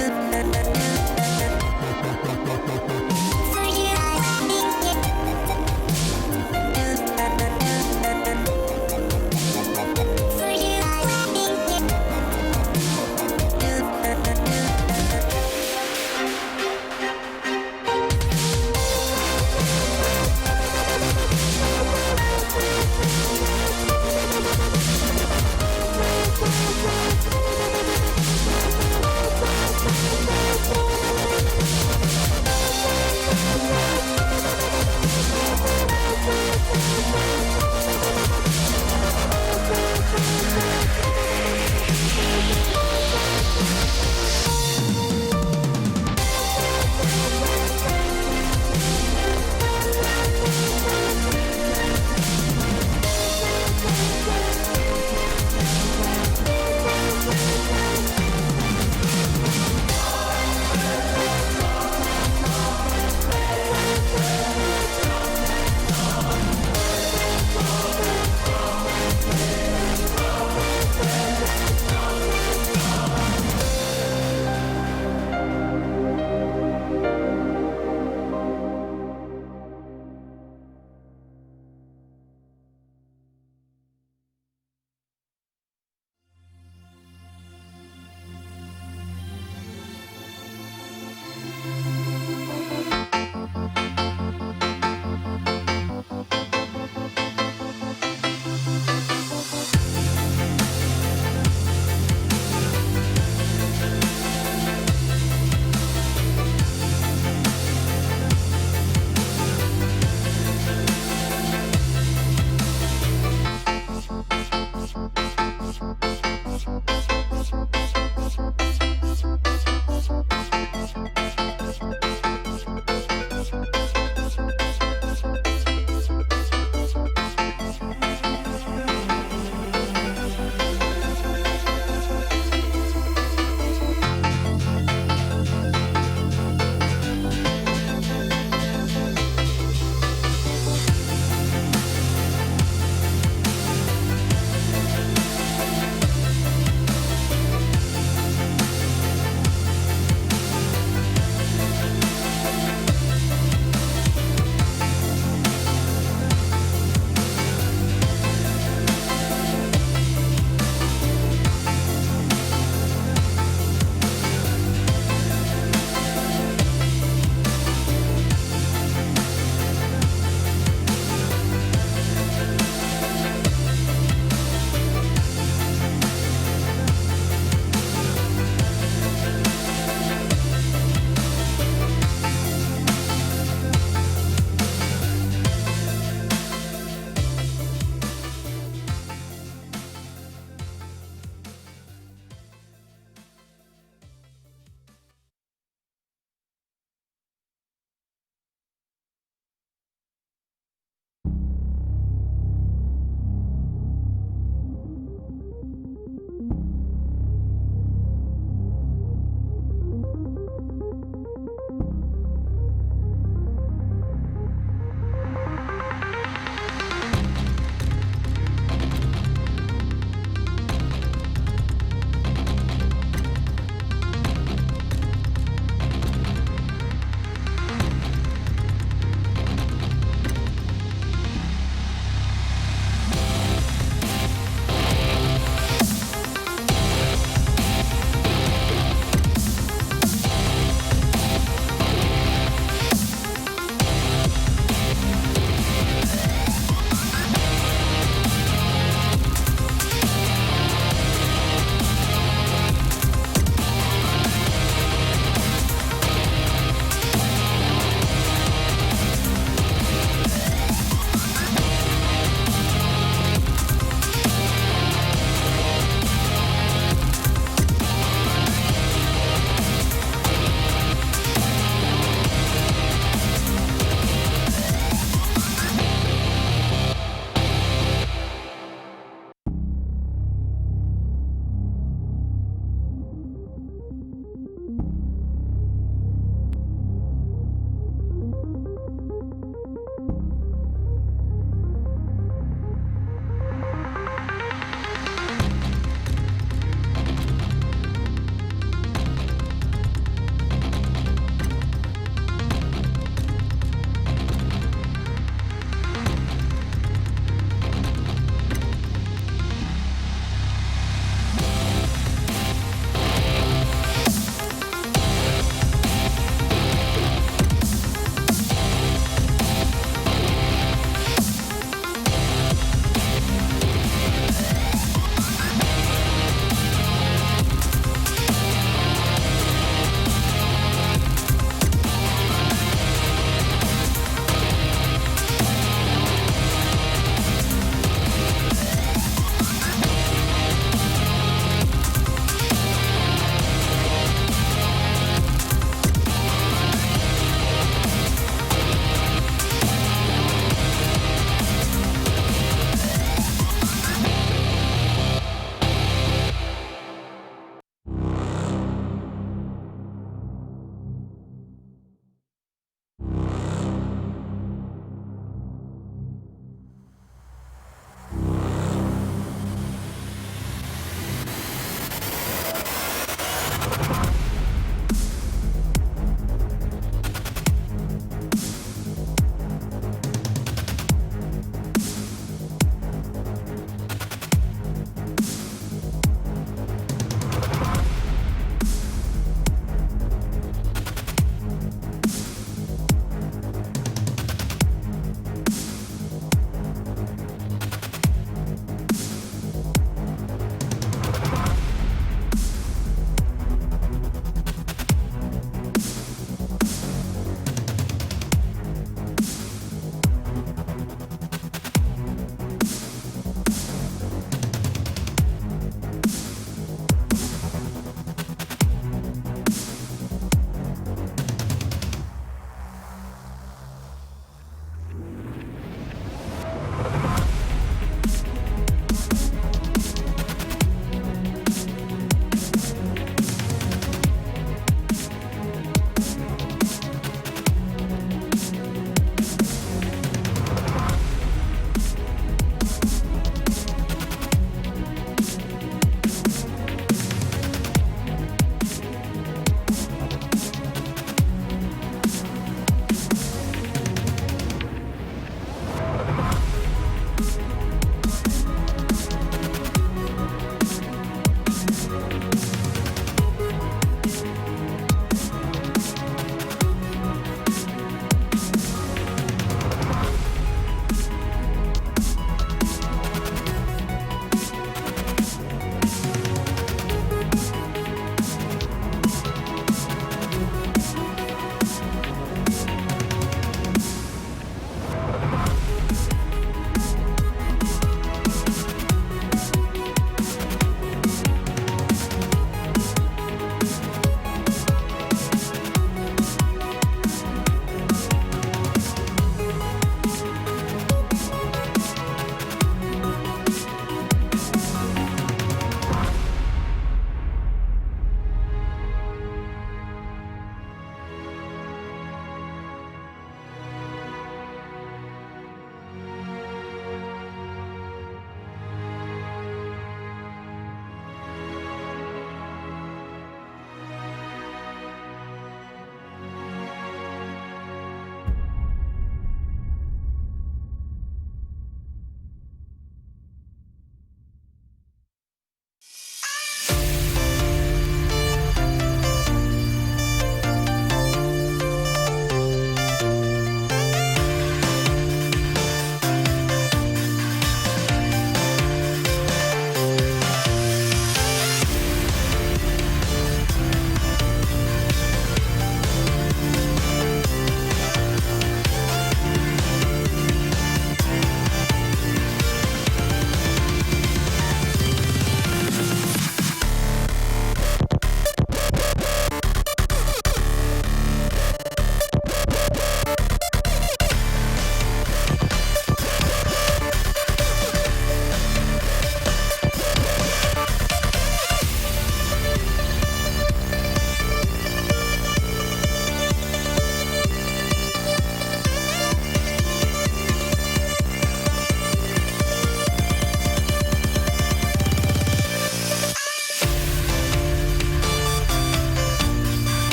We'll be right back.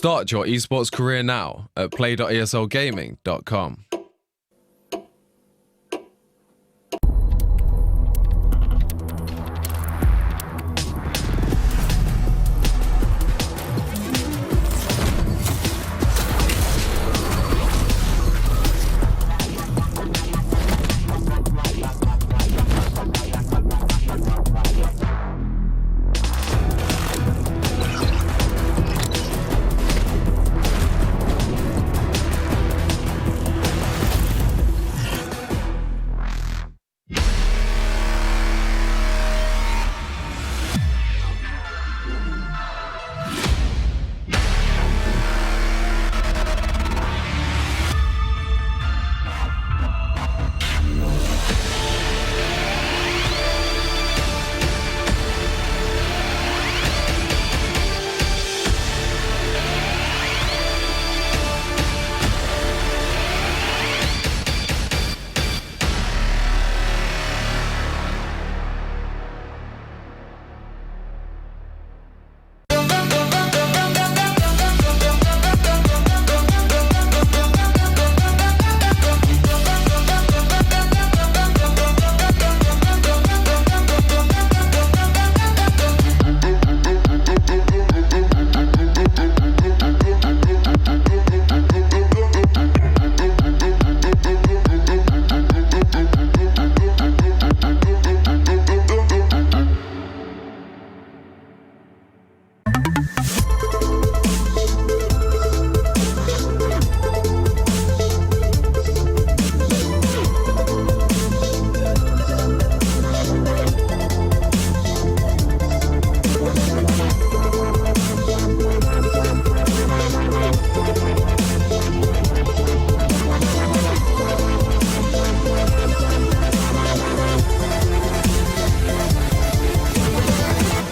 Start your esports career now at play.eslgaming.com.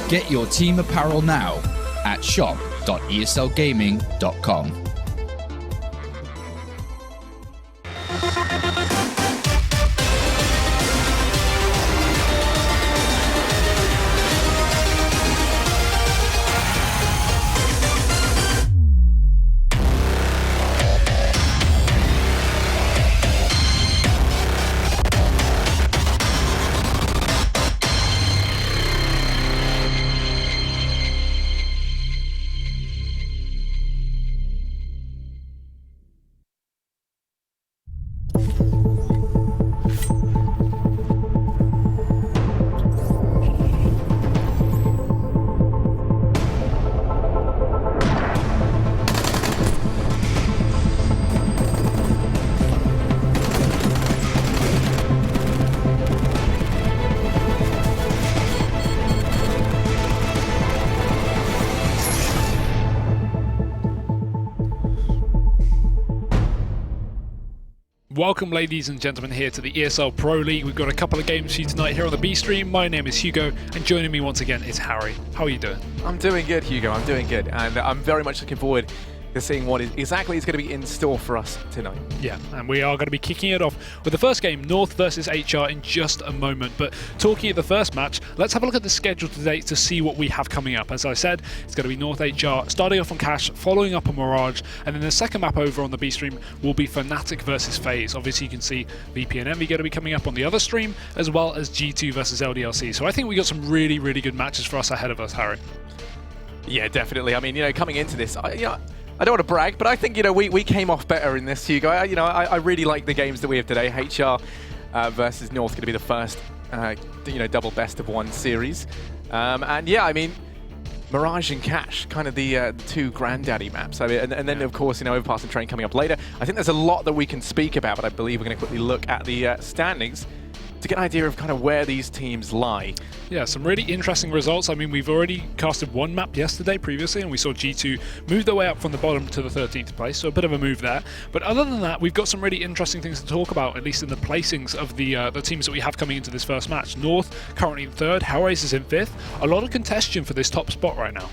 Get your team apparel now at shop.eslgaming.com. Welcome, ladies and gentlemen, here to the ESL Pro League. We've got a couple of games for you tonight here on the B stream. My name is Hugo, and joining me once again is Harry. How are you doing? I'm doing good, Hugo. I'm doing good, and I'm very much looking forward to seeing what exactly is going to be in store for us tonight. Yeah, and we are going to be kicking it off with the first game, North versus HR, in just a moment. But talking at the first match, let's have a look at the schedule today to see what we have coming up. As I said, it's going to be North HR starting off on Cash, following up on Mirage, and then the second map over on the B stream will be fnatic versus FaZe. Obviously, you can see VP and Envy going to be coming up on the other stream, as well as G2 versus LDLC. So I think we got some really, really good matches for us ahead of us, Harry. Yeah, definitely. I mean, coming into this, I don't want to brag, but I think, we came off better in this, Hugo. I really like the games that we have today. HR versus North going to be the first, double best of one series. And yeah, I mean, Mirage and Cash, kind of the two granddaddy maps. I mean, and then, of course, Overpass and Train coming up later. I think there's a lot that we can speak about, but I believe we're going to quickly look at the standings to get an idea of kind of where these teams lie. Yeah, some really interesting results. I mean, we've already casted one map yesterday previously, and we saw G2 move their way up from the bottom to the 13th place, so a bit of a move there. But other than that, we've got some really interesting things to talk about, at least in the placings of the teams that we have coming into this first match. North currently in 3rd, HellRaisers in 5th. A lot of contention for this top spot right now.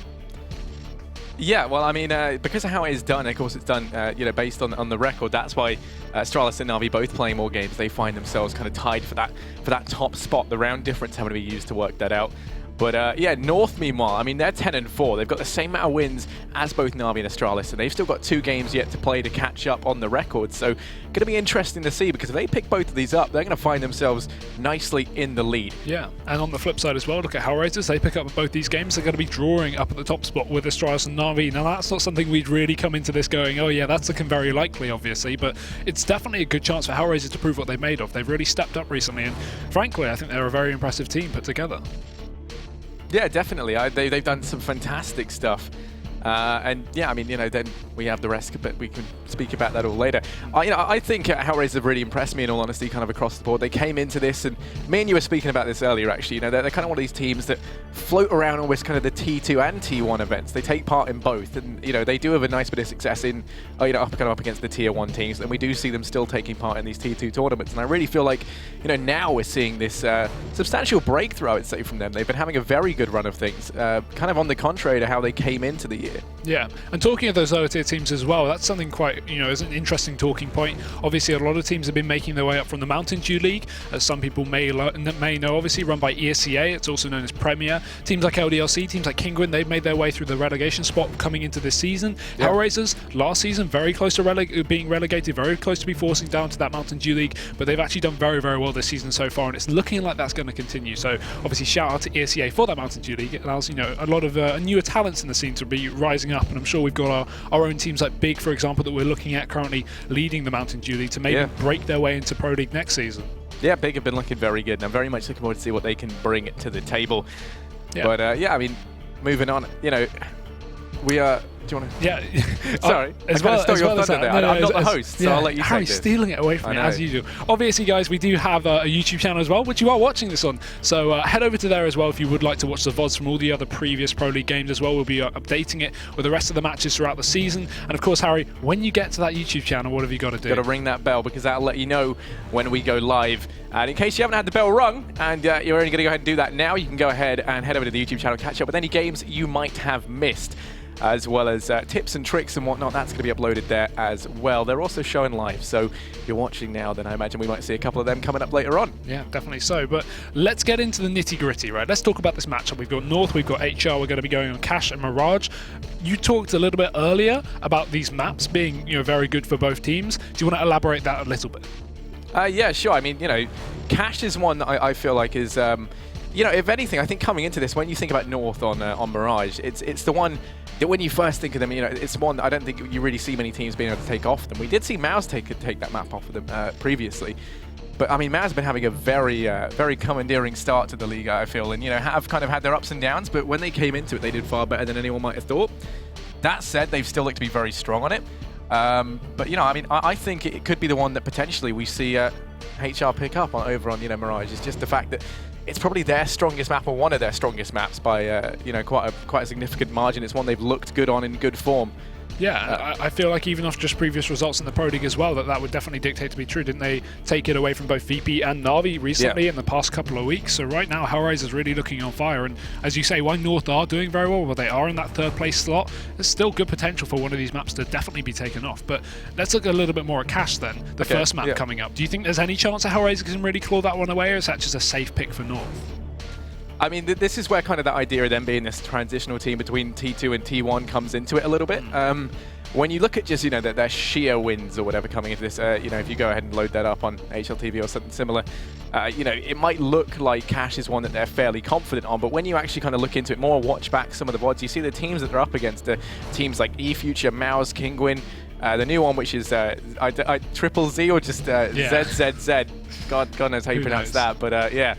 Yeah, well, I mean, because of how it is done, of course, it's done, based on the record. That's why Astralis and Na'Vi both playing more games. They find themselves kind of tied for that top spot. The round difference having to be used to work that out. But yeah, North, meanwhile, I mean, they're 10-4. They've got the same amount of wins as both Na'Vi and Astralis, and they've still got 2 games yet to play to catch up on the record. So, going to be interesting to see, because if they pick both of these up, they're going to find themselves nicely in the lead. Yeah, and on the flip side as well, look at HellRaisers. They pick up both these games. They're going to be drawing up at the top spot with Astralis and Na'Vi. Now, that's not something we'd really come into this going, oh yeah, that's looking very likely, obviously, but it's definitely a good chance for HellRaisers to prove what they've made of. They've really stepped up recently, and frankly, I think they're a very impressive team put together. Yeah, definitely. They've done some fantastic stuff. And yeah, I mean, then we have the rest, but we can speak about that all later. I think HellRaisers have really impressed me, in all honesty, kind of across the board. They came into this, and me and you were speaking about this earlier, actually. They're kind of one of these teams that float around almost kind of the T2 and T1 events. They take part in both, and they do have a nice bit of success in, up against the Tier 1 teams. And we do see them still taking part in these T2 tournaments. And I really feel like, now we're seeing this substantial breakthrough, I would say, from them. They've been having a very good run of things, kind of on the contrary to how they came into the year. Yeah, and talking of those lower tier teams as well, that's something quite, is an interesting talking point. Obviously, a lot of teams have been making their way up from the Mountain Dew League, as some people may know, obviously, run by ESCA, it's also known as Premier. Teams like LDLC, teams like Kinguin, they've made their way through the relegation spot coming into this season. Yeah. HellRaisers, last season, very close to being relegated, very close to be forcing down to that Mountain Dew League, but they've actually done very, very well this season so far, and it's looking like that's going to continue. So, obviously, shout out to ESCA for that Mountain Dew League. It allows, a lot of newer talents in the scene to be rising up, and I'm sure we've got our own teams like Big, for example, that we're looking at currently leading the Mountain Dew League to maybe break their way into Pro League next season. Yeah, Big have been looking very good, and I'm very much looking forward to see what they can bring to the table. Yeah. But yeah, I mean, moving on, we are... Do you want to? Yeah. Sorry. I'm not the host, so I'll let you Harry's take this. stealing it away from me, as usual. Obviously, guys, we do have a YouTube channel as well, which you are watching this on. So head over to there as well if you would like to watch the VODs from all the other previous Pro League games as well. We'll be updating it with the rest of the matches throughout the season. And of course, Harry, when you get to that YouTube channel, what have you got to do? Got to ring that bell, because that'll let you know when we go live. And in case you haven't had the bell rung, and you're only going to go ahead and do that now, you can go ahead and head over to the YouTube channel, catch up with any games you might have missed, as well as tips and tricks and whatnot. That's going to be uploaded there as well. They're also showing live, so if you're watching now, then I imagine we might see a couple of them coming up later on. Yeah, definitely so. But let's get into the nitty-gritty, right? Let's talk about this matchup. We've got North, we've got HR, we're going to be going on Cash and Mirage. You talked a little bit earlier about these maps being very good for both teams. Do you want to elaborate that a little bit? Yeah, sure. I mean, Cash is one that I feel like is... if anything, I think coming into this, when you think about North on Mirage, it's the one that when you first think of them, it's one that I don't think you really see many teams being able to take off them. We did see Maus take that map off of them previously, but I mean, Maus has been having a very, very commandeering start to the league, I feel, and have kind of had their ups and downs. But when they came into it, they did far better than anyone might have thought. That said, they've still looked to be very strong on it. But I mean, I think it could be the one that potentially we see HR pick up over on Mirage. It's just the fact that it's probably their strongest map, or one of their strongest maps, by quite a significant margin. It's one they've looked good on in good form. Yeah, I feel like even off just previous results in the Pro League as well, that would definitely dictate to be true. Didn't they take it away from both VP and Na'Vi recently in the past couple of weeks? So right now, HellRaisers is really looking on fire. And as you say, while North are doing very well, they are in that third place slot, there's still good potential for one of these maps to definitely be taken off. But let's look a little bit more at Cash then, the first map coming up. Do you think there's any chance that HellRaisers can really claw that one away, or is that just a safe pick for North? I mean, this is where kind of that idea of them being this transitional team between T2 and T1 comes into it a little bit. When you look at just, their sheer wins or whatever coming into this, if you go ahead and load that up on HLTV or something similar, it might look like Cash is one that they're fairly confident on, but when you actually kind of look into it more, watch back some of the VODs, you see the teams that they're up against, teams like eFuture, Maus, Kinguin, the new one, which is Triple Z or just ZZZ. God knows how you pronounce that, but yeah.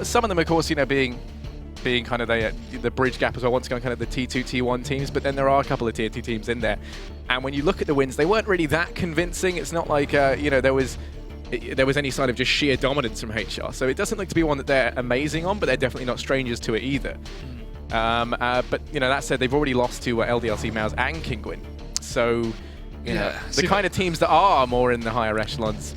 Some of them, of course, being kind of the bridge gap as well, once again, kind of the T2, T1 teams, but then there are a couple of Tier 2 teams in there. And when you look at the wins, they weren't really that convincing. It's not like, there was any sign of just sheer dominance from HR. So it doesn't look to be one that they're amazing on, but they're definitely not strangers to it either. But, that said, they've already lost to LDLC, Maus, and Kinguin. So, the kind of teams that are more in the higher echelons,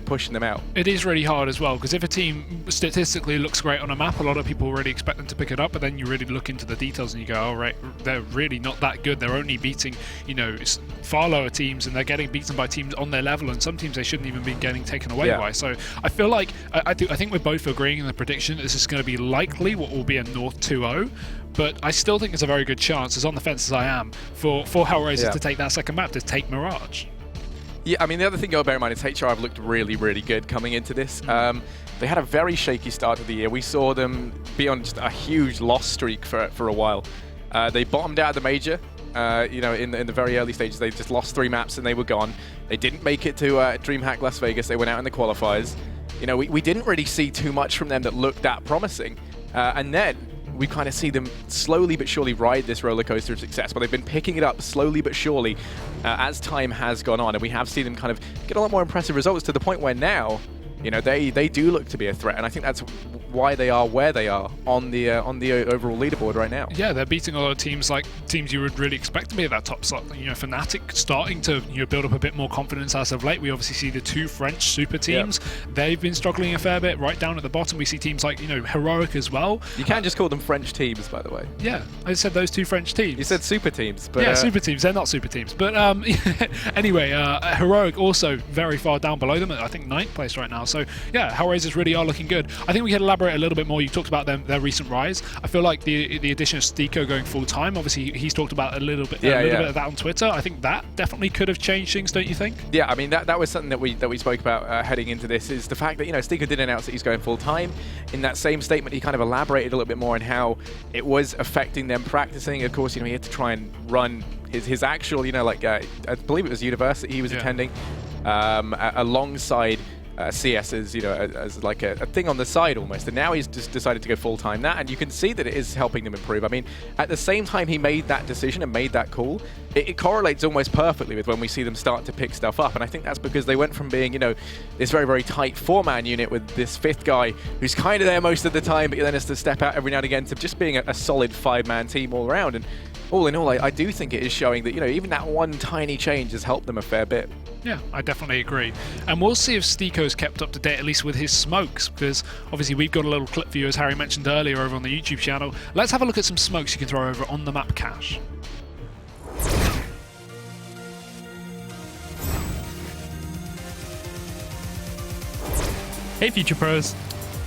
pushing them out. It is really hard as well, because if a team statistically looks great on a map, a lot of people really expect them to pick it up, but then you really look into the details and you go, oh, right, they're really not that good. They're only beating, far lower teams, and they're getting beaten by teams on their level, and some teams they shouldn't even be getting taken away by. So I feel like, I think we're both agreeing in the prediction that this is going to be likely what will be a North 2-0. But I still think it's a very good chance, as on the fence as I am, for HellRaisers to take that second map, to take Mirage. Yeah, I mean, the other thing you got to bear in mind is HR have looked really, really good coming into this. They had a very shaky start of the year. We saw them be on just a huge loss streak for a while. They bottomed out of the major. In the very early stages, they just lost 3 maps and they were gone. They didn't make it to DreamHack Las Vegas. They went out in the qualifiers. We didn't really see too much from them that looked that promising. And then we kind of see them slowly but surely ride this roller coaster of success, but they've been picking it up slowly but surely as time has gone on, and we have seen them kind of get a lot more impressive results to the point where now, they do look to be a threat, and I think that's why they are where they are on the overall leaderboard right now. Yeah, they're beating a lot of teams you would really expect to be at that top slot. fnatic starting to build up a bit more confidence as of late. We obviously see the 2 French super teams. They've been struggling a fair bit. Right down at the bottom, we see teams like Heroic as well. You can't just call them French teams, by the way. Yeah, I said those 2 French teams. You said super teams, but yeah, super teams. They're not super teams, but anyway, Heroic also very far down below them. I think 9th place right now. So yeah, HellRaisers really are looking good. I think we can elaborate a little bit more. You talked about their recent rise. I feel like the addition of Stiko going full time. Obviously, he's talked about a little bit of that on Twitter. I think that definitely could have changed things, don't you think? Yeah, I mean that was something that we spoke about heading into this. Is the fact that Stiko did announce that he's going full time. In that same statement, he kind of elaborated a little bit more on how it was affecting them practicing. Of course, he had to try and run his actual, I believe it was university he was attending, alongside CS's, as like a thing on the side almost, and now he's just decided to go full-time that, and you can see that it is helping them improve. I mean, at the same time he made that decision and made that call, it correlates almost perfectly with when we see them start to pick stuff up, and I think that's because they went from being, this very, very tight 4-man unit with this 5th guy who's kind of there most of the time, but then has to step out every now and again, to just being a solid 5-man team all around. And all in all, I do think it is showing that, even that one tiny change has helped them a fair bit. Yeah, I definitely agree. And we'll see if Stiko's kept up to date, at least with his smokes, because obviously we've got a little clip for you, as Harry mentioned earlier, over on the YouTube channel. Let's have a look at some smokes you can throw over on the map cache. Hey Future Pros!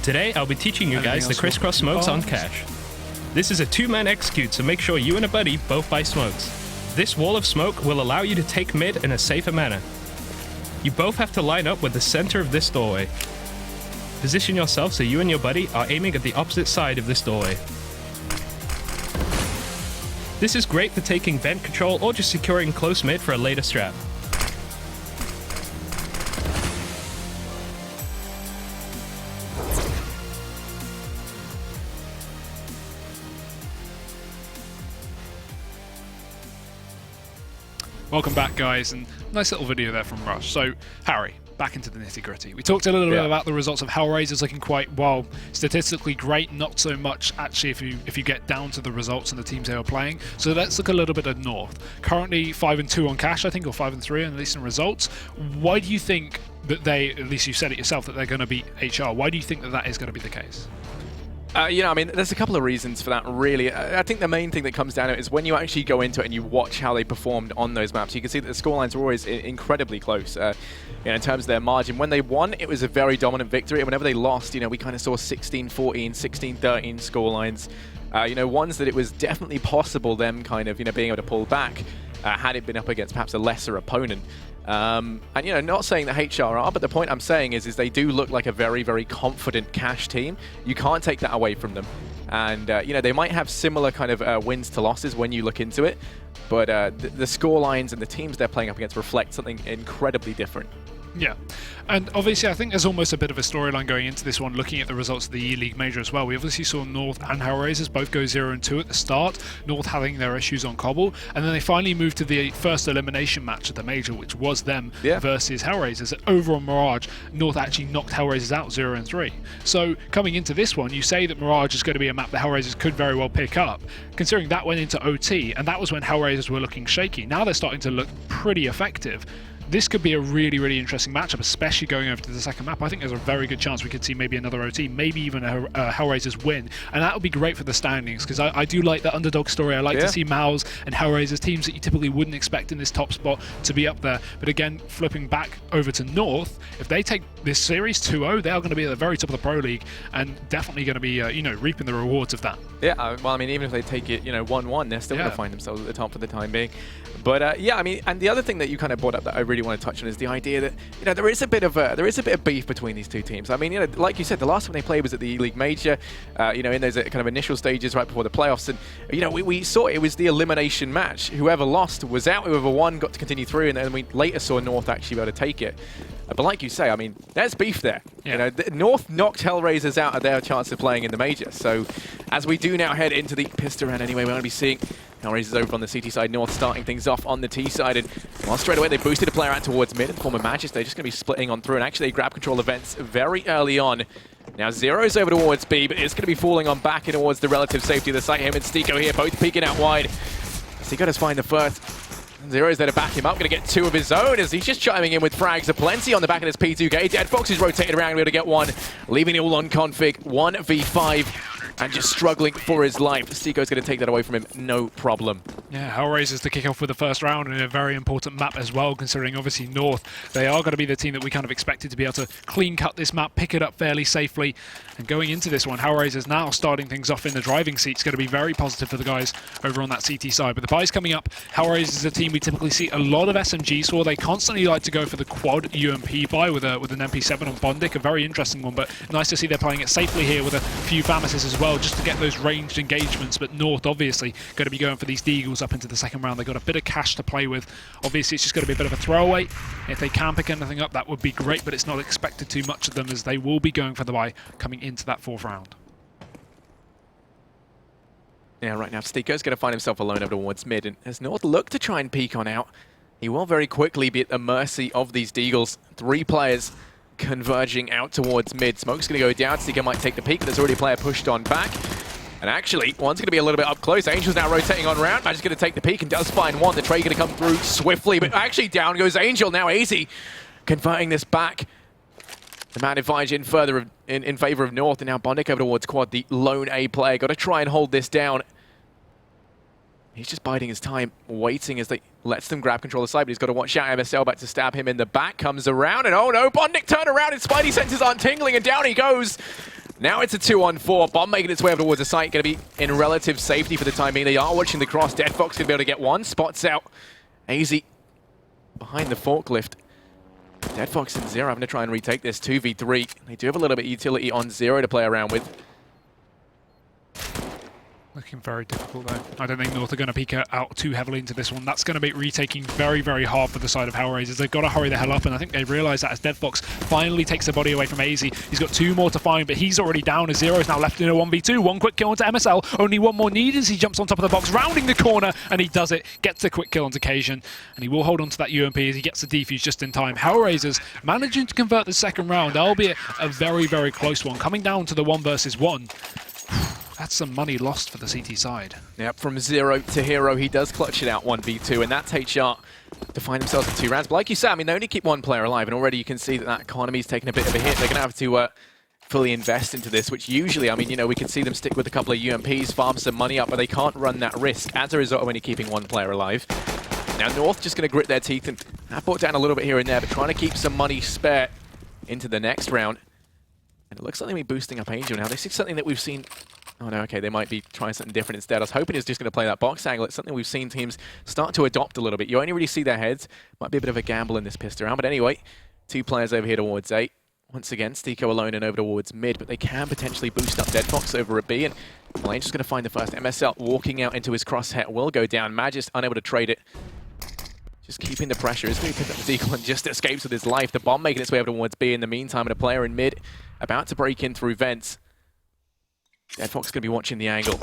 Today I'll be teaching you guys the crisscross smokes on cache. This is a 2-man execute, so make sure you and a buddy both buy smokes. This wall of smoke will allow you to take mid in a safer manner. You both have to line up with the center of this doorway. Position yourself so you and your buddy are aiming at the opposite side of this doorway. This is great for taking vent control or just securing close mid for a later strat. Welcome back, guys, and nice little video there from Rush. So, Harry, back into the nitty-gritty. We talked a little bit about the results of HellRaisers looking quite, well, statistically great, not so much actually if you get down to the results and the teams they are playing. So let's look a little bit at North. Currently 5-2 on cache, I think, or 5-3 at least in results. Why do you think that they, at least you said it yourself, that they're going to beat HR? Why do you think that that is going to be the case? I mean, there's a couple of reasons for that, really. I think the main thing that comes down to it is when you actually go into it and you watch how they performed on those maps, you can see that the scorelines were always incredibly close in terms of their margin. When they won, it was a very dominant victory, and whenever they lost, we kind of saw 16-14, 16-13 scorelines. Ones that it was definitely possible them kind of, being able to pull back had it been up against perhaps a lesser opponent. And not saying that HR are, but the point I'm saying is they do look like a very, very confident cache team. You can't take that away from them. And, they might have similar kind of wins to losses when you look into it, but the score lines and the teams they're playing up against reflect something incredibly different. Yeah, and obviously I think there's almost a bit of a storyline going into this one, looking at the results of the E-League Major as well. We obviously saw North and HellRaisers both go 0-2 at the start, North having their issues on Cobble, and then they finally moved to the first elimination match at the Major, which was them versus HellRaisers. Over on Mirage, North actually knocked HellRaisers out 0-3. So coming into this one, you say that Mirage is going to be a map that HellRaisers could very well pick up, considering that went into OT, and that was when HellRaisers were looking shaky. Now they're starting to look pretty effective. this could be a really, really interesting matchup, especially going over to the second map. I think there's a very good chance we could see maybe another OT, maybe even a HellRaisers win, and that would be great for the standings, because I do like the underdog story. I like to see Maus and HellRaisers, teams that you typically wouldn't expect in this top spot, to be up there. But again, flipping back over to North, if they take this series 2-0, they are going to be at the very top of the Pro League, and definitely going to be, you know, reaping the rewards of that. Yeah, well, I mean, even if they take it, you know, 1-1, they're still going to find themselves at the top for the time being. But yeah, I mean, and the other thing that you kind of brought up that I really want to touch on is the idea that, you know, there is a bit of beef between these two teams. I mean, you know, like you said, the last time they played was at the E-League Major, you know, in those kind of initial stages right before the playoffs, and you know, we saw it was the elimination match. Whoever lost was out, whoever won got to continue through, and then we later saw North actually be able to take it. But like you say, I mean, there's beef there. You know, North knocked HellRaisers out of their chance of playing in the Major. So as we do now head into the pista round anyway, we're going to be seeing HellRaisers over on the CT side, North starting things off on the T side. And well, straight away they boosted a player out towards mid in the form of Matchday. They're just going to be splitting on through, and actually they grab control events very early on. Now Zero's over towards B, but it's going to be falling on back in towards the relative safety of the site. Him and Stiko here, both peeking out wide. Stiko does find the first. Zero's there to back him up, going to get two of his own as he's just chiming in with frags. Aplenty on the back of his P2K. Dead Fox is rotated around, able to get one, leaving it all on config. 1v5 and just struggling for his life. Stiko's going to take that away from him, no problem. Yeah, HellRaisers to kick off with the first round in a very important map as well, considering obviously North, they are going to be the team that we kind of expected to be able to clean cut this map, pick it up fairly safely. And going into this one, HellRaisers now starting things off in the driving seat. It's going to be very positive for the guys over on that CT side. But the buys coming up, HellRaisers is a team we typically see a lot of SMGs for. They constantly like to go for the quad UMP buy with an MP7 on Bondic, a very interesting one, but nice to see they're playing it safely here with a few Famases as well, just to get those ranged engagements. But North obviously going to be going for these Deagles up into the second round. They've got a bit of cash to play with. Obviously it's just going to be a bit of a throwaway. If they can pick anything up, that would be great, but it's not expected too much of them, as they will be going for the buy coming into that fourth round. Yeah, right now Stiko's going to find himself alone over towards mid, and as North look to try and peek on out, he will very quickly be at the mercy of these Deagles. 3 players converging out towards mid. Smoke's going to go down. Stiko might take the peek, but there's already a player pushed on back. And actually, one's going to be a little bit up close. Angel's now rotating on round. Match is going to take the peek and does find one. The trade going to come through swiftly, but actually down goes Angel. Now Easy converting this back. The man advantage in further in favor of North, and now Bondic over towards quad, the lone A player. Got to try and hold this down. He's just biding his time, waiting as they lets them grab control of the side, but he's got to watch out. MSL back to stab him in the back, comes around, and oh no, Bondic turned around, and Spidey senses aren't tingling, and down he goes. Now it's a 2-on-4. Bomb making its way over towards the site, going to be in relative safety for the time being. They are watching the cross. Dead Fox going to be able to get one. Spots out AZ behind the forklift. Dead Fox and Zero having to try and retake this 2v3. They do have a little bit of utility on Zero to play around with. Looking very difficult though. I don't think North are going to peek out too heavily into this one. That's going to be retaking very, very hard for the side of HellRaisers. They've got to hurry the hell up, and I think they realise that as Dead Fox finally takes the body away from AZ. He's got 2 more to find, but he's already down as Zero is now left in a 1v2. One quick kill onto MSL. Only one more needed as he jumps on top of the box, rounding the corner, and he does it. Gets the quick kill onto Cajun, and he will hold on to that UMP as he gets the defuse just in time. HellRaisers managing to convert the second round, albeit a very, very close one. Coming down to the 1 versus 1. That's some money lost for the CT side. Yep, from Zero to Hero, he does clutch it out 1v2, and that's HR to find themselves in 2 rounds. But like you said, I mean, they only keep 1 player alive, and already you can see that that economy's taking a bit of a hit. They're going to have to fully invest into this, which usually, I mean, you know, we could see them stick with a couple of UMPs, farm some money up, but they can't run that risk as a result of only keeping 1 player alive. Now North just going to grit their teeth and have brought down a little bit here and there, but trying to keep some money spare into the next round. And it looks like they'll be boosting up Angel now. This is something that we've seen. Oh no, okay, they might be trying something different instead. I was hoping he was just going to play that box angle. It's something we've seen teams start to adopt a little bit. You only really see their heads. Might be a bit of a gamble in this pista round, but anyway, 2 players over here towards A. Once again, Stiko alone and over towards mid, but they can potentially boost up Dead Fox over at B, and well, Angel's going to find the first. MSL walking out into his crosshair will go down. Magist unable to trade it. Just keeping the pressure. He's going to pick up the deagle and just escapes with his life. The bomb making its way over towards B in the meantime, and a player in mid about to break in through vents. Dead Fox is going to be watching the angle.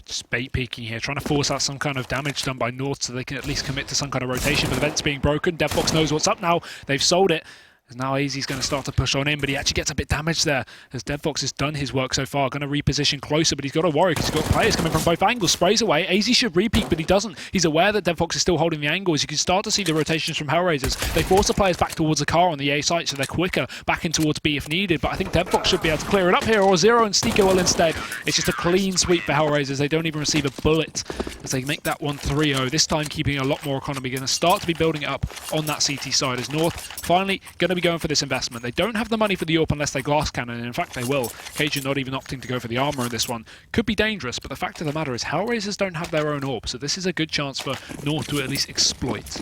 Just bait peeking here, trying to force out some kind of damage done by North so they can at least commit to some kind of rotation, but the vent's being broken. Dead Fox knows what's up now. They've sold it. As now AZ's going to start to push on in, but he actually gets a bit damaged there as deadfox has done his work so far. Going to reposition closer, but he's got to worry because he's got players coming from both angles. Sprays away. AZ should repeat, but he doesn't. He's aware that deadfox is still holding the angles. You can start to see the rotations from HellRaisers. They force the players back towards the car on the A site, so they're quicker back in towards B if needed. But I think deadfox should be able to clear it up here, or Zero and Stiko will instead. It's just a clean sweep for HellRaisers. They don't even receive a bullet as they make that one 3-0. This time keeping a lot more economy. Going to start to be building it up on that CT side as North finally going to be going for this investment. They don't have the money for the AWP unless they glass cannon, and in fact they will. Cajun not even opting to go for the armor in this one. Could be dangerous, but the fact of the matter is HellRaisers don't have their own AWP, so this is a good chance for North to at least exploit.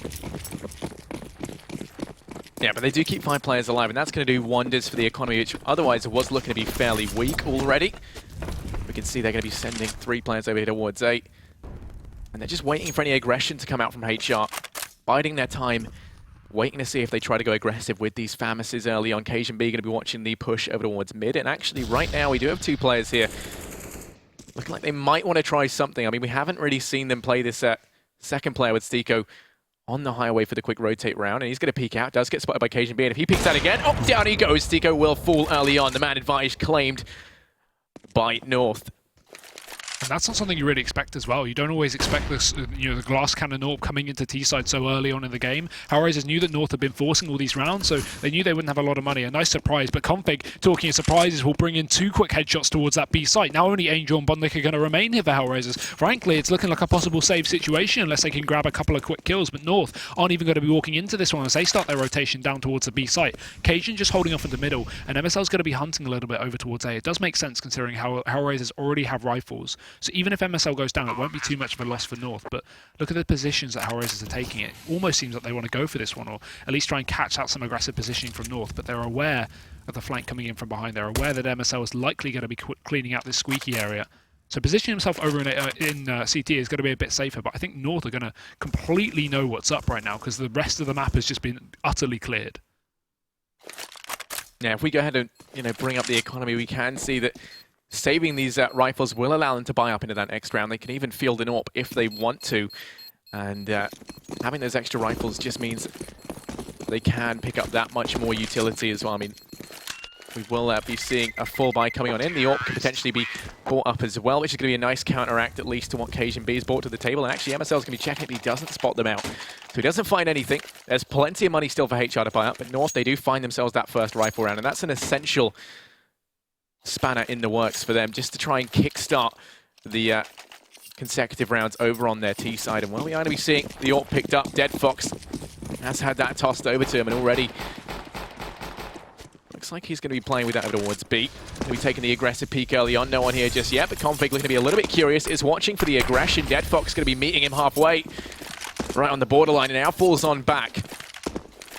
Yeah, but they do keep 5 players alive, and that's going to do wonders for the economy, which otherwise was looking to be fairly weak already. We can see they're going to be sending 3 players over here towards 8. And they're just waiting for any aggression to come out from HR. Biding their time, waiting to see if they try to go aggressive with these FAMASes early on. Cajun B going to be watching the push over towards mid. And actually, right now, we do have 2 players here. Looking like they might want to try something. I mean, we haven't really seen them play this second player with Stiko on the highway for the quick rotate round. And he's going to peek out. Does get spotted by Cajun B. And if he peeks out again, oh, down he goes. Stiko will fall early on. The man advised claimed by North. And that's not something you really expect as well. You don't always expect this, the glass cannon AWP coming into T-side so early on in the game. HellRaisers knew that North had been forcing all these rounds, so they knew they wouldn't have a lot of money. A nice surprise, but Config, talking of surprises, will bring in 2 quick headshots towards that B site. Now only Angel and Bondic are going to remain here for HellRaisers. Frankly, it's looking like a possible save situation unless they can grab a couple of quick kills, but North aren't even going to be walking into this one as they start their rotation down towards the B site. Cajun just holding off in the middle, and MSL's going to be hunting a little bit over towards A. It does make sense considering how HellRaisers already have rifles. So even if MSL goes down, it won't be too much of a loss for North, but look at the positions that HellRaisers are taking. It almost seems like they want to go for this one, or at least try and catch out some aggressive positioning from North, but they're aware of the flank coming in from behind. They're aware that MSL is likely going to be cleaning out this squeaky area. So positioning himself over in CT is going to be a bit safer, but I think North are going to completely know what's up right now because the rest of the map has just been utterly cleared. Yeah, if we go ahead and bring up the economy, we can see that saving these rifles will allow them to buy up into that next round. They can even field an AWP if they want to. And having those extra rifles just means they can pick up that much more utility as well. I mean, we will be seeing a full buy coming on in. The AWP could potentially be bought up as well, which is going to be a nice counteract at least to what Cajun B has brought to the table. And actually, MSL is going to be checking if he doesn't spot them out. So he doesn't find anything. There's plenty of money still for HR to buy up, but North, they do find themselves that first rifle round. And that's an essential spanner in the works for them just to try and kickstart the consecutive rounds over on their T side. And well, we are going to be seeing the AWP picked up. deadfox has had that tossed over to him, and already looks like he's going to be playing with that over towards B. Going to be taking the aggressive peek early on. No one here just yet, but Config looking to be a little bit curious, is watching for the aggression. deadfox going to be meeting him halfway, right on the borderline, and now falls on back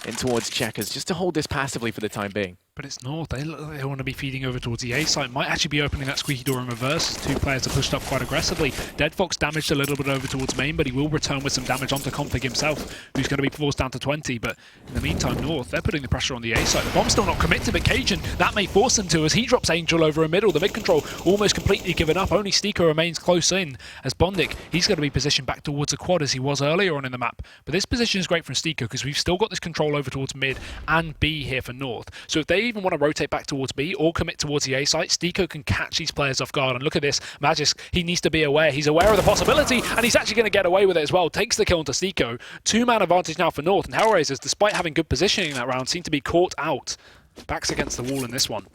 in towards Checkers, just to hold this passively for the time being. But it's North. They want to be feeding over towards the A site. Might actually be opening that squeaky door in reverse as 2 players are pushed up quite aggressively. deadfox damaged a little bit over towards main, but he will return with some damage onto Config himself, who's going to be forced down to 20. But in the meantime, North, they're putting the pressure on the A site. The bomb's still not committed, but Cajun, that may force them to as he drops Angel over a middle. The mid control almost completely given up. Only Stiko remains close in as Bondic, he's going to be positioned back towards a quad as he was earlier on in the map. But this position is great from Stiko because we've still got this control over towards mid and B here for North. So if they even want to rotate back towards B or commit towards the A site, Stiko can catch these players off guard. And look at this, Magisk, he needs to be aware. He's aware of the possibility, and he's actually going to get away with it as well. Takes the kill into Stiko. 2-man advantage now for North, and HellRaisers, despite having good positioning in that round, seem to be caught out. Backs against the wall in this one.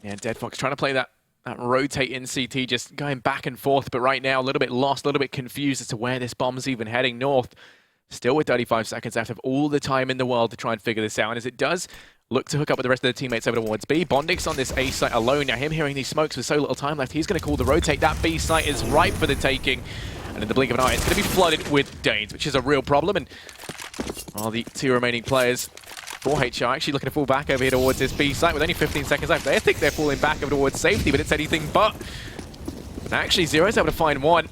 Yeah, deadfox trying to play that rotate in CT, just going back and forth, but right now a little bit lost, a little bit confused as to where this bomb's even heading. North, still with 35 seconds left, have all the time in the world to try and figure this out, and as it does look to hook up with the rest of their teammates over towards B. Bondic's on this A site alone. Now him hearing these smokes with so little time left, he's going to call the rotate. That B site is ripe for the taking. And in the blink of an eye, it's going to be flooded with Danes, which is a real problem. And well, the 2 remaining players for HR actually looking to fall back over here towards this B site with only 15 seconds left. They think they're falling back over towards safety, but it's anything but. And actually, Zero's able to find one.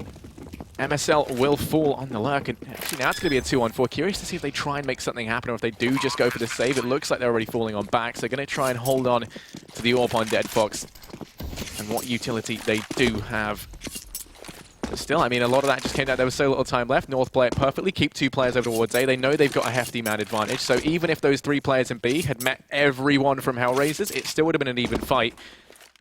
MSL will fall on the lurk, and actually now it's going to be a 2-on-4. Curious to see if they try and make something happen, or if they do just go for the save. It looks like they're already falling on back, so they're going to try and hold on to the AWP on deadfox, and what utility they do have. But still, I mean, a lot of that just came down. There was so little time left. North play it perfectly, keep 2 players over towards A. They know they've got a hefty man advantage. So even if those 3 players in B had met everyone from HellRaisers, it still would have been an even fight.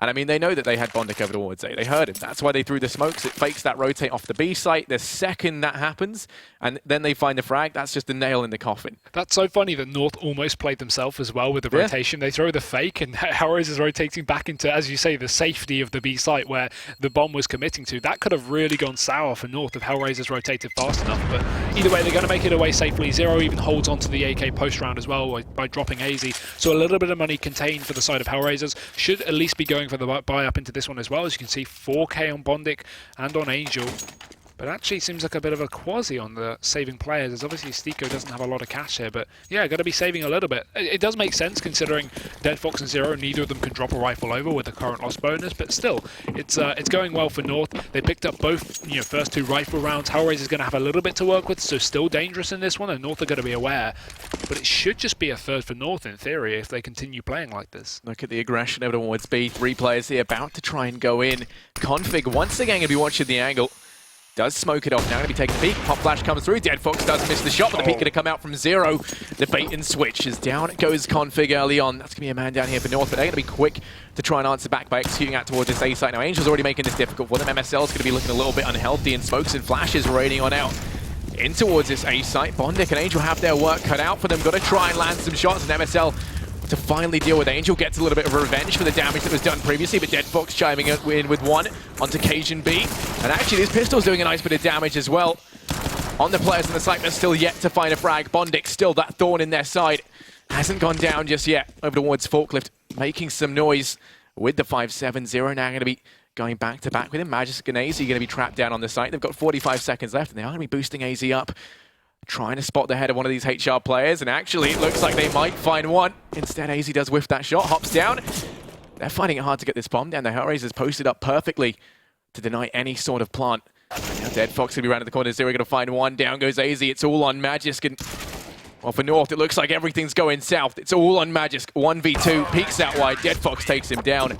And I mean, they know that they had Bondic over towards A. They heard him. That's why they threw the smokes. It fakes that rotate off the B site. The second that happens, and then they find the frag, that's just a nail in the coffin. That's so funny that North almost played themselves as well with the rotation. They throw the fake, and HellRaisers is rotating back into, as you say, the safety of the B site where the bomb was committing to. That could have really gone sour for North if HellRaisers rotated fast enough. But either way, they're going to make it away safely. Zero even holds onto the AK post round as well by dropping AZ. So a little bit of money contained for the side of HellRaisers. Should at least be going for the buy up into this one as well. As you can see, 4k on Bondic and on Angel. But actually seems like a bit of a quasi on the saving players, as obviously Stiko doesn't have a lot of cash here, but yeah, got to be saving a little bit. It does make sense considering Dead Fox and Zero, neither of them can drop a rifle over with the current loss bonus, but still, it's going well for North. They picked up both, first 2 rifle rounds. HellRaisers is going to have a little bit to work with, so still dangerous in this one, and North are going to be aware. But it should just be a third for North in theory if they continue playing like this. Look at the aggression over towards B. 3 players here about to try and go in. Config once again going to be watching the angle. Does smoke it off, now going to be taking a peek. Pop flash comes through, Dead Fox does miss the shot, but the peek going to come out from Zero. The bait and switch is down, it goes Config early on. That's going to be a man down here for North, but they're going to be quick to try and answer back by executing out towards this A site. Now Angel's already making this difficult for them. MSL is going to be looking a little bit unhealthy, and smokes and flashes raining on out. In towards this A site, Bondic and Angel have their work cut out for them. Got to try and land some shots, and MSL to finally deal with Angel. Gets a little bit of revenge for the damage that was done previously, but Dead Fox chiming in with 1 onto Cajun B. And actually, this pistol's doing a nice bit of damage as well on the players in the site, but still yet to find a frag. Bondic still that thorn in their side. Hasn't gone down just yet. Over towards Forklift, making some noise with the 5-7-0. Now going to be going back to back with him. Magisk and AZ going to be trapped down on the site. They've got 45 seconds left, and they are going to be boosting AZ up, trying to spot the head of one of these HR players, and actually it looks like they might find one. Instead, AZ does whiff that shot, hops down. They're finding it hard to get this bomb down. The HellRaisers posted up perfectly to deny any sort of plant. Now Dead Fox going to be round the corner. Zero going to find one. Down goes AZ. It's all on Magisk. And well, for North, it looks like everything's going south. It's all on Magisk. 1v2, peeks out wide. Dead Fox takes him down.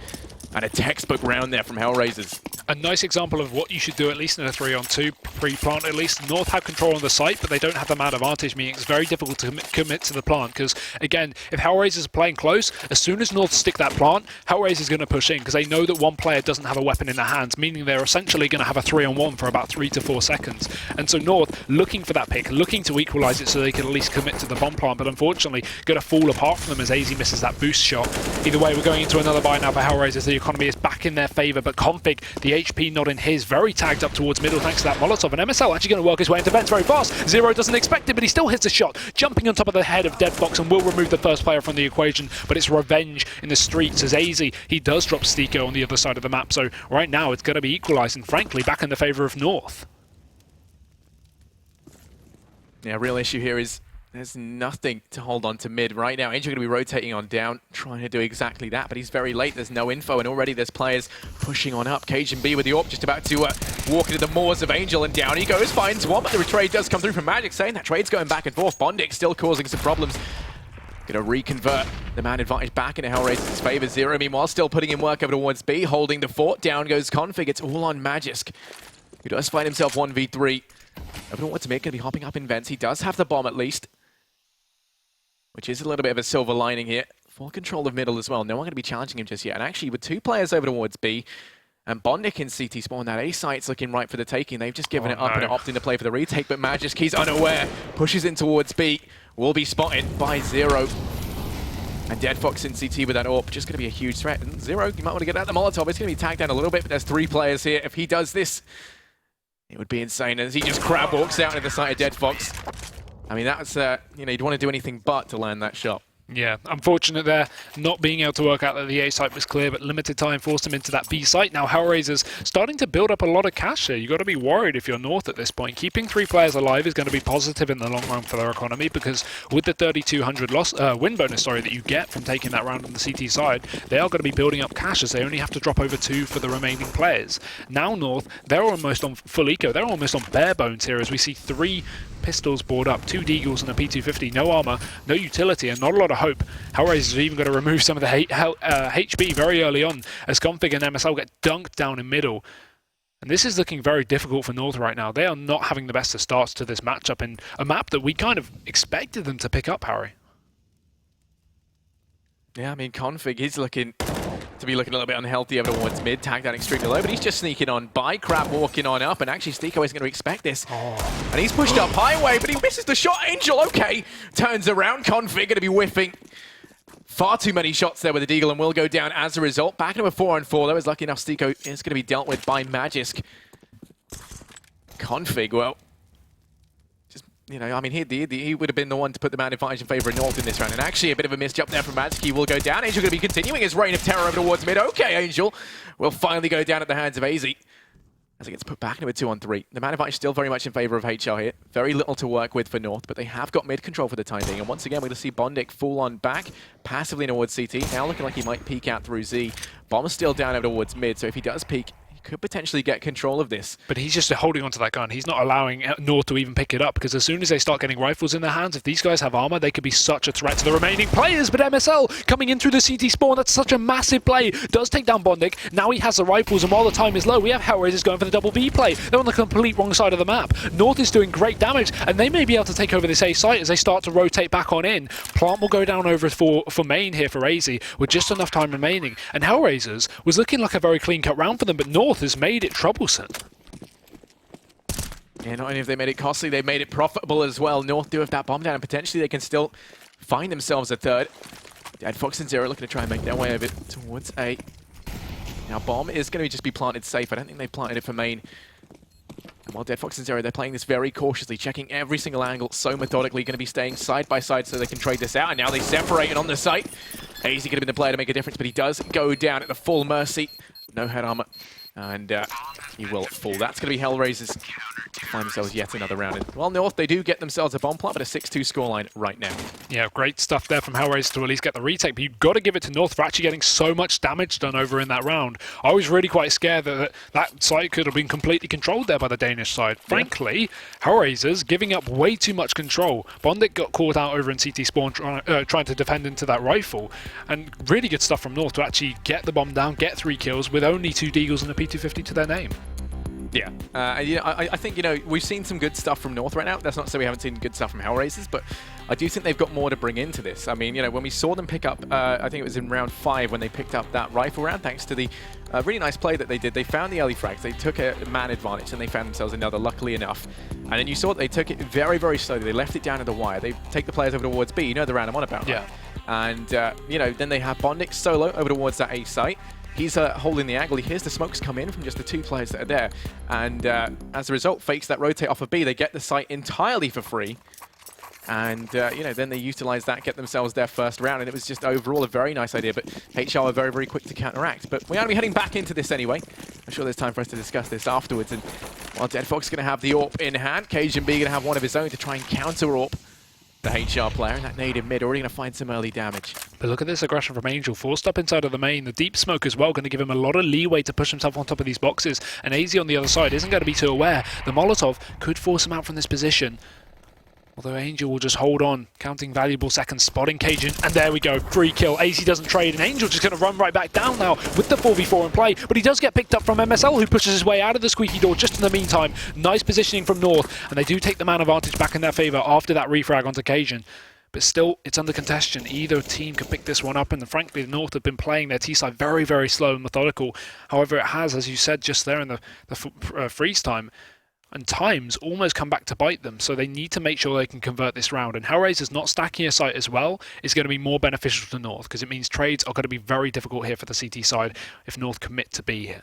And a textbook round there from HellRaisers. A nice example of what you should do, at least in a 3-on-2 pre-plant at least. North have control on the site, but they don't have the man advantage, meaning it's very difficult to commit to the plant, because again, if HellRaisers are playing close, as soon as North stick that plant, HellRaisers is going to push in, because they know that one player doesn't have a weapon in their hands, meaning they're essentially going to have a 3-on-1 for about 3 to 4 seconds. And so North, looking for that pick, looking to equalize it so they can at least commit to the bomb plant, but unfortunately going to fall apart from them as AZ misses that boost shot. Either way, we're going into another buy now for HellRaisers. The economy is back in their favor, but Config, the HP not in his, very tagged up towards middle thanks to that Molotov, and MSL actually going to work his way into vents very fast. Zero doesn't expect it, but he still hits a shot, jumping on top of the head of Dead Fox, and will remove the first player from the equation, but it's revenge in the streets as AZ, he does drop Stiko on the other side of the map, so right now it's going to be equalized, and frankly, back in the favor of North. Yeah, real issue here is there's nothing to hold on to mid right now. Angel going to be rotating on down, trying to do exactly that, but he's very late. There's no info, and already there's players pushing on up. Cajun B with the AWP just about to walk into the moors of Angel, and down he goes, finds one, but the trade does come through from Magic, saying that trade's going back and forth. Bondic still causing some problems. Going to reconvert the man advantage back into HellRaisers' favor. Zero, meanwhile, still putting in work over towards B, holding the fort. Down goes Config. It's all on Magisk, who does find himself 1v3. Over towards mid, going to be hopping up in vents. He does have the bomb at least, which is a little bit of a silver lining here. Full control of middle as well. No one going to be challenging him just yet. And actually, with 2 players over towards B, and Bondic in CT spawn, that A site's looking right for the taking. They've just given it up and opting to play for the retake, but Magisk, he's unaware, pushes in towards B, will be spotted by Zero. And Dead Fox in CT with that AWP, just going to be a huge threat. And Zero, you might want to get out the Molotov. It's going to be tagged down a little bit, but there's 3 players here. If he does this, it would be insane. As he just crab walks out into the side of Dead Fox. I mean, that's, you'd want to do anything but to land that shot. Yeah, unfortunate there, not being able to work out that the A site was clear, but limited time forced him into that B site. Now HellRaisers starting to build up a lot of cash here. You've got to be worried if you're North at this point. Keeping 3 players alive is going to be positive in the long run for their economy, because with the 3,200 win bonus that you get from taking that round on the CT side, they are going to be building up cash as they only have to drop over 2 for the remaining players. Now North, they're almost on full eco. They're almost on bare bones here as we see 3 pistols board up, 2 Deagles and a P250, no armor, no utility, and not a lot of hope. HellRaisers are even going to remove some of the HB very early on as Config and MSL get dunked down in middle. And this is looking very difficult for North right now. They are not having the best of starts to this matchup in a map that we kind of expected them to pick up, Harry. Yeah, I mean, Config, he's looking to be looking a little bit unhealthy over towards mid, tagged down extremely low, but he's just sneaking on by. Crab walking on up, and actually Stiko isn't going to expect this. And he's pushed up highway, but he misses the shot. Angel, okay, turns around. Config going to be whiffing far too many shots there with the Deagle and will go down as a result. Back into a 4-on-4, though, is lucky enough Stiko is going to be dealt with by Magisk. Config, well, just, you know, I mean, he would have been the one to put the man advantage in favor of North in this round. And actually, a bit of a misjump there from Magisk. He will go down. Angel going to be continuing his reign of terror over towards mid. Okay, Angel will finally go down at the hands of AZ as it gets put back into a 2-on-3. The man advantage still very much in favor of HR here. Very little to work with for North, but they have got mid control for the time being. And once again, we're going to see Bondik full on back, passively towards CT. Now looking like he might peek out through Z. Bomb's still down over towards mid, so if he does peek, could potentially get control of this. But he's just holding onto that gun. He's not allowing North to even pick it up, because as soon as they start getting rifles in their hands, if these guys have armor, they could be such a threat to the remaining players. But MSL coming in through the CT spawn, that's such a massive play. Does take down Bondik. Now he has the rifles, and while the time is low, we have HellRaisers going for the double B play. They're on the complete wrong side of the map. North is doing great damage, and they may be able to take over this A site as they start to rotate back on in. Plant will go down over for main here for AZ with just enough time remaining. And HellRaisers was looking like a very clean-cut round for them, but North has made it troublesome. Yeah, not only have they made it costly, they've made it profitable as well. North do have that bomb down, and potentially they can still find themselves a third. Dead Fox and Zero looking to try and make their way over towards A. Now, bomb is going to just be planted safe. I don't think they've planted it for main. And while Dead Fox and Zero, they're playing this very cautiously, checking every single angle so methodically, going to be staying side by side so they can trade this out. And now they separate it on the site. AZ could have been the player to make a difference, but he does go down at the full mercy. No head armor. And he will fall. That's going to be HellRaisers find themselves yet another round. And while North, they do get themselves a bomb plant, but a 6-2 scoreline right now. Yeah, great stuff there from HellRaisers to at least get the retake, but you've got to give it to North for actually getting so much damage done over in that round. I was really quite scared that that site could have been completely controlled there by the Danish side. Frankly, HellRaisers giving up way too much control. Bondik got caught out over in CT spawn trying to defend into that rifle, and really good stuff from North to actually get the bomb down, get 3 kills with only 2 Deagles and a P250 to their name. Yeah, I think, you know, we've seen some good stuff from North right now. That's not to say we haven't seen good stuff from HellRaisers, but I do think they've got more to bring into this. I mean, you know, when we saw them pick up, I think it was in round 5 when they picked up that rifle round, thanks to the really nice play that they did. They found the early frags, they took a man advantage, and they found themselves another, luckily enough. And then you saw that they took it very, very slowly. They left it down to the wire. They take the players over towards B. You know the round I'm on about, right? Yeah. And, you know, then they have Bondik solo over towards that A site. He's holding the angle. He hears the smokes come in from just the 2 players that are there. And as a result, fakes that rotate off of B. They get the site entirely for free. And, you know, then they utilize that, get themselves their first round. And it was just overall a very nice idea. But HR are very, very quick to counteract. But we're going to be heading back into this anyway. I'm sure there's time for us to discuss this afterwards. And while Dead Fox is going to have the AWP in hand, Cajun B going to have one of his own to try and counter AWP the HR player, and that native mid already going to find some early damage. But look at this aggression from Angel, forced up inside of the main. The deep smoke as well, going to give him a lot of leeway to push himself on top of these boxes. And AZ on the other side isn't going to be too aware. The Molotov could force him out from this position. Although Angel will just hold on, counting valuable seconds, spotting Cajun, and there we go, free kill. AZ doesn't trade, and Angel just going to run right back down now with the 4v4 in play, but he does get picked up from MSL, who pushes his way out of the squeaky door just in the meantime. Nice positioning from North, and they do take the man advantage back in their favour after that refrag onto Cajun. But still, it's under contention. Either team can pick this one up, and frankly, the North have been playing their T-side very, very slow and methodical. However, it has, as you said just there in the freeze time, and times almost come back to bite them, so they need to make sure they can convert this round. And HellRaisers not stacking a site as well is going to be more beneficial to North, because it means trades are going to be very difficult here for the CT side if North commit to be here.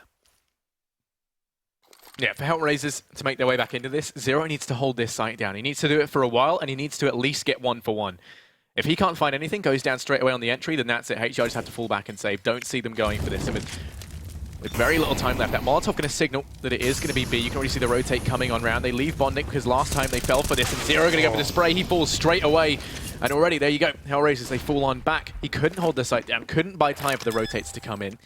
Yeah, for HellRaisers to make their way back into this, Zero needs to hold this site down. He needs to do it for a while, and he needs to at least get 1 for 1. If he can't find anything, goes down straight away on the entry, then that's it. HR just have to fall back and save. Don't see them going for this. And with very little time left, that Molotov going to signal that it is going to be B. You can already see the rotate coming on round. They leave Bondik because last time they fell for this, and Zero going to go for the spray. He falls straight away. And already, there you go. HellRaisers, they fall on back. He couldn't hold the site down, couldn't buy time for the rotates to come in.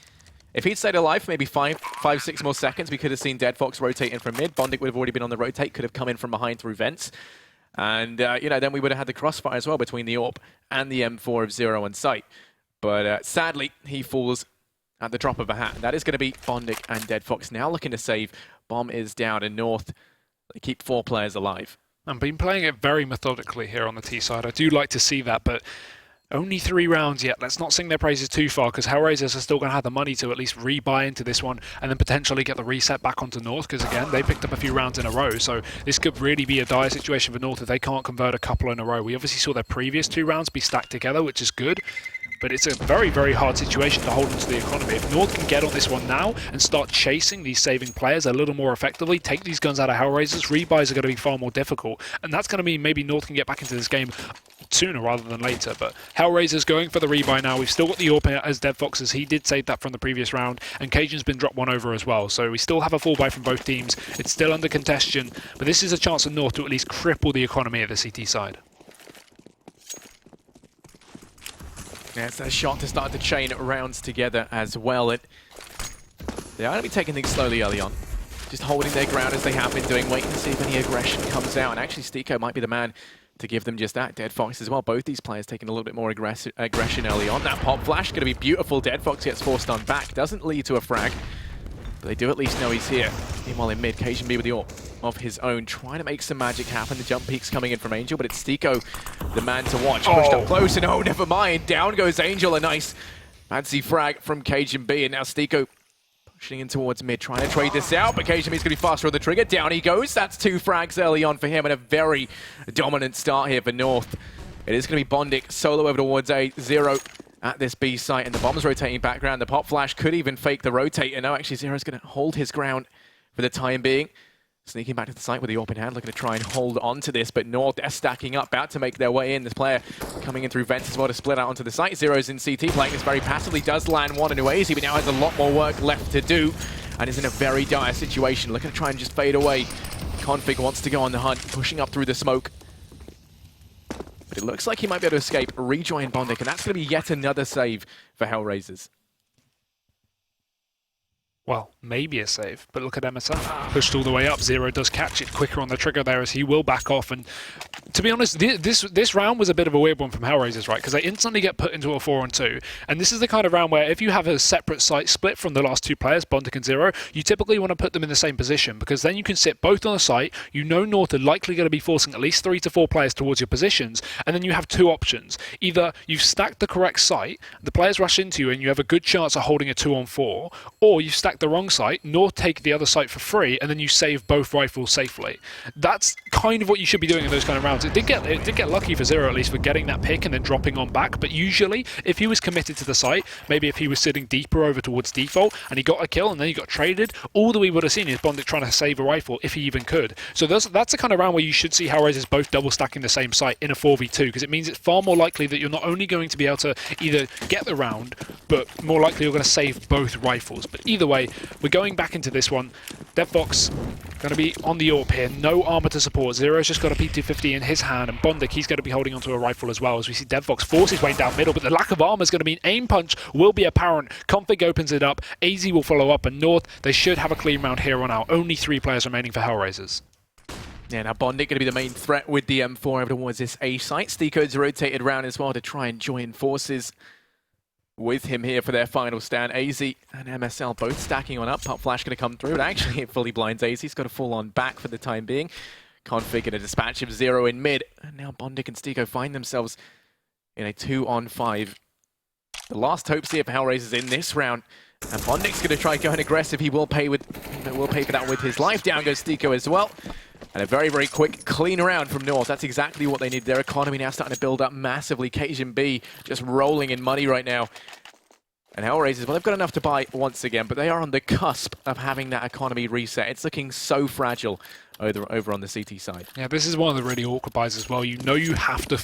If he'd stayed alive for maybe 5-6 more seconds, we could have seen Dead Fox rotate in from mid. Bondik would have already been on the rotate, could have come in from behind through vents. And, you know, then we would have had the crossfire as well between the AWP and the M4 of Zero on site. But sadly, he falls at the drop of a hat. That is going to be Bondik and Dead Fox now looking to save Bomb is down, and North, they keep 4 players alive. I've been playing it very methodically here on the T side. I do like to see that, but only 3 rounds yet. Let's not sing their praises too far, because HellRaisers are still going to have the money to at least rebuy into this one and then potentially get the reset back onto North, because again, they picked up a few rounds in a row, so this could really be a dire situation for North if they can't convert a couple in a row. We obviously saw their previous 2 rounds be stacked together, which is good, but it's a very, very hard situation to hold into the economy. If North can get on this one now and start chasing these saving players a little more effectively, take these guns out of HellRaisers, rebuys are going to be far more difficult, and that's going to mean maybe North can get back into this game sooner rather than later. But HellRaisers going for the rebuy now. We've still got the AWP as DeadFoxes. He did save that from the previous round, and Cajun's been dropped 1 over as well. So we still have a full buy from both teams. It's still under contention, but this is a chance for North to at least cripple the economy of the CT side. Yeah, it's a shot to start to chain rounds together as well. They are going to be taking things slowly early on, just holding their ground as they have been doing, waiting to see if any aggression comes out. And actually, Stiko might be the man to give them just that. DeadFox as well. Both these players taking a little bit more aggression early on. That pop flash going to be beautiful. DeadFox gets forced on back. Doesn't lead to a frag, but they do at least know he's here. Meanwhile in mid, Cajun B with the AWP of his own, trying to make some magic happen. The jump peek's coming in from Angel, but it's Stiko, the man to watch. Pushed up close, and oh, never mind. Down goes Angel. A nice fancy frag from Cajun B, and now Stiko pushing in towards mid, trying to trade this out, but Cajun B's going to be faster on the trigger. Down he goes. That's 2 frags early on for him, and a very dominant start here for North. It is going to be Bondik solo over towards A0 at this B site, and the bomb's rotating background. The pop flash could even fake the rotate, and now actually Zero's going to hold his ground for the time being. Sneaking back to the site with the open hand, looking to try and hold on to this, but North, they're stacking up, about to make their way in. This player coming in through vents as well to split out onto the site. Zero's in CT, playing this very passively, does land one into AZ, but now has a lot more work left to do, and is in a very dire situation, looking to try and just fade away. Config wants to go on the hunt, pushing up through the smoke. But it looks like he might be able to escape, rejoin Bondik, and that's going to be yet another save for HellRaisers. Well, maybe a save, but look at MSL. Pushed all the way up. Zero does catch it quicker on the trigger there as he will back off. And to be honest, this round was a bit of a weird one from HellRaisers, right? Because they instantly get put into a 4-on-2. And this is the kind of round where if you have a separate site split from the last 2 players, Bondik and Zero, you typically want to put them in the same position, because then you can sit both on the site. You know North are likely going to be forcing at least 3 to 4 players towards your positions. And then you have 2 options. Either you've stacked the correct site, the players rush into you and you have a good chance of holding a 2-on-4, or you've stacked the wrong site, North take the other site for free, and then you save both rifles safely. That's kind of what you should be doing in those kind of rounds. It did get lucky for Zero, at least, for getting that pick and then dropping on back, but usually, if he was committed to the site, maybe if he was sitting deeper over towards default, and he got a kill, and then he got traded, all that we would have seen is Bondik trying to save a rifle, if he even could. So that's the kind of round where you should see HellRaisers both double stacking the same site in a 4v2, because it means it's far more likely that you're not only going to be able to either get the round, but more likely you're going to save both rifles. But either way, we're going back into this one. DeadFox going to be on the AWP here. No armor to support. Zero's just got a P250 in his hand, and Bondik, he's going to be holding onto a rifle as well, as we see DeadFox force his way down middle, but the lack of armor is going to mean aim punch will be apparent. Config opens it up. AZ will follow up, and North, they should have a clean round here on out. Only 3 players remaining for HellRaisers. Yeah, now Bondik going to be the main threat with the M4 over towards this A site. Stiko's rotated around as well to try and join forces with him here for their final stand. AZ and MSL both stacking on up. Pop flash going to come through, but actually it fully blinds AZ. He's got a full-on back for the time being. Config and a dispatch of Zero in mid. And now Bondik and Stiko find themselves in a 2-on-5. The last hopes here for HellRaisers in this round. And Bondik's going to try going aggressive. He will pay for that with his life. Down goes Stiko as well. And a very, very quick, clean round from North. That's exactly what they need. Their economy now starting to build up massively. Cajun B just rolling in money right now. And HellRaisers, well, they've got enough to buy once again, but they are on the cusp of having that economy reset. It's looking so fragile over on the CT side. Yeah, this is one of the really awkward buys as well. You know you have to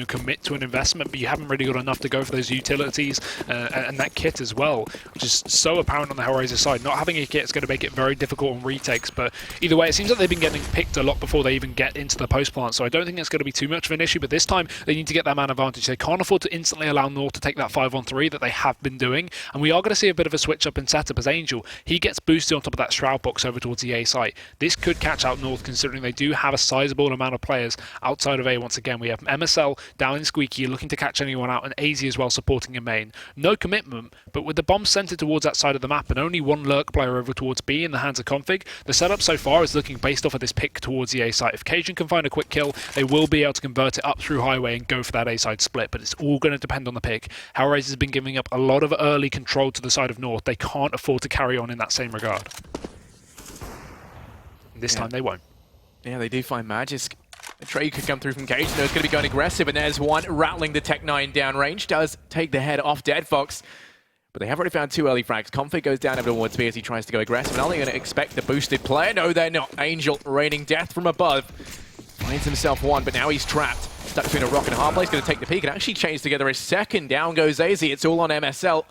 commit to an investment, but you haven't really got enough to go for those utilities and that kit as well, which is so apparent on the HellRaisers side. Not having a kit is going to make it very difficult on retakes, but either way, it seems like they've been getting picked a lot before they even get into the post plant, so I don't think it's going to be too much of an issue, but this time they need to get that man advantage. They can't afford to instantly allow North to take that 5-on-3 that they have been doing, and we are going to see a bit of a switch up in setup as Angel. He gets boosted on top of that Shroud box over towards the A site. This could catch out about North, considering they do have a sizable amount of players outside of A. Once again, we have MSL down in Squeaky looking to catch anyone out, and AZ as well supporting in main. No commitment, but with the bomb centered towards that side of the map and only one lurk player over towards B in the hands of Config, the setup so far is looking based off of this pick towards the A side. If Cajun can find a quick kill, they will be able to convert it up through highway and go for that A side split, but it's all going to depend on the pick. HellRaisers has been giving up a lot of early control to the side of North. They can't afford to carry on in that same regard. This time they won't. Yeah, they do find Magisk. A trade could come through from Cajun, though. It's going to be going aggressive, and there's one rattling the Tech-9 downrange. Does take the head off Deadfox. But they have already found 2 early frags. Config goes down over towards B as he tries to go aggressive. And are they going to expect the boosted player? No, they're not. Angel raining death from above. Finds himself one, but now he's trapped. Stuck between a rock and a hard place. Going to take the peek and actually chains together a second. Down goes AZ. It's all on MSL.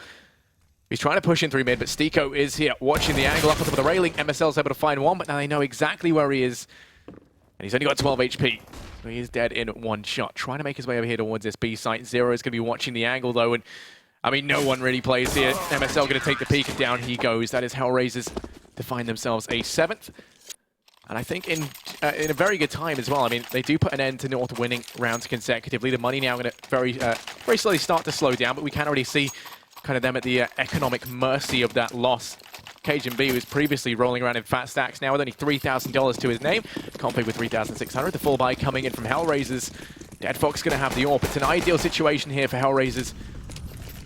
He's trying to push in through mid, but Stiko is here watching the angle up on top of the railing. MSL's able to find one, but now they know exactly where he is. And he's only got 12 HP. So he is dead in one shot. Trying to make his way over here towards this B site. Zero is going to be watching the angle, though. And I mean, no one really plays here. MSL going to take the peek, and down he goes. That is HellRaisers to find themselves a 7th. And I think in a very good time as well. I mean, they do put an end to North winning rounds consecutively. The money now going to very slowly start to slow down, but we can't already see kind of them at the economic mercy of that loss. Cajun B was previously rolling around in fat stacks, now with only $3,000 to his name. Config with 3,600. The full buy coming in from HellRaisers. Deadfox going to have the AWP. It's an ideal situation here for HellRaisers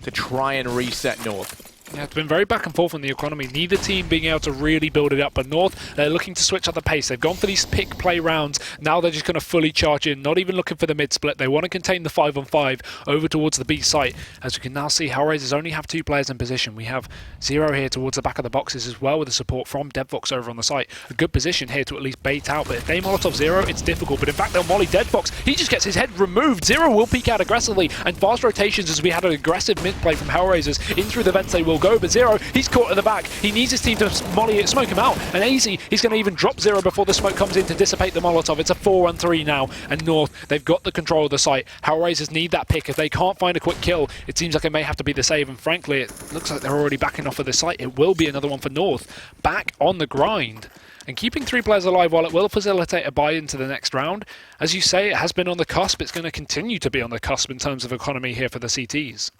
to try and reset North. Yeah, it's been very back and forth on the economy. Neither team being able to really build it up, but North, they're looking to switch up the pace. They've gone for these pick play rounds. Now they're just going to fully charge in, not even looking for the mid split. They want to contain the 5-on-5 over towards the B site. As we can now see, HellRaisers only have 2 players in position. We have Zero here towards the back of the boxes as well, with the support from Deadfox over on the site. A good position here to at least bait out, but if they Molotov Zero, it's difficult. But in fact, they'll molly Deadfox. He just gets his head removed. Zero will peek out aggressively, and fast rotations as we had an aggressive mid play from HellRaisers. In through the vents they will go, but Zero, he's caught at the back. He needs his team to smoke him out. And AZ, he's going to even drop Zero before the smoke comes in to dissipate the Molotov. It's a 4-on-3 now. And North, they've got the control of the site. HellRaisers need that pick. If they can't find a quick kill, it seems like it may have to be the save. And frankly, it looks like they're already backing off of the site. It will be another one for North. Back on the grind. And keeping 3 players alive, while it will facilitate a buy into the next round, as you say, it has been on the cusp. It's going to continue to be on the cusp in terms of economy here for the CTs.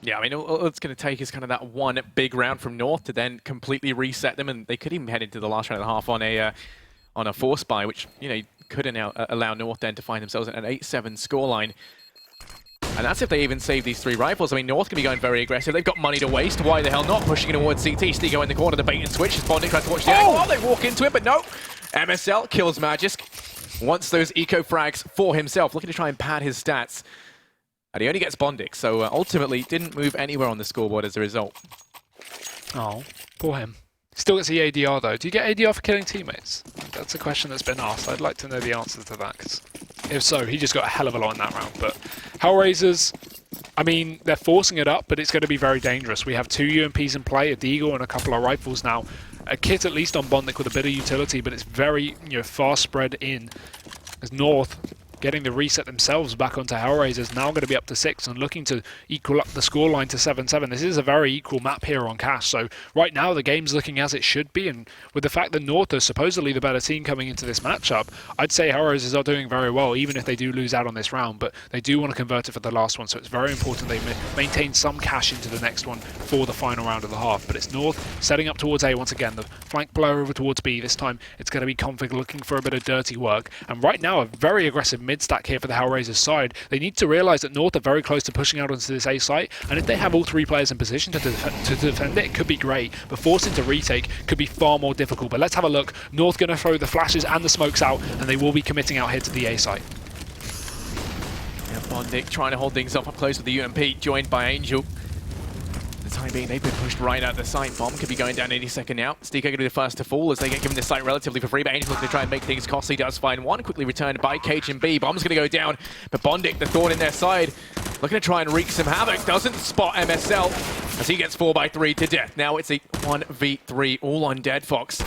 Yeah, I mean, all it's going to take is kind of that one big round from North to then completely reset them, and they could even head into the last round and a half on a force buy, which, you know, could now allow North then to find themselves at an 8-7 scoreline. And that's if they even save these 3 rifles. I mean, North can be going very aggressive. They've got money to waste. Why the hell not? Pushing it towards CT. Stego in the corner, the bait and switch. Bondic tries to watch the angle. Oh, they walk into it, but no. MSL kills Magisk. Wants those eco frags for himself, looking to try and pad his stats. And he only gets Bondic, so ultimately didn't move anywhere on the scoreboard as a result. Oh, poor him. Still gets the ADR though. Do you get ADR for killing teammates? That's a question that's been asked. I'd like to know the answer to that, because if so, he just got a hell of a lot in that round. But HellRaisers, I mean, they're forcing it up, but it's going to be very dangerous. We have 2 UMPs in play, a Deagle and a couple of rifles now. A kit at least on Bondic with a bit of utility, but it's very, you know, fast spread in. As North getting the reset themselves back onto HellRaisers, now going to be up to 6 and looking to equal up the scoreline to 7-7. This is a very equal map here on Cash, so right now the game's looking as it should be, and with the fact that North are supposedly the better team coming into this matchup, I'd say HellRaisers are doing very well, even if they do lose out on this round, but they do want to convert it for the last one, so it's very important they maintain some cash into the next one for the final round of the half. But it's North setting up towards A once again, the flank blower over towards B. This time it's going to be Config looking for a bit of dirty work, and right now a very aggressive mid stack here for the HellRaisers side. They need to realize that North are very close to pushing out onto this A site, and if they have all 3 players in position to defend it, it could be great, but forcing to retake could be far more difficult. But let's have a look. North going to throw the flashes and the smokes out, and they will be committing out here to the A site. Yeah, Bondic trying to hold things up close with the UMP, joined by Angel. For the time being, they've been pushed right out the site. Bomb could be going down any second now. Stiko going to be the first to fall as they get given the site relatively for free, but Angel looking to try and make things costly. Does find one, quickly returned by Cajun B. Bomb's going to go down, but Bondic, the thorn in their side, looking to try and wreak some havoc. Doesn't spot MSL as he gets 4x3 to death. Now it's a 1v3 all on Deadfox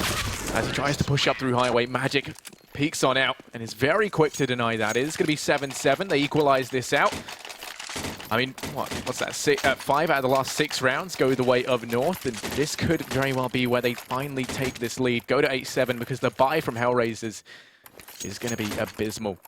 as he tries to push up through highway. Magic peeks on out and is very quick to deny that. It is going to be 7-7. They equalize this out. I mean, what's that? 5 out of the last 6 rounds go the way of North, and this could very well be where they finally take this lead, go to 8-7, because the buy from HellRaisers is going to be abysmal.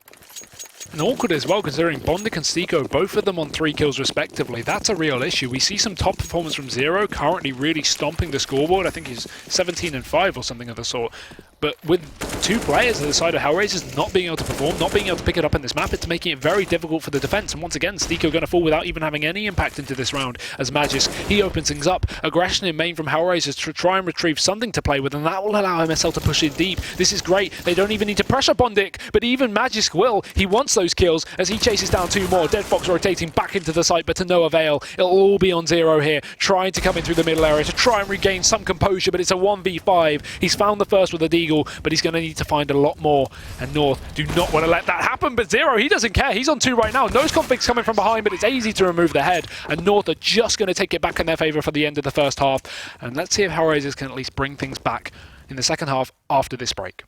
And awkward as well, considering Bondic and Stiko, both of them on 3 kills respectively. That's a real issue. We see some top performance from Zero, currently really stomping the scoreboard. I think he's 17-5 or something of the sort. But with 2 players at the side of HellRaisers not being able to perform, not being able to pick it up in this map, it's making it very difficult for the defense. And once again, Stiko going to fall without even having any impact into this round as Magisk, he opens things up. Aggression in main from HellRaisers to try and retrieve something to play with, and that will allow MSL to push in deep. This is great. They don't even need to pressure Bondic, but even Magisk will. He wants those kills as he chases down 2 more. Dead Fox rotating back into the site, but to no avail. It'll all be on Zero here, trying to come in through the middle area to try and regain some composure, but it's a 1v5. He's found the first with a deagle, but he's going to need to find a lot more, and North do not want to let that happen. But Zero, he doesn't care. He's on 2 right now. Nose Conflict's coming from behind, but it's easy to remove the head, and North are just going to take it back in their favor for the end of the first half. And let's see if HellRaisers can at least bring things back in the second half after this break.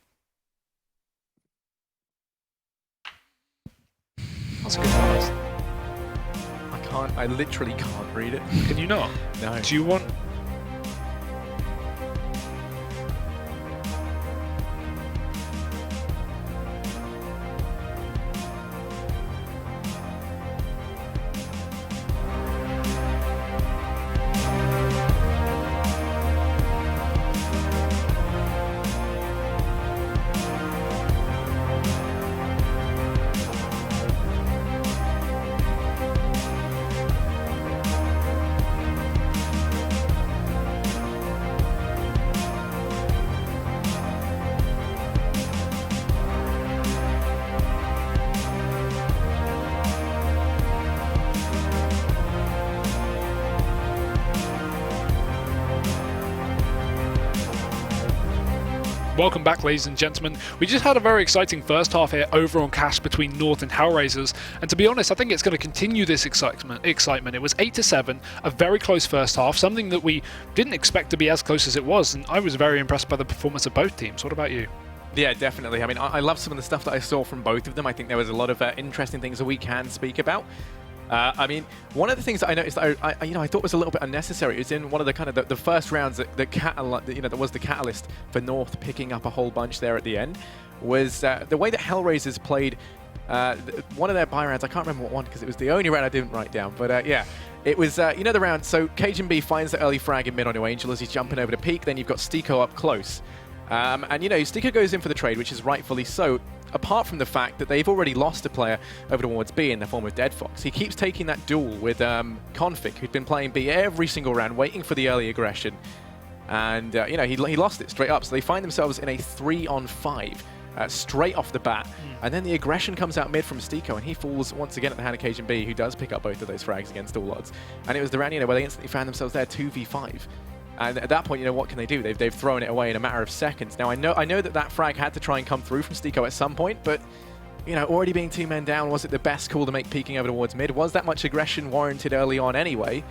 That's a good pass. I literally can't read it. Can you not? No. Do you want... Welcome back, ladies and gentlemen. We just had a very exciting first half here over on Cash between North and HellRaisers, and to be honest, I think it's going to continue this excitement. It was 8-7, a very close first half, something that we didn't expect to be as close as it was, and I was very impressed by the performance of both teams. What about you? Yeah, definitely. I mean, I love some of the stuff that I saw from both of them. I think there was a lot of interesting things that we can speak about. I mean, one of the things that I noticed that I thought was a little bit unnecessary is in one of the kind of the first rounds that that was the catalyst for North picking up a whole bunch there at the end was the way that HellRaisers played one of their buy rounds. I can't remember what one because it was the only round I didn't write down, but yeah. It was, you know, the round, so cajunB finds the early frag in mid on Angel as he's jumping over to peak, then you've got Stiko up close. And, you know, Stiko goes in for the trade, which is rightfully so, apart from the fact that they've already lost a player over towards B in the form of Dead Fox. He keeps taking that duel with Config, who'd been playing B every single round, waiting for the early aggression. And, you know, he lost it straight up, so they find themselves in a 3-on-5. Straight off the bat, and then the aggression comes out mid from Stiko, and he falls once again at the hand of cajunB, who does pick up both of those frags against all odds. And it was the round, you know, where they instantly found themselves there 2v5. And at that point, you know, what can they do? They've thrown it away in a matter of seconds. Now, I know that frag had to try and come through from Stiko at some point, but, you know, already being 2 men down, was it the best call to make peeking over towards mid? Was that much aggression warranted early on anyway?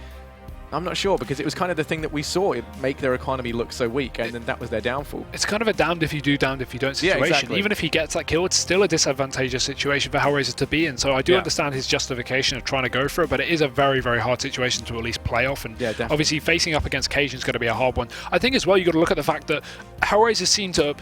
I'm not sure, because it was kind of the thing that we saw it make their economy look so weak, and then that was their downfall. It's kind of a damned if you do, damned if you don't situation. Yeah, exactly. Even if he gets that kill, it's still a disadvantageous situation for HellRaisers to be in. So I do understand his justification of trying to go for it, but it is a very, very hard situation to at least play off. And obviously facing up against Cajun is going to be a hard one. I think as well, you've got to look at the fact that HellRaisers seem to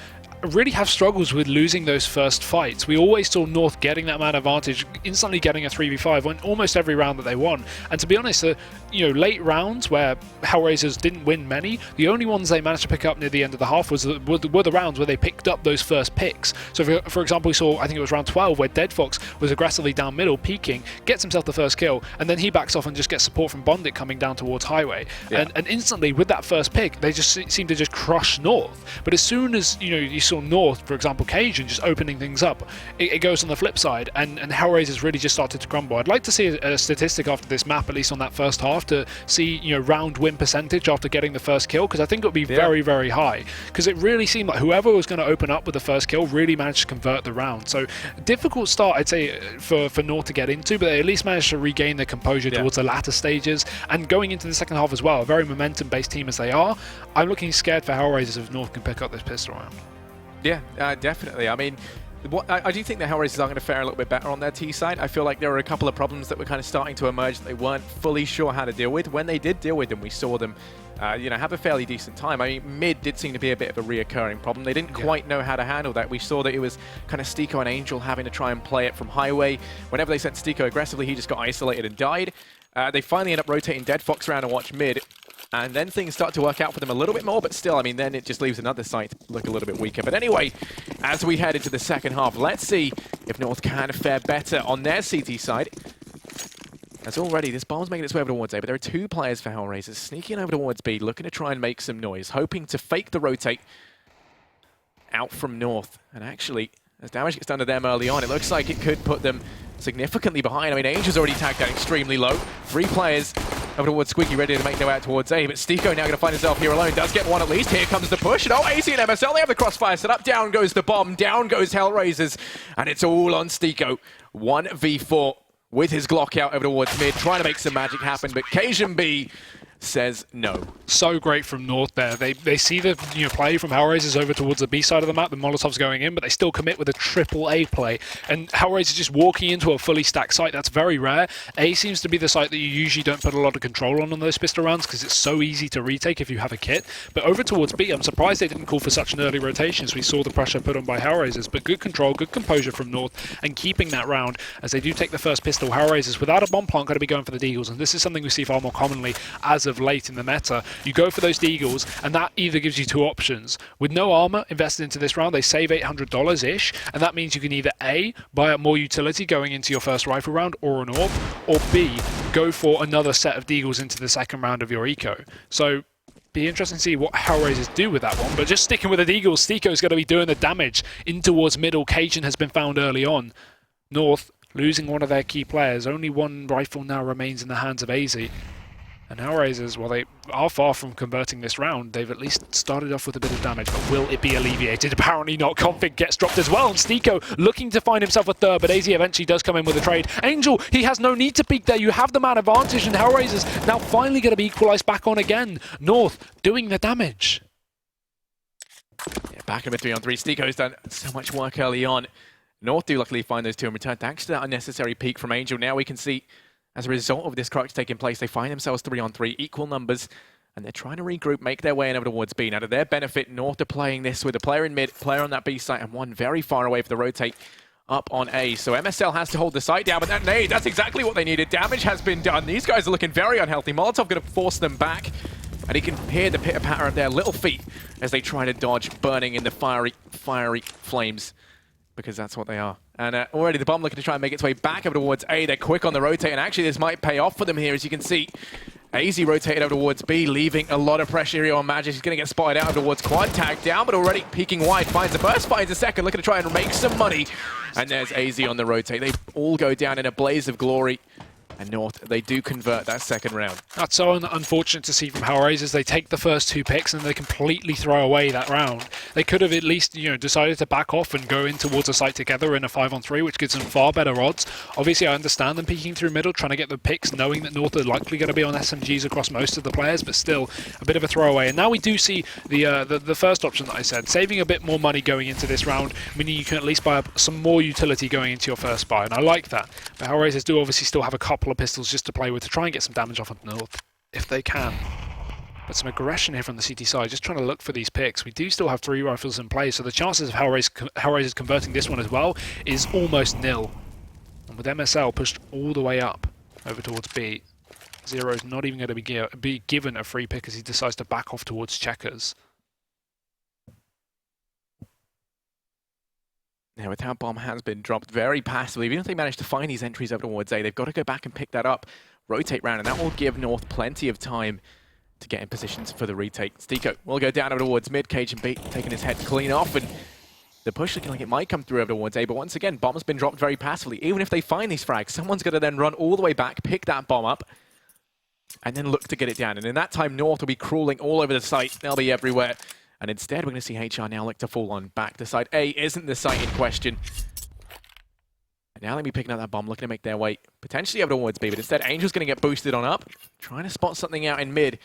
really have struggles with losing those first fights. We always saw North getting that man advantage, instantly getting a 3v5 on almost every round that they won. And to be honest, you know, late rounds where HellRaisers didn't win many, the only ones they managed to pick up near the end of the half were the rounds where they picked up those first picks. So for example, we saw, I think it was round 12, where Dead Fox was aggressively down middle, peeking, gets himself the first kill, and then he backs off and just gets support from Bondic coming down towards Highway. And instantly, with that first pick, they just seem to just crush North. But as soon as, you know, you saw North, for example, Cajun just opening things up, it goes on the flip side, and HellRaisers really just started to crumble. I'd like to see a statistic after this map, at least on that first half, to see, you know, round win percentage after getting the first kill, because I think it would be very, very high, because it really seemed like whoever was going to open up with the first kill really managed to convert the round. So difficult start, I'd say, for North to get into, but they at least managed to regain their composure towards the latter stages, and going into the second half as well, a very momentum-based team as they are, I'm looking scared for HellRaisers if North can pick up this pistol round. Yeah, definitely. I mean, I do think the HellRaisers are going to fare a little bit better on their T side. I feel like there were a couple of problems that were kind of starting to emerge that they weren't fully sure how to deal with. When they did deal with them, we saw them have a fairly decent time. I mean, mid did seem to be a bit of a reoccurring problem. They didn't quite know how to handle that. We saw that it was kind of Stiko and Angel having to try and play it from highway. Whenever they sent Stiko aggressively, he just got isolated and died. They finally end up rotating Dead Fox around and watch mid. And then things start to work out for them a little bit more, but still, I mean, then it just leaves another side to look a little bit weaker. But anyway, as we head into the second half, let's see if North can fare better on their CT side. As already, this bomb's making its way over towards A, but there are two players for HellRaisers sneaking over towards B, looking to try and make some noise, hoping to fake the rotate out from North. And actually, as damage gets done to them early on, it looks like it could put them significantly behind. I mean, Angel's already tagged out extremely low. 3 players over towards Squeaky, ready to make their way out towards A, but Stiko now going to find himself here alone. Does get one at least. Here comes the push. And AZ and MSL, they have the crossfire set up. Down goes the bomb. Down goes HellRaisers. And it's all on Stiko. 1v4 with his Glock out over towards mid, trying to make some magic happen, but Cajun B says no. So great from North there. They see the play from HellRaisers over towards the B side of the map. The Molotov's going in, but they still commit with a triple A play. And HellRaisers just walking into a fully stacked site. That's very rare. A seems to be the site that you usually don't put a lot of control on those pistol rounds because it's so easy to retake if you have a kit. But over towards B, I'm surprised they didn't call for such an early rotation as we saw the pressure put on by HellRaisers. But good control, good composure from North, and keeping that round as they do take the first pistol. HellRaisers, without a bomb plant, going to be going for the Deagles. And this is something we see far more commonly as of late in the meta. You go for those Deagles, and that either gives you two options. With no armor invested into this round, they save $800-ish, and that means you can either A, buy up more utility going into your first rifle round or an AWP, or B, go for another set of Deagles into the second round of your eco. So be interesting to see what HellRaisers do with that one, but just sticking with the Deagles, Stiko's going to be doing the damage in towards middle. Cajun has been found early on. North losing one of their key players. Only one rifle now remains in the hands of AZ. And HellRaisers, while they are far from converting this round, they've at least started off with a bit of damage, but will it be alleviated? Apparently not. Config gets dropped as well, and Stiko looking to find himself a third, but AZ eventually does come in with a trade. Angel, he has no need to peek there. You have the man advantage, and HellRaisers now finally going to be equalized back on again. North doing the damage. Yeah, back in a 3-on-3. Stiko's done so much work early on. North do luckily find those two in return, thanks to that unnecessary peek from Angel. Now we can see, as a result of this crux taking place, they find themselves 3-on-3, equal numbers, and they're trying to regroup, make their way in over towards B. Now, to their benefit, North are playing this with a player in mid, player on that B site, and one very far away for the rotate up on A. So MSL has to hold the site down, but that nade, that's exactly what they needed. Damage has been done. These guys are looking very unhealthy. Molotov going to force them back, and he can hear the pitter-patter of their little feet as they try to dodge, burning in the fiery flames, because that's what they are. And already the bomb looking to try and make its way back over towards A. They're quick on the rotate, and actually this might pay off for them here. As you can see, AZ rotated over towards B, leaving a lot of pressure here on Magic. He's going to get spotted out over towards Quad, tagged down, but already peeking wide. Finds a burst, finds a second, looking to try and make some money. And there's AZ on the rotate. They all go down in a blaze of glory. And North, they do convert that second round. That's so unfortunate to see from HellRaisers. They take the first 2 picks and they completely throw away that round. They could have at least, decided to back off and go in towards a site together in a 5-on-3, which gives them far better odds. Obviously, I understand them peeking through middle, trying to get the picks, knowing that North are likely going to be on SMGs across most of the players, but still a bit of a throwaway. And now we do see the first option that I said, saving a bit more money going into this round, meaning you can at least buy up some more utility going into your first buy, and I like that. But HellRaisers do obviously still have a couple of pistols just to play with to try and get some damage off of North if they can. But some aggression here from the CT side, just trying to look for these picks. We do still have 3 rifles in play, so the chances of HellRaisers converting this one as well is almost nil. And with MSL pushed all the way up over towards B, Zero's not even going to be given a free pick as he decides to back off towards Checkers. Yeah, with how bomb has been dropped very passively, even if they manage to find these entries over towards A, they've got to go back and pick that up, rotate round, and that will give North plenty of time to get in positions for the retake. Stiko will go down over towards mid, Cajun B taking his head clean off, and the push looking like it might come through over towards A, but once again, bomb's been dropped very passively. Even if they find these frags, someone's going to then run all the way back, pick that bomb up, and then look to get it down. And in that time, North will be crawling all over the site. They'll be everywhere. And instead, we're going to see HR now look to fall on back to side A. Isn't the site in question. And now they'll be picking up that bomb, looking to make their way potentially over towards B. But instead, Angel's going to get boosted on up, trying to spot something out in mid.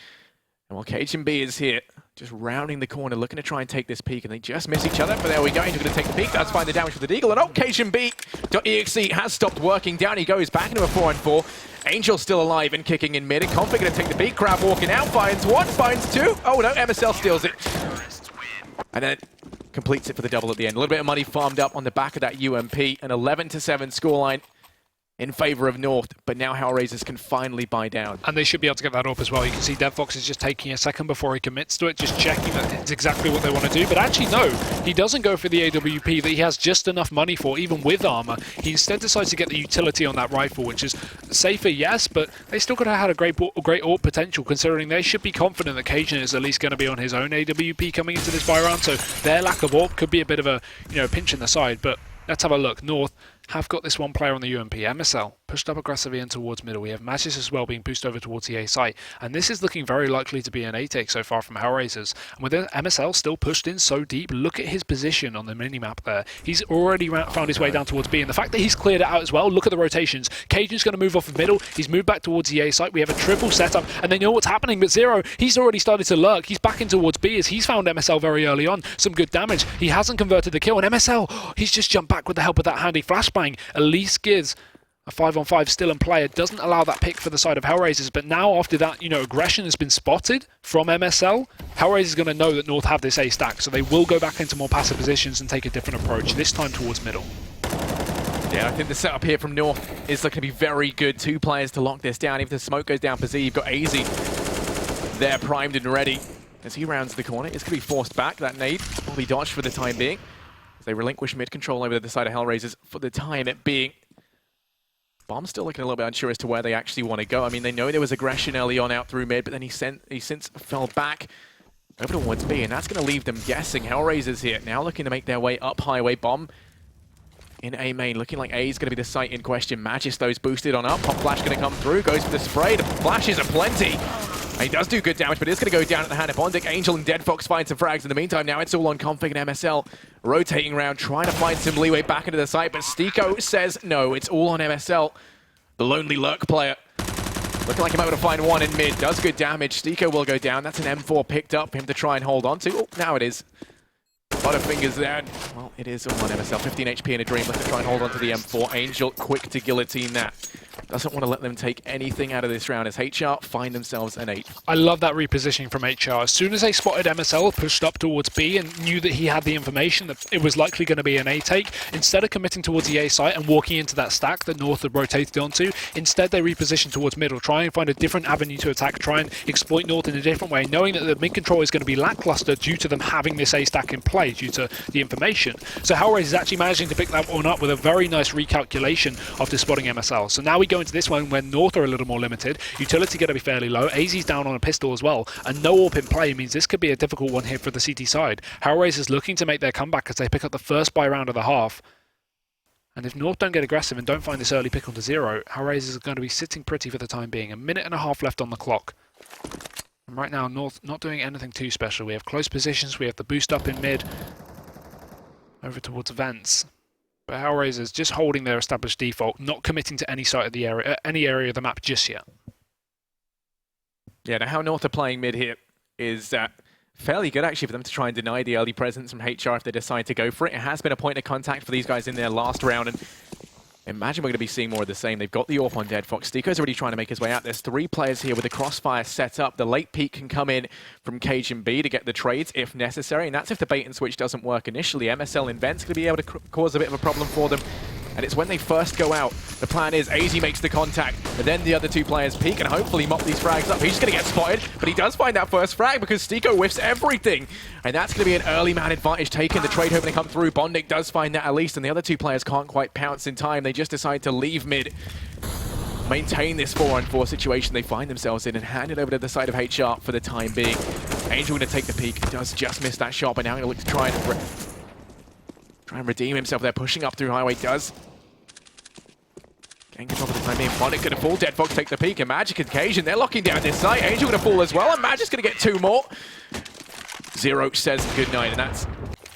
And while KGB is here, just rounding the corner, looking to try and take this peak, and they just miss each other, but there we go. He's going to take the peak. Does find the damage with the Deagle, and oh, KGB.exe has stopped working. Down he goes, back into a 4-on-4. Angel still alive and kicking in mid, and Config going to take the peak. Crab walking out, finds one, finds two. Oh no, MSL steals it. And then completes it for the double at the end. A little bit of money farmed up on the back of that UMP. An 11-7 scoreline in favor of North, but now HellRaisers can finally buy down. And they should be able to get that up as well. You can see Deadfox is just taking a second before he commits to it, just checking that it's exactly what they want to do. But actually, no, he doesn't go for the AWP that he has just enough money for, even with armor. He instead decides to get the utility on that rifle, which is safer, yes, but they still could have had a great AWP potential, considering they should be confident that Cajun is at least going to be on his own AWP coming into this buy round. So their lack of AWP could be a bit of a pinch in the side. But let's have a look. North have got this one player on the UMP. MSL pushed up aggressively in towards middle. We have Matches as well being boosted over towards the A site. And this is looking very likely to be an A take so far from HellRaisers. And with MSL still pushed in so deep, look at his position on the minimap there. He's already found his way down towards B. And the fact that he's cleared it out as well, look at the rotations. Cajun's going to move off of middle. He's moved back towards the A site. We have a triple setup. And they know what's happening. But Zero, he's already started to lurk. He's back in towards B as he's found MSL very early on. Some good damage. He hasn't converted the kill. And MSL, he's just jumped back with the help of that handy flashbang. At least gives a 5-on-5 still in play. It doesn't allow that pick for the side of HellRaisers, but now after that, aggression has been spotted from MSL, HellRaisers is going to know that North have this A stack, so they will go back into more passive positions and take a different approach, this time towards middle. Yeah, I think the setup here from North is looking to be very good. 2 players to lock this down. If the smoke goes down for Z, you've got AZ there primed and ready. As he rounds the corner, it's going to be forced back. That nade will be dodged for the time being. They relinquish mid control over the side of HellRaisers for the time being. Bomb's still looking a little bit unsure as to where they actually want to go. I mean, they know there was aggression early on out through mid, but then he since fell back over towards B, and that's going to leave them guessing. HellRaisers here now looking to make their way up highway. Bomb in A main, looking like A is going to be the site in question. Magis, those boosted on up. Pop flash going to come through, goes for the spray. The flashes are plenty. And he does do good damage, but it's going to go down at the hand of Bondic. Angel and Deadfox find some frags in the meantime. Now it's all on Config and MSL. Rotating around, trying to find some leeway back into the site, but Stiko says no, it's all on MSL. The lonely lurk player. Looking like he might be able to find one in mid. Does good damage. Stiko will go down. That's an M4 picked up for him to try and hold on to. Oh, now it is. Butterfingers there. Well, it is all on MSL. 15 HP in a dream. Let's try and hold on to the M4. Angel quick to guillotine that. Doesn't want to let them take anything out of this round as HR find themselves an 8. I love that repositioning from HR. As soon as they spotted MSL pushed up towards B and knew that he had the information that it was likely going to be an A take, instead of committing towards the A site and walking into that stack that North had rotated onto, instead they repositioned towards middle, try and find a different avenue to attack, try and exploit North in a different way, knowing that the mid control is going to be lackluster due to them having this A stack in play due to the information. So HellRaisers is actually managing to pick that one up with a very nice recalculation after spotting MSL. So now we go into this one when North are a little more limited. Utility going to be fairly low. AZ's down on a pistol as well. And no AWP in play means this could be a difficult one here for the CT side. HellRaisers looking to make their comeback as they pick up the first buy round of the half. And if North don't get aggressive and don't find this early pick onto Zero, HellRaisers are going to be sitting pretty for the time being. 1.5 minutes left on the clock. And right now, North not doing anything too special. We have close positions. We have the boost up in mid. Over towards vents. But HellRaisers just holding their established default, not committing to any site of the area, any area of the map just yet. Yeah, now how North are playing mid here is fairly good actually for them to try and deny the early presence from HR if they decide to go for it. It has been a point of contact for these guys in their last round, and imagine we're going to be seeing more of the same. They've got the AWP on Deadfox. Stiko's already trying to make his way out. There's 3 players here with the crossfire set up. The late peek can come in from Cajun B to get the trades if necessary, and that's if the bait and switch doesn't work initially. MSL in Vent's going to be able to cause a bit of a problem for them. And it's when they first go out, the plan is AZ makes the contact, and then the other 2 players peek and hopefully mop these frags up. He's just going to get spotted, but he does find that first frag because Stiko whiffs everything. And that's going to be an early man advantage taken. The trade hoping to come through. Bondic does find that at least, and the other 2 players can't quite pounce in time. They just decide to leave mid, maintain this 4-on-4 situation they find themselves in, and hand it over to the side of HR for the time being. Angel going to take the peek. He does just miss that shot, but now going to look to try and redeem himself there. Pushing up through highway does. Getting control for the time being. Bondic going to fall. Deadfox take the peek, and Magic and Cajun, they're locking down this site. Angel going to fall as well, and Magic's going to get 2 more. Zero says goodnight, and that's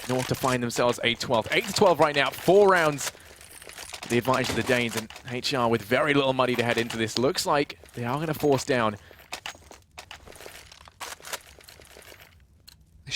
North to find themselves 8-12. 8-12 right now, 4 rounds. The advantage of the Danes, and HR with very little money to head into this. Looks like they are going to force down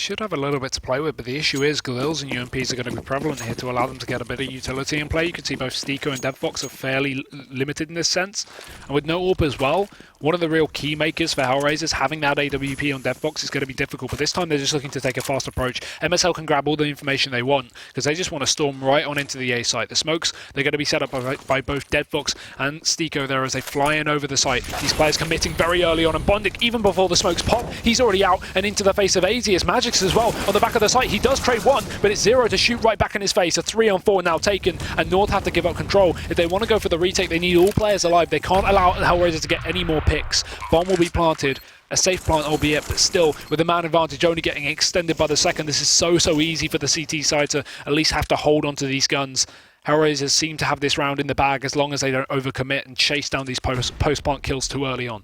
should have a little bit to play with, but the issue is Galils and UMPs are going to be prevalent here to allow them to get a bit of utility in play. You can see both Stiko and DevFox are fairly limited in this sense. And with no AWP as well, one of the real key makers for HellRaisers, having that AWP on DevFox is going to be difficult, but this time they're just looking to take a fast approach. MSL can grab all the information they want, because they just want to storm right on into the A site. The smokes, they're going to be set up by both DevFox and Stiko there as they fly in over the site. These players committing very early on, and Bondic, even before the smokes pop, he's already out and into the face of AZ. It's Magix as well on the back of the site. He does trade one, but it's Zero to shoot right back in his face. A 3-on-4 now taken, and North have to give up control. If they want to go for the retake, they need all players alive. They can't allow HellRaisers to get any more picks. Bomb will be planted. A safe plant, albeit, but still, with the man advantage only getting extended by the second, this is so easy for the CT side to at least have to hold on to these guns. HellRaisers seem to have this round in the bag as long as they don't overcommit and chase down these post-plant kills too early on.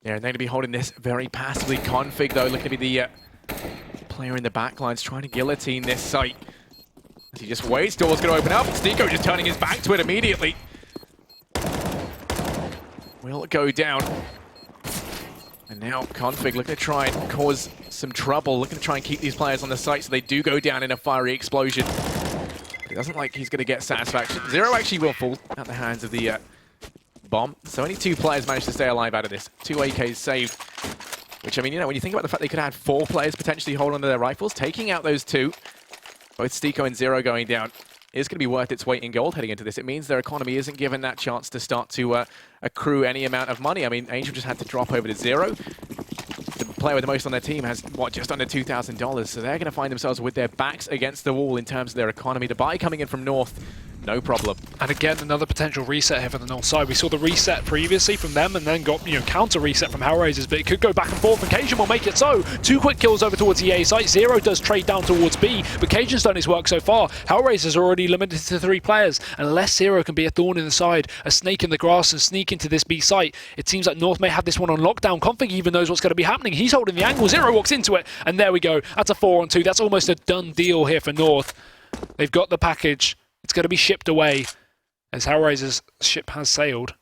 Yeah, and they're going to be holding this very passively. Config, though, looking to be the player in the backlines trying to guillotine this site. As he just waits, door's going to open up. Stiko just turning his back to it immediately. Will go down. And now Config looking to try and cause some trouble, looking to try and keep these players on the site so they do go down in a fiery explosion. It doesn't like he's going to get satisfaction. Zero actually will fall at the hands of the bomb. So only 2 players managed to stay alive out of this. 2 AKs saved. Which, I mean, you know, when you think about the fact they could have had 4 players potentially hold onto their rifles, taking out those 2, both Stiko and Zero going down, is going to be worth its weight in gold heading into this. It means their economy isn't given that chance to start to accrue any amount of money. I mean, Angel just had to drop over to Zero. The player with the most on their team has, what, just under $2,000. So they're going to find themselves with their backs against the wall in terms of their economy. The buy coming in from North, no problem. And again, another potential reset here for the North side. We saw the reset previously from them and then got, counter reset from HellRaisers, but it could go back and forth, and Cajun will make it so. 2 quick kills over towards the A site. Zero does trade down towards B, but Cajun's done his work so far. HellRaisers are already limited to 3 players. Unless Zero can be a thorn in the side, a snake in the grass, and sneak into this B site, it seems like North may have this one on lockdown. Config even knows what's going to be happening. He's holding the angle. Zero walks into it, and there we go. That's a 4-on-2. That's almost a done deal here for North. They've got the package. It's going to be shipped away. As HellRaisers' ship has sailed,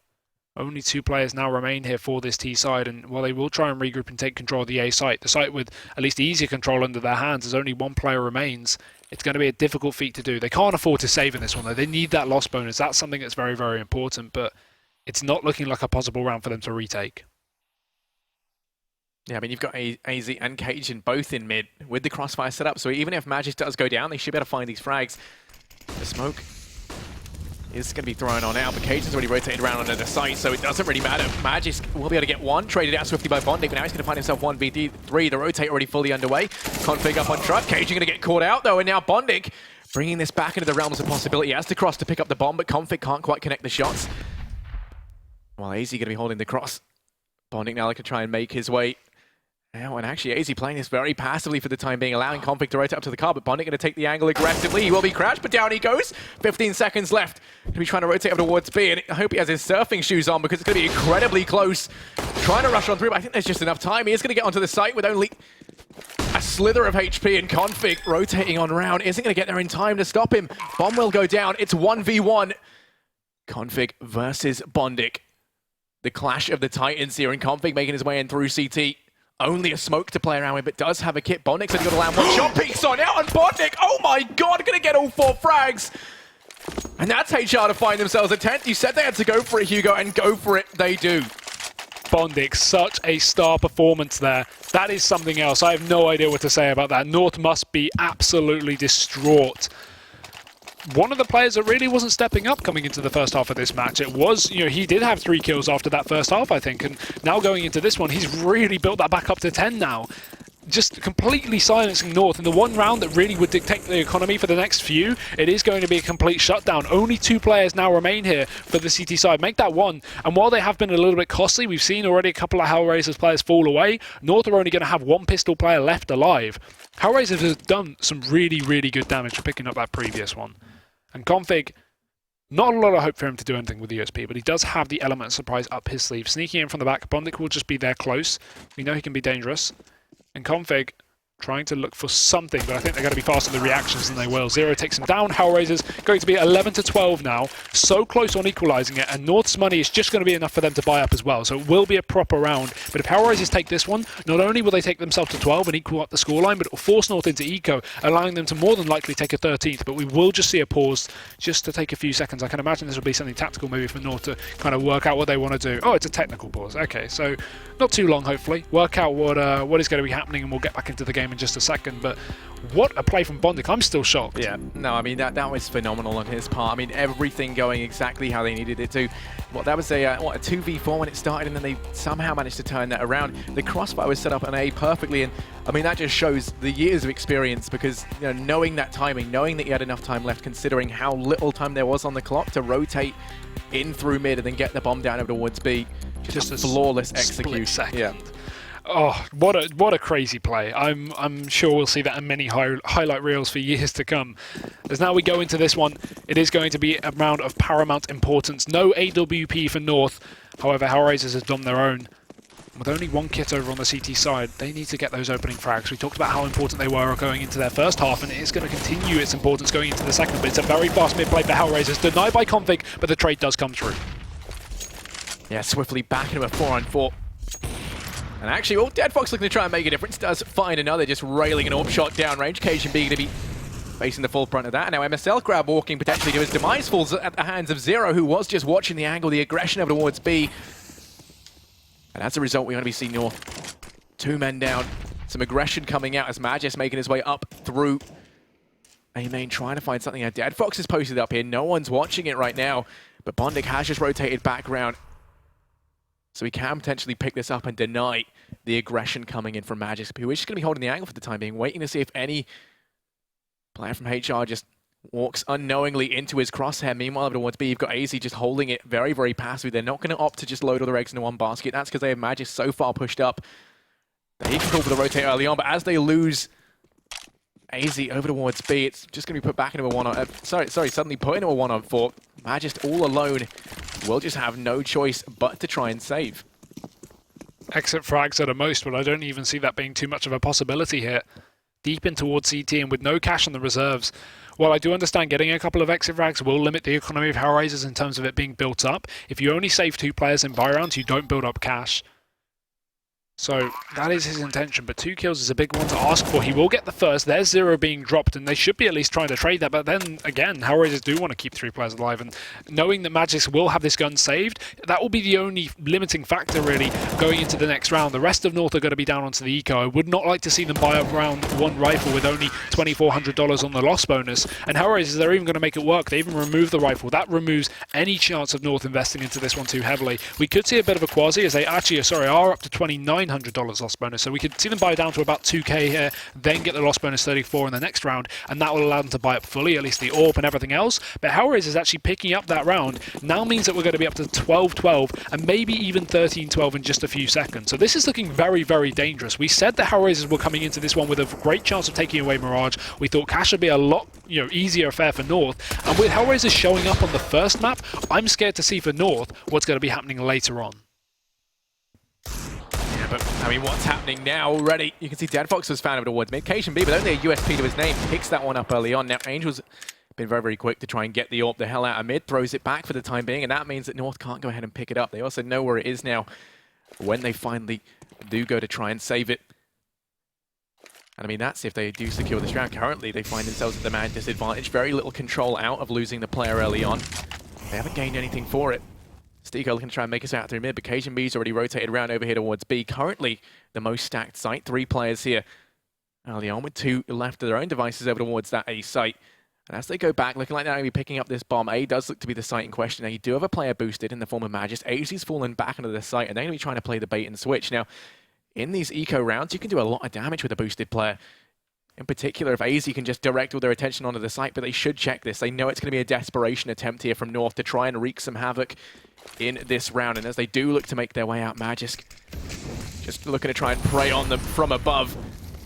only 2 players now remain here for this T side, and while they will try and regroup and take control of the A site, the site with at least easier control under their hands, as only 1 player remains, it's going to be a difficult feat to do. They can't afford to save in this one, though. They need that loss bonus. That's something that's very important, but it's not looking like a possible round for them to retake. Yeah, I mean, you've got AZ and Cajun both in mid with the crossfire set up, so even if Magic does go down, they should be able to find these frags. The smoke is going to be thrown on out, but Cajun's already rotated around onto the site, so it doesn't really matter. Magic will be able to get 1, traded out swiftly by Bondic, but now he's going to find himself 1v3. The rotate already fully underway. Config up on truck. Cajun going to get caught out, though, and now Bondic bringing this back into the realms of possibility. He has to cross to pick up the bomb, but Config can't quite connect the shots. While AZ going to be holding the cross. Bondic now can try and make his way. Now, and actually, AZ playing this very passively for the time being, allowing Config to rotate up to the car, but Bondic going to take the angle aggressively. He will be crashed, but down he goes. 15 seconds left. Going to be trying to rotate over towards B, and I hope he has his surfing shoes on because it's going to be incredibly close. Trying to rush on through, but I think there's just enough time. He is going to get onto the site with only a slither of HP, and Config rotating on round isn't going to get there in time to stop him. Bomb will go down. It's 1v1. Config versus Bondic. The clash of the Titans here, and Config making his way in through CT. Only a smoke to play around with, but does have a kit. Bondic's only got to land 1 shot. Peeks on out, and Bondic, oh my god, going to get all 4 frags. And that's HR to find themselves a 10th. You said they had to go for it, Hugo, and go for it they do. Bondic, such a star performance there. That is something else. I have no idea what to say about that. North must be absolutely distraught. One of the players that really wasn't stepping up coming into the first half of this match. It was, he did have 3 kills after that first half, I think, and now going into this one, he's really built that back up to 10 now. Just completely silencing North in the one round that really would dictate the economy for the next few. It is going to be a complete shutdown. Only 2 players now remain here for the CT side. Make that 1. And while they have been a little bit costly, we've seen already a couple of HellRaisers players fall away. North are only going to have 1 pistol player left alive. HellRaisers have done some really good damage for picking up that previous one. And Config, not a lot of hope for him to do anything with the USP, but he does have the element of surprise up his sleeve. Sneaking in from the back, Bondic will just be there close. We know he can be dangerous. And Config, trying to look for something, but I think they're going to be faster in the reactions than they will. Zero takes them down. HellRaisers going to be 11-12 now. So close on equalizing it, and North's money is just going to be enough for them to buy up as well. So it will be a proper round. But if HellRaisers take this one, not only will they take themselves to 12 and equal up the scoreline, but it will force North into eco, allowing them to more than likely take a 13th. But we will just see a pause just to take a few seconds. I can imagine this will be something tactical maybe for North to kind of work out what they want to do. Oh, it's a technical pause. Okay, so not too long, hopefully. Work out what is going to be happening, and we'll get back into the game in just a second. But what a play from Bondik. I'm still shocked. Yeah, no, I mean, that was phenomenal on his part. I mean, everything going exactly how they needed it to. Well, that was a 2v4 when it started, and then they somehow managed to turn that around. The crossfire was set up on A perfectly, and I mean, that just shows the years of experience, because, you know, knowing that timing, knowing that you had enough time left, considering how little time there was on the clock to rotate in through mid and then get the bomb down over towards B. Just a flawless execution. Second. Yeah. Oh, what a crazy play. I'm sure we'll see that in many highlight reels for years to come. As now we go into this one, it is going to be a round of paramount importance. No AWP for North. However, HellRaisers have done their own. With only one kit over on the CT side, they need to get those opening frags. We talked about how important they were going into their first half, and it is going to continue its importance going into the second. But it's a very fast mid play for HellRaisers. Denied by Config, but the trade does come through. Yeah, swiftly back into a 4-on-4. And actually, Dead Fox looking to try and make a difference. Does find another, just railing an AWP shot downrange. Cajun B going to be facing the full front of that. And now MSL Crab walking potentially to his demise, falls at the hands of Zero, who was just watching the angle, the aggression over towards B. And as a result, we're going to be seeing North 2 men down. Some aggression coming out as Magis making his way up through A main, trying to find something. Dead Fox is posted up here. No one's watching it right now. But Bondik has just rotated back around. So he can potentially pick this up and deny the aggression coming in from Magis, who is just going to be holding the angle for the time being, waiting to see if any player from HR just walks unknowingly into his crosshair. Meanwhile, over towards B, you've got AZ just holding it very, very passively. They're not going to opt to just load all their eggs into one basket. That's because they have Magis so far pushed up that he can call for the rotate early on, but as they lose AZ over towards B, it's just going to be put back into a 1-on... suddenly put into a 1-on-4. Magis all alone will just have no choice but to try and save. Exit frags at a most, but I don't even see that being too much of a possibility here. Deep in towards CT and with no cash on the reserves. While I do understand getting a couple of exit frags will limit the economy of HellRaisers in terms of it being built up, if you only save 2 players in buy rounds, you don't build up cash. So that is his intention, but 2 kills is a big one to ask for. He will get the first. There's Zero being dropped, and they should be at least trying to trade that. But then, again, HellRaisers do want to keep 3 players alive, and knowing that Magis will have this gun saved, that will be the only limiting factor, really, going into the next round. The rest of North are going to be down onto the eco. I would not like to see them buy up round 1 rifle with only $2,400 on the loss bonus. And HellRaisers, they're even going to make it work. They even remove the rifle. That removes any chance of North investing into this one too heavily. We could see a bit of a quasi, as they actually, are up to $2,900 loss bonus, so we could see them buy down to about 2k here, then get the loss bonus 34 in the next round, and that will allow them to buy up fully, at least the AWP and everything else. But HellRaisers is actually picking up that round now means that we're going to be up to 12-12 and maybe even 13-12 in just a few seconds. So this is looking very, very dangerous. We said that HellRaisers were coming into this one with a great chance of taking away Mirage. We thought Cash would be a lot easier affair for North, and with HellRaisers showing up on the first map, I'm scared to see for North what's going to be happening later on. But, I mean, what's happening now already? You can see Dead Fox was found over towards mid. Cajun B, but only a USP to his name. Picks that one up early on. Now, Angel's been very, very quick to try and get the AWP the hell out of mid. Throws it back for the time being, and that means that North can't go ahead and pick it up. They also know where it is now when they finally do go to try and save it. And, I mean, that's if they do secure this round. Currently, they find themselves at the man disadvantage. Very little control out of losing the player early on. They haven't gained anything for it. Stiko looking to try and make us out through mid, but Cajun B's already rotated around over here towards B. Currently, the most stacked site. 3 players here early on with 2 left to their own devices over towards that A site. And as they go back, looking like they're going to be picking up this bomb, A does look to be the site in question. Now, you do have a player boosted in the form of Magis. AZ's fallen back into the site, and they're going to be trying to play the bait and switch. Now, in these eco rounds, you can do a lot of damage with a boosted player. In particular, if AZ can just direct all their attention onto the site, but they should check this. They know it's going to be a desperation attempt here from North to try and wreak some havoc in this round. And as they do look to make their way out, Magisk just looking to try and prey on them from above.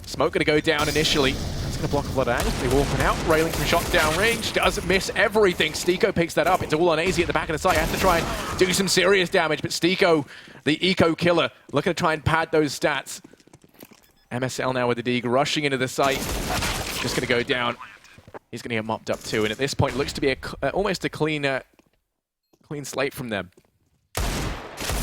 Smoke going to go down initially. That's going to block a lot of angles. They walking out, railing some shots down range. Doesn't miss everything. Stiko picks that up. It's all on AZ at the back of the site. Has to try and do some serious damage, but Stiko, the eco killer, looking to try and pad those stats. MSL now with the Dig rushing into the site. Just going to go down. He's going to get mopped up too. And at this point, looks to be almost a clean slate from them.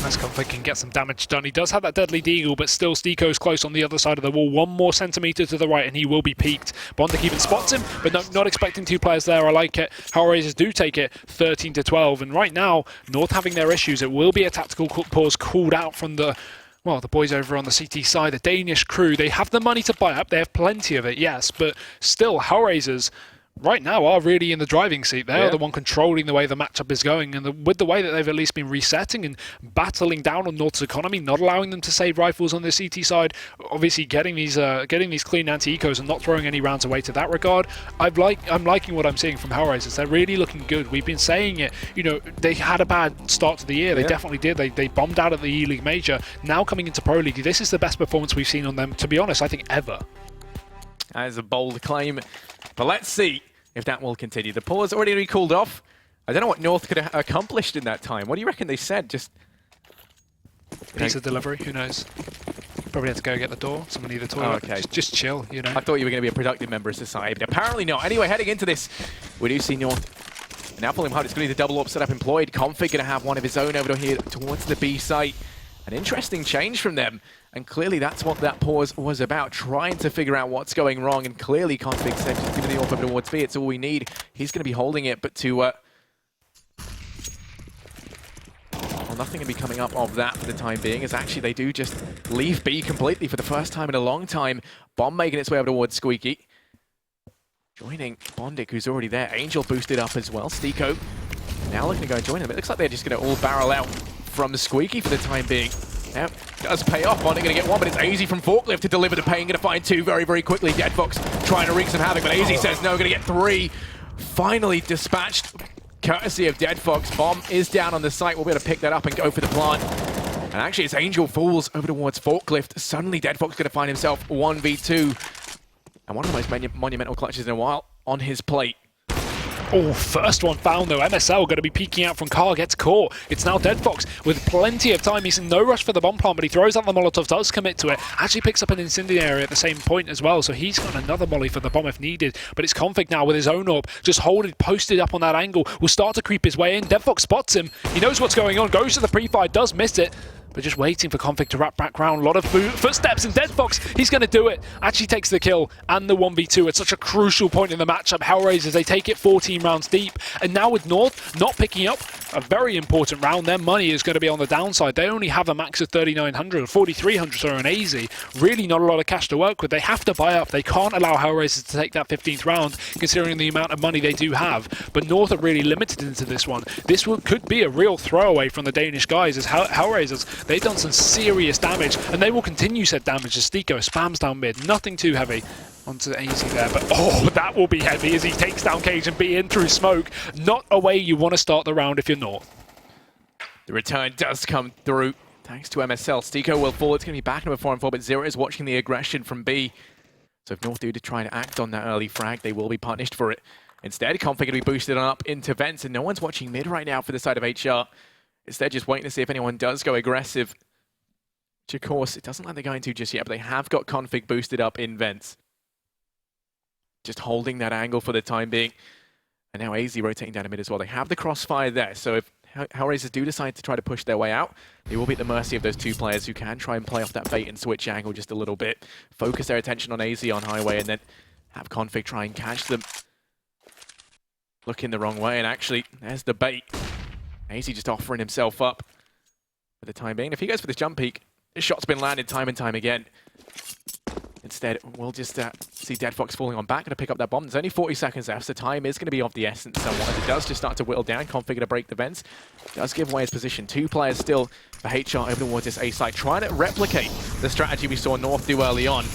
As Config can get some damage done. He does have that deadly deagle, but still Stiko's close on the other side of the wall. 1 more centimeter to the right and he will be peaked. Bondic even spots him, but no, not expecting 2 players there. I like it. HellRaisers do take it 13-12. And right now, North having their issues. It will be a tactical pause called out from the boys over on the CT side, the Danish crew. They have the money to buy up. They have plenty of it, yes, but still, HellRaisers right now are really in the driving seat. They're the one controlling the way the matchup is going, and with the way that they've at least been resetting and battling down on North's economy, not allowing them to save rifles on the CT side, obviously getting these clean anti-ecos and not throwing any rounds away to that regard. I'm liking what I'm seeing from HellRaisers. They're really looking good. We've been saying it. You know, they had a bad start to the year. They definitely did. They bombed out at the E-League Major. Now coming into Pro League, this is the best performance we've seen on them, to be honest, I think ever. That is a bold claim, but let's see if that will continue. The pause already cooled off. I don't know what North could have accomplished in that time. What do you reckon they said? Just pizza delivery, who knows? Probably had to go get the door. Someone need a toilet. Okay. Just chill, you know. I thought you were going to be a productive member of society, but apparently not. Anyway, heading into this, we do see North now pulling hard. It's going to be the double up setup employed. Config going to have one of his own over here towards the B site. An interesting change from them. And clearly that's what that pause was about, trying to figure out what's going wrong. And clearly Config said, just give me the AWP over towards B, it's all we need. He's going to be holding it, but to... well, nothing going to be coming up of that for the time being, as actually they do just leave B completely for the first time in a long time. Bomb making its way over towards Squeaky. Joining Bondic, who's already there. Angel boosted up as well. Stiko now looking to go and join them. It looks like they're just going to all barrel out from Squeaky for the time being. Now, does pay off. Bondic going to get 1, but it's AZ from Forklift to deliver the pain. Going to find 2 very, very quickly. Deadfox trying to wreak some havoc, but AZ says no, going to get 3. Finally dispatched, courtesy of Deadfox. Bomb is down on the site. We'll be able to pick that up and go for the plant. And actually, as Angel falls over towards Forklift, suddenly Deadfox going to find himself 1v2. And one of the most monumental clutches in a while on his plate. Oh, first one found though. MSL going to be peeking out from Car, gets caught. It's now Deadfox with plenty of time. He's in no rush for the bomb plant, but he throws out the Molotov, does commit to it. Actually picks up an incendiary at the same point as well, so he's got another molly for the bomb if needed. But it's Config now with his own AWP, just posted up on that angle. Will start to creep his way in. Deadfox spots him. He knows what's going on, goes to the pre-fire, does miss it. But just waiting for Config to wrap back round. A lot of footsteps, and Deadfox, he's going to do it. Actually takes the kill and the 1v2 at such a crucial point in the matchup. HellRaisers, they take it 14 rounds deep. And now with North not picking up a very important round, their money is going to be on the downside. They only have a max of 3,900 or 4,300, sorry, on AZ. Really not a lot of cash to work with. They have to buy up. They can't allow HellRaisers to take that 15th round, considering the amount of money they do have. But North are really limited into this one. This could be a real throwaway from the Danish guys, as HellRaisers, they've done some serious damage, and they will continue said damage as Stiko spams down mid. Nothing too heavy onto AZ there, but oh, that will be heavy as he takes down Cage and B in through smoke. Not a way you want to start the round if you're North. The return does come through, thanks to MSL. Stiko will fall. It's going to be back number 4 and 4, but Zero is watching the aggression from B. So if North do to try and act on that early frag, they will be punished for it. Instead, Config going to be boosted up into vents, and no one's watching mid right now for the side of HR. Instead, just waiting to see if anyone does go aggressive. Which, of course, it doesn't like they're going to just yet, but they have got Config boosted up in vents. Just holding that angle for the time being. And now AZ rotating down a mid as well. They have the crossfire there, so if HellRaisers do decide to try to push their way out, they will be at the mercy of those 2 players who can try and play off that bait and switch angle just a little bit. Focus their attention on AZ on highway, and then have Config try and catch them. Looking the wrong way, and actually, there's the bait. AZ just offering himself up for the time being. If he goes for this jump peek, this shot's been landed time and time again. Instead, we'll just see Deadfox falling on back, going to pick up that bomb. There's only 40 seconds left, so time is going to be of the essence somewhat. As it does just start to whittle down, Config to break the vents. Does give away his position. 2 players still for HR over towards this A site, trying to replicate the strategy we saw North do early on.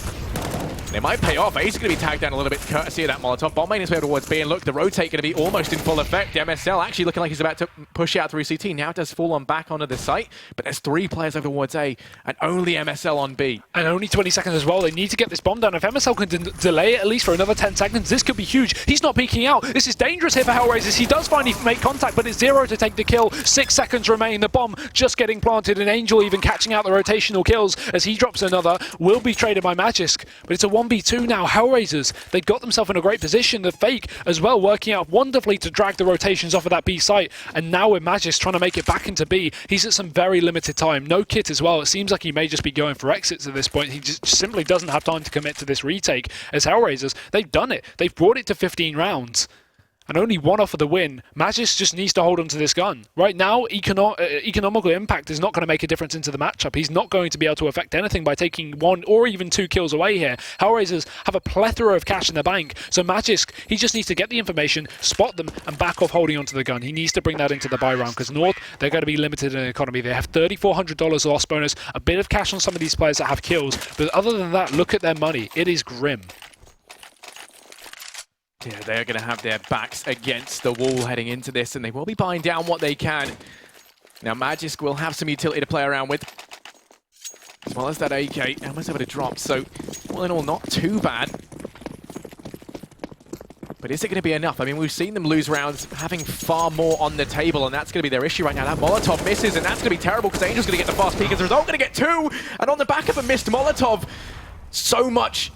And it might pay off. Ace is going to be tagged down a little bit courtesy of that Molotov. Bomb main is way towards B, and look, the rotate going to be almost in full effect. MSL actually looking like he's about to push out through CT. Now it does fall on back onto the site, but there's 3 players over towards A, and only MSL on B. And only 20 seconds as well. They need to get this bomb down. If MSL can delay it at least for another 10 seconds, this could be huge. He's not peeking out. This is dangerous here for HellRaisers. He does finally make contact, but it's 0 to take the kill. 6 seconds remain. The bomb just getting planted, and Angel even catching out the rotational kills as he drops another. Will be traded by Magisk, but it's a 1v2 now. HellRaisers, they got themselves in a great position. The Fake as well working out wonderfully to drag the rotations off of that B site, and now with Magisk trying to make it back into B, he's at some very limited time. No kit as well. It seems like he may just be going for exits at this point. He just simply doesn't have time to commit to this retake. As HellRaisers, they've done it. They've brought it to 15 rounds. And only 1 off of the win. Magisk just needs to hold on to this gun. Right now, economical impact is not going to make a difference into the matchup. He's not going to be able to affect anything by taking 1 or even 2 kills away here. HellRaisers have a plethora of cash in the bank. So Magisk, he just needs to get the information, spot them, and back off holding onto the gun. He needs to bring that into the buy round, because North, they're going to be limited in economy. They have $3,400 loss bonus, a bit of cash on some of these players that have kills. But other than that, look at their money. It is grim. Yeah, they're going to have their backs against the wall heading into this, and they will be buying down what they can. Now, Magisk will have some utility to play around with, as well as that AK. Almost able to drop, so all in all, not too bad. But is it going to be enough? I mean, we've seen them lose rounds having far more on the table, and that's going to be their issue right now. That Molotov misses, and that's going to be terrible, because Angel's going to get the fast peek as a result, going to get 2! And on the back of a missed Molotov, so much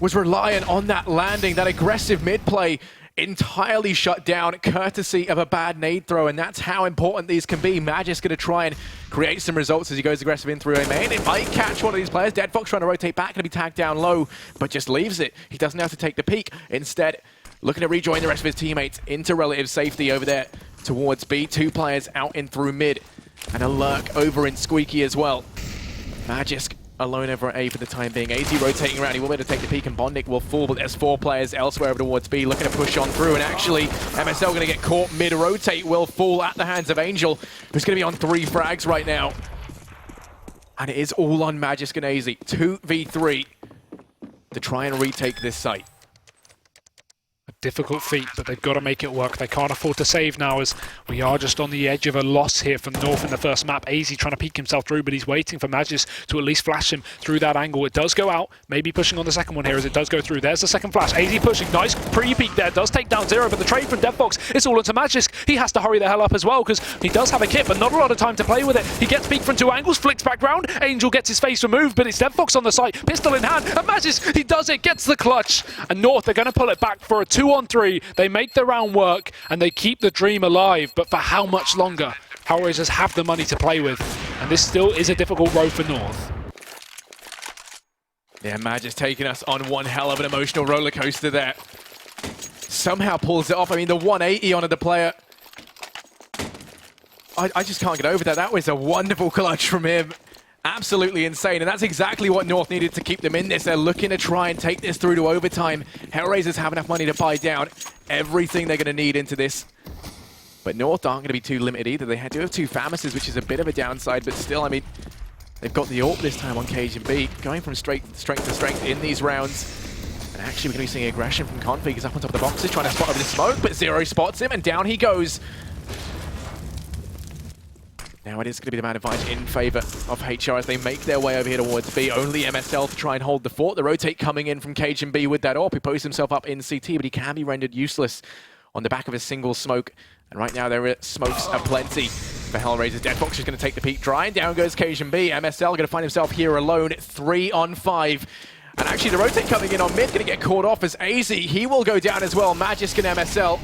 was reliant on that landing, that aggressive mid-play entirely shut down courtesy of a bad nade throw, and that's how important these can be. Magisk going to try and create some results as he goes aggressive in through A main. It might catch one of these players. Dead Fox trying to rotate back, going to be tagged down low, but just leaves it. He doesn't have to take the peek. Instead, looking to rejoin the rest of his teammates into relative safety over there towards B. 2 players out in through mid, and a lurk over in Squeaky as well. Magisk alone over at A for the time being. AZ rotating around, he will be able to take the peek, and Bondik will fall, but there's 4 players elsewhere over towards B looking to push on through, and actually MSL going to get caught mid-rotate, will fall at the hands of Angel, who's going to be on 3 frags right now. And it is all on Magisk and AZ. 2v3 to try and retake this site. Difficult feat, but they've got to make it work. They can't afford to save now, as we are just on the edge of a loss here from North in the first map. AZ trying to peek himself through, but he's waiting for Magisk to at least flash him through that angle. It does go out, maybe pushing on the second one here as it does go through. There's the second flash. AZ pushing, nice pre-peek there, does take down 0, but the trade from DevFox, it's all into Magisk. He has to hurry the hell up as well, because he does have a kit, but not a lot of time to play with it. He gets peeked from 2 angles, flicks back round, Angel gets his face removed, but it's DevFox on the site, pistol in hand, and Magisk, he does it, gets the clutch. And North, they're going to pull it back for a 2-on-3. They make the round work, and they keep the dream alive, but for how much longer? HellRaisers have the money to play with, and this still is a difficult road for North. Yeah, Magisk taking us on one hell of an emotional roller coaster there. Somehow pulls it off. I mean, the 180 onto the player. I just can't get over that. That was a wonderful clutch from him. Absolutely insane, and that's exactly what North needed to keep them in this. They're looking to try and take this through to overtime. HellRaisers have enough money to buy down everything they're going to need into this. But North aren't going to be too limited either. They do have 2 Famises, which is a bit of a downside, but still, I mean, they've got the ult this time on Cage and B, going from strength to strength in these rounds. And actually, we're going to be seeing aggression from Config. He's up on top of the boxes, trying to spot over the smoke, but 0 spots him, and down he goes. Now it is going to be the man advantage in favor of HR as they make their way over here towards B. Only MSL to try and hold the fort. The rotate coming in from Cage and B with that AWP. He posts himself up in CT, but he can be rendered useless on the back of a single smoke. And right now there are smokes aplenty for HellRaisers. DeadFox is going to take the peak dry, and down goes Cage and B. MSL going to find himself here alone, 3-on-5. And actually the rotate coming in on mid, going to get caught off as AZ. He will go down as well. Magisk and MSL,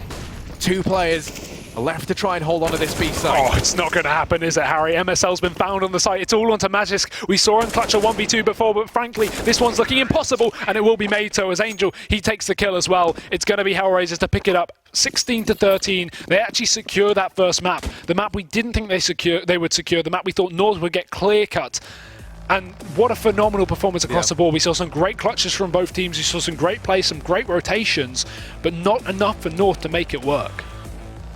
2 players left to try and hold on to this B side. Oh, it's not going to happen, is it, Harry? MSL's been found on the site. It's all onto Magisk. We saw him clutch a 1v2 before, but frankly, this one's looking impossible, and it will be made so as Angel, he takes the kill as well. It's going to be HellRaisers to pick it up. 16-13. They actually secure that first map. The map we didn't think they would secure. The map we thought North would get clear-cut. And what a phenomenal performance across the board. We saw some great clutches from both teams. We saw some great play, some great rotations, but not enough for North to make it work.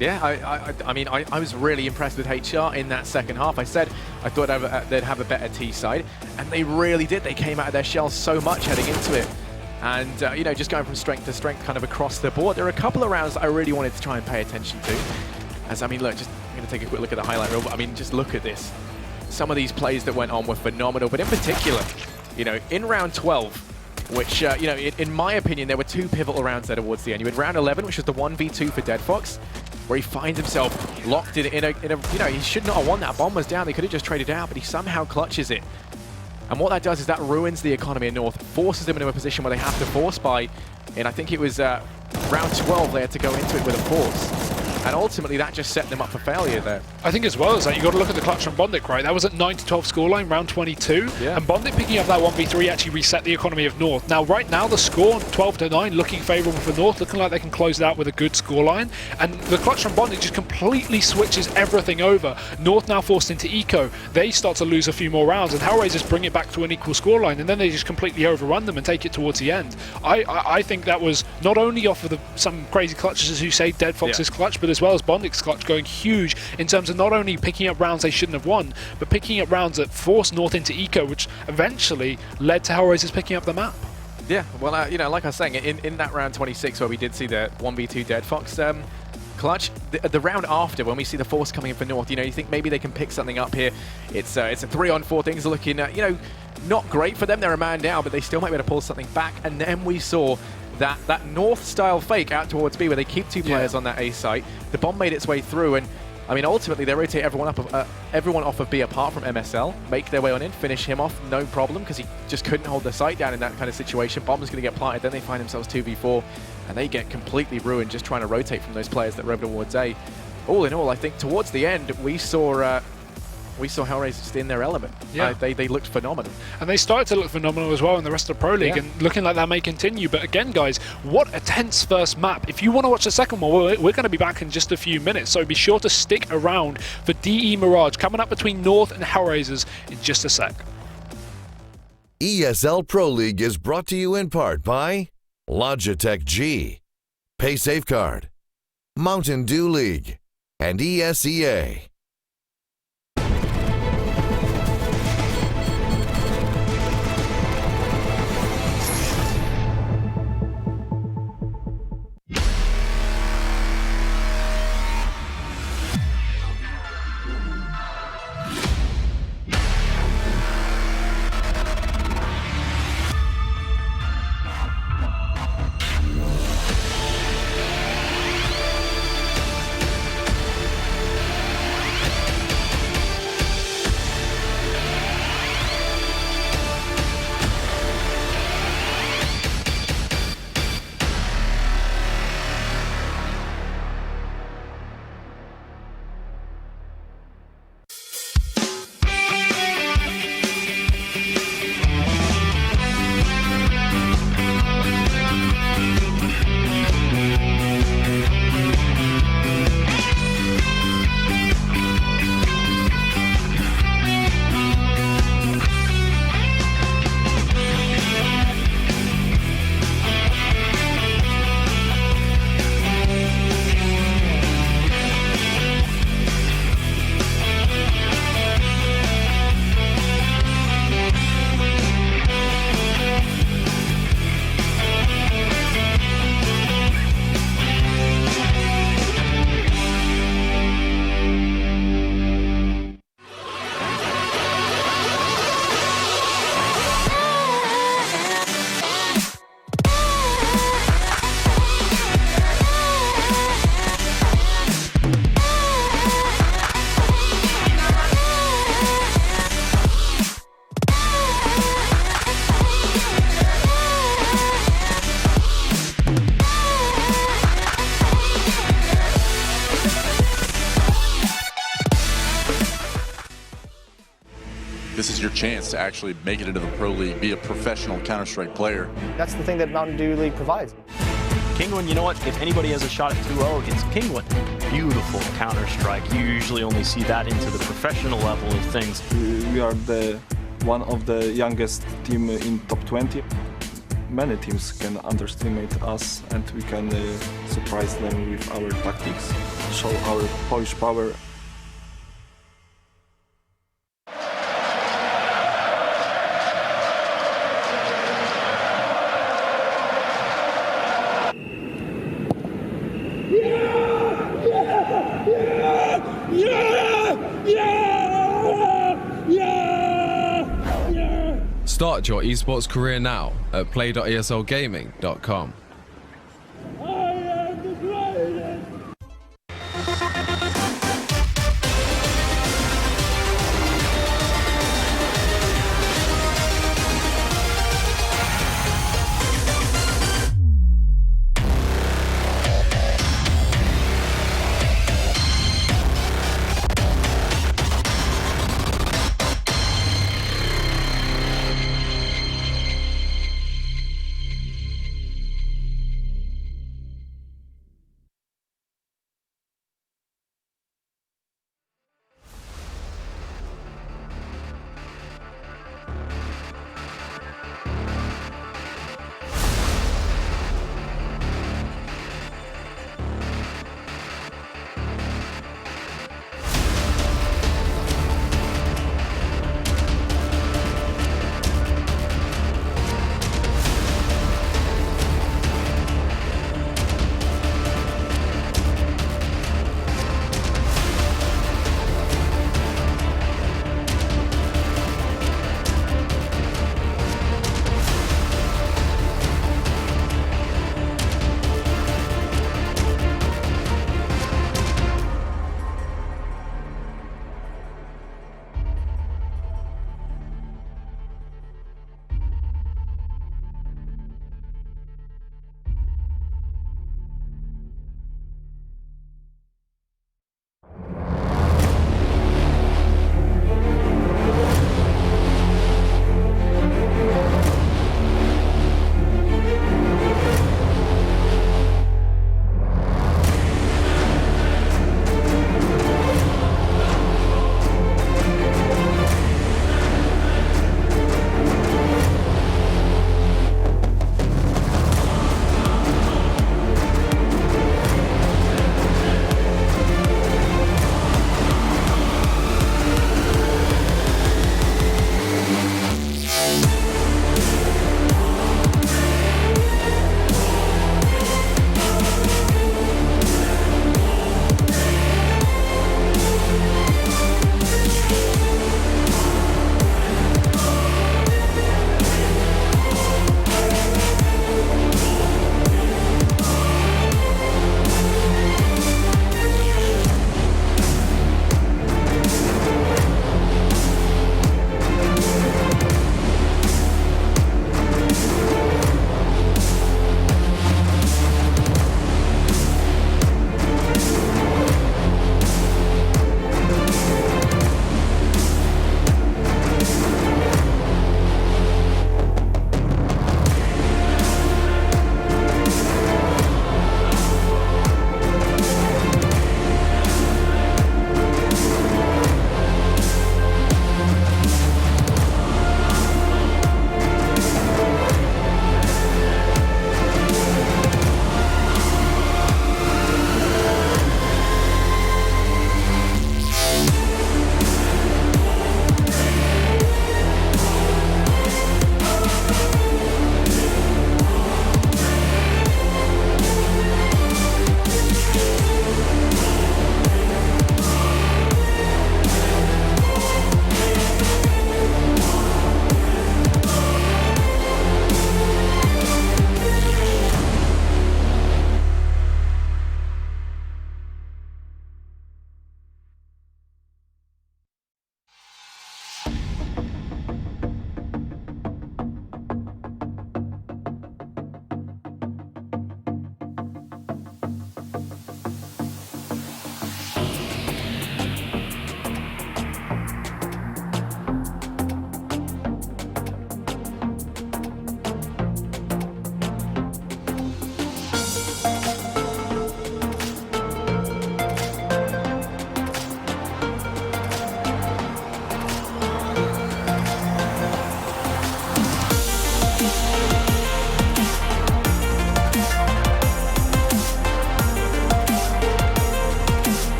Yeah, I mean, I was really impressed with HR in that second half. I said I thought they'd have a better T side, and they really did. They came out of their shell so much heading into it. And, you know, just going from strength to strength kind of across the board. There are a couple of rounds that I really wanted to try and pay attention to. As, I mean, look, I'm going to take a quick look at the highlight reel, but I mean, just look at this. Some of these plays that went on were phenomenal, but in particular, you know, in round 12, which, you know, in my opinion, there were two pivotal rounds there towards the end. You had round 11, which was the 1v2 for deadFox, where he finds himself locked in a, you know, he should not have won that. Bomb was down, they could have just traded out, but he somehow clutches it. And what that does is that ruins the economy in North, forces them into a position where they have to force buy. And I think it was round 12 they had to go into it with a force. And ultimately that just set them up for failure there. I think as well as that, you got to look at the clutch from Bondic, right? That was at 9-12 scoreline, round 22. Yeah. And Bondic picking up that 1v3 actually reset the economy of North. Now, right now, the score, 12-9, looking favourable for North, looking like they can close it out with a good scoreline. And the clutch from Bondic just completely switches everything over. North now forced into eco. They start to lose a few more rounds, and HellRaisers bring it back to an equal scoreline, and then they just completely overrun them and take it towards the end. I think that was not only off of some crazy clutches, as you say, deadFox's clutch, but as well as Bondic's clutch going huge in terms of not only picking up rounds they shouldn't have won, but picking up rounds that forced North into eco, which eventually led to HellRaisers picking up the map. Yeah, well, you know, like I was saying, in that round 26 where we did see the 1v2 deadFox clutch, the round after, when we see the force coming in for North, you know, you think maybe they can pick something up here. It's a 3-on-4, things are looking, you know, not great for them. They're a man down, but they still might be able to pull something back. And then we saw that North-style fake out towards B, where they keep two players on that A site. The bomb made its way through, and I mean, ultimately they rotate everyone off of B apart from MSL, make their way on in, finish him off, no problem, because he just couldn't hold the site down in that kind of situation. Bomb's going to get planted, then they find themselves 2v4, and they get completely ruined just trying to rotate from those players that rode towards A. All in all, I think towards the end we saw HellRaisers just in their element. Yeah. They looked phenomenal. And they started to look phenomenal as well in the rest of the Pro League, and looking like that may continue. But again, guys, what a tense first map. If you want to watch the second one, we're going to be back in just a few minutes, so be sure to stick around for DE Mirage coming up between North and HellRaisers in just a sec. ESL Pro League is brought to you in part by Logitech G, Pay Safeguard, Mountain Dew League, and ESEA. This is your chance to actually make it into the Pro League, be a professional Counter-Strike player. That's the thing that Mountain Dew League provides. Penguin, you know what? If anybody has a shot at 2-0, it's Penguin. Beautiful Counter-Strike. You usually only see that into the professional level of things. We are one of the youngest team in top 20. Many teams can underestimate us, and we can surprise them with our tactics, show our Polish power. Start your esports career now at play.eslgaming.com.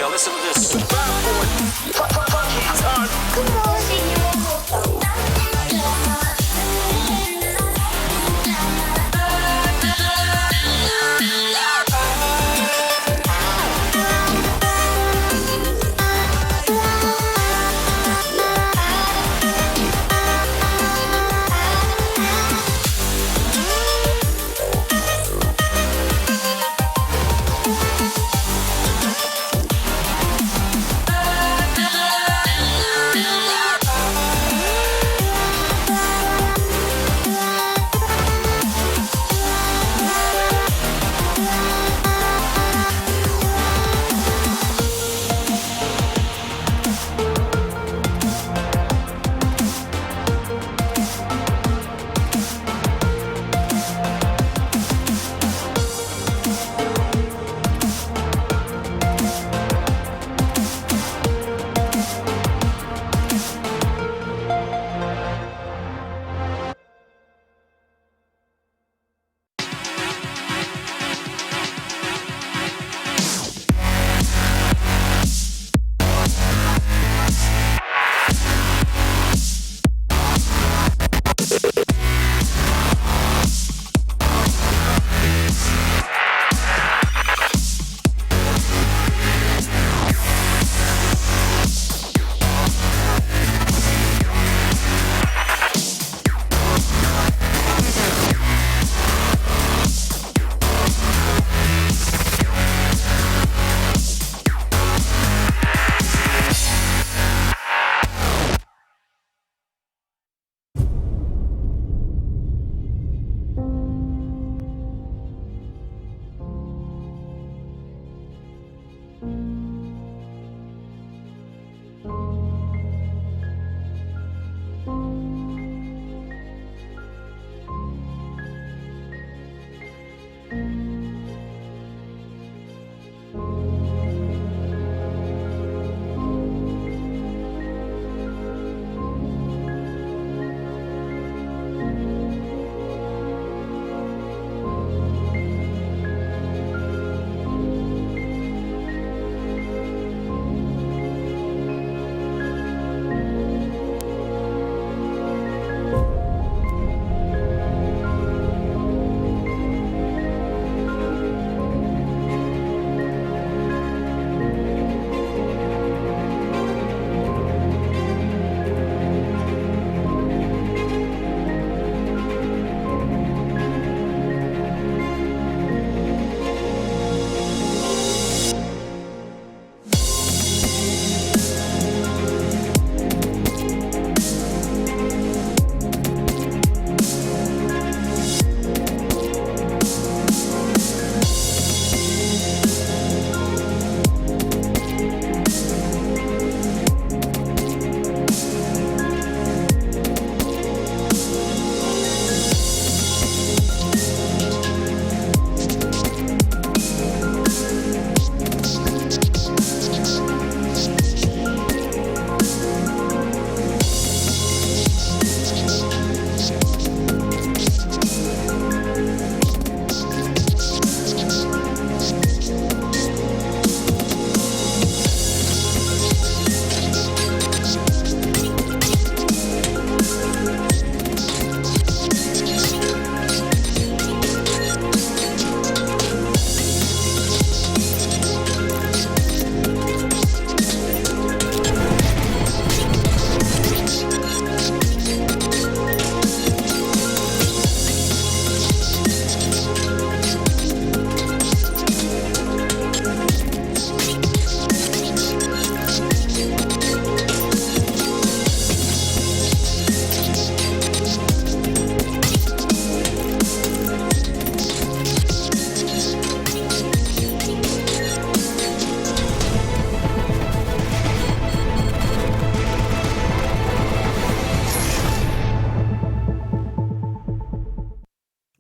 Yeah, listen to this.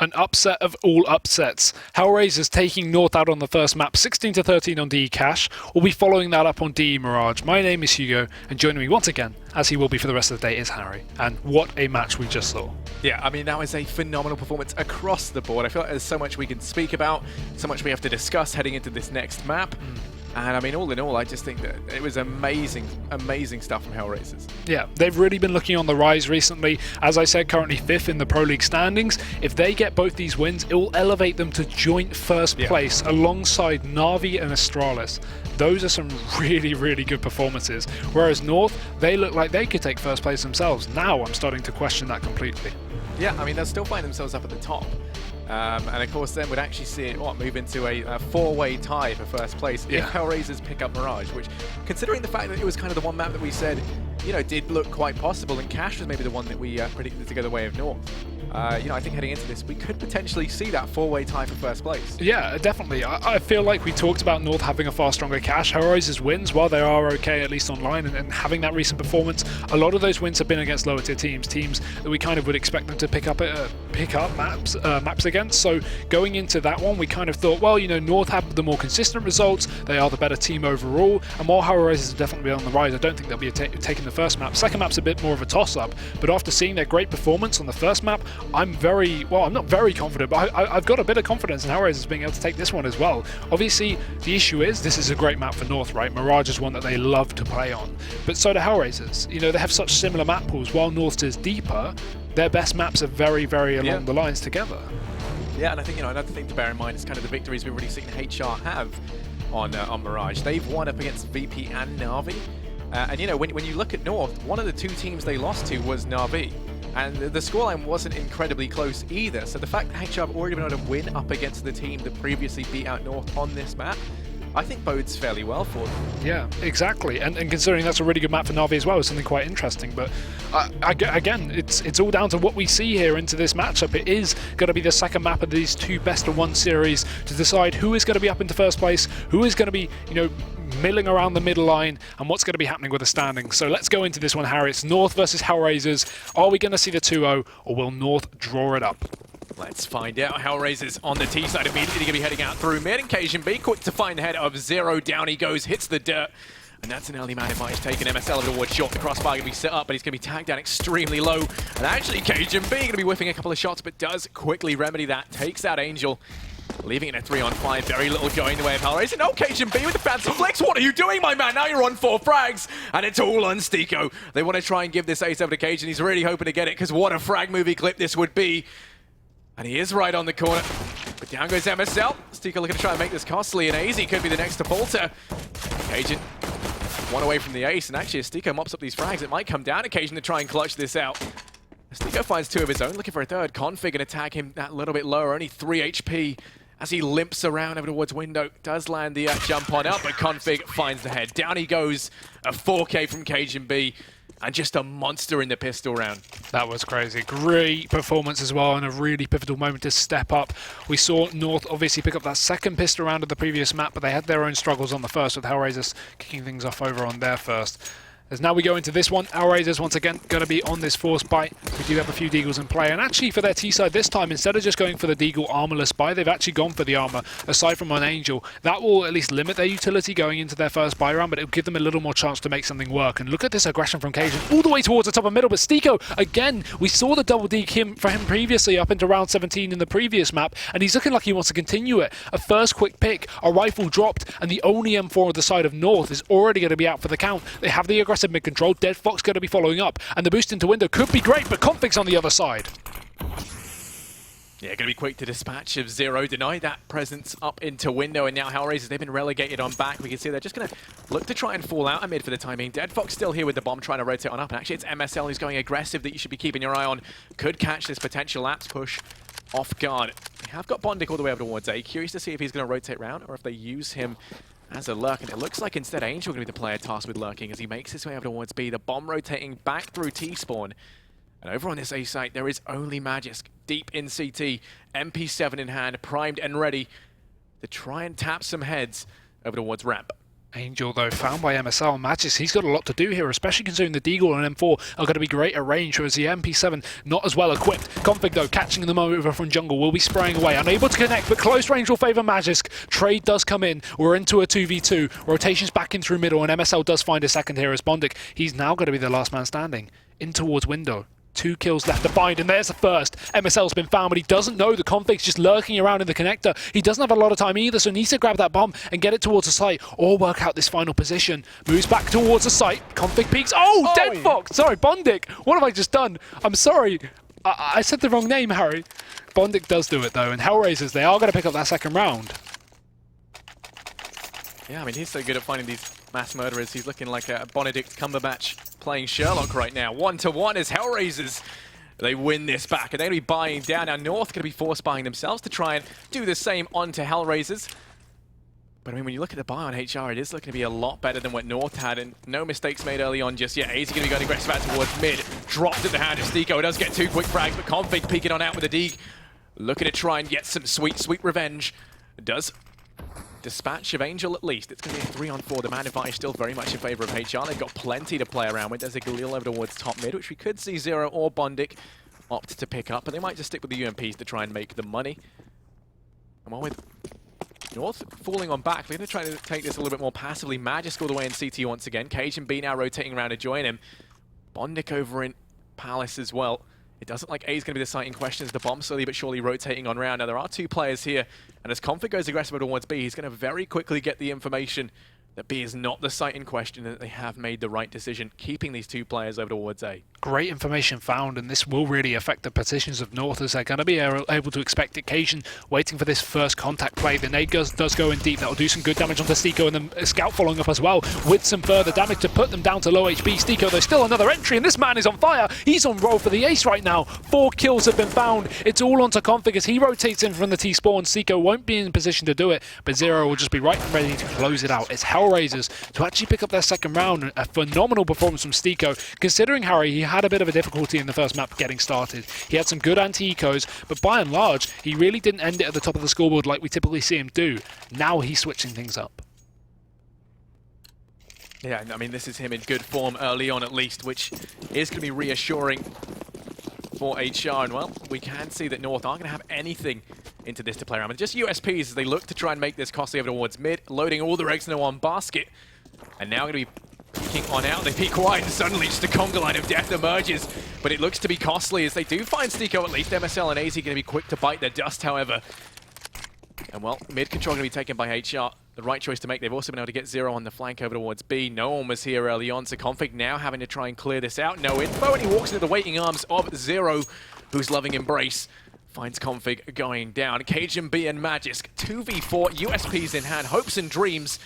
An upset of all upsets. HellRaisers taking North out on the first map, 16-13 on DE Cash. We'll be following that up on DE Mirage. My name is Hugo, and joining me once again, as he will be for the rest of the day, is Harry. And what a match we just saw. Yeah, I mean, that was a phenomenal performance across the board. I feel like there's so much we can speak about, so much we have to discuss heading into this next map. And I mean, all in all, I just think that it was amazing, amazing stuff from HellRaisers. Yeah, they've really been looking on the rise recently. As I said, currently 5th in the Pro League standings. If they get both these wins, it will elevate them to joint first place alongside Na'Vi and Astralis. Those are some really, really good performances. Whereas North, they look like they could take first place themselves. Now I'm starting to question that completely. Yeah, I mean, they'll still find themselves up at the top. And of course, then we'd actually see it move into a four-way tie for first place if HellRaisers pick up Mirage, which, considering the fact that it was kind of the one map that we said, you know, did look quite possible, and Cash was maybe the one that we predicted to go the way of North. You know, I think heading into this, we could potentially see that four-way tie for first place. Yeah, definitely. I feel like we talked about North having a far stronger Cash. HellRaisers wins, while they are okay, at least online, and having that recent performance, a lot of those wins have been against lower tier teams that we kind of would expect them to pick up maps against. So going into that one, we kind of thought, well, you know, North have the more consistent results, they are the better team overall, and while HellRaisers are definitely on the rise, I don't think they'll be taking the first map. Second map's a bit more of a toss-up, but after seeing their great performance on the first map, I'm not very confident, but I've got a bit of confidence in HellRaisers being able to take this one as well. Obviously, the issue is this is a great map for North, right? Mirage is one that they love to play on, but so do HellRaisers. You know, they have such similar map pools. While North's is deeper, their best maps are very, very along the lines together. Yeah, and I think, you know, another thing to bear in mind is kind of the victories we've really seen HR have on Mirage. They've won up against VP and Na'Vi, and you know, when you look at North, one of the two teams they lost to was Na'Vi. And the scoreline wasn't incredibly close either, so the fact that HR have already been able to win up against the team that previously beat out North on this map, I think bodes fairly well for them. Yeah, exactly. And considering that's a really good map for Na'Vi as well, it's something quite interesting. But again, it's all down to what we see here into this matchup. It is going to be the second map of these two best-of-1 series to decide who is going to be up into first place, who is going to be, you know, milling around the middle line, and what's going to be happening with the standings. So let's go into this one, Harry. It's North versus HellRaisers. Are we going to see the 2-0, or will North draw it up? Let's find out. HellRaisers on the T side immediately going to be heading out through mid. And KaZhanB quick to find the head of Zero. Down he goes, hits the dirt. And that's an early man in might taken. MSL towards shot. The crossbar going to be set up, but he's going to be tagged down extremely low. And actually, KaZhanB going to be whiffing a couple of shots, but does quickly remedy that. Takes out Angel, leaving it a 3-on-5. Very little going the way of HellRaisers. No, KaZhanB with the fancy flicks. What are you doing, my man? Now you're on 4 frags, and it's all on Stiko. They want to try and give this ace over to KaZhanB. He's really hoping to get it, because what a frag movie clip this would be. And he is right on the corner. But down goes MSL. Stiko looking to try and make this costly, and AZ could be the next to falter. KaZhanB one away from the ace, and actually as Stiko mops up these frags, it might come down to KaZhanB to try and clutch this out. Stiko finds 2 of his own, looking for a third. Config gonna tag him that little bit lower, only 3 HP. As he limps around over towards window, does land the jump on out, but Config finds the head. Down he goes, a 4K from KaZhanB, and just a monster in the pistol round. That was crazy. Great performance as well, and a really pivotal moment to step up. We saw North obviously pick up that second pistol round of the previous map, but they had their own struggles on the first, with HellRaisers kicking things off over on their first. As now we go into this one, HellRaisers once again going to be on this force bite. We do have a few Deagles in play, and actually for their T side this time, instead of just going for the Deagle armorless buy, they've actually gone for the armor, aside from on Angel. That will at least limit their utility going into their first buy round, but it'll give them a little more chance to make something work. And look at this aggression from KaZhanB all the way towards the top of middle, but Stiko, again, we saw the double D for him previously up into round 17 in the previous map, and he's looking like he wants to continue it. A first quick pick, a rifle dropped, and the only M4 on the side of North is already going to be out for the count. They have the aggressive mid control. Dead Fox going to be following up, and the boost into window could be great, but Config's on the other side. Yeah, going to be quick to dispatch of Zero, deny that presence up into window, and now HellRaisers, they've been relegated on back. We can see they're just going to look to try and fall out amid for the time being. Dead Fox still here with the bomb, trying to rotate on up, and actually it's MSL who's going aggressive that you should be keeping your eye on. Could catch this potential lapse push off guard. They have got Bondic all the way over towards A. Curious to see if he's going to rotate round, or if they use him as a lurk, and it looks like instead Angel going to be the player tasked with lurking as he makes his way over towards B. The bomb rotating back through T-spawn. And over on this A site, there is only Magisk deep in CT, MP7 in hand, primed and ready to try and tap some heads over towards ramp. Angel, though, found by MSL and Magisk. He's got a lot to do here, especially considering the Deagle and M4 are going to be great at range, whereas the MP7 not as well equipped. Config, though, catching them over from jungle, will be spraying away. Unable to connect, but close range will favour Magisk. Trade does come in. We're into a 2v2. Rotations back in through middle, and MSL does find a second here as Bondic. He's now going to be the last man standing in towards window. 2 kills left to find, and there's the first. MSL's been found, but he doesn't know the config's just lurking around in the connector. He doesn't have a lot of time either, so needs to grab that bomb and get it towards the site or work out this final position. Moves back towards the site. Config peeks. Oh, Dead Fox! Sorry, Bondic. What have I just done? I'm sorry. I said the wrong name, Harry. Bondic does do it, though, and HellRaisers, they are going to pick up that second round. Yeah, I mean, he's so good at finding these mass murderers. He's looking like a Benedict Cumberbatch playing Sherlock right now. 1-1 as HellRaisers. They win this back, and they're going to be buying down. Now, North going to be force buying themselves to try and do the same onto HellRaisers. But I mean, when you look at the buy on HR, it is looking to be a lot better than what North had, and no mistakes made early on just yet. AZ going to be going aggressive out towards mid. Dropped at the hand of Stiko. It does get 2 quick frags, but Config peeking on out with a dig. Looking to try and get some sweet, sweet revenge. Does dispatch of Angel at least. It's going to be a 3-on-4. The man advantage still very much in favor of HR. They've got plenty to play around with. There's a Galil over towards top mid, which we could see Zero or Bondic opt to pick up, but they might just stick with the UMPs to try and make the money. And while with North falling on back, they're going to try to take this a little bit more passively. Magisk all the way in CT once again. Cage and B now rotating around to join him. Bondic over in Palace as well. It doesn't like A is going to be the site in question as the bomb slowly but surely rotating on round. Now there are 2 players here, and as Config goes aggressive towards B, he's going to very quickly get the information that B is not the site in question, and that they have made the right decision, keeping these 2 players over towards A. Great information found, and this will really affect the positions of North as they're going to be able to expect occasion, waiting for this first contact play. The nade does go in deep. That'll do some good damage onto Stiko, and then Scout following up as well with some further damage to put them down to low HP. Stiko, there's still another entry, and this man is on fire. He's on roll for the ace right now. 4 kills have been found. It's all onto Config as he rotates in from the T-spawn. Stiko won't be in position to do it, but Zero will just be right and ready to close it out. It's HellRaisers to actually pick up their second round. A phenomenal performance from Stiko, considering Harry, he had a bit of a difficulty in the first map getting started. He had some good anti-ecos, but by and large, he really didn't end it at the top of the scoreboard like we typically see him do. Now he's switching things up. Yeah, I mean, this is him in good form early on at least, which is going to be reassuring for HR. And well, we can see that North aren't going to have anything into this to play around with. Just USPs as they look to try and make this costly over towards mid, loading all their eggs into one basket. And now going to be peeking on out. They peek wide and suddenly just a conga line of death emerges. But it looks to be costly as they do find Stiko at least. MSL and AZ going to be quick to bite their dust, however. And well, mid control going to be taken by HR. The right choice to make. They've also been able to get Zero on the flank over towards B. No one was here early on, so Config now having to try and clear this out. No info, and he walks into the waiting arms of Zero, who's loving embrace. Finds Config going down. Cajun B and Magisk, 2v4, USPs in hand, hopes and dreams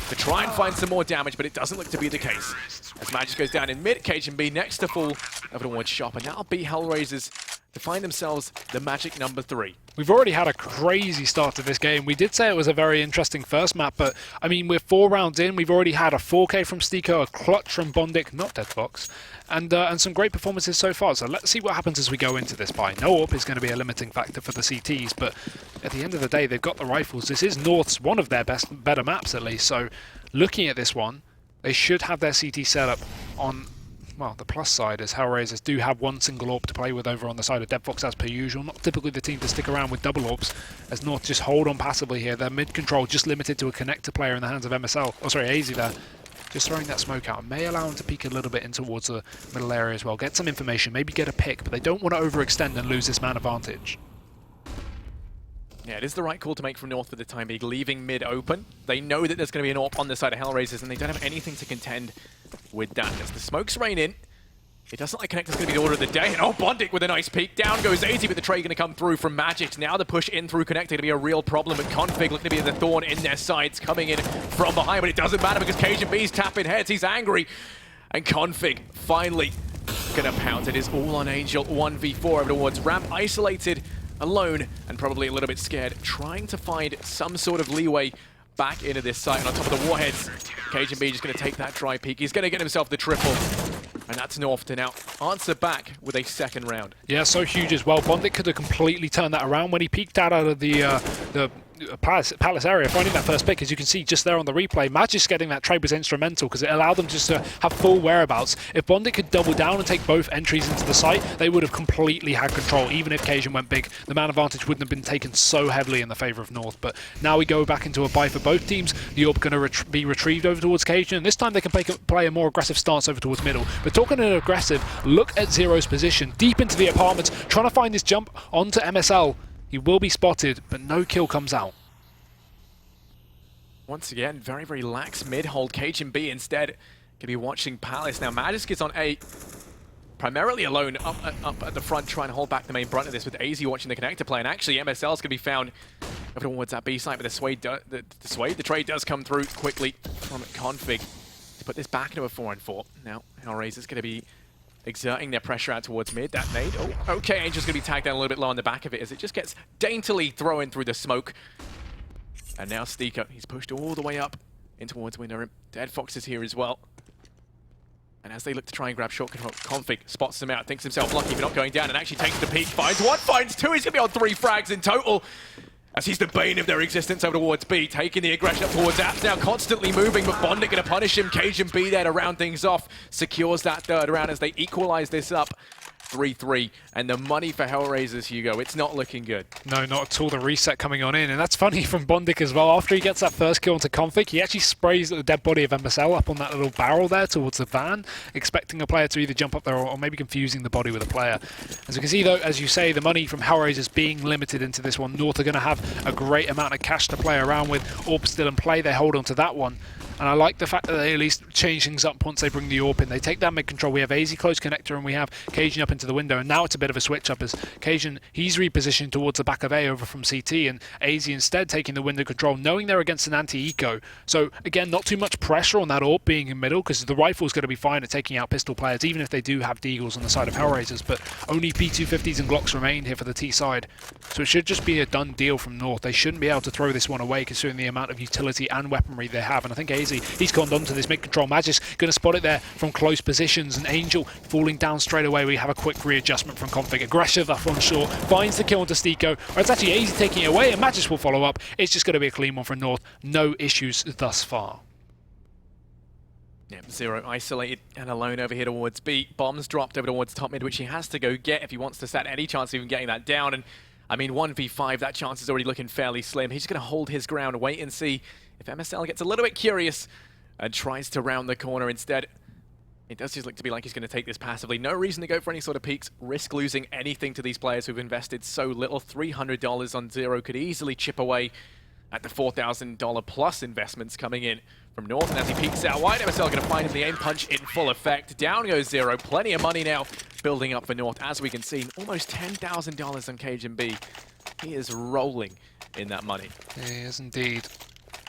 to try and find some more damage, but it doesn't look to be the case. As Magisk goes down in mid, Cajun B next to fall over towards Shop, and that'll be HellRaisers to find themselves the magic number 3. We've already had a crazy start to this game. We did say it was a very interesting first map, but I mean, we're 4 rounds in. We've already had a 4K from Stiko, a clutch from Bondic, not Dead Fox, and some great performances so far. So let's see what happens as we go into this buy. No AWP is going to be a limiting factor for the CTs, but at the end of the day, they've got the rifles. This is North's one of their better maps at least. So looking at this one, they should have their CT setup on, well, the plus side is HellRaisers do have 1 single AWP to play with over on the side of Dead Fox as per usual. Not typically the team to stick around with double AWPs, as North just hold on passively here. Their mid control just limited to a connector player in the hands of MSL. Oh, sorry, AZ there. Just throwing that smoke out. May allow him to peek a little bit in towards the middle area as well. Get some information, maybe get a pick, but they don't want to overextend and lose this man advantage. Yeah, it is the right call to make from North for the time being, leaving mid open. They know that there's going to be an AWP on the side of HellRaisers, and they don't have anything to contend with that. As the smokes rain in, it doesn't like Connector's going to be the order of the day. And oh, Bondic with a nice peek. Down goes AZ, but the trade going to come through from Magic. Now the push in through Connector going to be a real problem. And Config looking to be the thorn in their sides, coming in from behind. But it doesn't matter because Cajun B's tapping heads. He's angry. And Config finally going to pounce. It is all on Angel. 1v4 over towards Ramp. Isolated, alone, and probably a little bit scared. Trying to find some sort of leeway back into this site. And on top of the warheads, Cajun B just going to take that dry peek. He's going to get himself the triple. And that's North to now answer back with a second round. Yeah, so huge as well. Bondic could have completely turned that around when he peeked out of the Palace area, finding that first pick. As you can see just there on the replay, Magic getting that trade was instrumental because it allowed them just to have full whereabouts. If Bondic could double down and take both entries into the site, they would have completely had control. Even if Cajun went big, the man advantage wouldn't have been taken so heavily in the favour of North. But now we go back into a buy for both teams. The AWP going to be retrieved over towards Cajun, and this time they can play a more aggressive stance over towards middle. But talking an aggressive, look at Zero's position, deep into the apartments, trying to find this jump onto MSL. He will be spotted, but no kill comes out. Once again, very, very lax mid-hold. Cajun B instead going to be watching Palace. Now, Magisk is on A, primarily alone up at the front, trying to hold back the main brunt of this with AZ watching the connector play. And actually, MSL is going to be found over towards that B site, but the trade does come through quickly from Config to put this back into a 4-on-4. Now, HellRaisers going to be exerting their pressure out towards mid. That nade. Oh, okay, Angel's going to be tagged down a little bit low on the back of it as it just gets daintily thrown through the smoke. And now Steeker, he's pushed all the way up in towards window. Dead Fox is here as well. And as they look to try and grab short control, Config spots him out, thinks himself lucky for not going down, and actually takes the peek, finds one, finds two. He's going to be on 3 frags in total. As he's the bane of their existence over towards B, taking the aggression up towards Apps, now constantly moving, but Bondic going to punish him. Cajun B there to round things off, secures that third round as they equalize this up. 3-3, and the money for HellRaisers, Hugo, it's not looking good. No, not at all. The reset coming on in, and that's funny from Bondic as well. After he gets that first kill onto Config, he actually sprays the dead body of MSL up on that little barrel there towards the van, expecting a player to either jump up there or maybe confusing the body with a player. As you can see though, as you say, the money from HellRaisers being limited into this one. North are going to have a great amount of cash to play around with. AWP still in play, they hold on to that one. And I like the fact that they at least change things up once they bring the AWP in. They take that mid-control. We have AZ close connector and we have Cajun up into the window. And now it's a bit of a switch-up as Cajun, he's repositioned towards the back of A over from CT. And AZ instead taking the window control, knowing they're against an anti-eco. So, again, not too much pressure on that AWP being in middle because the rifle's going to be fine at taking out pistol players, even if they do have Deagles on the side of HellRaisers. But only P250s and Glocks remain here for the T side. So it should just be a done deal from North. They shouldn't be able to throw this one away considering the amount of utility and weaponry they have. And I think AZ, he's gone on to this mid-control. Magic's going to spot it there from close positions, and Angel falling down straight away. We have a quick readjustment from Config. Aggressive up on short, finds the kill onto Steeko, or it's actually AZ taking it away, and Magis will follow up. It's just going to be a clean one from North. No issues thus far. Yep, Zero isolated and alone over here towards B. Bombs dropped over towards top mid, which he has to go get if he wants to stand any chance of even getting that down. And I mean, 1v5, that chance is already looking fairly slim. He's going to hold his ground, wait and see if MSL gets a little bit curious and tries to round the corner instead. It does just look to be like he's going to take this passively. No reason to go for any sort of peaks, risk losing anything to these players who've invested so little. $300 on Zero could easily chip away at the $4,000 plus investments coming in from North. And as he peeks out wide, MSL going to find him the aim punch in full effect. Down goes Zero. Plenty of money now building up for North. As we can see, almost $10,000 on Cajun B. He is rolling in that money. He is indeed.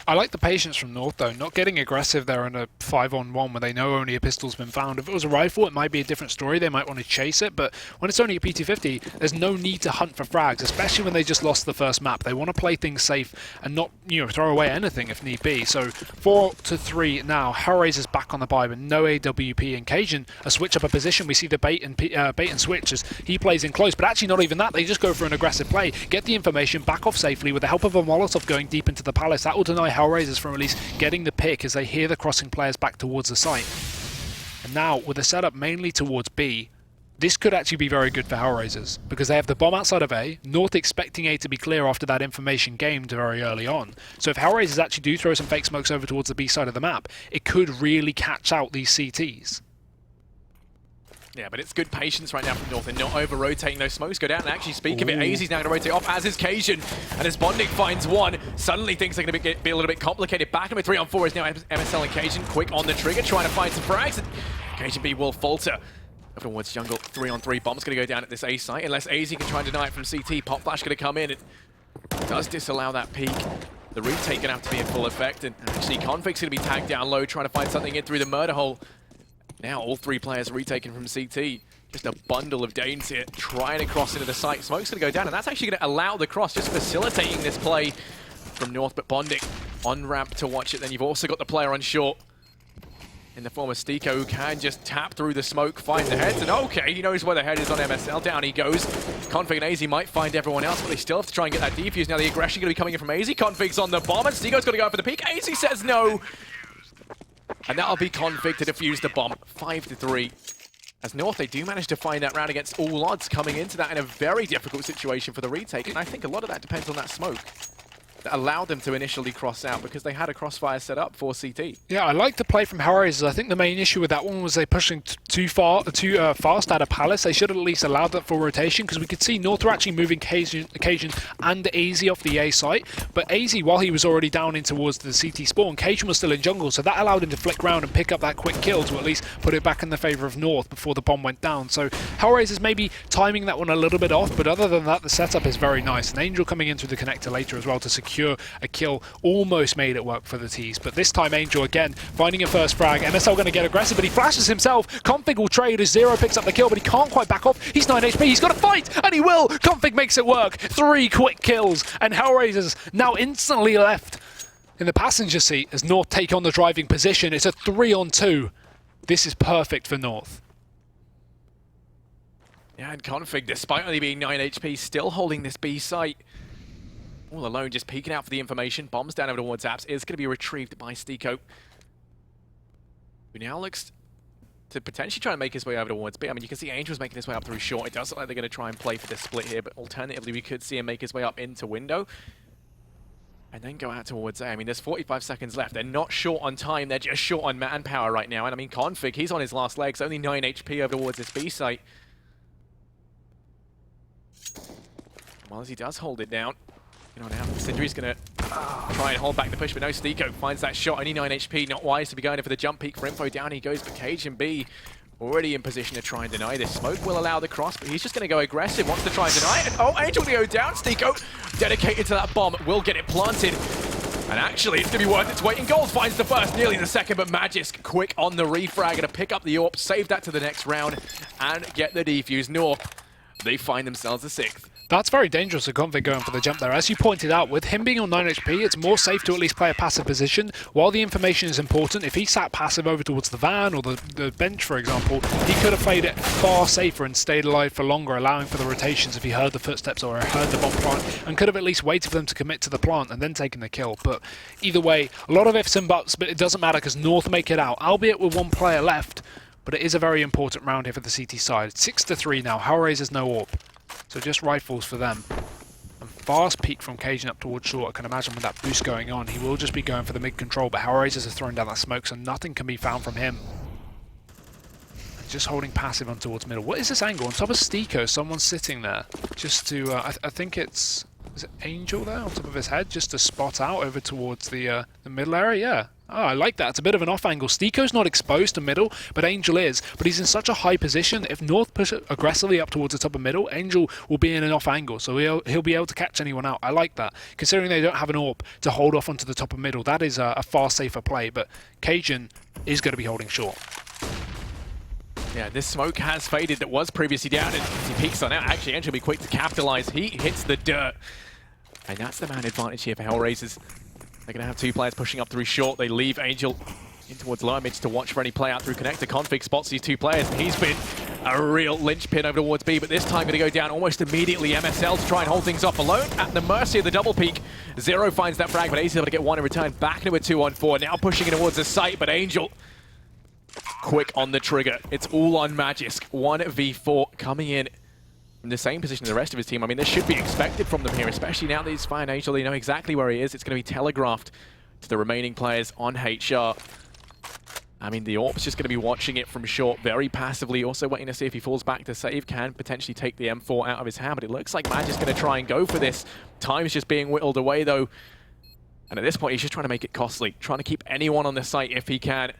I like the patience from North, though, not getting aggressive there in a 5-on-1 when they know only a pistol's been found. If it was a rifle, it might be a different story. They might want to chase it, but when it's only a P250, there's no need to hunt for frags, especially when they just lost the first map. They want to play things safe and not, throw away anything if need be. So 4-3 now. HellRaisers back on the buy with no AWP and Cajun. A switch up a position. We see the bait and switch as he plays in close, but actually not even that. They just go for an aggressive play, get the information, back off safely with the help of a Molotov going deep into the Palace. That will deny HellRaisers from at least getting the pick as they hear the crossing players back towards the site. And now, with a setup mainly towards B, this could actually be very good for HellRaisers because they have the bomb outside of A, North expecting A to be clear after that information gained very early on. So if HellRaisers actually do throw some fake smokes over towards the B side of the map, it could really catch out these CTs. Yeah, but it's good patience right now from North and not over-rotating those smokes. Go down and actually speak of it. AZ's now going to rotate off, as is Cajun. And as Bondic finds one, suddenly things are going to be a little bit complicated. Back in with 3-on-4 is now MSL and Cajun. Quick on the trigger, trying to find some frags. And Cajun B will falter. Over towards jungle, 3-on-3. Bomb's going to go down at this A site, unless AZ can try and deny it from CT. Pop Flash going to come in. It does disallow that peek. The retake going to have to be in full effect. And actually, Config's going to be tagged down low, trying to find something in through the murder hole. Now all three players retaken from CT. Just a bundle of Danes here, trying to cross into the site. Smoke's going to go down, and that's actually going to allow the cross, just facilitating this play from North. But Bondic on ramp to watch it. Then you've also got the player on short. in the form of Stiko, who can just tap through the smoke, find the heads, and okay, he knows where the head is on MSL. Down he goes. Config and AZ might find everyone else, but they still have to try and get that defuse. Now the aggression going to be coming in from AZ. Config's on the bomb, and Stiko's going to go for the peek. AZ says no. And that'll be Config to defuse the bomb. 5-3. As North, they do manage to find that round against all odds, coming into that in a very difficult situation for the retake. And I think a lot of that depends on that smoke that allowed them to initially cross out, because they had a crossfire set up for CT. Yeah, I like the play from HellRaisers. I think the main issue with that one was they pushing too fast out of Palace. They should have at least allowed that for rotation, because we could see North were actually moving Cajun and AZ off the A site, but AZ, while he was already down in towards the CT spawn, Cajun was still in jungle, so that allowed him to flick round and pick up that quick kill to at least put it back in the favour of North before the bomb went down. So HellRaisers maybe timing that one a little bit off, but other than that, the setup is very nice. And Angel coming in through the connector later as well to secure a kill almost made it work for the T's, but this time Angel again finding a first frag. MSL going to get aggressive, but he flashes himself. Config will trade as Zero picks up the kill, but he can't quite back off. He's 9 HP, he's got to fight, and he will. Config makes it work. 3 quick kills, and HellRaisers now instantly left in the passenger seat as North take on the driving position. It's a 3-on-2. This is perfect for North. Yeah, and Config, despite only being 9 HP, still holding this B site. All alone, just peeking out for the information. Bombs down over towards Apps. Is going to be retrieved by Stiko, who now looks to potentially try and make his way over towards B. I mean, you can see Angel's making his way up through short. It does look like they're going to try and play for this split here, but alternatively, we could see him make his way up into window and then go out towards A. I mean, there's 45 seconds left. They're not short on time. They're just short on manpower right now. And I mean, Config, he's on his last legs. Only 9 HP over towards this B site. Well, as he does hold it down. You know, now Syndri's going to try and hold back the push, but no, Stiko finds that shot. Only 9 HP, not wise to be going in for the jump peek for info. Down he goes, but Cajun B already in position to try and deny this. Smoke will allow the cross, but he's just going to go aggressive, wants to try and deny it. And oh, Angel to go down. Stiko, dedicated to that bomb, will get it planted. And actually, it's going to be worth its weight in gold. Finds the first, nearly the second, but Magisk quick on the refrag. Going to pick up the AWP, save that to the next round, and get the defuse. North, they find themselves a 6th. That's very dangerous for Config going for the jump there. As you pointed out, with him being on 9 HP, it's more safe to at least play a passive position. While the information is important, if he sat passive over towards the van or the bench, for example, he could have played it far safer and stayed alive for longer, allowing for the rotations if he heard the footsteps or heard the bomb plant, and could have at least waited for them to commit to the plant and then taken the kill. But either way, a lot of ifs and buts, but it doesn't matter because North make it out, albeit with 1 player left. But it is a very important round here for the CT side. 6-3 now. HellRaisers no AWP. So just rifles for them. And fast peek from Cajun up towards short. I can imagine with that boost going on, he will just be going for the mid control, but HellRaisers are throwing down that smoke, so nothing can be found from him. And just holding passive on towards middle. What is this angle? On top of Stiko, someone's sitting there. Just to, I think it's, is it Angel there on top of his head? Just to spot out over towards the middle area, yeah. Oh, I like that. It's a bit of an off angle. Stiko's not exposed to middle, but Angel is. But he's in such a high position. If North push it aggressively up towards the top of middle, Angel will be in an off angle, so he'll be able to catch anyone out. I like that. Considering they don't have an AWP to hold off onto the top of middle, that is a far safer play. But Cajun is going to be holding short. Yeah, this smoke has faded that was previously down, and he peeks on out. Actually, Angel will be quick to capitalize. He hits the dirt. And that's the man advantage here for HellRaisers. They're going to have 2 players pushing up through short. They leave Angel in towards lower mid to watch for any play out through connector. Config spots these 2 players. He's been a real linchpin over towards B, but this time going to go down almost immediately. MSL to try and hold things off alone at the mercy of the double peek. Zero finds that frag, but AZ able to get 1 in return. Back into a 2-on-4. Now pushing in towards the site, but Angel quick on the trigger. It's all on Magisk. 1v4 coming in from the same position as the rest of his team. I mean, this should be expected from them here, especially now that he's fine Angel. They know exactly where he is. It's going to be telegraphed to the remaining players on HR. I mean, the AWP's just going to be watching it from short very passively, also waiting to see if he falls back to save, can potentially take the M4 out of his hand, but it looks like Magic's going to try and go for this. Time's just being whittled away, though. And at this point, he's just trying to make it costly, trying to keep anyone on the site if he can.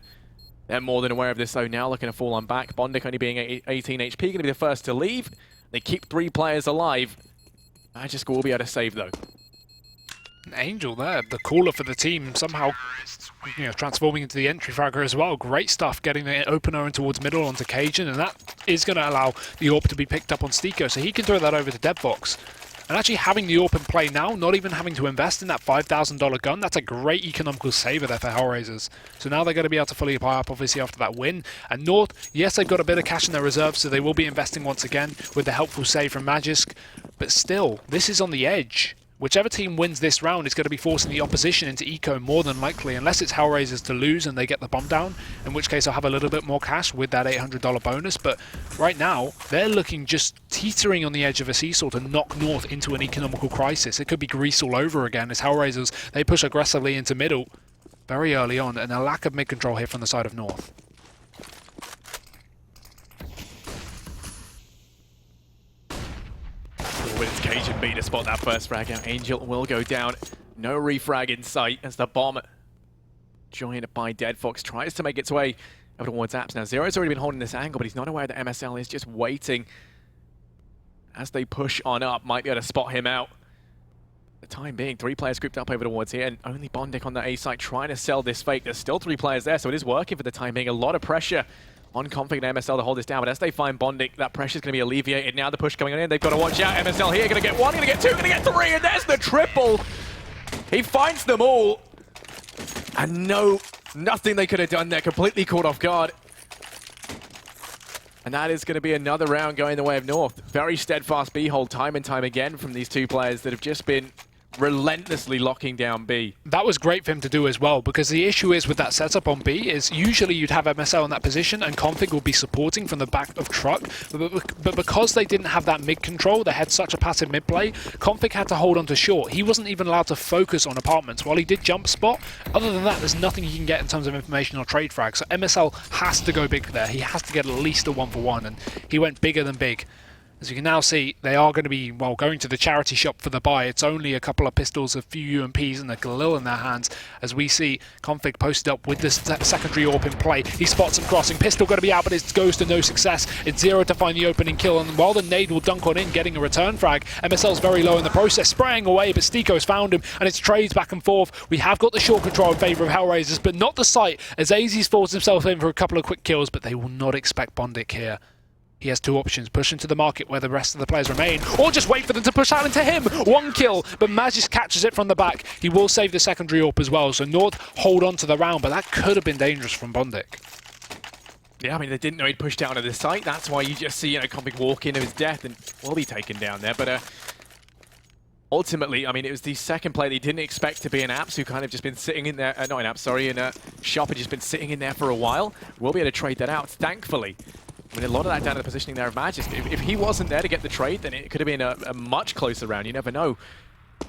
They're more than aware of this, though, now looking to fall on back. Bondik only being 18 HP, going to be the first to leave. They keep 3 players alive. Magisk will be able to save, though. Angel there, the caller for the team, somehow transforming into the entry fragger as well. Great stuff, getting the opener in towards middle onto Cajun, and that is going to allow the AWP to be picked up on Stiko, so he can throw that over to Deadbox. And actually having the AWP in play now, not even having to invest in that $5,000 gun, that's a great economical saver there for HellRaisers. So now they're going to be able to fully buy up, obviously, after that win. And North, yes, they've got a bit of cash in their reserves, so they will be investing once again with the helpful save from Magisk. But still, this is on the edge. Whichever team wins this round is going to be forcing the opposition into eco more than likely, unless it's HellRaisers to lose and they get the bomb down, in which case I'll have a little bit more cash with that $800 bonus. But right now, they're looking just teetering on the edge of a seesaw to knock North into an economical crisis. It could be Greece all over again as HellRaisers, they push aggressively into middle very early on, and a lack of mid-control here from the side of North. With his Cajun B to spot that first frag out. Angel will go down. No refrag in sight as the bomb joined by Dead Fox tries to make its way over towards Apps. Now, Zero's already been holding this angle, but he's not aware that MSL is just waiting as they push on up. Might be able to spot him out. For the time being, 3 players grouped up over towards here, and only Bondic on the A site trying to sell this fake. There's still 3 players there, so it is working for the time being. A lot of pressure on Config and MSL to hold this down, but as they find Bondic, that pressure's going to be alleviated. Now the push coming on in, they've got to watch out. MSL here, going to get 1, going to get 2, going to get 3, and there's the triple! He finds them all, and nothing they could have done there, completely caught off guard. And that is going to be another round going the way of North. Very steadfast B hold time and time again from these 2 players that have just been relentlessly locking down B. That was great for him to do as well, because the issue is with that setup on B is usually you'd have MSL in that position and Config will be supporting from the back of truck, but because they didn't have that mid control, they had such a passive mid play, Config had to hold on to short. He wasn't even allowed to focus on apartments. While he did jump spot, other than that there's nothing he can get in terms of information or trade frag, so MSL has to go big there. He has to get at least a 1-for-1, and he went bigger than big. As you can now see, they are going to be, well, going to the charity shop for the buy. It's only a couple of pistols, a few UMPs, and a Galil in their hands. As we see Config posted up with this secondary AWP in play. He spots him crossing. Pistol going to be out, but it goes to no success. It's Zero to find the opening kill, and while the nade will dunk on in, getting a return frag, MSL's very low in the process, spraying away, but Stiko's found him, and it's trades back and forth. We have got the short control in favour of HellRaisers, but not the sight, as AZ's forced himself in for a couple of quick kills, but they will not expect Bondic here. He has 2 options, push into the market where the rest of the players remain, or just wait for them to push out into him. 1 kill, but Magis catches it from the back. He will save the secondary AWP as well, so North hold on to the round, but that could have been dangerous from Bondic. Yeah, I mean, they didn't know he'd pushed down to the site. That's why you just see, Config walk into his death and will be taken down there. But ultimately, I mean, it was the second play they didn't expect to be an Apps, who kind of just been sitting in there, not an Apps, sorry, in a Shop had just been sitting in there for a while. We'll be able to trade that out, thankfully. I mean, a lot of that down to the positioning there of Magisk. If he wasn't there to get the trade, then it could have been a much closer round. You never know.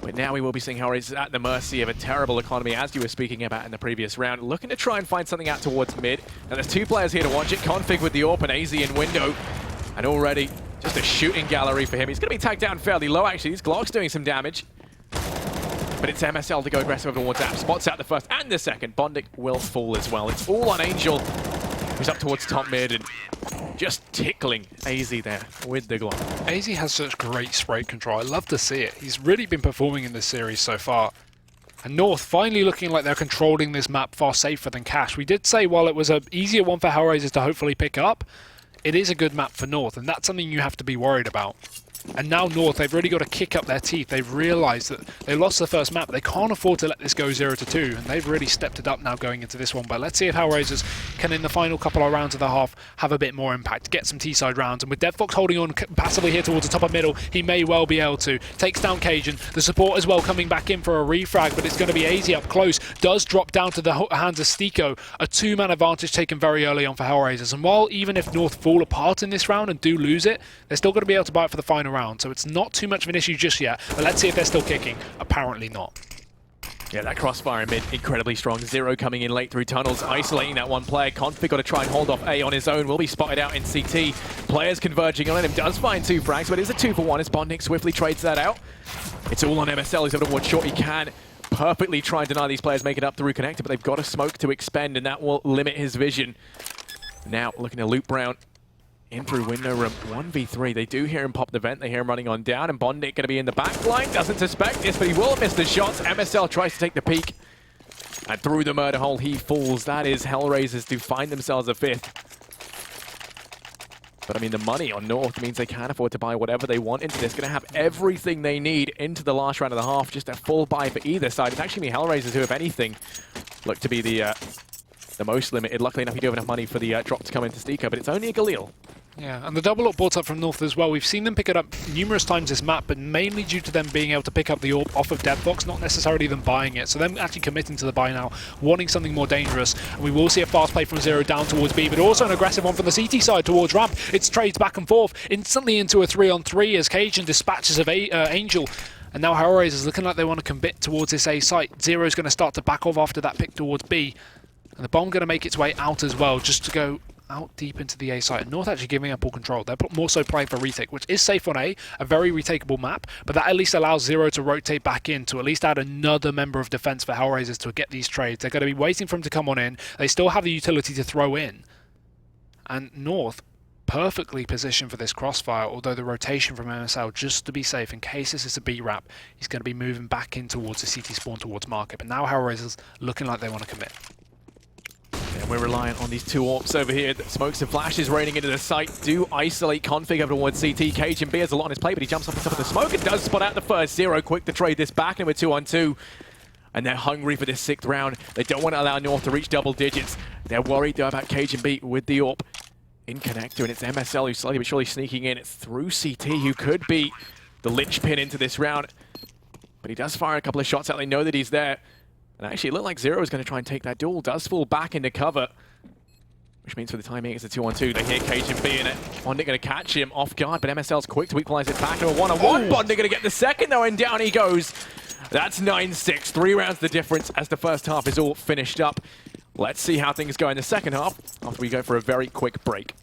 But now we will be seeing HellRaisers at the mercy of a terrible economy, as you were speaking about in the previous round. Looking to try and find something out towards mid. Now, there's 2 players here to watch it. Config with the AWP and AZ in window. And already just a shooting gallery for him. He's going to be tagged down fairly low, actually. His Glock's doing some damage. But it's MSL to go aggressive towards App. Spots out the first and the second. Bondic will fall as well. It's all on Angel, who's up towards top mid and just tickling AZ there with the Glock. AZ has such great spray control. I love to see it. He's really been performing in this series so far. And North finally looking like they're controlling this map far safer than Cash. We did say while it was an easier one for HellRaisers to hopefully pick up, it is a good map for North, and that's something you have to be worried about. And now North, they've really got to kick up their teeth. They've realised that they lost the first map. They can't afford to let this go 0-2, and they've really stepped it up now going into this one. But let's see if HellRaisers can, in the final couple of rounds of the half, have a bit more impact, get some T-side rounds. And with DevFox holding on passively here towards the top of middle, he may well be able to. Takes down Cajun. The support as well coming back in for a refrag, but it's going to be AZ up close. Does drop down to the hands of Stiko. A 2-man advantage taken very early on for HellRaisers. And while even if North fall apart in this round and do lose it, they're still going to be able to buy it for the final round. So it's not too much of an issue just yet, but let's see if they're still kicking. Apparently not. Yeah, that crossfire in mid, incredibly strong. Zero coming in late through tunnels, isolating that one player. Config got to try and hold off A on his own. Will be spotted out in CT. Players converging on him. Does find 2 frags, but it is a 2-for-1 as Bondic swiftly trades that out. It's all on MSL. He's able to watch short. He can perfectly try and deny these players making it up through connector, but they've got a smoke to expend, and that will limit his vision. Now looking to loop Brown in through window room. 1v3. They do hear him pop the vent. They hear him running on down, and Bondic going to be in the back line. Doesn't suspect this, but he will miss the shots. MSL tries to take the peek, and through the murder hole he falls. That is HellRaisers to find themselves a 5th. But I mean, the money on North means they can afford to buy whatever they want into this. Going to have everything they need into the last round of the half. Just a full buy for either side. It's actually me HellRaisers who, if anything, look to be the most limited. Luckily enough, you do have enough money for the drop to come into Stika, but it's only a Galil. Yeah, and the double up brought up from North as well. We've seen them pick it up numerous times this map, but mainly due to them being able to pick up the orb off of Deadfox, not necessarily them buying it. So them actually committing to the buy now, wanting something more dangerous. And we will see a fast play from Zero down towards B, but also an aggressive one from the CT side towards Ramp. It's trades back and forth, instantly into a 3-on-3 as Cajun dispatches of Angel. And now HellRaisers looking like they want to commit towards this A site. Zero's going to start to back off after that pick towards B. And the bomb going to make its way out as well, just to go out deep into the A site. North actually giving up all control. They're more so playing for retake, which is safe on A, a very retakeable map, but that at least allows Zero to rotate back in to at least add another member of defense for HellRaisers to get these trades. They're going to be waiting for him to come on in. They still have the utility to throw in. And North perfectly positioned for this crossfire, although the rotation from MSL, just to be safe, in case this is a B wrap, he's going to be moving back in towards the CT spawn towards market. But now HellRaisers looking like they want to commit. And we're reliant on these two orcs over here. Smokes and flashes raining into the site. Do isolate config over towards CT. Cajun B has a lot on his plate, but he jumps up on top of the smoke and does spot out the first. Zero quick to trade this back, and we're 2-on-2. And they're hungry for this 6th round. They don't want to allow North to reach double digits. They're worried though about Cajun B with the AWP in connector, and it's MSL who's slowly but surely sneaking in. It's through CT, who could be the linchpin into this round. But he does fire a couple of shots out. They know that he's there. And actually, it looked like Zero is going to try and take that duel. Does fall back into cover, which means for the time being, it's a 2-on-2. They hear Cajun B in it. Bondit going to catch him off guard, but MSL's quick to equalize it back to a 1-on-1. Bondit going to get the second, though, and down he goes. That's 9-6. 3 rounds the difference as the first half is all finished up. Let's see how things go in the second half after we go for a very quick break.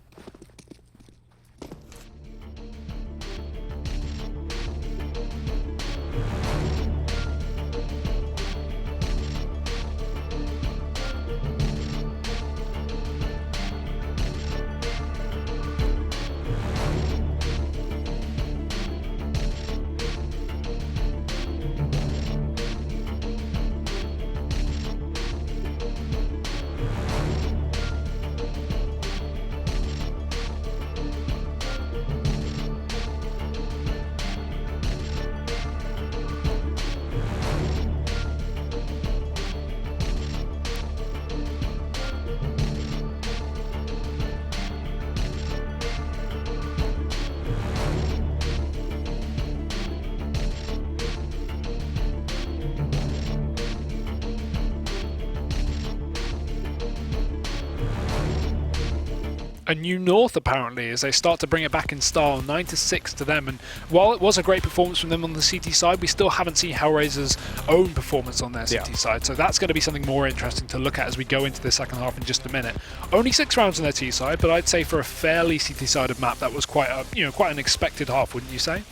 A new North apparently as they start to bring it back in style. 9-6 to them, and while it was a great performance from them on the CT side, we still haven't seen HellRaisers' own performance on their CT side, so that's going to be something more interesting to look at as we go into the second half in just a minute. Only 6 rounds on their T side, but I'd say for a fairly CT-sided map, that was quite quite an expected half, wouldn't you say?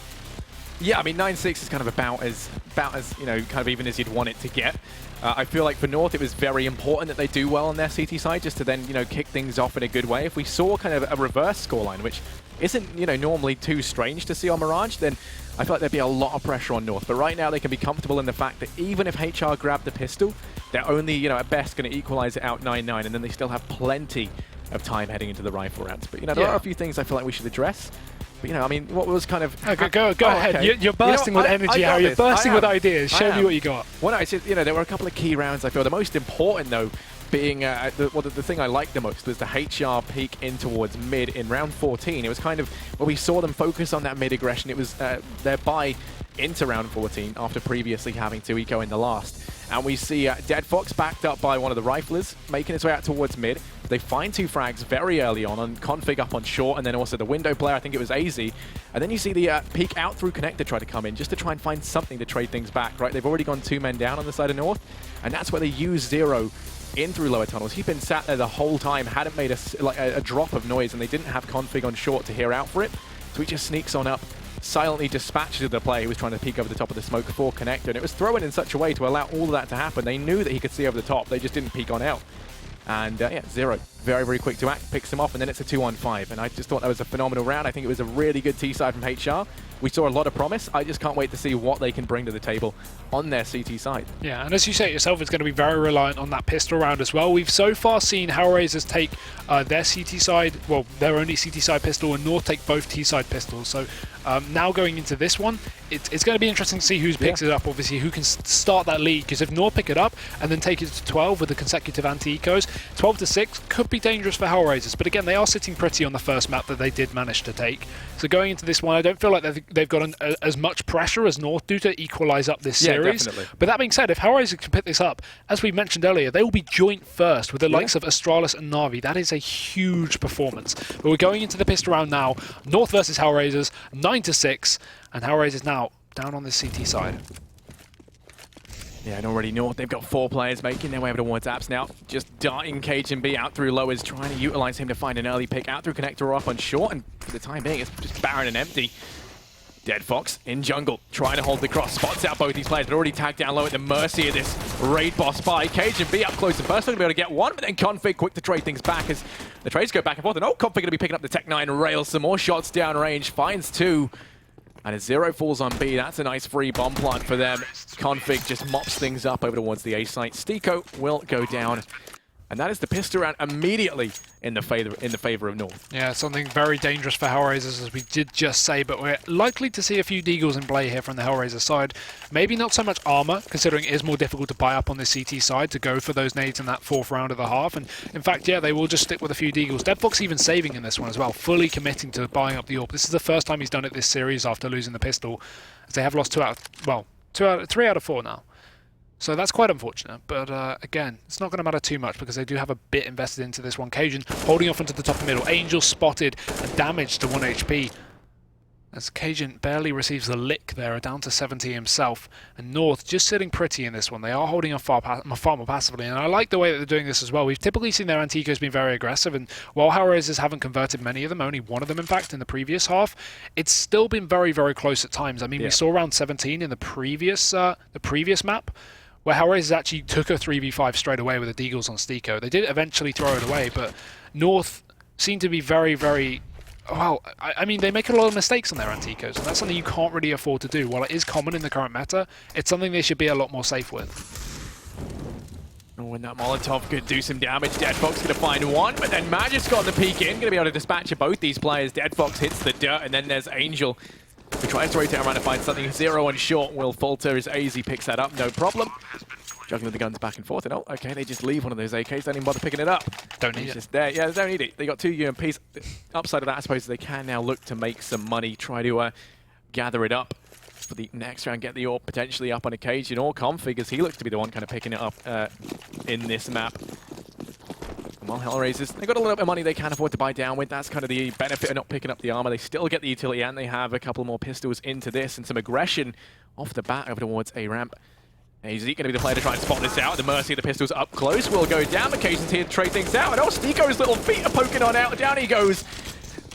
Yeah, I mean 9-6 is kind of about as kind of even as you'd want it to get. I feel like for North it was very important that they do well on their CT side, just to then kick things off in a good way. If we saw kind of a reverse scoreline, which isn't normally too strange to see on Mirage, then I feel like there'd be a lot of pressure on North. But right now they can be comfortable in the fact that even if HR grab the pistol, they're only at best going to equalize it out 9-9, and then they still have plenty of time heading into the rifle rounds. But there are a few things I feel like we should address. But I mean, what was kind of... Go ahead. Okay. You're bursting with energy, Harry. You're bursting with ideas. Show me what you got. Well, no, it's just, there were a couple of key rounds, I feel. The most important, though, being... the thing I liked the most was the HR peak in towards mid in round 14. It was kind of where we saw them focus on that mid aggression. It was their buy into round 14 after previously having to eco in the last. And we see Deadfox backed up by one of the riflers, making his way out towards mid. They find 2 frags very early on config up on short, and then also the window player, I think it was AZ. And then you see the peek out through connector try to come in, just to try and find something to trade things back, right? They've already gone 2 men down on the side of North, and that's where they use Zero in through lower tunnels. He'd been sat there the whole time, hadn't made a drop of noise, and they didn't have config on short to hear out for it. So he just sneaks on up, silently dispatches the player who was trying to peek over the top of the smoke for connector, and it was thrown in such a way to allow all of that to happen. They knew that he could see over the top, they just didn't peek on out. And yeah, Zero very, very quick to act, picks him off, and then it's a 2-on-5. And I just thought that was a phenomenal round. I think it was a really good T side from HR. We saw a lot of promise. I just can't wait to see what they can bring to the table on their CT side. Yeah, and as you say it yourself, it's going to be very reliant on that pistol round as well. We've so far seen HellRaisers take their CT side, well, their only CT side pistol, and North take both T side pistols. So now going into this one, it's going to be interesting to see who picks it up, obviously, who can start that lead. Because if North pick it up and then take it to 12 with the consecutive anti-ecos, 12-6 could be dangerous for HellRaisers. But again, they are sitting pretty on the first map that they did manage to take. So going into this one, I don't feel like they've got as much pressure as North do to equalize up this series. Definitely. But that being said, if HellRaisers can pick this up, as we mentioned earlier, they will be joint first with the likes of Astralis and Na'Vi. That is a huge performance. But we're going into the pistol round now. North versus HellRaisers, 9-6, and HellRaisers now down on the CT side. Yeah, and already North, they've got 4 players making their way over towards Apps now. Just darting Cajun out through lowers, trying to utilize him to find an early pick out through connector or up on short, and for the time being, it's just barren and empty. Dead Fox in jungle, trying to hold the cross, spots out both these players, but already tagged down low at the mercy of this raid boss by Cajun up close and personal to be able to get one, but then Config quick to trade things back as the trades go back and forth. And Config going to be picking up the Tech 9 rails, some more shots down range, finds 2. And as Zero falls on B, that's a nice free bomb plant for them. Config just mops things up over towards the A site. Stico will go down. And that is the pistol round immediately in the favor of North. Yeah, something very dangerous for HellRaisers, as we did just say, but we're likely to see a few Deagles in play here from the HellRaisers side. Maybe not so much armor, considering it is more difficult to buy up on the CT side to go for those nades in that 4th round of the half. And in fact, yeah, they will just stick with a few Deagles. Deadfox even saving in this one as well, fully committing to buying up the AWP. This is the first time he's done it this series after losing the pistol, as they have lost 3 out of 4 now. So that's quite unfortunate, but again, it's not going to matter too much because they do have a bit invested into this one. Cajun holding off into the top and middle. Angel spotted and damaged to 1 HP. As Cajun barely receives the lick there, down to 70 himself. And North just sitting pretty in this one. They are holding off far more passively, and I like the way that they're doing this as well. We've typically seen their anti-ecos being very aggressive, and while HellRaisers haven't converted many of them, only one of them in fact in the previous half, it's still been very, very close at times. I mean, we saw round 17 in the previous map, where HellRaisers actually took a 3v5 straight away with the Deagles on Stico. They did eventually throw it away, but North seem to be very, very... Well, I mean, they make a lot of mistakes on their anti-ecos, and that's something you can't really afford to do. While it is common in the current meta, it's something they should be a lot more safe with. Oh, and that Molotov could do some damage. Dead Fox going to find one, but then Magic's got the peek in. Going to be able to dispatch of both these players. Dead Fox hits the dirt, and then there's Angel, who tries to rotate around to find something. Zero on short will falter as AZ picks that up, no problem. Juggling the guns back and forth, and oh, okay, they just leave one of those AKs, don't even bother picking it up. Don't need it's it. Just there. Yeah, they don't need it. They got 2 UMPs. The upside of that, I suppose, they can now look to make some money, try to gather it up for the next round, get the AWP potentially up on occasion, or Config, as he looks to be the one kind of picking it up in this map. Well, HellRaisers, they've got a little bit of money they can afford to buy down with. That's kind of the benefit of not picking up the armor. They still get the utility, and they have a couple more pistols into this, and some aggression off the bat over towards A ramp. AZ going to be the player to try and spot this out. The mercy of the pistols up close will go down. Occasion's here to trade things out. And oh, Stico's little feet are poking on out. Down he goes.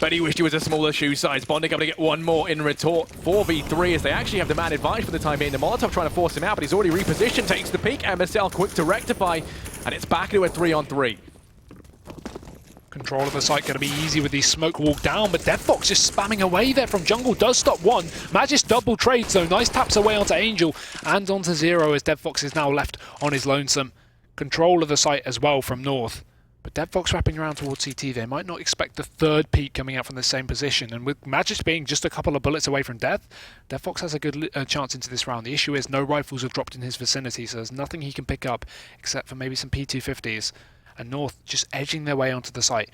But he wished he was a smaller shoe size. Bonding able to get one more in retort. 4v3 as they actually have the man advantage for the time being. The Molotov trying to force him out, but he's already repositioned. Takes the peek. MSL quick to rectify. And it's back to a 3-on-3. Control of the site going to be easy with the smoke walk down, but Deadfox just spamming away there from jungle. Does stop one. Magis double trades though. Nice taps away onto Angel and onto Zero as Deadfox is now left on his lonesome. Control of the site as well from North. But Deadfox wrapping around towards CT, they might not expect the 3rd peak coming out from the same position. And with Magis being just a couple of bullets away from death, Deadfox has a good chance into this round. The issue is no rifles have dropped in his vicinity, so there's nothing he can pick up except for maybe some P250s. And North just edging their way onto the site.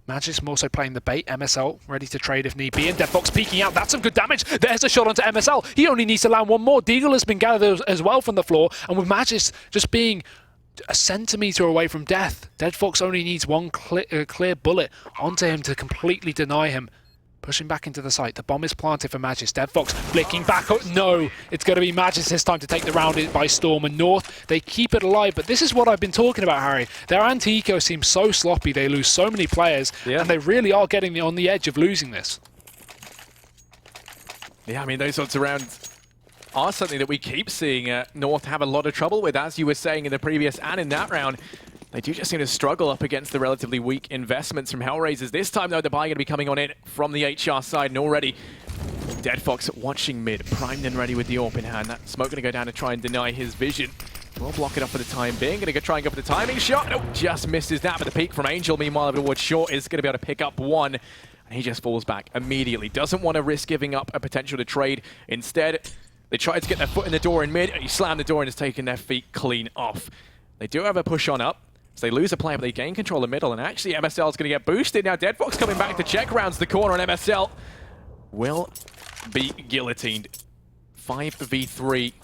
Magis also playing the bait. MSL ready to trade if need be. And Deadfox peeking out. That's some good damage. There's a shot onto MSL. He only needs to land one more. Deagle has been gathered as well from the floor. And with Magis just being a centimetre away from death, Deadfox only needs one clear bullet onto him to completely deny him. Pushing back into the site. The bomb is planted for Magis. Deadfox flicking back. Oh, no, it's going to be Magis this time to take the round by storm. And North, they keep it alive. But this is what I've been talking about, Harry. Their anti-eco seems so sloppy. They lose so many players. Yeah. And they really are getting on the edge of losing this. Yeah, I mean, those sorts of rounds are something that we keep seeing North have a lot of trouble with, as you were saying in the previous and in that round. They do just seem to struggle up against the relatively weak investments from HellRaisers. This time, though, the buy going to be coming on in from the HR side, and already Dead Fox watching mid, primed and ready with the AWP in hand. That smoke going to go down to try and deny his vision. We'll block it up for the time being. Going to try and go for the timing shot. Nope, just misses that, but the peek from Angel, meanwhile, towards short, is going to be able to pick up one. And he just falls back immediately. Doesn't want to risk giving up a potential to trade. Instead, they tried to get their foot in the door in mid, and he slammed the door and has taken their feet clean off. They do have a push on up. So they lose a player, but they gain control of middle, and actually MSL is going to get boosted. Now Dead Fox coming back to check, rounds the corner, and MSL will be guillotined. 5v3,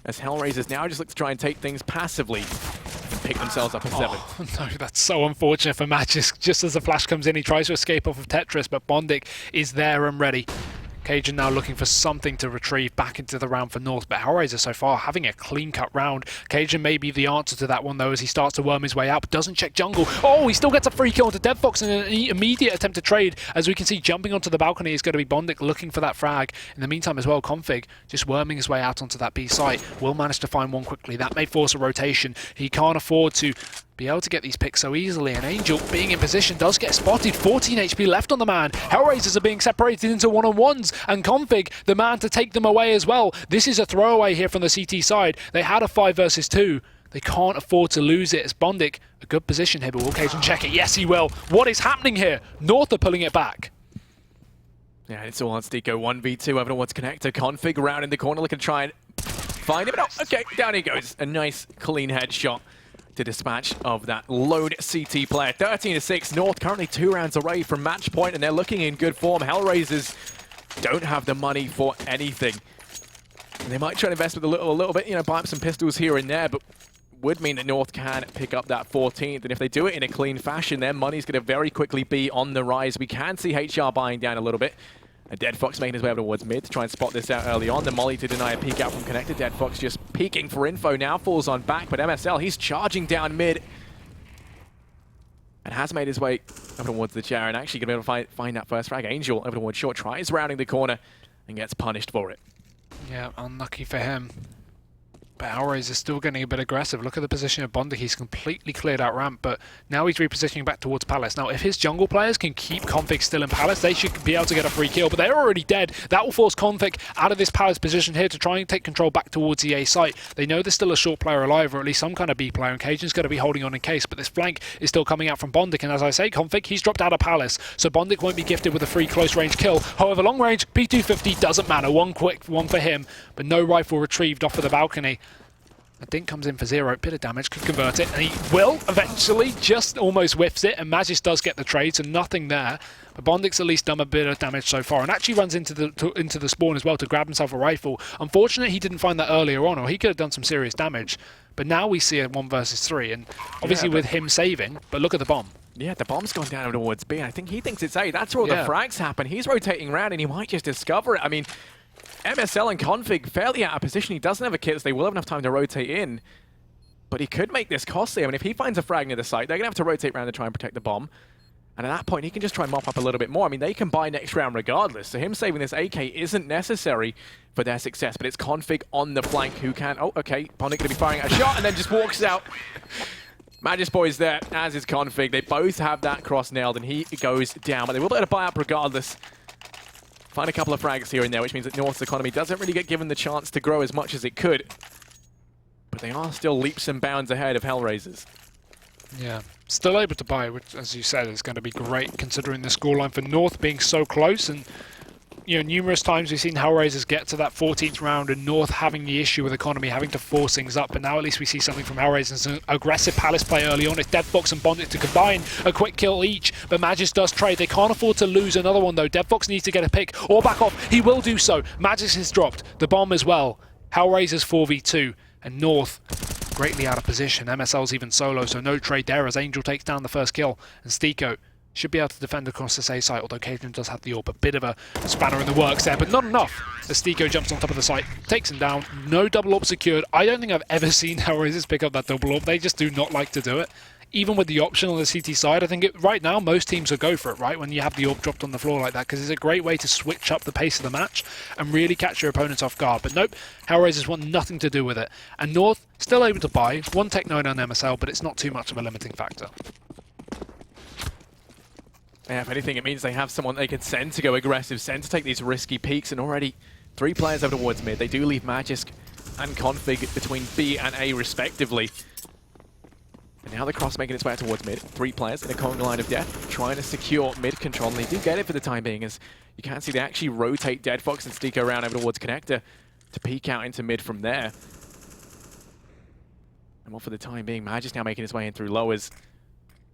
as HellRaisers now just look to try and take things passively and pick themselves up at 7. No, that's so unfortunate for Matches. Just as the flash comes in, he tries to escape off of Tetris, but Bondik is there and ready. Cajun now looking for something to retrieve back into the round for North, but HellRaisers so far having a clean-cut round. Cajun may be the answer to that one, though, as he starts to worm his way out, but doesn't check jungle. Oh, he still gets a free kill onto Dead Fox in an immediate attempt to trade. As we can see, jumping onto the balcony is going to be Bondik looking for that frag. In the meantime as well, Config just worming his way out onto that B site. Will manage to find one quickly. That may force a rotation. He can't afford to be able to get these picks so easily, and Angel being in position does get spotted. 14 HP left on the man. HellRaisers are being separated into one-on-ones, and Config, the man to take them away as well. This is a throwaway here from the CT side. They had a 5 versus 2. They can't afford to lose it as Bondik. A good position here, but will Cajun check it? Yes, he will. What is happening here? North are pulling it back. Yeah, it's all on Stico. 1v2, everyone's connected. Config around in the corner, looking to try and find him. But oh, okay, down he goes. A nice, clean headshot to dispatch of that lone CT player. 13-6, North currently 2 rounds away from match point, and they're looking in good form. HellRaisers don't have the money for anything. And they might try to invest with a little bit, you know, buy up some pistols here and there, but would mean that North can pick up that 14th, and if they do it in a clean fashion, their money's going to very quickly be on the rise. We can see HR buying down a little bit. A Dead Fox making his way over towards mid to try and spot this out early on. The molly to deny a peek out from connected. Dead Fox just peeking for info now, falls on back, but MSL, he's charging down mid and has made his way over towards the chair, and actually going to be able to find that first frag. Angel over towards short, tries rounding the corner and gets punished for it. Yeah, unlucky for him. But HellRaisers is still getting a bit aggressive. Look at the position of Bondik. He's completely cleared out ramp, but now he's repositioning back towards Palace. Now, if his jungle players can keep Config still in Palace, they should be able to get a free kill, but they're already dead. That will force Config out of this Palace position here to try and take control back towards the A site. They know there's still a short player alive, or at least some kind of B player, and Cajun's going to be holding on in case, but this flank is still coming out from Bondik, and as I say, Config, he's dropped out of Palace, so Bondik won't be gifted with a free close-range kill. However, long-range, P250 doesn't matter. One quick one for him, but no rifle retrieved off of the balcony. A dink comes in for 0, bit of damage, could convert it, and he will eventually, just almost whiffs it, and Magis does get the trade, so nothing there. But Bondik's at least done a bit of damage so far, and actually runs into the spawn as well to grab himself a rifle. Unfortunately, he didn't find that earlier on, or he could have done some serious damage. But now we see a 1 versus 3, and obviously with him saving, but look at the bomb. Yeah, the bomb's gone down towards B, and I think he thinks it's A. That's where all the frags happen. He's rotating around, and he might just discover it. I mean, MSL and Config fairly out of position. He doesn't have a kit, so they will have enough time to rotate in. But he could make this costly. I mean, if he finds a frag near the site, they're going to have to rotate around to try and protect the bomb. And at that point, he can just try and mop up a little bit more. I mean, they can buy next round regardless. So him saving this AK isn't necessary for their success. But it's Config on the flank who can... Oh, okay. Bondik going to be firing a shot and then just walks out. Magis Boy's there, as is Config. They both have that cross nailed, and he goes down. But they will be able to buy up regardless. Find a couple of frags here and there, which means that North's economy doesn't really get given the chance to grow as much as it could. But they are still leaps and bounds ahead of HellRaisers. Yeah, still able to buy, which, as you said, is going to be great considering the scoreline for North being so close. And you know, numerous times we've seen HellRaisers get to that 14th round and North having the issue with economy, having to force things up. But now at least we see something from HellRaisers, an aggressive Palace play early on. It's Dead Fox and Bondik to combine a quick kill each, but Magis does trade. They can't afford to lose another one though. Dead Fox needs to get a pick or back off. He will do so. Magis has dropped the bomb as well. HellRaisers 4v2 and North greatly out of position. MSL's even solo, so no trade there as Angel takes down the first kill, and Stico should be able to defend across this A site, although Cajun does have the AWP. A bit of a spanner in the works there, but not enough. As Stico jumps on top of the site, takes him down. No double AWP secured. I don't think I've ever seen HellRaisers pick up that double AWP. They just do not like to do it. even with the option on the CT side, I think right now most teams will go for it, right? When you have the AWP dropped on the floor like that, because it's a great way to switch up the pace of the match and really catch your opponents off guard. But nope, HellRaisers want nothing to do with it. And North still able to buy one Tech 9 on MSL, but it's not too much of a limiting factor. Yeah, if anything, it means they have someone they can send to go aggressive, send to take these risky peeks, and already 3 players over towards mid. They do leave Magisk and Config between B and A respectively. And now the cross making its way out towards mid. 3 players in a conga line of death, trying to secure mid control, and they do get it for the time being, as you can see they actually rotate Dead Fox and Steeko around over towards Connector to peek out into mid from there. And well, for the time being, Magisk now making his way in through lowers.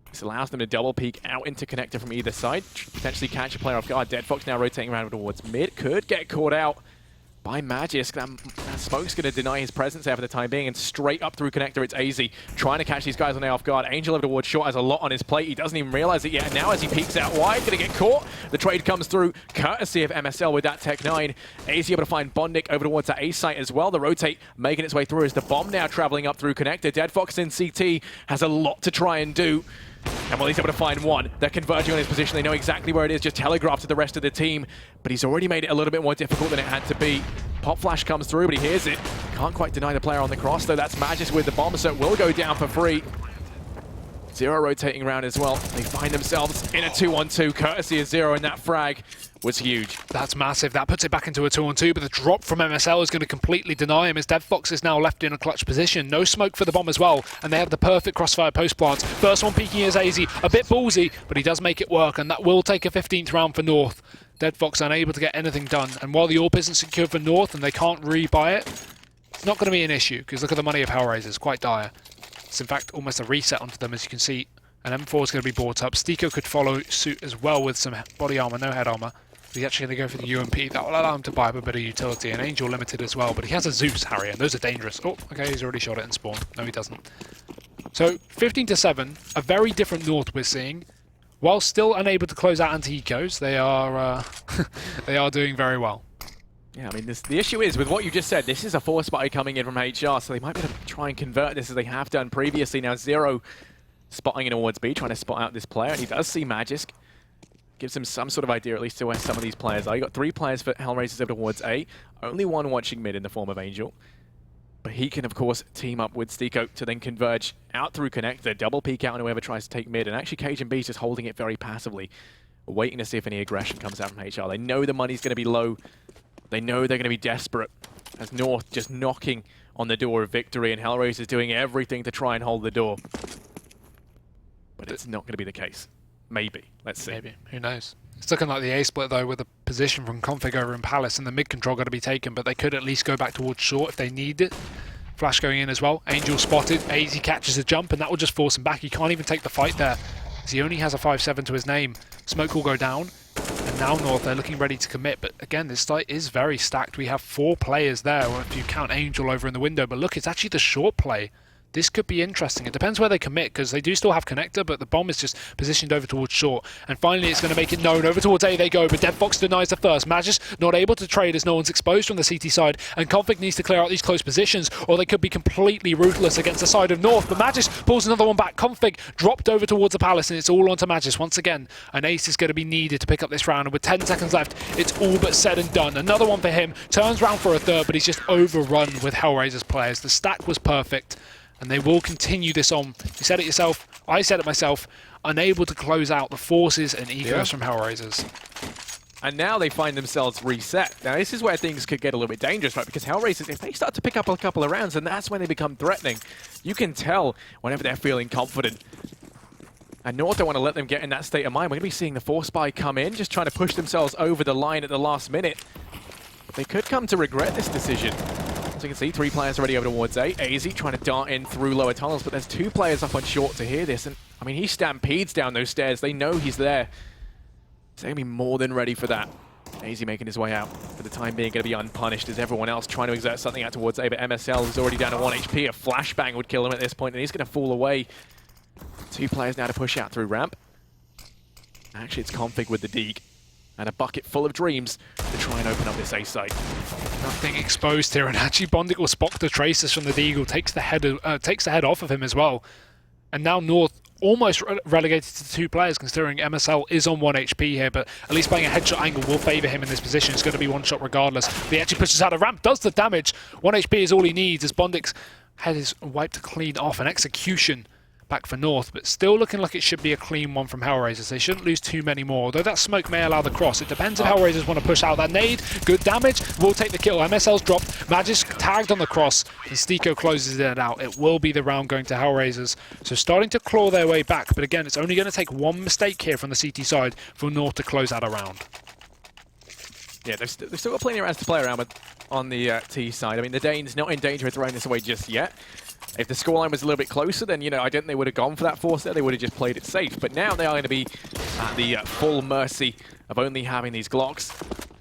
This allows them to double peek out into Connector from either side, potentially catch a player off guard. Dead Fox now rotating around towards mid, could get caught out by Magisk. That smoke's going to deny his presence there for the time being, and straight up through Connector, it's AZ trying to catch these guys on the off guard. Angel over towards short has a lot on his plate. He doesn't even realize it yet. And now as he peeks out wide, going to get caught. The trade comes through courtesy of MSL with that Tech 9. AZ able to find Bondik over towards that A site as well. The rotate making its way through as the bomb now traveling up through Connector. Dead Fox in CT has a lot to try and do. And well, he's able to find one. They're converging on his position. They know exactly where it is, just telegraphed to the rest of the team. But he's already made it a little bit more difficult than it had to be. Pop flash comes through, but he hears it. Can't quite deny the player on the cross, though. That's Magisk with the bomb, so it will go down for free. Zero rotating around as well. They find themselves in a 2-on-2, courtesy of Zero, and that frag was huge. That's massive. That puts it back into a 2-on-2, but the drop from MSL is going to completely deny him, as Dead Fox is now left in a clutch position. No smoke for the bomb as well, and they have the perfect crossfire post plants. First one peeking is AZ, a bit ballsy, but he does make it work, and that will take a 15th round for North. Dead Fox unable to get anything done, and while the AWP isn't secured for North and they can't rebuy it, it's not going to be an issue, because look at the money of HellRaisers, quite dire. It's in fact almost a reset onto them, as you can see. And M4 is going to be brought up. Steeko could follow suit as well with some body armor, no head armor. He's actually going to go for the UMP. That will allow him to buy up a bit of utility. And Angel limited as well, but he has a Zeus, Harry, and those are dangerous. Oh, okay, he's already shot it in spawn. No, he doesn't. So 15-7, a very different North we're seeing. While still unable to close out anti-ecos, they are they are doing very well. Yeah, I mean, the issue is, with what you just said, this is a force buy coming in from HR, so they might be able to try and convert this as they have done previously. Now, Zero spotting in towards B, trying to spot out this player, and he does see Magisk. Gives him some sort of idea, at least, to where some of these players are. You got 3 players for HellRaisers over towards A, only 1 watching mid in the form of Angel. But he can, of course, team up with Steeko to then converge out through Connector, double peek out on whoever tries to take mid, and actually Cajun B is just holding it very passively, waiting to see if any aggression comes out from HR. They know the money's going to be low. They know they're going to be desperate, as North just knocking on the door of victory, and HellRaisers doing everything to try and hold the door. But it's not going to be the case. Maybe. Let's see. Maybe. Who knows? It's looking like the A split, though, with the position from Config over in Palace, and the mid control got to be taken, but they could at least go back towards short if they need it. Flash going in as well. Angel spotted. AZ catches a jump, and that will just force him back. He can't even take the fight there, because he only has a 5-7 to his name. Smoke will go down, and now North, they're looking ready to commit. But again, this site is very stacked. We have 4 players there, or if you count Angel over in the window. But look, it's actually the short play. This could be interesting. It depends where they commit, because they do still have Connector, but the bomb is just positioned over towards short. And finally, it's going to make it known. Over towards A they go, but Dead Fox denies the first. Magisk not able to trade as no one's exposed from the CT side, and Config needs to clear out these close positions, or they could be completely ruthless against the side of North. But Magisk pulls another one back. Config dropped over towards the Palace, and it's all onto Magisk once again. An ace is going to be needed to pick up this round, and with 10 seconds left, it's all but said and done. Another one for him. Turns round for a third, but he's just overrun with HellRaisers players. The stack was perfect, and they will continue this on. You said it yourself, I said it myself, unable to close out the forces and egos from HellRaisers. And now they find themselves reset. Now this is where things could get a little bit dangerous, right? Because HellRaisers, if they start to pick up a couple of rounds, and that's when they become threatening. You can tell whenever they're feeling confident. And North don't want to let them get in that state of mind. We're going to be seeing the force buy come in, just trying to push themselves over the line at the last minute. But they could come to regret this decision. As you can see, 3 players already over towards A. AZ trying to dart in through lower tunnels, but there's 2 players up on short to hear this. And I mean, he stampedes down those stairs. They know he's there. So they're going to be more than ready for that. AZ making his way out. For the time being, going to be unpunished as everyone else trying to exert something out towards A. But MSL is already down to 1 HP. A flashbang would kill him at this point, and he's going to fall away. 2 players now to push out through ramp. Actually, it's Config with the Deeg. And a bucket full of dreams to try and open up this A site. Nothing exposed here, and actually Bondik will spot the traces from the Deagle, takes the head off of him as well. And now North almost relegated to 2 players, considering MSL is on 1 HP here, but at least playing a headshot angle will favour him in this position. It's going to be one shot regardless. But he actually pushes out a ramp, does the damage. 1 HP is all he needs as Bondik's head is wiped clean off. An execution back for North, but still looking like it should be a clean one from HellRaisers. They shouldn't lose too many more, although that smoke may allow the cross. It depends if HellRaisers want to push out that nade. Good damage, will take the kill. MSL's dropped, Magisk tagged on the cross, and Stiko closes it out. It will be the round going to HellRaisers. So starting to claw their way back, but again, it's only going to take one mistake here from the CT side for North to close out a round. Yeah, they've still got plenty of rounds to play around with on the T side. I mean, the Danes not in danger of throwing this away just yet. If the scoreline was a little bit closer, then, you know, I don't think they would have gone for that force there. They would have just played it safe. But now they are going to be at the full mercy of only having these Glocks.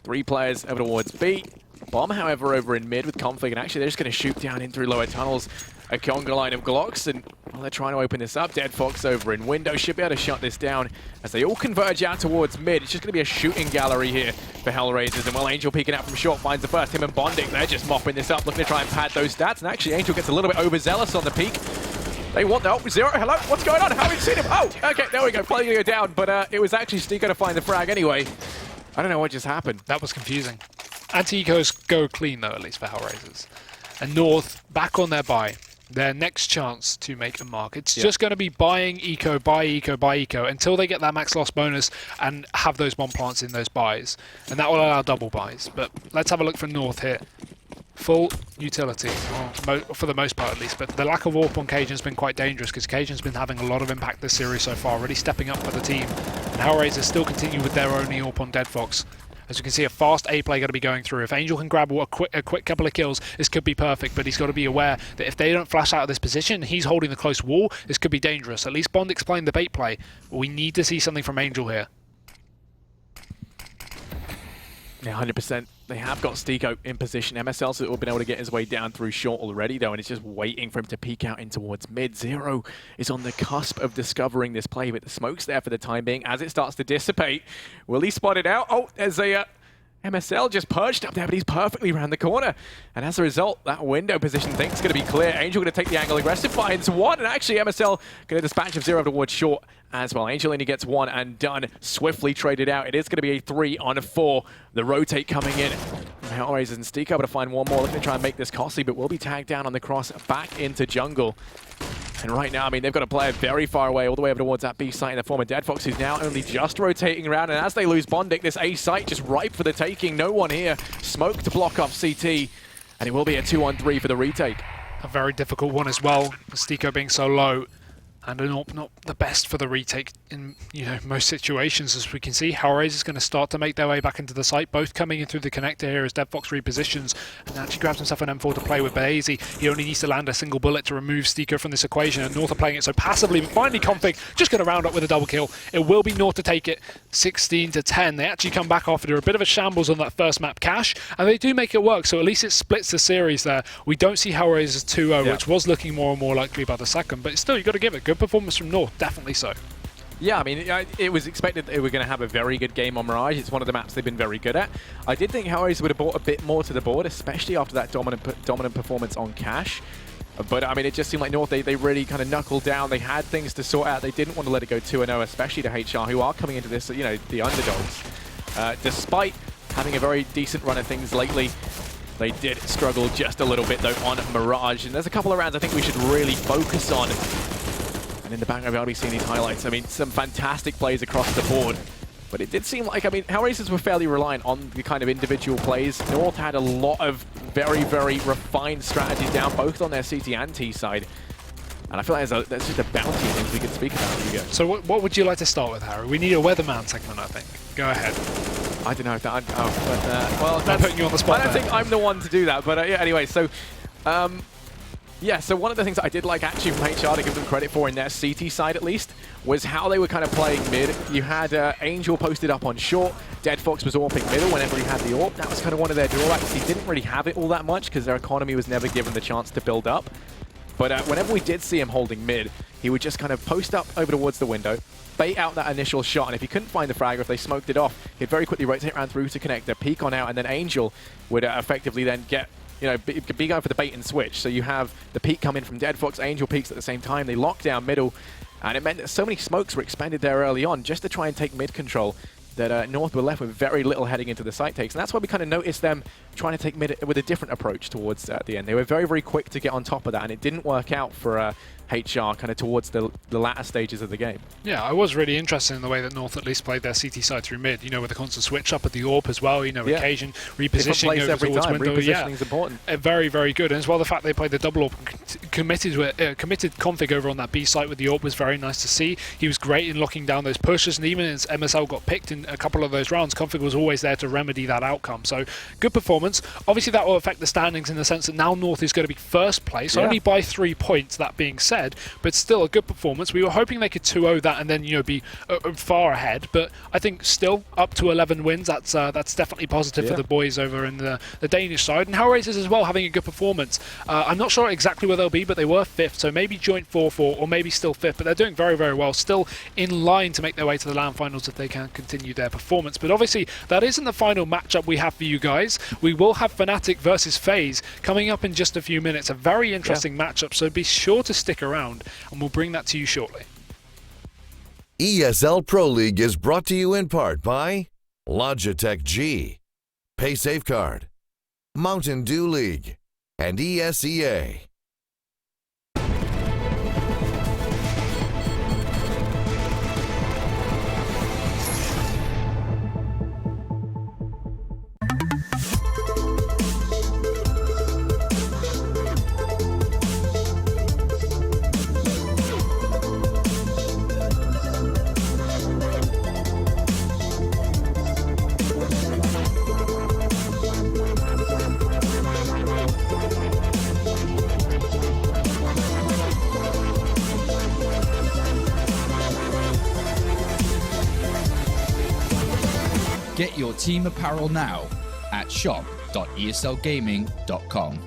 3 players over towards B. Bomb, however, over in mid with Config, and actually they're just going to shoot down in through lower tunnels. A conga line of Glocks, and well, they're trying to open this up. Dead Fox over in window should be able to shut this down as they all converge out towards mid. It's just going to be a shooting gallery here for HellRaisers, and well, Angel peeking out from short finds the first. Him and Bondik, they're just mopping this up, looking to try and pad those stats, and actually Angel gets a little bit overzealous on the peak. They want the Zero. Hello, what's going on? How have you seen him? Oh, okay, there we go. Playing to go down, but it was actually Stiko to find the frag anyway. I don't know what just happened. That was confusing. Anti-ecos go clean though, at least for HellRaisers. And North back on their buy. Their next chance to make a mark. It's just going to be buying eco, buy eco, buy eco until they get that max loss bonus and have those bomb plants in those buys. And that will allow double buys. But let's have a look for North here. Full utility, for the most part at least. But the lack of AWP on Cajun has been quite dangerous because Cajun's been having a lot of impact this series so far, really stepping up for the team. And HellRaisers still continue with their only AWP on Dead Fox. As you can see, a fast A play going to be going through. If Angel can grab a quick couple of kills, this could be perfect, but he's got to be aware that if they don't flash out of this position, he's holding the close wall, this could be dangerous. At least Bondik's playing the bait play, but we need to see something from Angel here. Yeah, 100%. They have got Stiko in position. MSL so will been able to get his way down through short already, though, and it's just waiting for him to peek out in towards mid. Zero is on the cusp of discovering this play, but the smoke's there for the time being. As it starts to dissipate, will he spot it out? Oh, there's a MSL just perched up there, but he's perfectly around the corner. And as a result, that window position thinks going to be clear. Angel going to take the angle aggressive, finds one, and actually MSL going to dispatch of Zero towards short as well. Angel only gets one and done. Swiftly traded out. It is going to be a 3-on-4. The rotate coming in. HellRaisers and Stiko able to find one more. Looking to try and make this costly, but will be tagged down on the cross back into jungle. And right now, I mean, they've got a player very far away, all the way over towards that B site in the form of Dead Fox, who's now only just rotating around. And as they lose Bondik, this A site just ripe for the taking. No one here. Smoke to block off CT. And it will be a 2-on-3 for the retake. A very difficult one as well, Stiko being so low. And not the best for the retake in most situations, as we can see. HellRaisers is going to start to make their way back into the site, both coming in through the connector here as Dead Fox repositions and actually grabs himself an M4 to play with. But Hazy, he only needs to land a single bullet to remove Stiko from this equation, and North are playing it so passively, but finally Config just going to round up with a double kill. It will be North to take it 16-10. They actually come back after a bit of a shambles on that first map cache, and they do make it work, so at least it splits the series there. We don't see HellRaisers 2-0, which was looking more and more likely by the second, but still, you've got to give it. Good performance from North, definitely so. Yeah, I mean, it was expected that they were going to have a very good game on Mirage. It's one of the maps they've been very good at. I did think HellRaisers would have brought a bit more to the board, especially after that dominant performance on Cash. But, I mean, it just seemed like North, they really kind of knuckled down. They had things to sort out. They didn't want to let it go 2-0, especially to HR, who are coming into this, the underdogs. Despite having a very decent run of things lately, they did struggle just a little bit, though, on Mirage. And there's a couple of rounds I think we should really focus on. In the background, I'll be seeing these highlights. I mean, some fantastic plays across the board. But it did seem like, I mean, HellRaisers were fairly reliant on the kind of individual plays. North had a lot of very, very refined strategies down, both on their CT and T side. And I feel like there's just a bounty of things we could speak about. Here we go. So what would you like to start with, Harry? We need a weatherman segment, I think. Go ahead. I don't know if that... well, I'm putting you on the spot. I don't think I'm the one to do that. But yeah, anyway, so... yeah, so one of the things I did like actually from HR to give them credit for in their CT side at least was how they were kind of playing mid. You had Angel posted up on short, Dead Fox was AWPing middle whenever he had the AWP. That was kind of one of their drawbacks. He didn't really have it all that much because their economy was never given the chance to build up. But whenever we did see him holding mid, he would just kind of post up over towards the window, bait out that initial shot, and if he couldn't find the frag or if they smoked it off, he'd very quickly rotate around through to connector, peek on out, and then Angel would effectively then get be going for the bait and switch. So you have the peek come in from Dead Fox, Angel peeks at the same time, they lock down middle, And it meant that so many smokes were expended there early on just to try and take mid control that North were left with very little heading into the site takes. And that's why we kind of noticed them trying to take mid with a different approach towards the end. They were very, very quick to get on top of that, and it didn't work out for HR kind of towards the latter stages of the game. Yeah, I was really interested in the way that North at least played their CT side through mid, you know, with a constant switch up at the AWP as well, you know, occasion repositioning over every towards time. window. Repositioning is important. Very, very good. And as well, the fact they played the double AWP committed config over on that B site with the AWP was very nice to see. He was great in locking down those pushes, and even as MSL got picked in a couple of those rounds, config was always there to remedy that outcome. So good performance. Obviously, that will affect the standings in the sense that now North is going to be first place, only by 3 points, that being said, but still a good performance. We were hoping they could 2-0 that and then, you know, be far ahead, but I think still up to 11 wins, that's definitely positive for the boys over in the Danish side. And HellRaisers as well, having a good performance. I'm not sure exactly where they'll be, but they were 5th, so maybe joint 4-4 or maybe still 5th, but they're doing very, very well, still in line to make their way to the LAN finals if they can continue their performance. But obviously, that isn't the final matchup we have for you guys. We will have fnatic versus FaZe coming up in just a few minutes. A very interesting matchup, so be sure to stick around, and we'll bring that to you shortly. ESL Pro League is brought to you in part by Logitech G, Pay Safeguard, Mountain Dew League, and ESEA. Get your team apparel now at shop.eslgaming.com.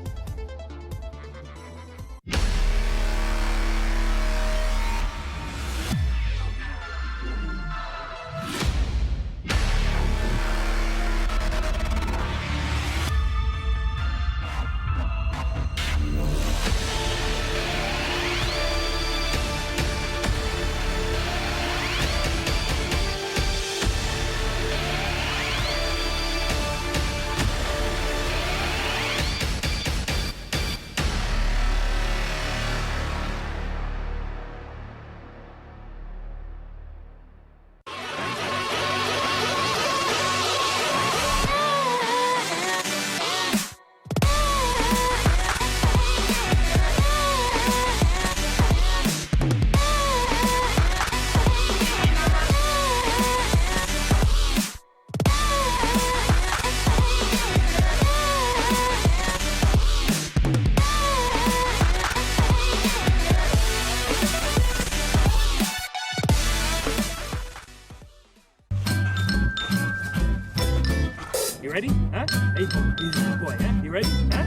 You ready? Huh? Hey, easy boy, huh? You ready? Huh?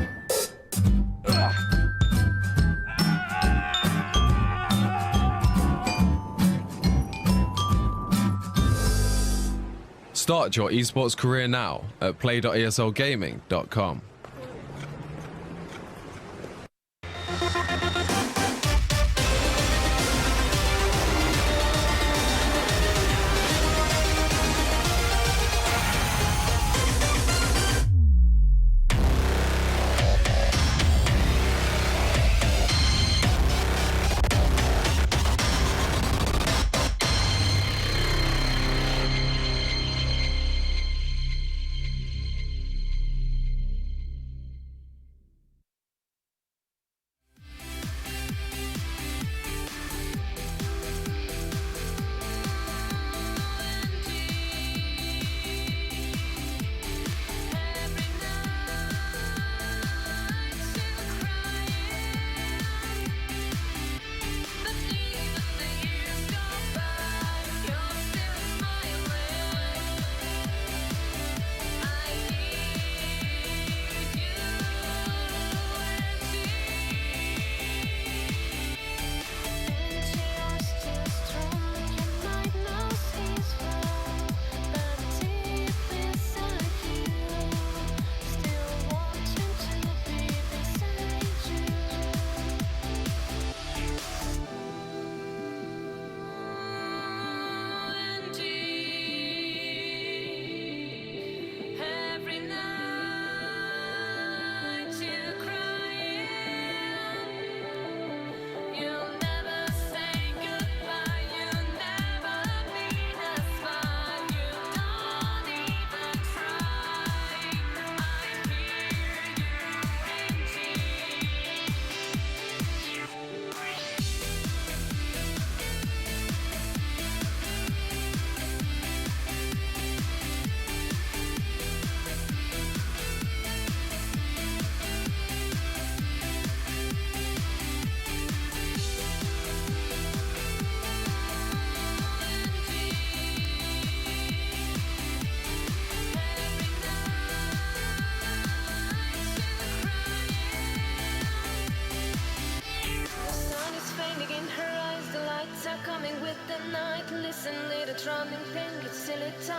Start your esports career now at play.eslgaming.com.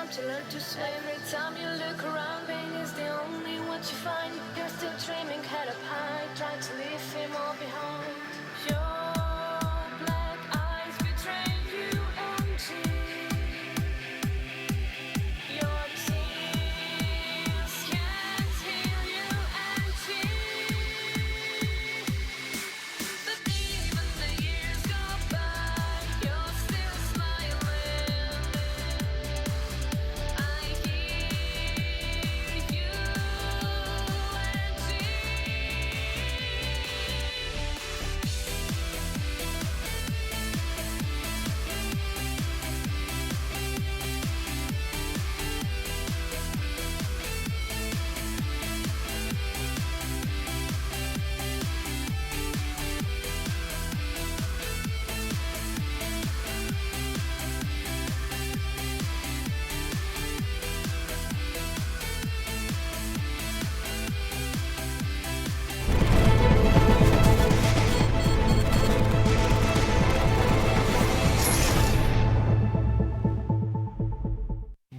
time to learn to swim. Every time you look around, pain is the only what you find. You're still dreaming, head up high, trying to leave him all behind. Your black eyes betray you empty. Your tears can't heal you empty. But even the years go by, you're still smiling. I hear you empty.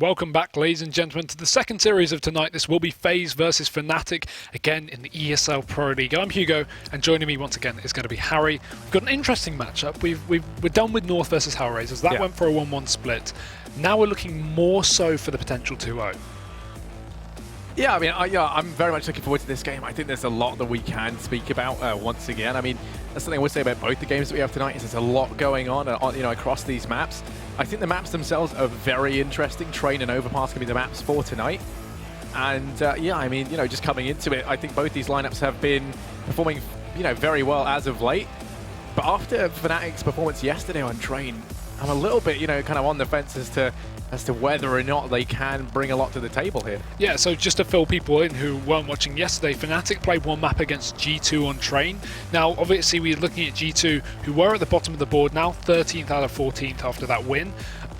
Welcome back, ladies and gentlemen, to the second series of tonight. This will be FaZe versus fnatic, again in the ESL Pro League. I'm Hugo, and joining me once again is going to be Harry. We've got an interesting matchup. We're done with North versus HellRaisers. That went for a 1-1 split. Now we're looking more so for the potential 2-0. Yeah, I mean, I'm very much looking forward to this game. I think there's a lot that we can speak about once again. I mean, that's something I would say about both the games that we have tonight is there's a lot going on, across these maps. I think the maps themselves are very interesting. Train and Overpass can be the maps for tonight. And yeah, I mean, just coming into it, I think both these lineups have been performing, very well as of late. But after Fnatic's performance yesterday on Train, I'm a little bit, kind of on the fence as to whether or not they can bring a lot to the table here. Yeah, so just to fill people in who weren't watching yesterday, Fnatic played one map against G2 on Train. Now, obviously, we're looking at G2, who were at the bottom of the board, now 13th out of 14th after that win.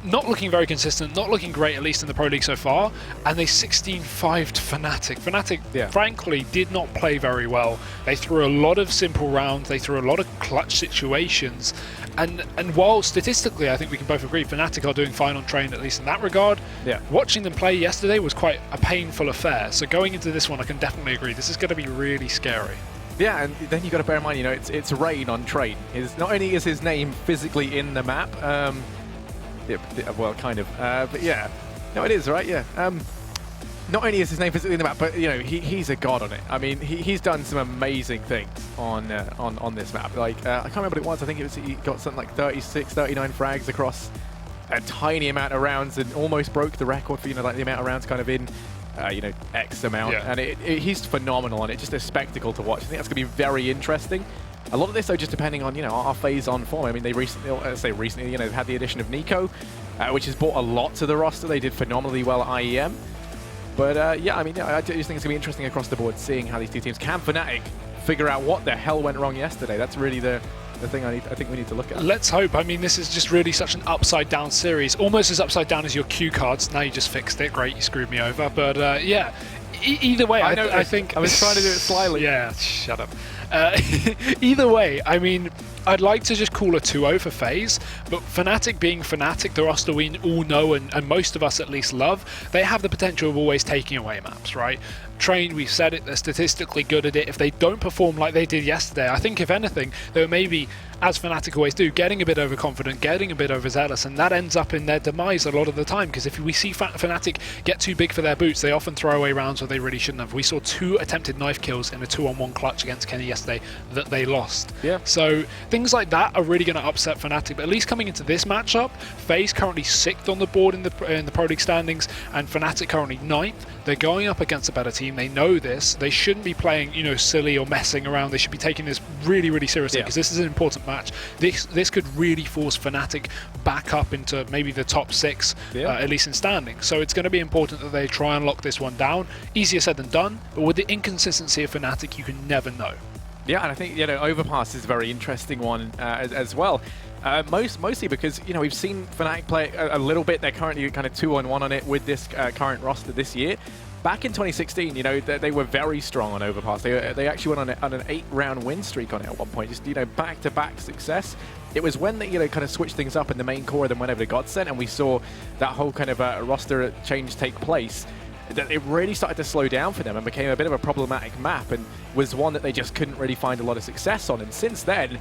Not looking very consistent, not looking great, at least in the Pro League so far, and they 16-5'd Fnatic. Fnatic, frankly, did not play very well. They threw a lot of simple rounds, they threw a lot of clutch situations, and while statistically I think we can both agree Fnatic are doing fine on Train, at least in that regard, watching them play yesterday was quite a painful affair. So going into this one, I can definitely agree, this is going to be really scary. Yeah, and then you got to bear in mind, it's Rain on Train. Not only is his name physically in the map, well, kind of. But yeah, no, it is, right? Yeah. Not only is his name physically in the map, but he's a god on it. I mean, he's done some amazing things on this map. Like I can't remember what it was. I think he got something like 36, 39 frags across a tiny amount of rounds, and almost broke the record for like the amount of rounds kind of in X amount. Yeah. And he's phenomenal on it. Just a spectacle to watch. I think that's going to be very interesting. A lot of this, though, just depending on, our FaZe on form. I mean, they recently, they've had the addition of Nico, which has brought a lot to the roster. They did phenomenally well at IEM. But, yeah, I mean, I just think it's going to be interesting across the board, seeing how these two teams can Fnatic figure out what the hell went wrong yesterday. That's really the thing I think we need to look at. Let's hope. I mean, this is just really such an upside-down series. Almost as upside-down as your cue cards. Now you just fixed it. Great, you screwed me over. But, yeah, either way, I think... I was trying to do it slyly. Yeah, shut up. Either way, I mean, I'd like to just call a 2-0 for FaZe, but Fnatic being Fnatic, the roster we all know and most of us at least love, they have the potential of always taking away maps, right? Train, we've said it, they're statistically good at it. If they don't perform like they did yesterday, I think if anything, they were maybe, as Fnatic always do, getting a bit overconfident, getting a bit overzealous, and that ends up in their demise a lot of the time, because if we see Fnatic get too big for their boots, they often throw away rounds where they really shouldn't have. We saw 2 attempted knife kills in a 2-on-1 clutch against Kenny yesterday that they lost. Yeah. So things like that are really going to upset Fnatic, but at least coming into this matchup, FaZe currently 6th on the board in the Pro League standings, and Fnatic currently 9th. They're going up against a better team. They know this. They shouldn't be playing, silly or messing around. They should be taking this really, really seriously, because this is an important match. This could really force Fnatic back up into maybe the top 6, at least in standing. So it's going to be important that they try and lock this one down. Easier said than done, but with the inconsistency of Fnatic, you can never know. Yeah, and I think Overpass is a very interesting one as well. Mostly because we've seen Fnatic play a little bit. They're currently kind of 2-on-1 on it with this current roster this year. Back in 2016, they were very strong on Overpass. They actually went on an 8-round win streak on it at one point. Just back-to-back success. It was when they, kind of switched things up in the main core, then went over to Godsent, and we saw that whole kind of roster change take place, that it really started to slow down for them and became a bit of a problematic map, and was one that they just couldn't really find a lot of success on. And since then,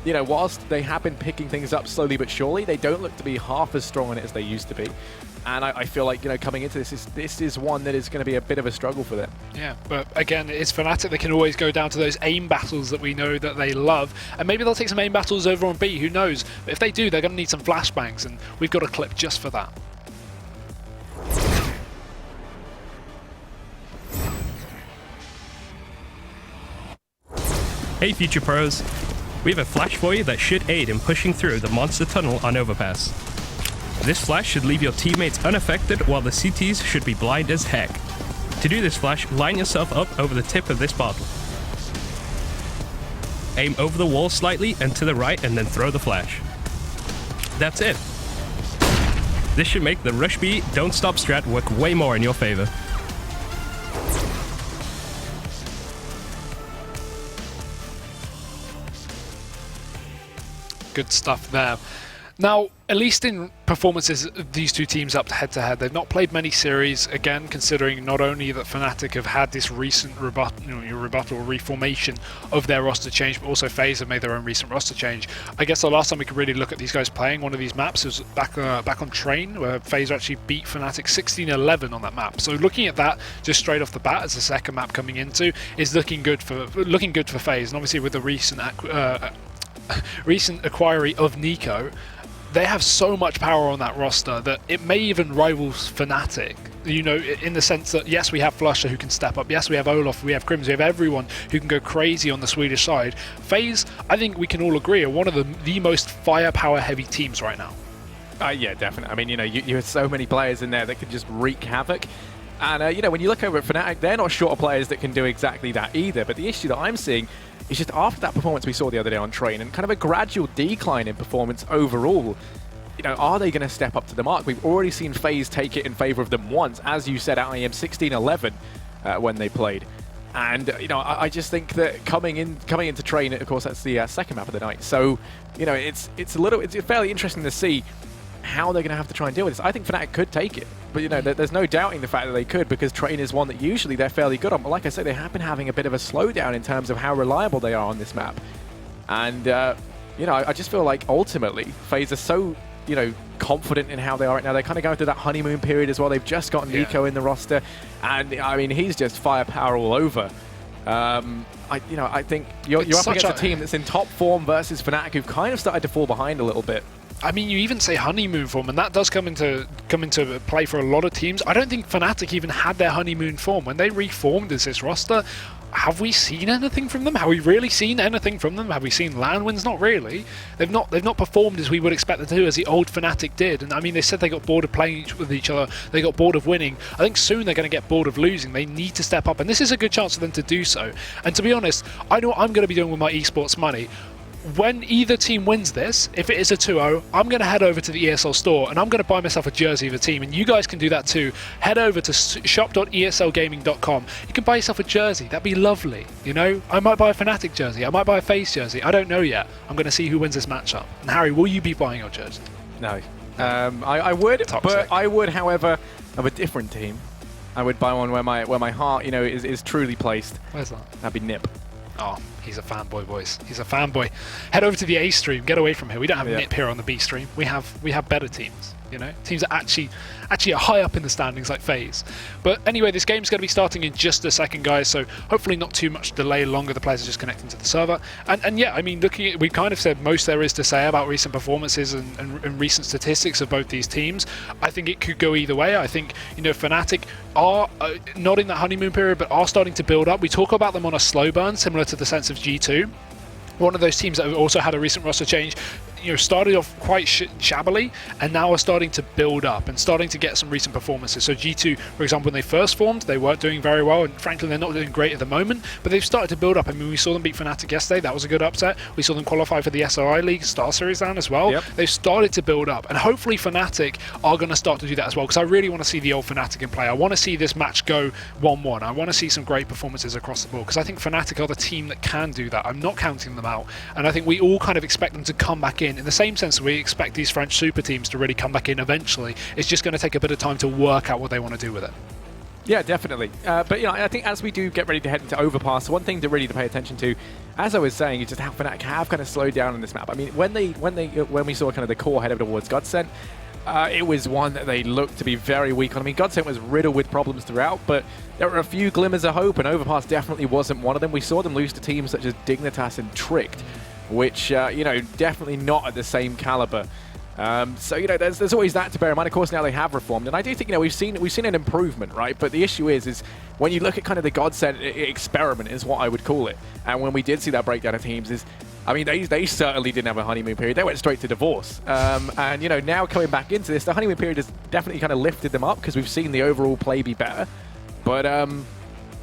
whilst they have been picking things up slowly but surely, they don't look to be half as strong on it as they used to be. And I feel like, coming into this is one that is going to be a bit of a struggle for them. Yeah, but again, it's Fnatic that can always go down to those aim battles that we know that they love. And maybe they'll take some aim battles over on B, who knows? But if they do, they're going to need some flashbangs, and we've got a clip just for that. Hey Future Pros, we have a flash for you that should aid in pushing through the monster tunnel on Overpass. This flash should leave your teammates unaffected while the CTs should be blind as heck. To do this flash, line yourself up over the tip of this bottle. Aim over the wall slightly and to the right and then throw the flash. That's it. This should make the Rush B Don't Stop strat work way more in your favor. Good stuff there. Now, at least in performances of these two teams up head-to-head, they've not played many series, again, considering not only that Fnatic have had this recent rebuttal reformation of their roster change, but also FaZe have made their own recent roster change. I guess the last time we could really look at these guys playing one of these maps was back on Train, where FaZe actually beat Fnatic 16-11 on that map. So looking at that, just straight off the bat, as the second map coming into, is looking good for FaZe. And obviously with the recent acquiry of Nico, they have so much power on that roster that it may even rival Fnatic, in the sense that yes, we have Flusher who can step up, yes, we have Olof, we have Crims, we have everyone who can go crazy on the Swedish side. FaZe, I think we can all agree, are one of the most firepower heavy teams right now. Yeah, definitely. I mean, you have so many players in there that can just wreak havoc. And, when you look over at Fnatic, they're not short of players that can do exactly that either. But the issue that I'm seeing is just after that performance we saw the other day on Train and kind of a gradual decline in performance overall, are they going to step up to the mark? We've already seen FaZe take it in favor of them once, as you said, at IM 16-11 when they played. And, I just think that coming into Train, of course, that's the second map of the night. So, it's fairly interesting to see how they're going to have to try and deal with this. I think Fnatic could take it, but there's no doubting the fact that they could, because Train is one that usually they're fairly good on. But like I say, they have been having a bit of a slowdown in terms of how reliable they are on this map. And, I just feel like ultimately FaZe are so, confident in how they are right now. They're kind of going through that honeymoon period as well. They've just got Nico in the roster, and I mean, he's just firepower all over. I think you're up against a team that's in top form versus Fnatic, who've kind of started to fall behind a little bit. I mean, you even say honeymoon form, and that does come into play for a lot of teams. I don't think Fnatic even had their honeymoon form. When they reformed as this roster, have we seen anything from them? Have we really seen anything from them? Have we seen land wins? Not really. They've not performed as we would expect them to do, as the old Fnatic did. And I mean, they said they got bored of playing with each other. They got bored of winning. I think soon they're going to get bored of losing. They need to step up, and this is a good chance for them to do so. And to be honest, I know what I'm going to be doing with my esports money. When either team wins this, if it is a 2-0, I'm going to head over to the ESL store and I'm going to buy myself a jersey of a team, and you guys can do that too. Head over to shop.eslgaming.com. You can buy yourself a jersey. That'd be lovely. I might buy a Fnatic jersey. I might buy a FaZe jersey. I don't know yet. I'm going to see who wins this matchup. And Harry, will you be buying your jersey? No. I would, but I would, however, of a different team. I would buy one where my heart, is truly placed. Where's that? That'd be Nip. Oh, he's a fanboy, boys. He's a fanboy. Head over to the A stream. Get away from here. We don't have Nip here on the B stream. We have better teams. Teams that actually are high up in the standings like FaZe. But anyway, this game's going to be starting in just a second, guys. So hopefully not too much delay longer. The players are just connecting to the server. And yeah, I mean, we kind of said most there is to say about recent performances and recent statistics of both these teams. I think it could go either way. I think Fnatic are not in that honeymoon period, but are starting to build up. We talk about them on a slow burn, similar to the sense of G2. One of those teams that have also had a recent roster change, started off quite shabbily and now are starting to build up and starting to get some recent performances. So G2, for example, when they first formed, they weren't doing very well, and frankly, they're not doing great at the moment, but they've started to build up. I mean, we saw them beat Fnatic yesterday. That was a good upset. We saw them qualify for the SRI League Star Series down as well. Yep. They've started to build up, and hopefully Fnatic are going to start to do that as well, because I really want to see the old Fnatic in play. I want to see this match go 1-1. I want to see some great performances across the board, because I think Fnatic are the team that can do that. I'm not counting them out, and I think we all kind of expect them to come back in in the same sense we expect these French super teams to really come back in eventually. It's just going to take a bit of time to work out what they want to do with it. Yeah, definitely. But you know, I think as we do get ready to head into Overpass, one thing to really pay attention to, as I was saying, is just how fnatic have kind of slowed down on this map. I mean, when we saw kind of the core head over towards Godsent, it was one that they looked to be very weak on. I mean, Godsent was riddled with problems throughout, but there were a few glimmers of hope, and Overpass definitely wasn't one of them. We saw them lose to teams such as Dignitas and Tricked, which, you know, definitely not at the same caliber. So, you know, there's always that to bear in mind. Of course, now they have reformed, and I do think, you know, we've seen an improvement, right? But the issue is when you look at kind of the Godsent experiment is what I would call it. And when we did see that breakdown of teams is, I mean, they certainly didn't have a honeymoon period. They went straight to divorce. And, you know, now coming back into this, the honeymoon period has definitely kind of lifted them up because we've seen the overall play be better. But,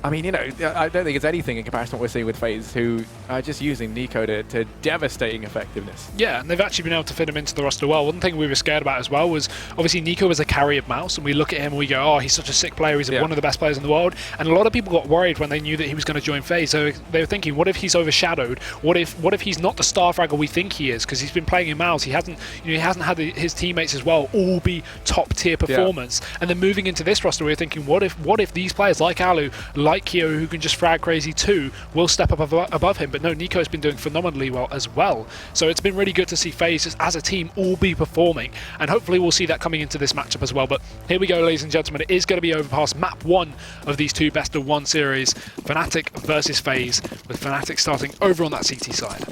I mean, you know, I don't think it's anything in comparison to what we're seeing with FaZe, who are just using NiKo to devastating effectiveness. Yeah, and they've actually been able to fit him into the roster well. One thing we were scared about as well was, obviously, NiKo was a carry of Mouse, and we look at him and we go, oh, he's such a sick player, he's one of the best players in the world. And a lot of people got worried when they knew that he was going to join FaZe. So they were thinking, what if he's overshadowed? What if he's not the star fragger we think he is? Because he's been playing in Mouse. He hasn't had his teammates as well all be top tier performance. And then moving into this roster, we were thinking, what if these players like Alu, like Kyo, who can just frag crazy too, will step up above him? But no, NiKo has been doing phenomenally well as well. So it's been really good to see FaZe just as a team all be performing, and hopefully we'll see that coming into this matchup as well. But here we go, ladies and gentlemen, it is going to be Overpass, map 1 of these two best of 1 series, fnatic versus FaZe, with fnatic starting over on that CT side.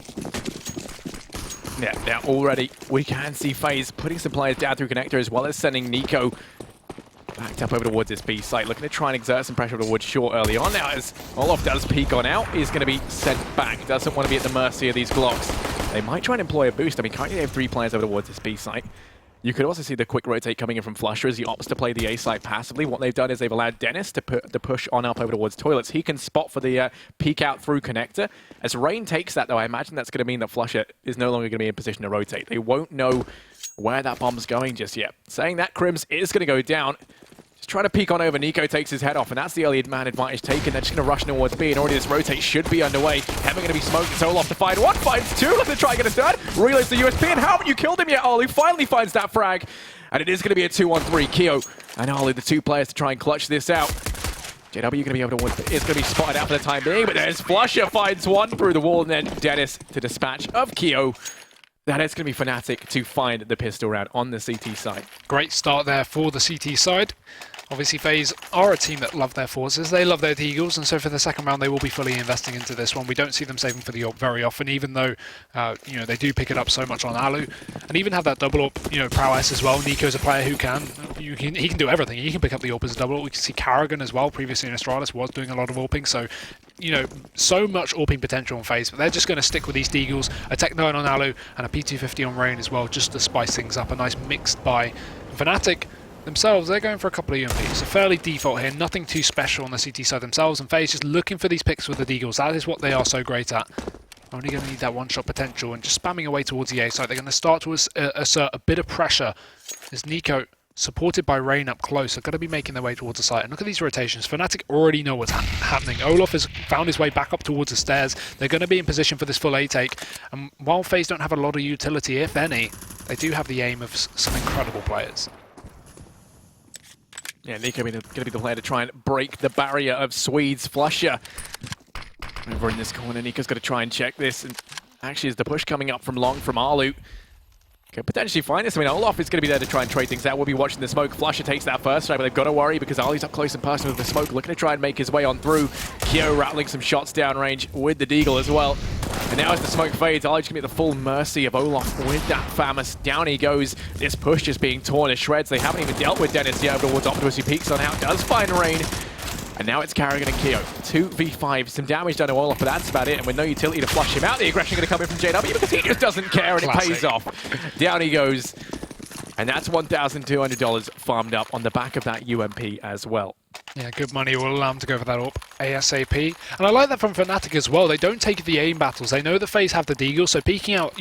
Yeah, now already we can see FaZe putting some players down through connector, as well as sending NiKo backed up over towards this B site, looking to try and exert some pressure towards Short early on. Now, as Olof does peek on out, he's going to be sent back. Doesn't want to be at the mercy of these Glocks. They might try and employ a boost. I mean, currently they have 3 players over towards this B site. You could also see the quick rotate coming in from flusha as he opts to play the A site passively. What they've done is they've allowed Dennis to put the push on up over towards toilets. He can spot for the peek out through connector. As Rain takes that, though, I imagine that's going to mean that flusha is no longer going to be in position to rotate. They won't know where that bomb's going just yet. Saying that, Crims is going to go down. Just trying to peek on over. NiKo takes his head off, and that's the early man advantage taken. They're just going to rush towards B, and already this rotate should be underway. Heaven going to be smoked. It's Olof to find 1, finds 2. Looking to try and get a third. Relays the USP, and haven't you killed him yet, Ollie? Finally finds that frag. And it is going to be a 2-on-3. Kyo and Ollie, the 2 players to try and clutch this out. JW going to be able to win. It's going to be spotted out for the time being, but there's flusha, finds 1 through the wall, and then Dennis to dispatch of Kyo. That is going to be fnatic to find the pistol round on the CT side. Great start there for the CT side. Obviously, FaZe are a team that love their forces. They love their Deagles, and so for the second round, they will be fully investing into this one. We don't see them saving for the AWP very often, even though you know, they do pick it up so much on Alu, and even have that double AWP, you know, prowess as well. NiKo's a player who can. He can do everything. He can pick up the AWP as a double AWP. We can see Karrigan as well. Previously in Astralis was doing a lot of AWPing, so you know, so much AWPing potential on FaZe. But they're just going to stick with these Deagles, a Tech 9 on Alu, and a P250 on Rain as well, just to spice things up. A nice mixed by fnatic. Themselves, they're going for a couple of UMPs. So fairly default here, nothing too special on the CT side themselves, and FaZe just looking for these picks with the Deagles. That is what they are so great at. Only going to need that one-shot potential, and just spamming away towards the A side. They're going to start to assert a bit of pressure as NiKo, supported by Rain up close, are going to be making their way towards the site. And look at these rotations. fnatic already know what's happening. Olof has found his way back up towards the stairs. They're going to be in position for this full A take. And while FaZe don't have a lot of utility, if any, they do have the aim of some incredible players. Yeah, NiKo going to be the player to try and break the barrier of Swedes. flusha over in this corner. NiKo's going to try and check this. And actually, is the push coming up from long from Arlu. Could potentially find this. I mean, Olof is going to be there to try and trade things out. We'll be watching the smoke. flusha takes that first strike, but they've got to worry because Ali's up close and personal with the smoke, looking to try and make his way on through. Kyo rattling some shots downrange with the Deagle as well. And now as the smoke fades, Ali's going to be at the full mercy of Olof with that Famous. Down he goes. This push just being torn to shreds. They haven't even dealt with Dennis yet towards Optimus. He peeks on out, does find Rain. And now it's Karrigan and Kyo. 2v5, some damage done to Olof, but that's about it. And with no utility to flush him out, the aggression going to come in from JW because he just doesn't care, and Classic. It pays off. Down he goes. And that's $1,200 farmed up on the back of that UMP as well. Yeah, good money will allow them to go for that AWP ASAP. And I like that from Fnatic as well. They don't take the aim battles. They know that FaZe have the deagle, so peeking out,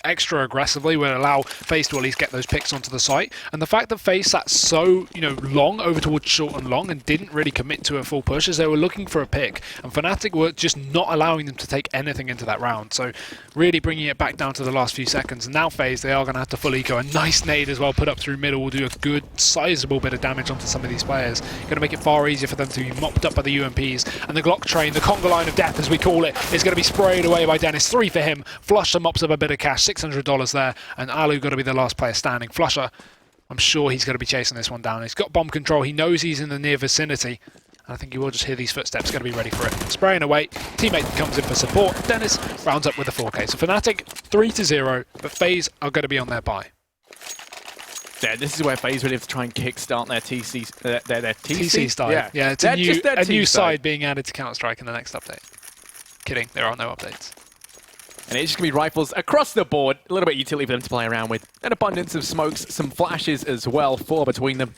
extra aggressively will allow FaZe to at least get those picks onto the site. And the fact that FaZe sat so, long over towards short and long and didn't really commit to a full push as they were looking for a pick. And Fnatic were just not allowing them to take anything into that round. So really bringing it back down to the last few seconds. And now FaZe, they are going to have to full eco. A nice nade as well put up through middle will do a good, sizable bit of damage onto some of these players. Going to make it far easier for them to be mopped up by the UMPs. And the Glock train, the conga line of death as we call it, is going to be sprayed away by Dennis. 3 for him. Flusher mops up a bit of cash, $600 there. And Alu got to be the last player standing. Flusher, I'm sure he's going to be chasing this one down. He's got bomb control. He knows he's in the near vicinity. I think he will just hear these footsteps, going to be ready for it. Spraying away, teammate comes in for support. Dennis rounds up with a 4K. So Fnatic 3-0, but FaZe are going to be on their bye. Yeah, this is where FaZe really have to try and kickstart their TC, their TC style. Yeah, it's a new side being added to Counter-Strike in the next update. Kidding, there are no updates. And it's just going to be rifles across the board. A little bit of utility for them to play around with. An abundance of smokes, some flashes as well. 4 between them.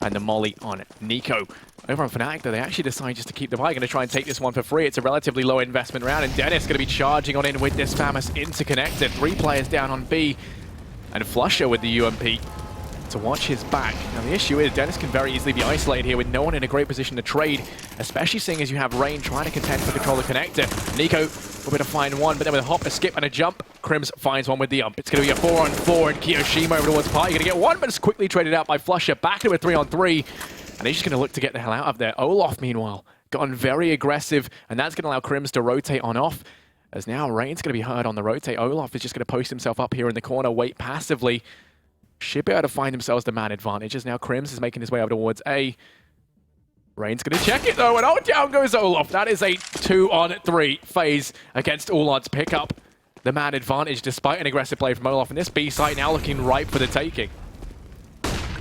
And the molly on Nico. Over on Fnatic, though, they actually decide just to keep the buy. Going to try and take this one for free. It's a relatively low investment round. And Dennis going to be charging on in with this famous interconnector. 3 players down on B. And Flusher with the UMP to watch his back. Now the issue is Dennis can very easily be isolated here with no one in a great position to trade, especially seeing as you have Rain trying to contend for control the connector. Nico will be able to find one, but then with a hop, a skip, and a jump, Crims finds one with the ump. It's going to be a 4-on-4, and Kiyoshima over towards Party. Going to get one, but it's quickly traded out by Flusher. Back to a 3-on-3, and he's just going to look to get the hell out of there. Olaf, meanwhile, gone very aggressive, and that's going to allow Crims to rotate on off, as now Rain's going to be hurt on the rotate. Olaf is just going to post himself up here in the corner, wait passively. Should be able to find themselves the man advantage as now Crims is making his way over towards A. Rain's going to check it though, and down goes Olaf. That is a 2-on-3 FaZe against all odds. Pick up the man advantage despite an aggressive play from Olaf. And this B site now looking ripe for the taking.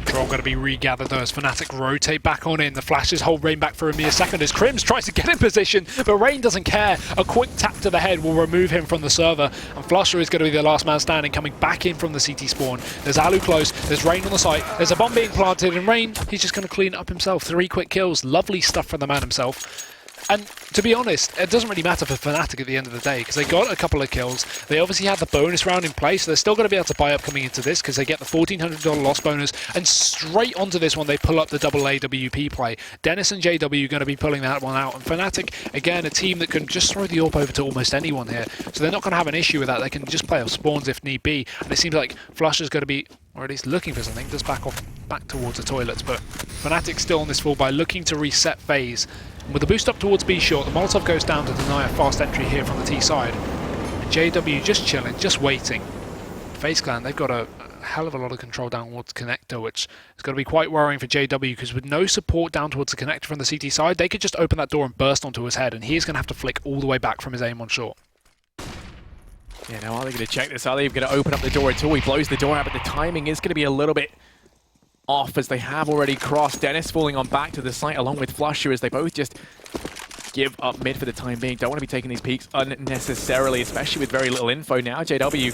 Control going to be regathered though as Fnatic rotate back on in. The flashes hold Rain back for a mere second as Crims tries to get in position, but Rain doesn't care. A quick tap to the head will remove him from the server, and Flusher is going to be the last man standing, coming back in from the CT spawn. There's Alu close, there's Rain on the site, there's a bomb being planted, and Rain, he's just going to clean it up himself. 3 quick kills, lovely stuff from the man himself. And to be honest, it doesn't really matter for Fnatic at the end of the day, because they got a couple of kills. They obviously had the bonus round in place, so they're still going to be able to buy up coming into this, because they get the $1,400 loss bonus, and straight onto this one they pull up the double AWP play. Dennis and JW are going to be pulling that one out, and Fnatic, again, a team that can just throw the AWP over to almost anyone here, so they're not going to have an issue with that. They can just play off spawns if need be, and it seems like Flusher's going to be, or at least looking for something, just back towards the toilets, but Fnatic still on this full by, looking to reset FaZe. And with the boost up towards B short, the Molotov goes down to deny a fast entry here from the T side. And JW just chilling, just waiting. FaZe Clan, they've got a hell of a lot of control down towards connector, which is going to be quite worrying for JW, because with no support down towards the connector from the CT side, they could just open that door and burst onto his head, and he's going to have to flick all the way back from his aim on short. Yeah, now are they going to check this? Are they going to open up the door at all? He blows the door out, but the timing is going to be a little bit off as they have already crossed. Dennis falling on back to the site along with Flusher as they both just give up mid for the time being. Don't want to be taking these peeks unnecessarily, especially with very little info now. JW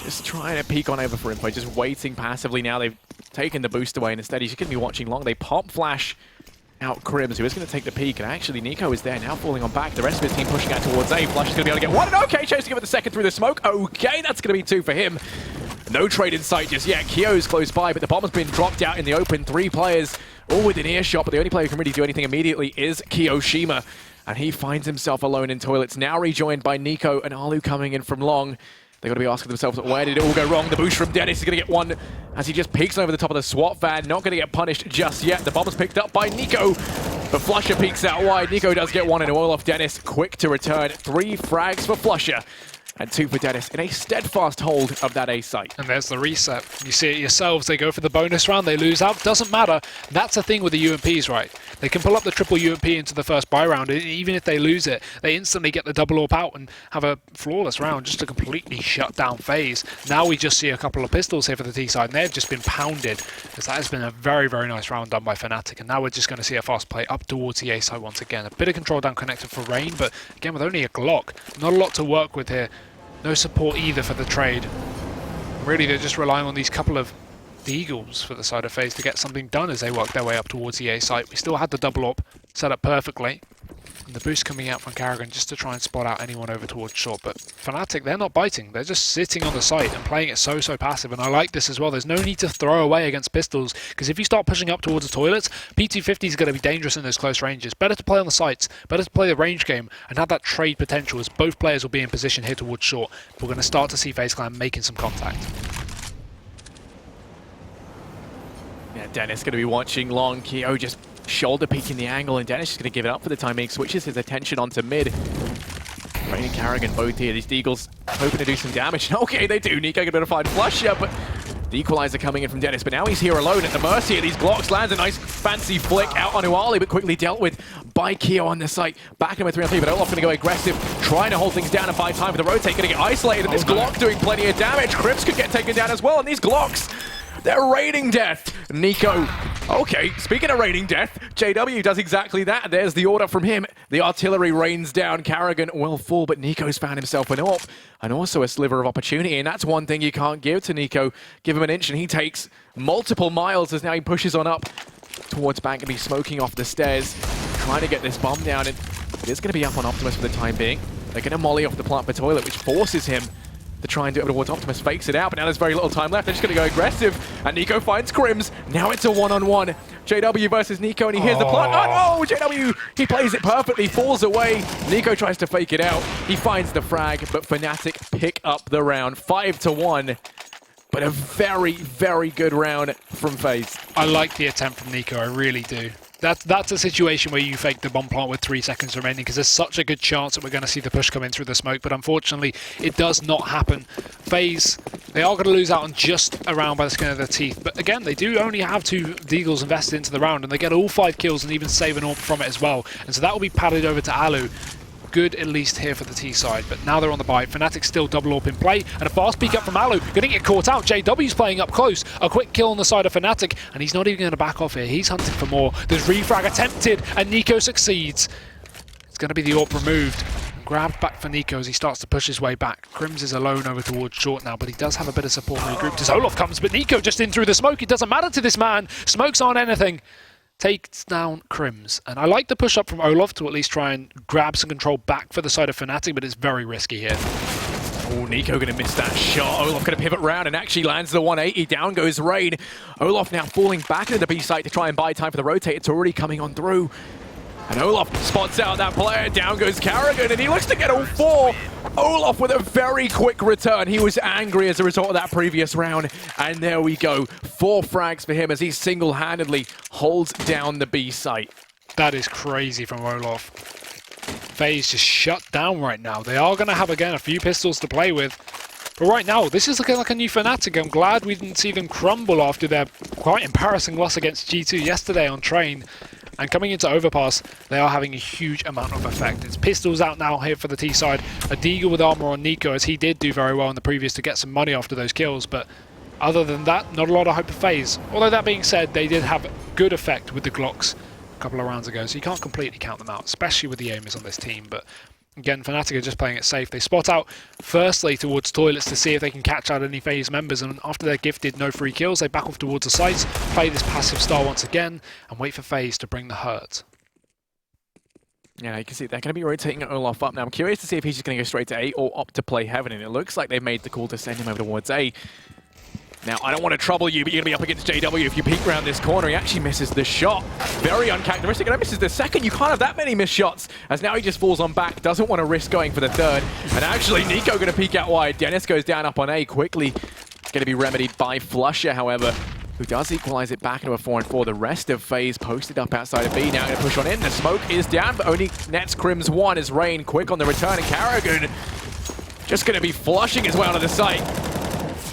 just trying to peek on over for info, just waiting passively now. They've taken the boost away, and instead he's just going to be watching long. They pop flash out Crims, who is going to take the peek, and actually Nico is there now falling on back. The rest of his team pushing out towards A. Flush is going to be able to get one, and okay, chose to give it the second through the smoke. Okay, that's going to be 2 for him. No trade in sight just yet. Kyo's close by, but the bomb has been dropped out in the open. 3 players all within earshot, but the only player who can really do anything immediately is Kiyoshima. And he finds himself alone in toilets, now rejoined by Nico and Alu coming in from long. They've got to be asking themselves, where did it all go wrong? The boost from Dennis is going to get one as he just peeks over the top of the SWAT van. Not going to get punished just yet. The bomb is picked up by Nico, but Flusher peeks out wide. Nico does get one, and Olaf Dennis quick to return. 3 frags for Flusher. And 2 for Dennis in a steadfast hold of that A site. And there's the reset. You see it yourselves. They go for the bonus round. They lose out. Doesn't matter. That's the thing with the UMPs, right? They can pull up the triple UMP into the first buy round. Even if they lose it, they instantly get the double AWP out and have a flawless round just to completely shut down FaZe. Now we just see a couple of pistols here for the T side, and they've just been pounded. Because that has been a very, very nice round done by Fnatic. And now we're just going to see a fast play up towards the A side once again. A bit of control down connector for Rain, but again, with only a Glock, not a lot to work with here. No support either for the trade. Really, they're just relying on these couple of the Eagles for the side of FaZe to get something done as they work their way up towards the A site. We still had the double up set up perfectly. And the boost coming out from Karrigan just to try and spot out anyone over towards short. But fnatic, they're not biting. They're just sitting on the site and playing it so passive. And I like this as well. There's no need to throw away against pistols, because if you start pushing up towards the toilets, P250 is going to be dangerous in those close ranges. Better to play on the sites, better to play the range game and have that trade potential, as both players will be in position here towards short. We're going to start to see FaZe Clan making some contact. Yeah, Dennis going to be watching long. Keo just shoulder peeking the angle, and Dennis is going to give it up for the time being. Switches his attention onto mid. Rain and Karrigan both here. These Deagles hoping to do some damage. Okay, they do. Nico going to find Flusher, but the equalizer coming in from Dennis. But now he's here alone at the mercy of these Glocks. Lands a nice fancy flick out on Uali, but quickly dealt with by Keo on the site. Back in with 3-on-3, but Olaf going to go aggressive, trying to hold things down and buy time for the rotate. Going to get isolated, and this Glock doing plenty of damage. Crips could get taken down as well, and these Glocks, they're raiding death. Nico, okay, speaking of raiding death, JW does exactly that. There's the order from him. The artillery rains down. Karrigan will fall, but Nico's found himself an AWP and also a sliver of opportunity, and that's one thing you can't give to Nico. Give him an inch and he takes multiple miles as now he pushes on up towards back and be smoking off the stairs, trying to get this bomb down, and it is going to be up on Optimus for the time being. They're going to molly off the plant per toilet, which forces him to try and do it towards Optimus. Fakes it out, but now there's very little time left. They're just going to go aggressive, and Nico finds Crims. Now it's a one-on-one. JW versus Nico, and he hears the plant. Oh, JW, he plays it perfectly, falls away. Nico tries to fake it out. He finds the frag, but fnatic pick up the round. 5-1, but a very good round from FaZe. I like the attempt from Nico, I really do. That's a situation where you fake the bomb plant with 3 seconds remaining, because there's such a good chance that we're going to see the push come in through the smoke, but unfortunately it does not happen. FaZe, they are going to lose out on just around by the skin of their teeth, but again, they do only have 2 Deagles invested into the round, and they get all 5 kills and even save an AWP from it as well, and so that will be padded over to Alu. Good at least here for the T side, but now they're on the buy. fnatic still double AWP in play, and a fast peek up from Alu. Going to get caught out. JW's playing up close. A quick kill on the side of fnatic, and he's not even going to back off here. He's hunting for more. There's refrag attempted, and Nico succeeds. It's going to be the AWP removed. Grabbed back for Nico as he starts to push his way back. Crims is alone over towards short now, but he does have a bit of support when he grouped as Olaf comes, but Nico just in through the smoke. It doesn't matter to this man. Smokes aren't anything. Takes down Crims, and I like the push up from Olaf to at least try and grab some control back for the side of fnatic, but it's very risky here. Oh, Nico going to miss that shot. Olaf going to pivot round and actually lands the 180. Down goes Rain. Olaf now falling back into the B site to try and buy time for the rotate. It's already coming on through. And Olaf spots out that player. Down goes Karrigan, and he looks to get all 4. Olaf with a very quick return. He was angry as a result of that previous round. And there we go. 4 frags for him as he single-handedly holds down the B site. That is crazy from Olaf. FaZe just shut down right now. They are going to have, again, a few pistols to play with. But right now, this is looking like a new fnatic. I'm glad we didn't see them crumble after their quite embarrassing loss against G2 yesterday on Train. And coming into Overpass, they are having a huge amount of effect. It's pistols out now here for the T side. A Deagle with armor on Nico, as he did do very well in the previous to get some money after those kills. But other than that, not a lot of hope for FaZe. Although that being said, they did have good effect with the Glocks a couple of rounds ago, so you can't completely count them out, especially with the aimers on this team. But again, fnatic are just playing it safe. They spot out firstly towards toilets to see if they can catch out any FaZe members, and after they're gifted no free kills, they back off towards the sites, play this passive style once again, and wait for FaZe to bring the hurt. Yeah, you can see they're going to be rotating Olaf up now. I'm curious to see if he's just going to go straight to A or opt to play Heaven, and it looks like they've made the call to send him over towards A. Now, I don't want to trouble you, but you're going to be up against JW. If you peek around this corner, he actually misses the shot. Very uncharacteristic, and he misses the second. You can't have that many missed shots, as now he just falls on back, doesn't want to risk going for the third. And actually, Nico going to peek out wide. Dennis goes down up on A quickly. Going to be remedied by Flusher, however, who does equalize it back into a 4-on-4. The rest of FaZe posted up outside of B. Now going to push on in. The smoke is down, but only nets Crims 1 as Rain quick on the return. And Karrigan just going to be flushing his way onto the site.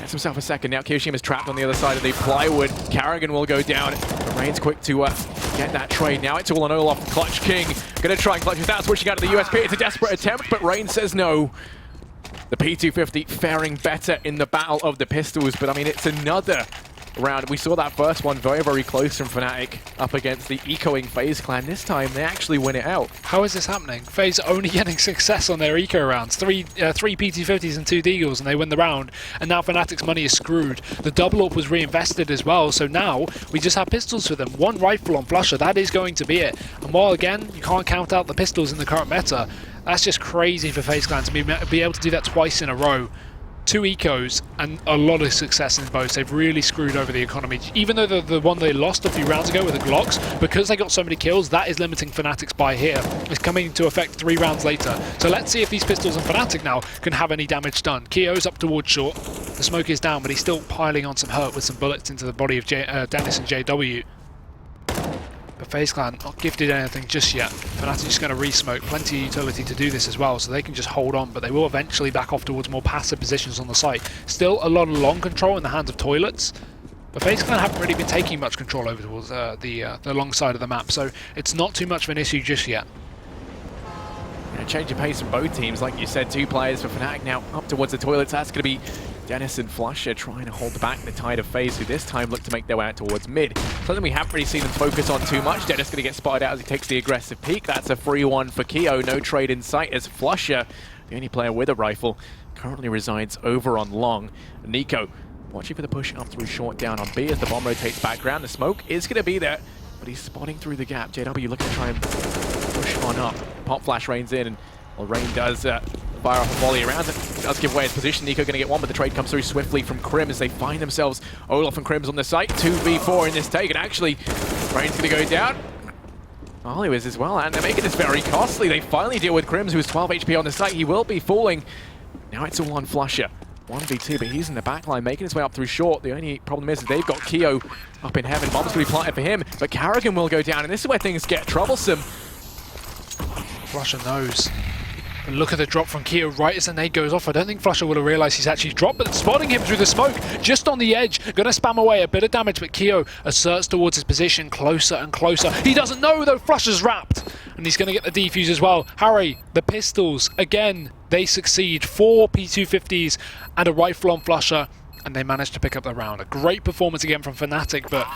Himself a second. Now Kirishima trapped on the other side of the plywood. Karrigan will go down. But Rain's quick to get that trade. Now it's all on Olaf. Clutch King going to try and clutch without switching out of the USP. It's a desperate attempt, but Rain says no. The P250 faring better in the battle of the pistols, but I mean, it's another round. We saw that first one very, very close from Fnatic up against the ecoing FaZe clan. This time, they actually win it out. How is this happening? FaZe only getting success on their eco rounds. Three PT50s and 2 Deagles, and they win the round. And now Fnatic's money is screwed. The double up was reinvested as well, so now we just have pistols for them. 1 rifle on Flusher, that is going to be it. And while, again, you can't count out the pistols in the current meta, that's just crazy for FaZe clan to be able to do that twice in a row. 2 ecos and a lot of success in both. They've really screwed over the economy. Even though the one they lost a few rounds ago with the Glocks, because they got so many kills, that is limiting Fnatic's buy here. It's coming into effect 3 rounds later. So let's see if these pistols and Fnatic now can have any damage done. Keo's up towards short. The smoke is down, but he's still piling on some hurt with some bullets into the body of Dennis and JW. But FaZe clan not gifted anything just yet. Fnatic just going to re-smoke, plenty of utility to do this as well, so they can just hold on, but they will eventually back off towards more passive positions on the site. Still a lot of long control in the hands of Toilets, but FaZe clan haven't really been taking much control over towards the long side of the map, so it's not too much of an issue just yet. Change of pace from both teams, like you said, 2 players for Fnatic now up towards the Toilets. That's going to be Dennis and Flusher trying to hold back the tide of FaZe, who this time look to make their way out towards mid. Something we haven't really seen them focus on too much. Dennis going to get spotted out as he takes the aggressive peek. That's a free one for Keo. No trade in sight as Flusher, the only player with a rifle, currently resides over on long. Nico watching for the push up through short down on B as the bomb rotates background. The smoke is going to be there, but he's spotting through the gap. JW looking to try and push on up. Pop flash rains in, and well, Rain does fire off a volley around it. Does give away his position. Nico going to get one, but the trade comes through swiftly from Krim as they find themselves. Olaf and Krim's on the site. 2v4 in this take, and actually, Rain's going to go down. Ollie is as well, and they're making this very costly. They finally deal with Krims, who has 12 HP on the site. He will be falling. Now it's all on Flusher. 1v2, but he's in the backline, making his way up through short. The only problem is that they've got Keo up in heaven. Bomb's going to be planted for him, but Carrigan will go down, and this is where things get troublesome. Flusher knows. And look at the drop from Keo right as the nade goes off. I don't think Flusher will have realised he's actually dropped, but spotting him through the smoke, just on the edge. Gonna spam away a bit of damage, but Keo asserts towards his position, closer and closer. He doesn't know though, Flusher's wrapped. And he's gonna get the defuse as well. Harry, the pistols, again, they succeed. 4 P250s and a rifle on Flusher, and they managed to pick up the round. A great performance again from Fnatic, but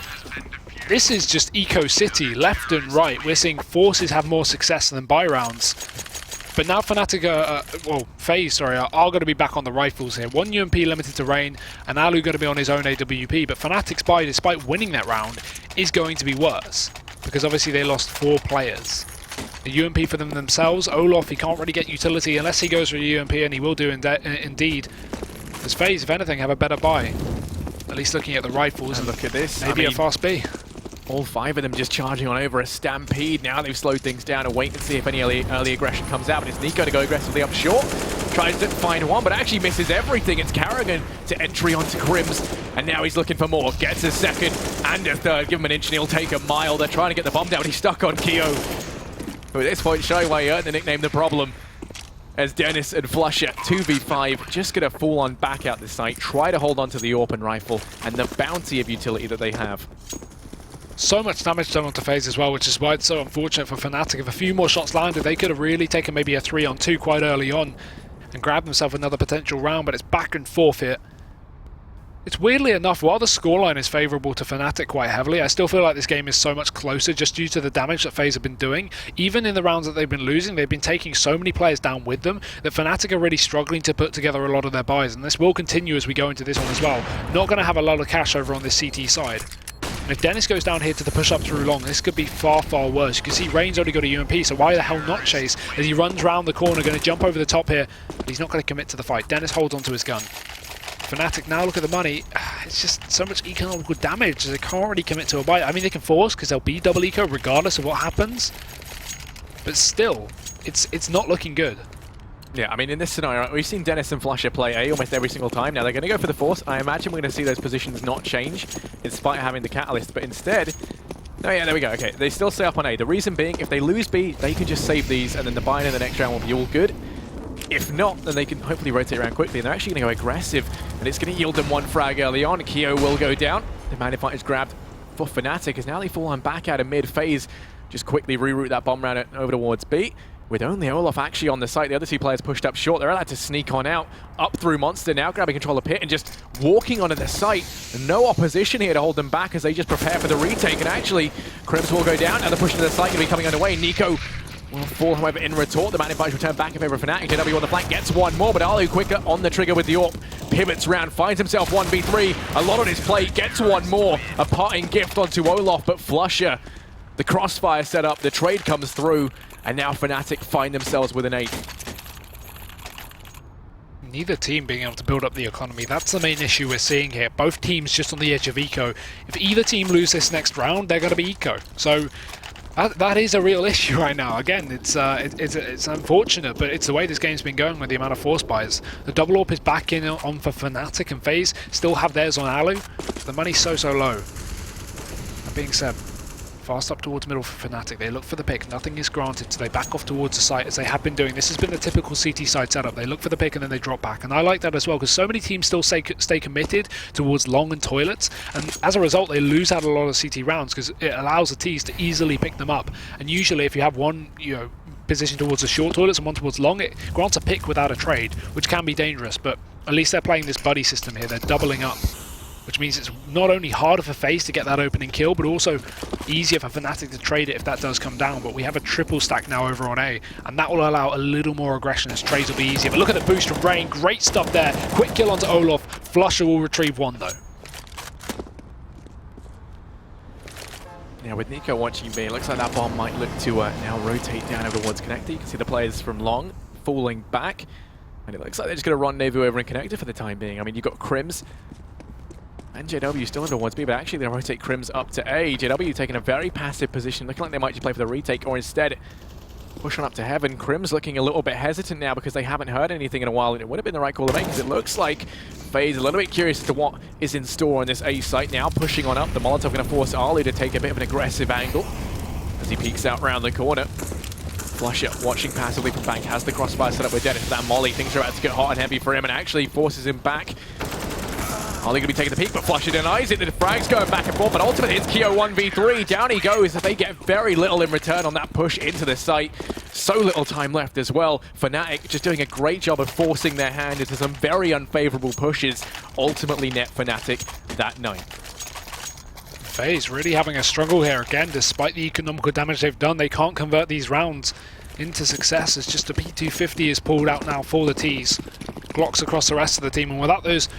this is just Eco City, left and right. We're seeing Forces have more success than buy rounds. But now Fnatic, FaZe, are going to be back on the rifles here. 1 UMP limited to Rain, and Alu going to be on his own AWP. But Fnatic's buy, despite winning that round, is going to be worse. Because obviously they lost 4 players. The UMP for them themselves, Olaf, he can't really get utility unless he goes for a UMP, and he will do indeed. Because FaZe, if anything, have a better buy. At least looking at the rifles. And look at this. Maybe a fast B. All 5 of them just charging on over a stampede. Now they've slowed things down and wait and see if any early aggression comes out. But it's Nico to go aggressively up short. Tries to find one, but actually misses everything. It's Carrigan to entry onto Krims. And now he's looking for more. Gets a second and a third. Give him an inch and he'll take a mile. They're trying to get the bomb down, but he's stuck on Keo. But at this point, showing why he earned the nickname The Problem. As Dennis and Flusher, 2v5, just going to fall on back out the site. Try to hold on to the open rifle and the bounty of utility that they have. So much damage done onto FaZe as well, which is why it's so unfortunate for Fnatic. If a few more shots landed, they could have really taken maybe a 3-on-2 quite early on and grabbed themselves another potential round, but it's back and forth here. It's weirdly enough, while the scoreline is favourable to Fnatic quite heavily, I still feel like this game is so much closer just due to the damage that FaZe have been doing. Even in the rounds that they've been losing, they've been taking so many players down with them that Fnatic are really struggling to put together a lot of their buys, and this will continue as we go into this one as well. Not going to have a lot of cash over on this CT side. If Dennis goes down here to the push-up through long, this could be far, far worse. You can see Rain's already got a UMP, so why the hell not chase? As he runs round the corner, going to jump over the top here, but he's not going to commit to the fight. Dennis holds onto his gun. Fnatic, now look at the money. It's just so much economical damage. They can't really commit to a buy. I mean, they can force, because they'll be double eco regardless of what happens. But still, it's not looking good. Yeah, I mean, in this scenario, we've seen Dennis and Flusher play A almost every single time. Now they're going to go for the force. I imagine we're going to see those positions not change, in spite of having the catalyst. But instead, oh yeah, there we go. Okay, they still stay up on A. The reason being, if they lose B, they can just save these, and then the buy-in in the next round will be all good. If not, then they can hopefully rotate around quickly, and they're actually going to go aggressive, and it's going to yield them 1 frag early on. Keo will go down. The man fight is grabbed for Fnatic, as now they fall on back out of mid. FaZe just quickly reroute that bomb round over towards B. with only Olof actually on the site. The other two players pushed up short. They're allowed to sneak on out, up through Monster now, grabbing control of Pit and just walking onto the site. No opposition here to hold them back as they just prepare for the retake. And actually, Crims will go down. Now the push into the site going to be coming underway. Nico will fall, however, in retort. The Magnifiers return back in favor of fnatic. JW on the flank gets one more, but Alu quicker on the trigger with the AWP. Pivots round, finds himself 1v3. A lot on his plate, gets one more. A parting gift onto Olof, but flusha. The crossfire set up, the trade comes through, and now fnatic find themselves with an 8. Neither team being able to build up the economy. That's the main issue we're seeing here. Both teams just on the edge of eco. If either team lose this next round, they're going to be eco. So that is a real issue right now. Again, it's unfortunate, but it's the way this game's been going with the amount of force buys. The double AWP is back in on for fnatic, and FaZe still have theirs on Alu. The money's so low. That being said, fast up towards middle for fnatic. They look for the pick. Nothing is granted, so they back off towards the site as they have been doing. This has been the typical CT side setup. They look for the pick and then they drop back. And I like that as well because so many teams still stay committed towards long and toilets. And as a result, they lose out a lot of CT rounds because it allows the Ts to easily pick them up. And usually if you have one, position towards the short toilets and one towards long, it grants a pick without a trade, which can be dangerous. But at least they're playing this buddy system here. They're doubling up, which means it's not only harder for FaZe to get that opening kill, but also easier for fnatic to trade it if that does come down. But we have a triple stack now over on A, and that will allow a little more aggression as trades will be easier. But look at the boost from Rain, great stuff there. Quick kill onto Olof. flusha will retrieve one though. Now with Nico watching B, it looks like that bomb might look to now rotate down over towards Connector. You can see the players from long falling back, and it looks like they're just going to rendezvous over in Connector for the time being. I mean, you've got Crims and JW still under 1B, but actually they rotate Crims up to A. JW taking a very passive position, looking like they might just play for the retake, or instead push on up to Heaven. Crims looking a little bit hesitant now because they haven't heard anything in a while, and it would have been the right call to make because it looks like FaZe a little bit curious as to what is in store on this A site now. Pushing on up, the Molotov going to force Ali to take a bit of an aggressive angle as he peeks out round the corner. flusha watching passively from Bank, has the crossfire set up with Dennis. That Molly, things are about to get hot and heavy for him and actually forces him back. Ollie going to be taking the peek, but flusha denies it. The frag's going back and forth, but ultimately it's Keo 1v3. Down he goes. They get very little in return on that push into the site. So little time left as well. fnatic just doing a great job of forcing their hand into some very unfavorable pushes. Ultimately net fnatic that 9. FaZe really having a struggle here again, despite the economical damage they've done. They can't convert these rounds into success. It's just a P250 is pulled out now for the Ts. Glocks across the rest of the team, and without those,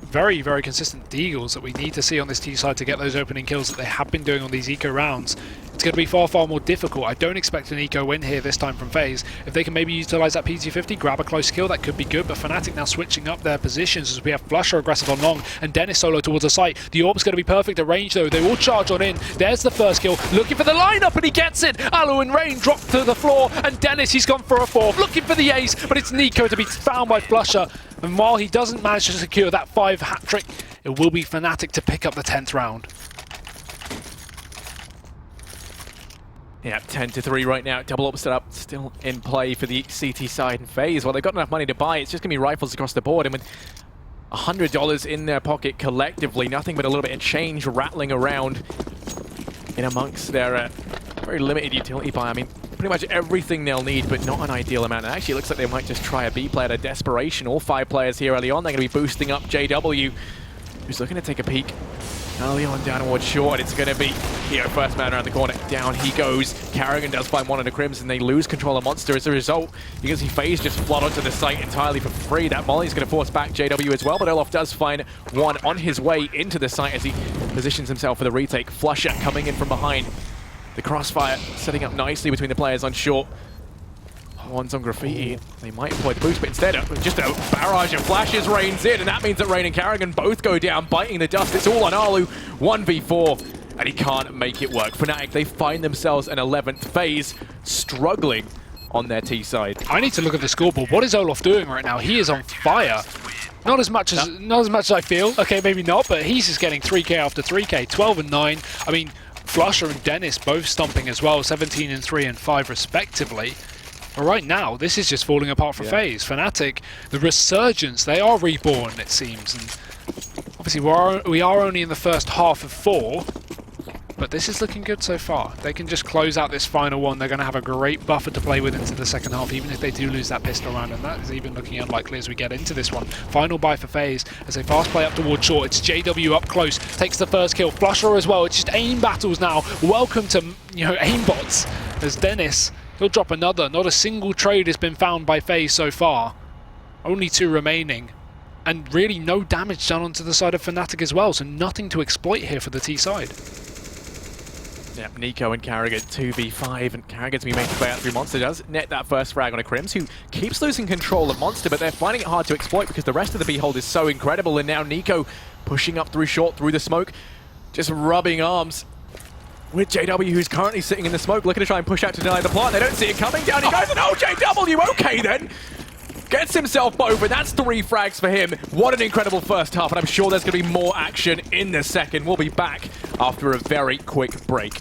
very, very consistent deagles that we need to see on this T side to get those opening kills that they have been doing on these eco rounds, it's going to be far, far more difficult. I don't expect an eco win here this time from FaZe. If they can maybe utilize that P250, grab a close kill, that could be good, but fnatic now switching up their positions as we have flusha aggressive on long and Dennis solo towards the site. The orb's going to be perfect at range though. They all charge on in. There's the first kill, looking for the lineup, and he gets it. Alu and Rain drop to the floor, and Dennis, he's gone for a 4th, looking for the ace, but it's Nico to be found by flusha. And while he doesn't manage to secure that 5 hat trick, it will be fnatic to pick up the 10th round. Yeah, 10-3 right now. Double up set up, still in play for the CT side and FaZe. Well, they've got enough money to buy. It's just going to be rifles across the board. And with $100 in their pocket collectively, nothing but a little bit of change rattling around in amongst their very limited utility buy. I mean, pretty much everything they'll need, but not an ideal amount. And actually, it looks like they might just try a B play out of desperation. All 5 players here early on. They're going to be boosting up JW, who's looking to take a peek early on downward short. It's going to be Keo, first man around the corner. Down he goes. Carrigan does find one of the Crims, and they lose control of Monster. As a result, you can see FaZe just flood onto the site entirely for free. That Molly's going to force back JW as well, but Olof does find one on his way into the site as he positions himself for the retake. flusha coming in from behind. The crossfire setting up nicely between the players on short. One's on Graffiti. They might employ the boost, but instead just a barrage of flashes rains in, and that means that Rain and Carrigan both go down, biting the dust. It's all on Alu, 1v4, and he can't make it work. fnatic, they find themselves an 11th. FaZe struggling on their T side. I need to look at the scoreboard. What is Olof doing right now? He is on fire. Not as much as I feel. Okay, maybe not, but he's just getting 3K after 3K, 12 and 9. I mean, flusha and Dennis both stomping as well, 17 and 3 and 5 respectively. But right now, this is just falling apart for FaZe. fnatic, the resurgence, they are reborn, it seems. And obviously, we are only in the first half of 4. But this is looking good so far. They can just close out this final one. They're going to have a great buffer to play with into the second half, even if they do lose that pistol round, and that is even looking unlikely as we get into this one. Final buy for FaZe as they fast play up towards short. It's JW up close, takes the first kill. Flusher as well. It's just aim battles now. Welcome to, you know, aimbots. As Dennis, he'll drop another. Not a single trade has been found by FaZe so far. Only 2 remaining. And really no damage done onto the side of fnatic as well, so nothing to exploit here for the T side. Yeah, Nico and Karrigan 2v5, and Karrigan's been making his way out through Monster. Does net that first frag on a Crims, who keeps losing control of Monster, but they're finding it hard to exploit because the rest of the B-hold is so incredible, and now Nico pushing up through short, through the smoke, just rubbing arms with JW, who's currently sitting in the smoke, looking to try and push out to deny the plant. They don't see it coming. Down he goes, and oh, JW, okay then! Gets himself over. That's 3 frags for him. What an incredible first half, and I'm sure there's going to be more action in the second. We'll be back after a very quick break.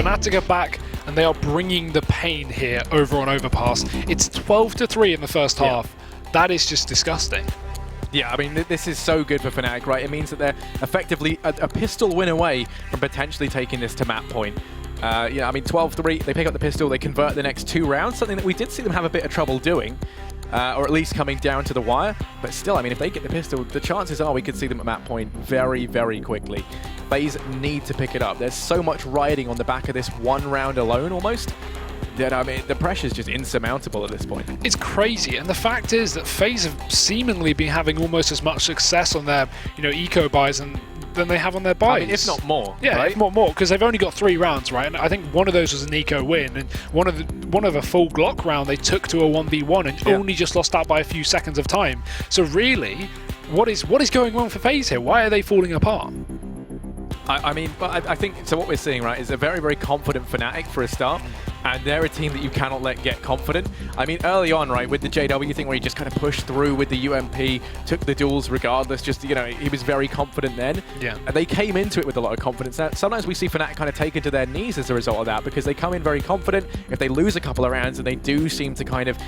fnatic are back, and they are bringing the pain here over on Overpass. It's 12-3 in the first half. That is just disgusting. Yeah, I mean, this is so good for fnatic, right? It means that they're effectively a pistol win away from potentially taking this to map point. Yeah, I mean, 12-3, they pick up the pistol, they convert the next 2 rounds, something that we did see them have a bit of trouble doing, or at least coming down to the wire. But still, I mean, if they get the pistol, the chances are we could see them at map point very, very quickly. FaZe need to pick it up. There's so much riding on the back of this 1 round alone, almost. That, I mean, the pressure's just insurmountable at this point. It's crazy, and the fact is that FaZe have seemingly been having almost as much success on their, you know, eco buys than they have on their buys. I mean, if not more. Yeah, right? if not more, because they've only got 3 rounds, right? And I think one of those was an eco win, and one of a full Glock round they took to a 1v1 and only just lost out by a few seconds of time. So really, what is going on for FaZe here? Why are they falling apart? I mean, but I think, so what we're seeing, right, is a very, very confident fnatic for a start, and they're a team that you cannot let get confident. I mean, early on, right, with the JW thing where he just kind of pushed through with the UMP, took the duels regardless, just, you know, he was very confident then. Yeah. And they came into it with a lot of confidence. Now, sometimes we see fnatic kind of taken to their knees as a result of that, because they come in very confident. If they lose a couple of rounds, and they do seem to kind of,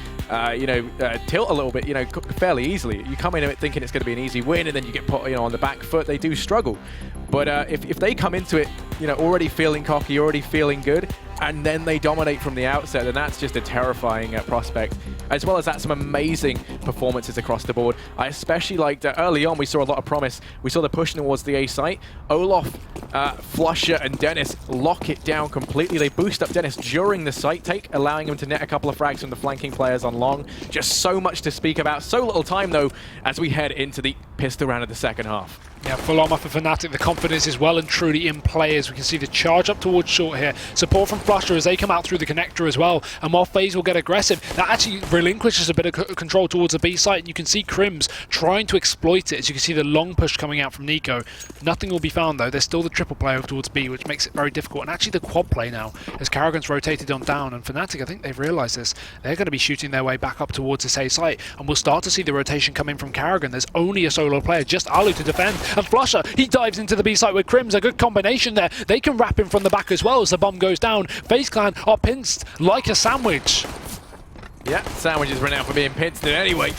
you know, tilt a little bit, you know, fairly easily. You come in it thinking it's going to be an easy win, and then you get put, you know, on the back foot. They do struggle. But if they come into it, you know, already feeling cocky, already feeling good, and then they dominate from the outset, then that's just a terrifying prospect. As well as that, some amazing performances across the board. I especially liked early on, we saw a lot of promise. We saw the push towards the A site. Olaf, Flusher, and Dennis lock it down completely. They boost up Dennis during the site take, allowing him to net a couple of frags from the flanking players on long. Just so much to speak about. So little time, though, as we head into the pistol round of the second half. Yeah, full armor for fnatic. The confidence is well and truly in play as we can see the charge up towards short here. Support from Flusher as they come out through the connector as well. And while FaZe will get aggressive, that actually relinquishes a bit of control towards the B site. And you can see Crims trying to exploit it as you can see the long push coming out from Nico. Nothing will be found though. There's still the triple play over towards B, which makes it very difficult. And actually the quad play now as Karrigan's rotated on down. And fnatic, I think they've realized this. They're going to be shooting their way back up towards this A site. And we'll start to see the rotation come in from Karrigan. There's only a solo player, just Alu to defend. And Flusher, he dives into the B site with Crims. A good combination there. They can wrap him from the back as well as the bomb goes down. FaZe Clan are pinched like a sandwich. Yeah, sandwiches run out for being pinched. And anyway,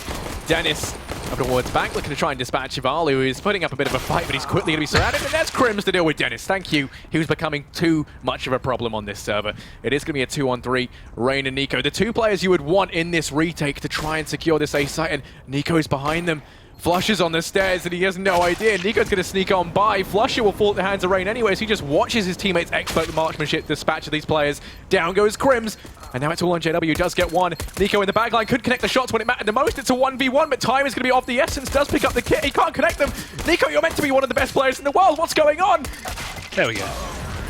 Dennis up towards back, looking to try and dispatch Shivalu, who is putting up a bit of a fight, but he's quickly going to be surrounded. And there's Crims to deal with Dennis. Thank you. He was becoming too much of a problem on this server. It is going to be a 2-on-3. Rain and Nico, the 2 players you would want in this retake to try and secure this A site, and Nico's behind them. Flusher's on the stairs and he has no idea. Nico's going to sneak on by. Flusher will fall at the hands of Rain anyway, so he just watches his teammates expert marksmanship dispatch of these players. Down goes Crims. And now it's all on JW, does get one. Nico in the backline could connect the shots when it mattered the most. It's a 1v1, but time is going to be of the essence. Does pick up the kit, he can't connect them. Nico, you're meant to be one of the best players in the world. What's going on? There we go.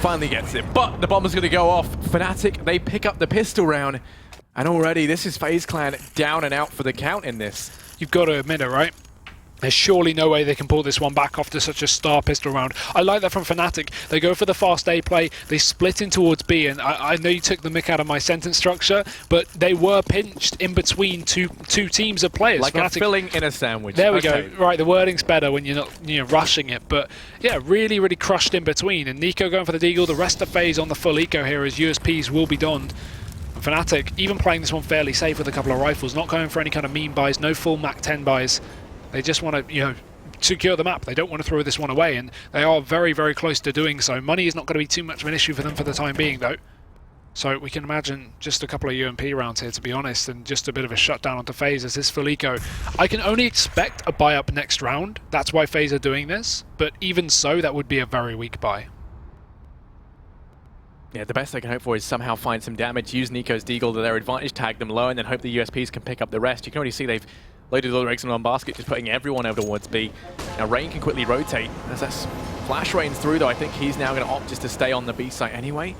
Finally gets it, but the bomb's going to go off. fnatic, they pick up the pistol round. And already, this is FaZe Clan down and out for the count in this. You've got to admit it, right? There's surely no way they can pull this one back after such a star pistol round. I like that from fnatic. They go for the fast A play, they split in towards B, and I know you took the mick out of my sentence structure, but they were pinched in between two teams of players. Like fnatic, a filling in a sandwich. There we go. Right, the wording's better when you're not rushing it, but yeah, really, really crushed in between. And Nico going for the deagle, the rest of FaZe on the full eco here as USPs will be donned. And fnatic, even playing this one fairly safe with a couple of rifles, not going for any kind of meme buys, no full Mac 10 buys. They just want to, secure the map. They don't want to throw this one away, and they are very, very close to doing so. Money is not going to be too much of an issue for them for the time being, though. So we can imagine just a couple of UMP rounds here, to be honest, and just a bit of a shutdown onto FaZe as this full eco. I can only expect a buy up next round. That's why FaZe are doing this, but even so, that would be a very weak buy. Yeah, the best they can hope for is somehow find some damage, use Nico's deagle to their advantage, tag them low, and then hope the USPs can pick up the rest. You can already see they've loaded all the eggs in one basket, just putting everyone over towards B. Now Rain can quickly rotate. As that flash Rain's through, though, I think he's now going to opt just to stay on the B site anyway.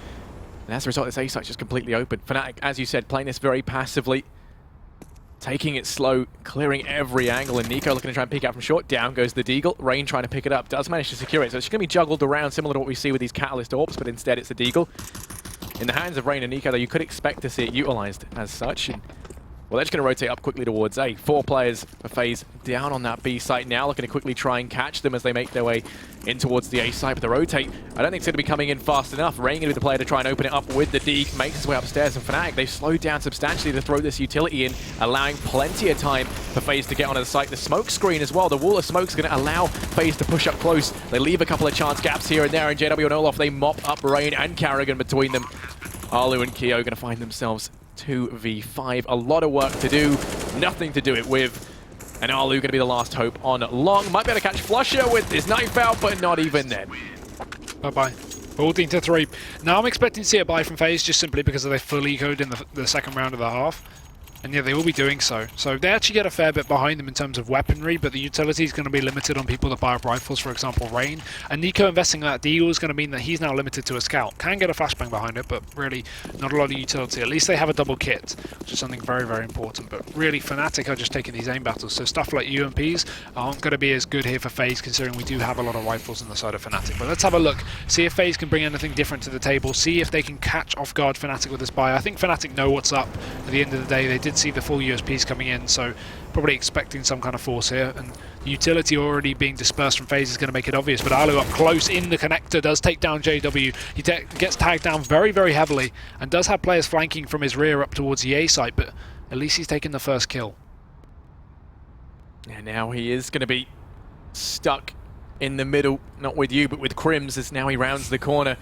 And as a result, this A site's just completely open. fnatic, as you said, playing this very passively, taking it slow, clearing every angle, and Nico looking to try and pick out from short. Down goes the deagle. Rain trying to pick it up, does manage to secure it. So it's going to be juggled around, similar to what we see with these Catalyst Orbs, but instead it's the deagle. In the hands of Rain and Nico, though, you could expect to see it utilized as such. And well, they're just going to rotate up quickly towards A. 4 players for FaZe down on that B site now, looking to quickly try and catch them as they make their way in towards the A site. But the rotate, I don't think it's going to be coming in fast enough. Rain going to be the player to try and open it up with the D, makes his way upstairs. And fnatic, they've slowed down substantially to throw this utility in, allowing plenty of time for FaZe to get onto the site. The smoke screen as well, the wall of smoke is going to allow FaZe to push up close. They leave a couple of chance gaps here and there, and JW and Olaf, they mop up Rain and Karrigan between them. Arlu and Keo going to find themselves 2v5. A lot of work to do, nothing to do it with. And Arlu going to be the last hope on long. Might be able to catch Flusher with his knife out, but not even then. Bye-bye. 14-3. Now I'm expecting to see a buy from FaZe just simply because they fully ecoed in the second round of the half. And yeah, they will be doing so. So they actually get a fair bit behind them in terms of weaponry, but the utility is going to be limited on people that buy up rifles, for example, Rain. And Nico investing in that deal is going to mean that he's now limited to a scout. Can get a flashbang behind it, but really not a lot of utility. At least they have a double kit, which is something very, very important. But really, fnatic are just taking these aim battles. So stuff like UMPs aren't going to be as good here for FaZe, considering we do have a lot of rifles on the side of fnatic. But let's have a look. See if FaZe can bring anything different to the table. See if they can catch off guard fnatic with this buy. I think fnatic know what's up. At the end of the day, they did see the full USPs coming in, so probably expecting some kind of force here, and the utility already being dispersed from FaZe is going to make it obvious. But Arlu up close in the connector does take down JW. He gets tagged down very, very heavily and does have players flanking from his rear up towards the A site, but at least he's taken the first kill. And now he is going to be stuck in the middle, not with you, but with Crims, as now he rounds the corner.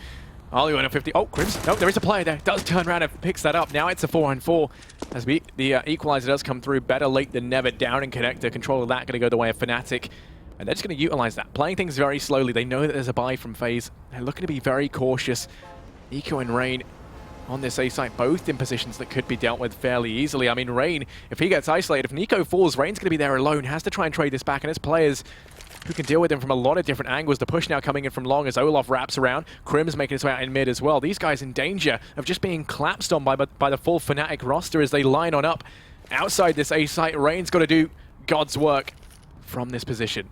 Arlu on a 50. Oh, Crims. No, there is a player there. Does turn around and picks that up. Now it's a 4-on-4. As the equalizer does come through. Better late than never. Down in connector. Control of that going to go the way of fnatic. And they're just going to utilize that. Playing things very slowly. They know that there's a buy from FaZe. They're looking to be very cautious. Eco and Rain on this A site, both in positions that could be dealt with fairly easily. I mean, Rain, if he gets isolated, if Nico falls, Rain's going to be there alone. Has to try and trade this back. And his players who can deal with him from a lot of different angles. The push now coming in from long as Olaf wraps around. Crims making his way out in mid as well. These guys in danger of just being collapsed on by the full fnatic roster as they line on up outside this A site. Rain's got to do God's work from this position.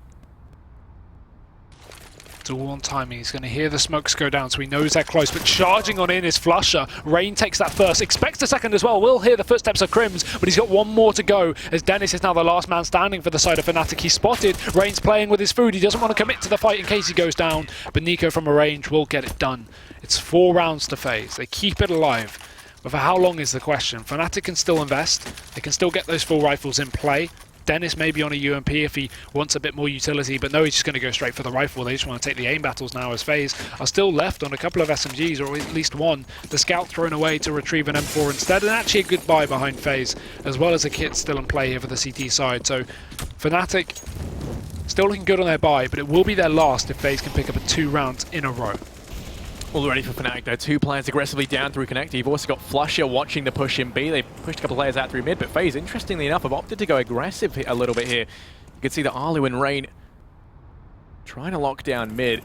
It's all on timing. He's going to hear the smokes go down, so he knows they're close. But charging on in is Flusher. Rain takes that first. Expects the second as well. We'll hear the footsteps of Crims, but he's got one more to go, as Dennis is now the last man standing for the side of fnatic. He's spotted. Rain's playing with his food. He doesn't want to commit to the fight in case he goes down, but Nico from a range will get it done. It's 4 rounds to FaZe. They keep it alive. But for how long is the question? fnatic can still invest. They can still get those full rifles in play. Dennis maybe on a UMP if he wants a bit more utility, but no, he's just going to go straight for the rifle. They just want to take the aim battles now as FaZe are still left on a couple of SMGs, or at least one. The scout thrown away to retrieve an M4 instead, and actually a good buy behind FaZe, as well as a kit still in play here for the CT side. So fnatic still looking good on their buy, but it will be their last if FaZe can pick up a 2 rounds in a row. All ready for fnatic though. 2 players aggressively down through Connect. You've also got Flusher watching the push in B. They pushed a couple of players out through mid, but FaZe, interestingly enough, have opted to go aggressive a little bit here. You can see that Arlu and Rain trying to lock down mid.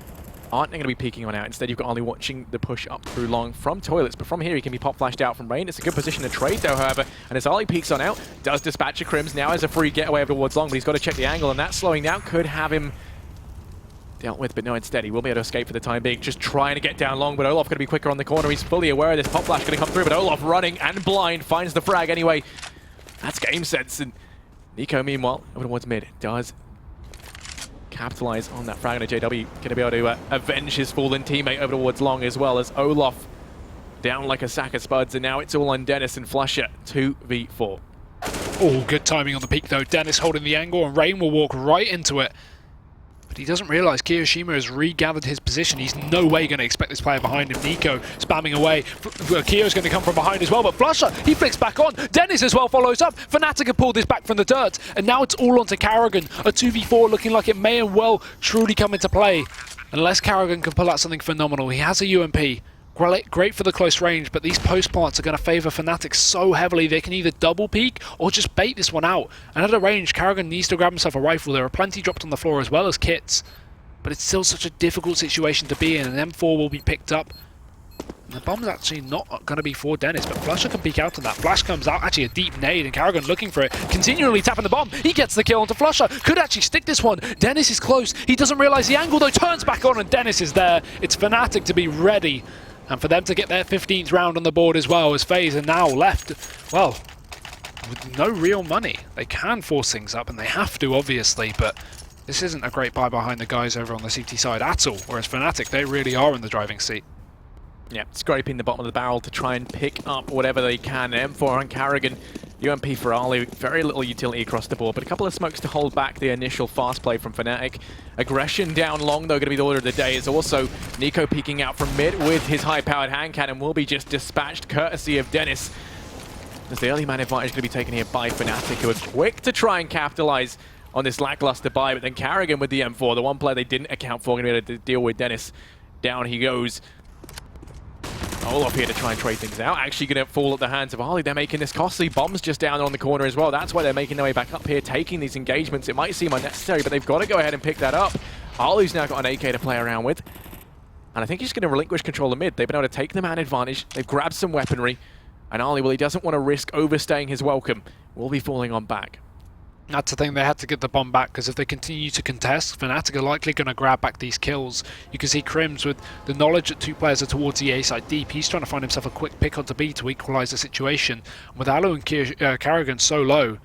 Aren't going to be peeking on out. Instead, you've got Arlu watching the push up through long from toilets, but from here he can be pop flashed out from Rain. It's a good position to trade though, however, and as Arlu peeks on out, does dispatch a Crims. Now has a free getaway over towards long, but he's got to check the angle, and that slowing down could have him dealt with, but no, instead he will be able to escape for the time being. Just trying to get down long, but Olaf going to be quicker on the corner. He's fully aware of this pop flash going to come through, but Olaf running and blind finds the frag anyway. That's game sense, and Nico, meanwhile, over towards mid, does capitalize on that frag, and JW going to be able to avenge his fallen teammate over towards long as well, as Olaf down like a sack of spuds, and now it's all on Dennis and Flusher, 2v4. Oh, good timing on the peak though. Dennis holding the angle, and Rain will walk right into it. But he doesn't realize Kiyoshima has regathered his position. He's no way going to expect this player behind him. Nico spamming away. Kiyo's going to come from behind as well, but Flusher, he flicks back on. Dennis as well follows up. fnatic have pulled this back from the dirt, and now it's all onto Karrigan. A 2v4 looking like it may and well truly come into play, unless Karrigan can pull out something phenomenal. He has a UMP. Great for the close range, but these post plants are going to favour fnatic so heavily they can either double peek or just bait this one out. And at a range, Karrigan needs to grab himself a rifle. There are plenty dropped on the floor as well as kits, but it's still such a difficult situation to be in. An M4 will be picked up. And the bomb's actually not going to be for Dennis, but Flusher can peek out on that. Flash comes out, actually a deep nade, and Karrigan looking for it, continually tapping the bomb. He gets the kill onto Flusher. Could actually stick this one. Dennis is close. He doesn't realise the angle though, turns back on, and Dennis is there. It's fnatic to be ready, and for them to get their 15th round on the board as well, as FaZe are now left, well, with no real money. They can force things up, and they have to, obviously, but this isn't a great buy behind the guys over on the CT side at all, whereas fnatic, they really are in the driving seat. Yeah, scraping the bottom of the barrel to try and pick up whatever they can. M4 on Karrigan, UMP for Ali, very little utility across the board, but a couple of smokes to hold back the initial fast play from fnatic. Aggression down long, though, going to be the order of the day. It's also Nico peeking out from mid with his high-powered hand cannon, will be just dispatched courtesy of Dennis, as the early man advantage is going to be taken here by fnatic, who are quick to try and capitalize on this lackluster buy, but then Karrigan with the M4, the one player they didn't account for, going to be able to deal with Dennis. Down he goes. Olaf here to try and trade things out. Actually going to fall at the hands of Ali. They're making this costly. Bombs just down on the corner as well. That's why they're making their way back up here, taking these engagements. It might seem unnecessary, but they've got to go ahead and pick that up. Ali's now got an AK to play around with, and I think he's going to relinquish control of mid. They've been able to take the man advantage. They've grabbed some weaponry, and Ali, well, he doesn't want to risk overstaying his welcome. Will be falling on back. That's the thing, they had to get the bomb back, because if they continue to contest, fnatic are likely going to grab back these kills. You can see Crims with the knowledge that 2 players are towards the A side deep. He's trying to find himself a quick pick onto B to equalise the situation. And with Alu and Karrigan so low,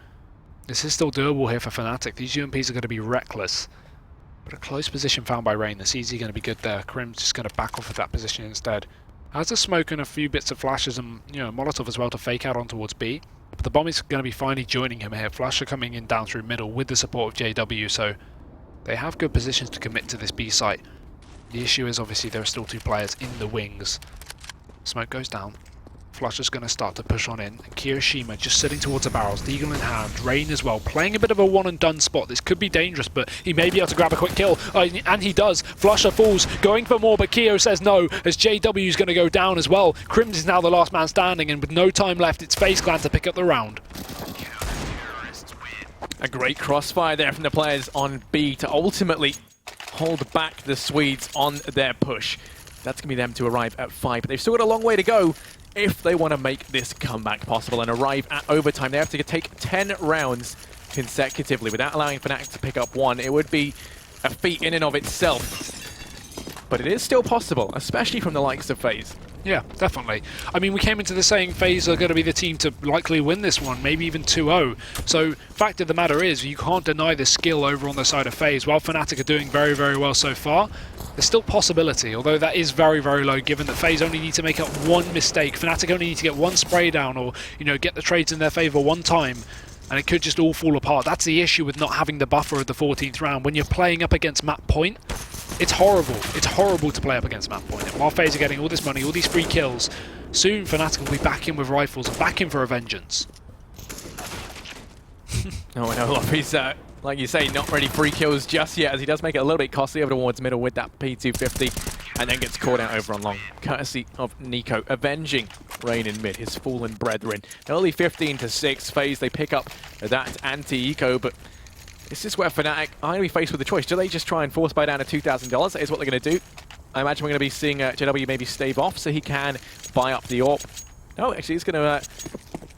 this is still doable here for fnatic. These UMPs are going to be reckless. But a close position found by Rain. That's easy going to be good there. Crims just going to back off of that position instead. Has a smoke and a few bits of flashes and Molotov as well to fake out on towards B. But the bomb is going to be finally joining him here. Flusher coming in down through middle with the support of JW, so they have good positions to commit to this B site. The issue is obviously there are still 2 players in the wings. Smoke goes down. Flusher's going to start to push on in. And Kiyoshima just sitting towards the barrels, Deagle in hand. Rain as well, playing a bit of a one and done spot. This could be dangerous, but he may be able to grab a quick kill. And he does. Flusher falls, going for more, but Kiyo says no, as JW is going to go down as well. Crims is now the last man standing, and with no time left, it's FaZe Clan to pick up the round. A great crossfire there from the players on B to ultimately hold back the Swedes on their push. That's going to be them to arrive at 5, but they've still got a long way to go if they want to make this comeback possible and arrive at overtime. They have to take 10 rounds consecutively without allowing fnatic to pick up 1. It would be a feat in and of itself, but it is still possible, especially from the likes of FaZe. Yeah, definitely. I mean, we came into this saying FaZe are going to be the team to likely win this one, maybe even 2-0. So, fact of the matter is, you can't deny the skill over on the side of FaZe. While fnatic are doing very, very well so far, there's still possibility, although that is very, very low, given that FaZe only need to make up 1 mistake. fnatic only need to get 1 spray down or, get the trades in their favour 1 time. and it could just all fall apart. That's the issue with not having the buffer of the 14th round. When you're playing up against map point, it's horrible. It's horrible to play up against map point. And while FaZe are getting all this money, all these free kills, soon fnatic will be back in with rifles and back in for a vengeance. Oh, no, Luffy's, like you say, not ready free kills just yet, as he does make it a little bit costly over towards middle with that P250, and then gets caught out over on long, courtesy of Nico, avenging Rain in mid, his fallen brethren. Early 15-6, FaZe, they pick up that anti-eco, but this is where fnatic are going to be faced with a choice. Do they just try and force buy down to $2,000? That is what they're going to do. I imagine we're going to be seeing JW maybe stave off so he can buy up the AWP. No, actually, he's going to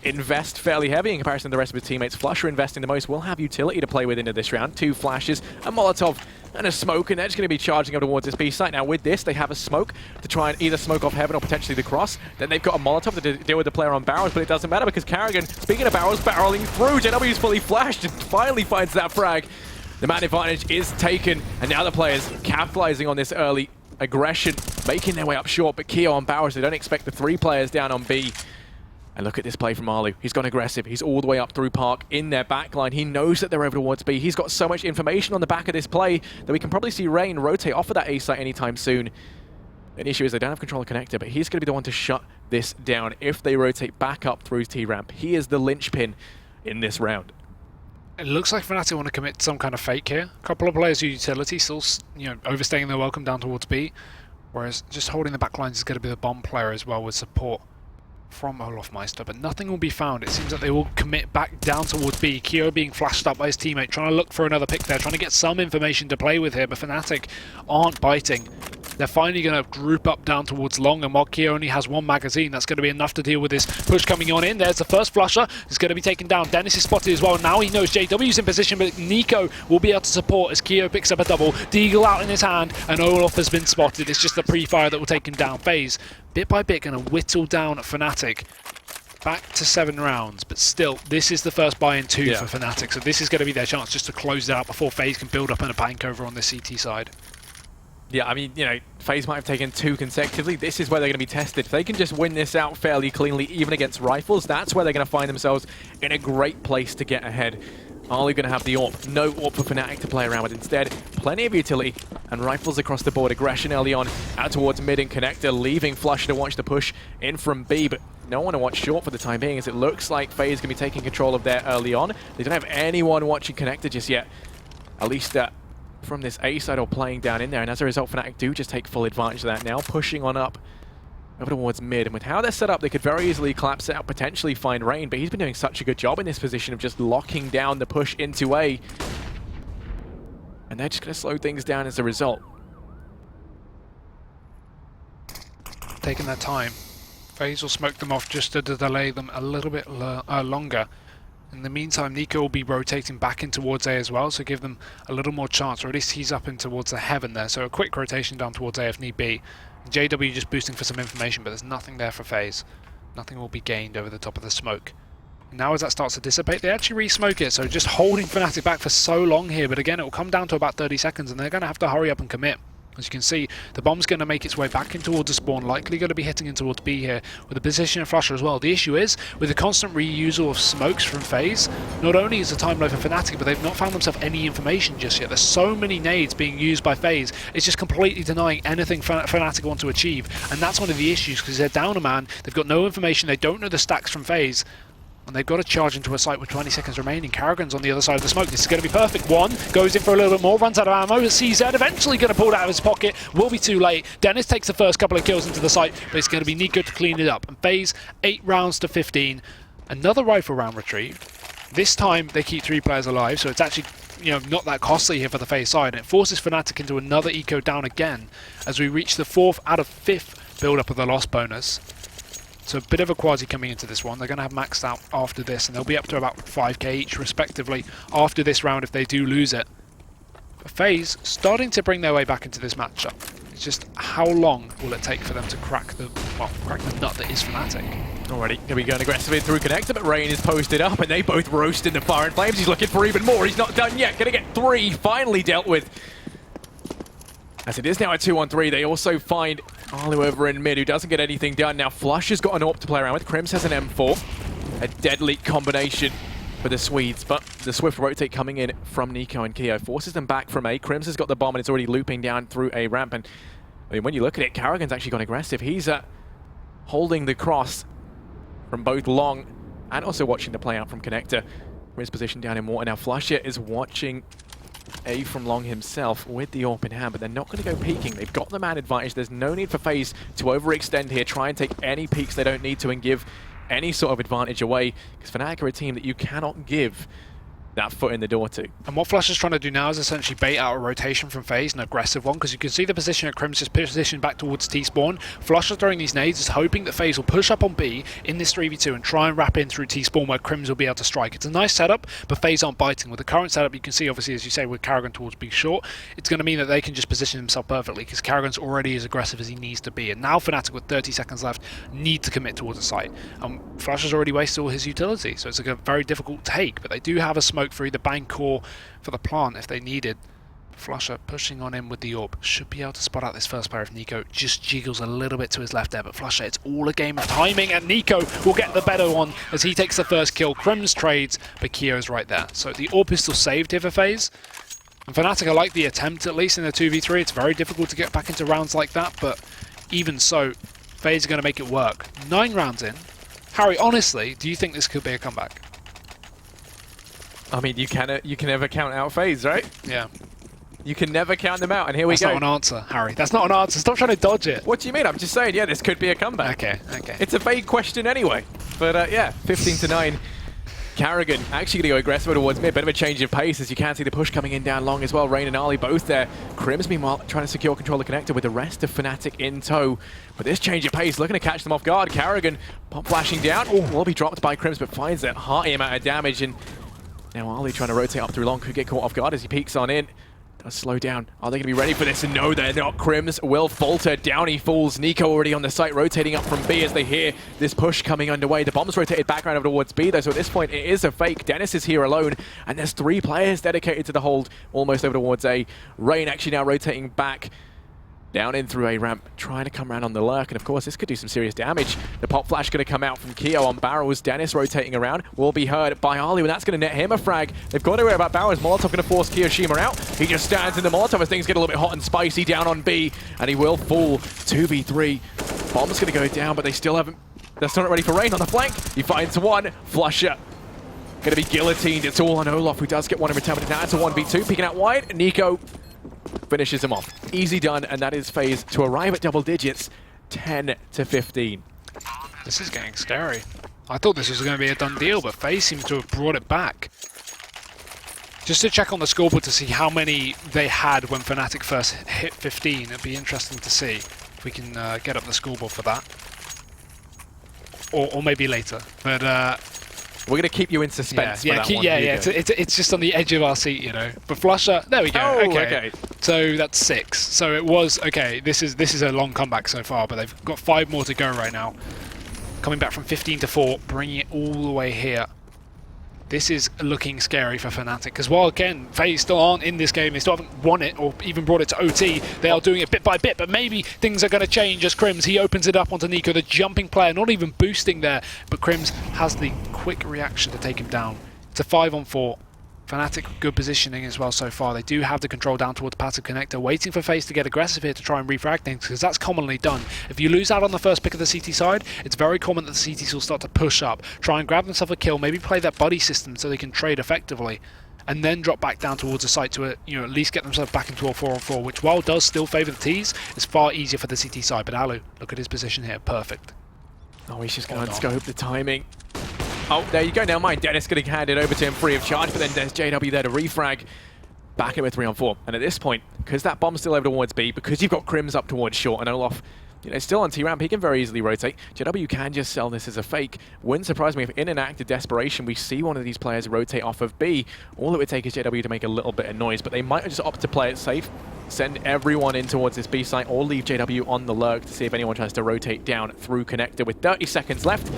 invest fairly heavy in comparison to the rest of his teammates. Flusher investing the most, will have utility to play with into this round. 2 flashes, a Molotov, and a smoke, and they're just going to be charging up towards this B site. Now with this, they have a smoke to try and either smoke off Heaven or potentially the cross. Then they've got a Molotov to deal with the player on barrels, but it doesn't matter because Carrigan, speaking of barrels, barreling through. JW's fully flashed and finally finds that frag. The man advantage is taken, and now the players capitalizing on this early aggression, making their way up short, but Keo on barrels, they don't expect the 3 players down on B. And look at this play from Arlu. He's gone aggressive. He's all the way up through Park in their backline. He knows that they're over towards B. He's got so much information on the back of this play that we can probably see Rain rotate off of that A site anytime soon. The issue is they don't have control of connector, but he's going to be the one to shut this down if they rotate back up through T-ramp. He is the linchpin in this round. It looks like fnatic want to commit some kind of fake here. A couple of players use utility, still overstaying their welcome down towards B, whereas just holding the back lines is going to be the bomb player as well with support from Olofmeister, but nothing will be found. It seems that they will commit back down towards B. Keo being flashed up by his teammate, trying to look for another pick there, trying to get some information to play with here, but fnatic aren't biting. They're finally going to group up down towards long, and while Keo only has 1 magazine, that's going to be enough to deal with this push coming on in. There's the first flusher. It's going to be taken down. Dennis is spotted as well. Now he knows JW's in position, but Nico will be able to support as Keo picks up a double. Deagle out in his hand, and Olof has been spotted. It's just the pre-fire that will take him down. FaZe, bit by bit, going to whittle down at fnatic. Back to 7 rounds, but still, this is the first buy-in 2 for fnatic, so this is going to be their chance just to close it out before FaZe can build up in a bank over on the CT side. Yeah, I mean, FaZe might have taken 2 consecutively. This is where they're going to be tested. If they can just win this out fairly cleanly, even against rifles, that's where they're going to find themselves in a great place to get ahead. Are they going to have the AWP? No AWP for fnatic to play around with. Instead, plenty of utility and rifles across the board. Aggression early on out towards mid and connector, leaving Flusher to watch the push in from B, but no one to watch short for the time being, as it looks like FaZe is going to be taking control of there early on. They don't have anyone watching connector just yet, at least from this A side or playing down in there, and as a result, fnatic do just take full advantage of that now, pushing on up over towards mid, and with how they're set up, they could very easily collapse out, potentially find Rain, but he's been doing such a good job in this position of just locking down the push into A, and they're just going to slow things down as a result. Taking their time. FaZe will smoke them off just to delay them a little bit longer. In the meantime, Nico will be rotating back in towards A as well, so give them a little more chance, or at least he's up in towards the Heaven there, so a quick rotation down towards A if need be. JW just boosting for some information, but there's nothing there for FaZe. Nothing will be gained over the top of the smoke. And now as that starts to dissipate, they actually re-smoke it, so just holding fnatic back for so long here, but again, it will come down to about 30 seconds, and they're going to have to hurry up and commit. As you can see, the bomb's going to make its way back in towards the spawn, likely going to be hitting in towards B here, with a position of Flusher as well. The issue is, with the constant reusal of smokes from FaZe, not only is the time low for fnatic, but they've not found themselves any information just yet. There's so many nades being used by FaZe, it's just completely denying anything fnatic want to achieve. And that's one of the issues, because they're down a man, they've got no information, they don't know the stacks from FaZe, and they've got to charge into a site with 20 seconds remaining. Carrigan's on the other side of the smoke. This is going to be perfect. One goes in for a little bit more, runs out of ammo. CZ eventually going to pull it out of his pocket. Will be too late. Dennis takes the first couple of kills into the site, but it's going to be Nico to clean it up. And FaZe 8 rounds to 15. Another rifle round retrieved. This time they keep 3 players alive, so it's actually not that costly here for the FaZe side. And it forces fnatic into another eco down again as we reach the 4th out of 5th build up of the loss bonus. So a bit of a quasi coming into this one. They're going to have maxed out after this, and they'll be up to about 5k each respectively after this round if they do lose it. But FaZe starting to bring their way back into this matchup. It's just how long will it take for them to crack the nut that is fnatic. Already going to be going aggressively through connector, but Rain is posted up, and they both roast in the fire and flames. He's looking for even more. He's not done yet. Going to get 3 finally dealt with. As it is now a 2-on-3, they also find Arlu over in mid, who doesn't get anything done. Now Flush has got an AWP to play around with. Crims has an M4. A deadly combination for the Swedes, but the swift rotate coming in from Nico and Keo forces them back from A. Crims has got the bomb and it's already looping down through A ramp, and I mean, when you look at it, Karrigan's actually gone aggressive. He's holding the cross from both long and also watching the play out from Connector from his position down in water. Now Flusher is watching A from long himself with the AWP in hand, but they're not going to go peeking. They've got the man advantage. There's no need for FaZe to overextend here, try and take any peeks they don't need to and give any sort of advantage away, because fnatic are a team that you cannot give that foot in the door to. And what Flush is trying to do now is essentially bait out a rotation from FaZe, an aggressive one, because you can see the position at Crims is positioned back towards T-spawn. Flush is throwing these nades, is hoping that FaZe will push up on B in this 3v2 and try and wrap in through T-spawn where Crims will be able to strike. It's a nice setup, but FaZe aren't biting. With the current setup, you can see, obviously, as you say, with Karrigan towards B short, it's going to mean that they can just position himself perfectly, because Karrigan's already as aggressive as he needs to be. And now fnatic, with 30 seconds left, need to commit towards the site. Flush has already wasted all his utility, so it's a very difficult take, but they do have a smoke for either bank or for the plant if they needed. Flusher pushing on in with the AWP. Should be able to spot out this first player if Nico just jiggles a little bit to his left there, but Flusher, it's all a game of timing, and Nico will get the better one as he takes the first kill. Crims trades, but Keo's right there. So the AWP is still saved here for FaZe. And fnatic, I like the attempt, at least in the 2v3. It's very difficult to get back into rounds like that, but even so, FaZe are going to make it work. 9 rounds in. Harry, honestly, do you think this could be a comeback? I mean, you can never count out FaZe, right? Yeah. You can never count them out, and here we go. That's not an answer, Harry. That's not an answer. Stop trying to dodge it. What do you mean? I'm just saying, yeah, this could be a comeback. Okay, okay. It's a vague question anyway. But yeah, 15-9. Karrigan actually going to go aggressive towards mid. Bit of a change of pace, as you can see the push coming in down long as well. Rain and Ali both there. Crims, meanwhile, trying to secure control of the connector with the rest of fnatic in tow. But this change of pace, looking to catch them off guard. Karrigan pop flashing down. Will be dropped by Crims, but finds a hearty amount of damage. And now Ali trying to rotate up through long, could get caught off guard as he peeks on in. Does slow down. Are they going to be ready for this? And no, they're not. Crims will falter. Down he falls. Nico already on the site, rotating up from B as they hear this push coming underway. The bomb's rotated back around over towards B, though, so at this point it is a fake. Dennis is here alone, and there's 3 players dedicated to the hold, almost over towards A. Rain actually now rotating back down in through A ramp, trying to come around on the lurk, and of course this could do some serious damage. The pop flash going to come out from Keo on barrels. Dennis rotating around, will be heard by Ali, and that's going to net him a frag. They've got to worry about barrels. Molotov going to force Kiyoshima out. He just stands in the Molotov as things get a little bit hot and spicy down on B, and he will fall. 2v3. Bomb's going to go down, but they still haven't. They're still not ready for Rain on the flank. He finds one. Flusher going to be guillotined. It's all on Olaf, who does get one in return, but now it's a 1v2. Peeking out wide. Nico finishes him off. Easy done, and that is FaZe to arrive at double digits, 10-15. This is getting scary. I thought this was going to be a done deal, but FaZe seemed to have brought it back. Just to check on the scoreboard to see how many they had when fnatic first hit 15. It'd be interesting to see if we can get up the scoreboard for that. Or maybe later. But we're going to keep you in suspense for that one. It's just on the edge of our seat, you know. But Flusher, there we go. Oh, okay. So that's 6. So it was, okay, this is a long comeback so far, but they've got 5 more to go right now. Coming back from 15-4, bringing it all the way here. This is looking scary for fnatic, because while, again, FaZe still aren't in this game, they still haven't won it or even brought it to OT, they are doing it bit by bit, but maybe things are going to change as Crims, he opens it up onto Nico, the jumping player, not even boosting there, but Crims has the quick reaction to take him down. It's a 5-on-4. fnatic, good positioning as well so far. They do have the control down towards passive connector, waiting for FaZe to get aggressive here to try and refrag things, because that's commonly done. If you lose out on the first pick of the CT side, it's very common that the CTs will start to push up, try and grab themselves a kill, maybe play that buddy system so they can trade effectively, and then drop back down towards the site to at least get themselves back into a 4-on-4, which while does still favour the Ts, is far easier for the CT side. But Alu, look at his position here, perfect. Oh, he's just going to unscope the timing. Oh, there you go. Now mind Dennis getting handed over to him free of charge, but then there's JW there to refrag. Back in with 3-on-4. And at this point, because that bomb's still over towards B, because you've got Crims up towards short, and Olaf, still on T-ramp, he can very easily rotate. JW can just sell this as a fake. Wouldn't surprise me if in an act of desperation we see one of these players rotate off of B. All it would take is JW to make a little bit of noise, but they might just opt to play it safe, send everyone in towards this B site, or leave JW on the lurk to see if anyone tries to rotate down through connector. With 30 seconds left,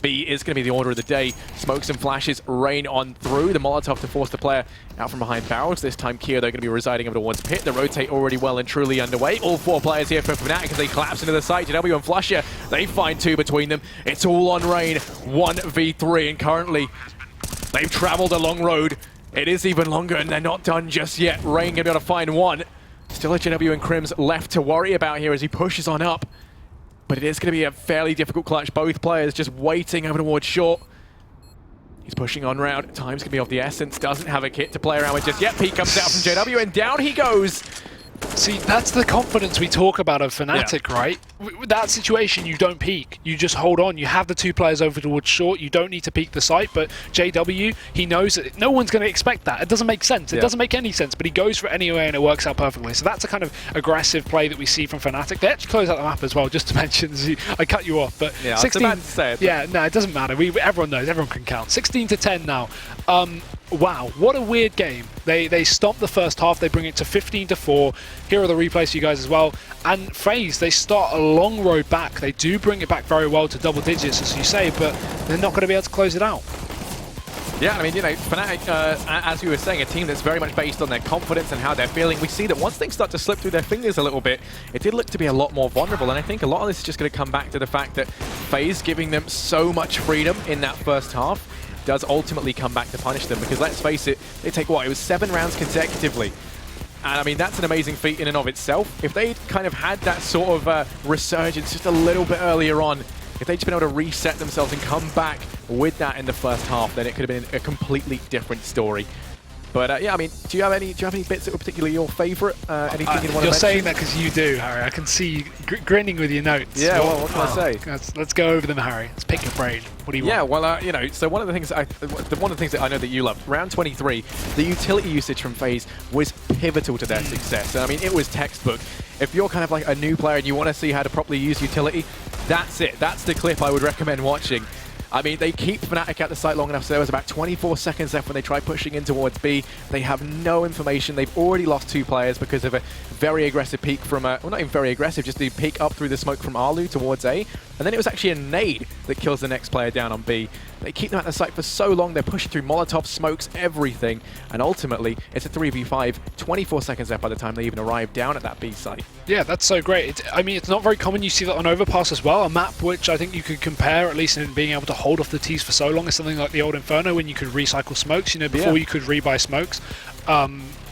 B is going to be the order of the day. Smokes and flashes rain on through. The Molotov to force the player out from behind barrels. This time Keo, they're going to be residing over towards pit. The rotate already well and truly underway. All 4 players here for fnatic as they collapse into the site. JW and Flusher, they find 2 between them. It's all on Rain, 1v3, and currently They've traveled a long road. It is even longer, and they're not done just yet. Rain gonna be able to find one. Still a JW and Crims left to worry about here as he pushes on up. But it is going to be a fairly difficult clutch. Both players just waiting over towards short. He's pushing on round. Time's going to be of the essence. Doesn't have a kit to play around with just yet. Peek comes out from JW, and down he goes. See, that's the confidence we talk about of fnatic, right? With that situation, you don't peek. You just hold on. You have the two players over towards short. You don't need to peek the site, but JW, he knows that no one's going to expect that. It doesn't make sense. It doesn't make any sense, but he goes for it anyway, and it works out perfectly. So that's a kind of aggressive play that we see from fnatic. They actually close out the map as well, just to mention. I cut you off, but yeah, 16. I was about to say it, yeah, no, it doesn't matter. Everyone knows. Everyone can count. 16-10 now. Wow, what a weird game. They stop the first half, they bring it to 15-4. Here are the replays for you guys as well. And FaZe, they start a long road back. They do bring it back very well to double digits, as you say, but they're not going to be able to close it out. Yeah, I mean, you know, fnatic, as you were saying, a team that's very much based on their confidence and how they're feeling. We see that once things start to slip through their fingers a little bit, it did look to be a lot more vulnerable. And I think a lot of this is just going to come back to the fact that FaZe giving them so much freedom in that first half does ultimately come back to punish them, because let's face it, they take what, it was 7 rounds consecutively, and I mean that's an amazing feat in and of itself. If they'd kind of had that sort of resurgence just a little bit earlier on, if they'd just been able to reset themselves and come back with that in the first half, then it could have been a completely different story. But yeah, I mean, do you have any bits that were particularly your favourite? Anything you want to mention? You're saying that because you do, Harry. I can see you grinning with your notes. Yeah, well, what can I say? Let's go over them, Harry. Let's pick your brain. What do you want? Yeah, well, you know, so one of the things that I know that you love, round 23, the utility usage from FaZe was pivotal to their success. And I mean, it was textbook. If you're kind of like a new player and you want to see how to properly use utility, that's it. That's the clip I would recommend watching. I mean, they keep fnatic at the site long enough, so there was about 24 seconds left when they tried pushing in towards B. They have no information. They've already lost 2 players because of a very aggressive peek from, well, not even very aggressive, just the peek up through the smoke from Arlu towards A. And then it was actually a nade that kills the next player down on B. They keep them at the site for so long, they're pushing through Molotov, smokes, everything. And ultimately, it's a 3v5, 24 seconds left by the time they even arrive down at that B site. Yeah, that's so great. I mean, it's not very common. You see that on Overpass as well, a map which I think you could compare, at least in being able to hold off the T's for so long, as something like the old Inferno when you could recycle smokes, you know, before you could rebuy smokes.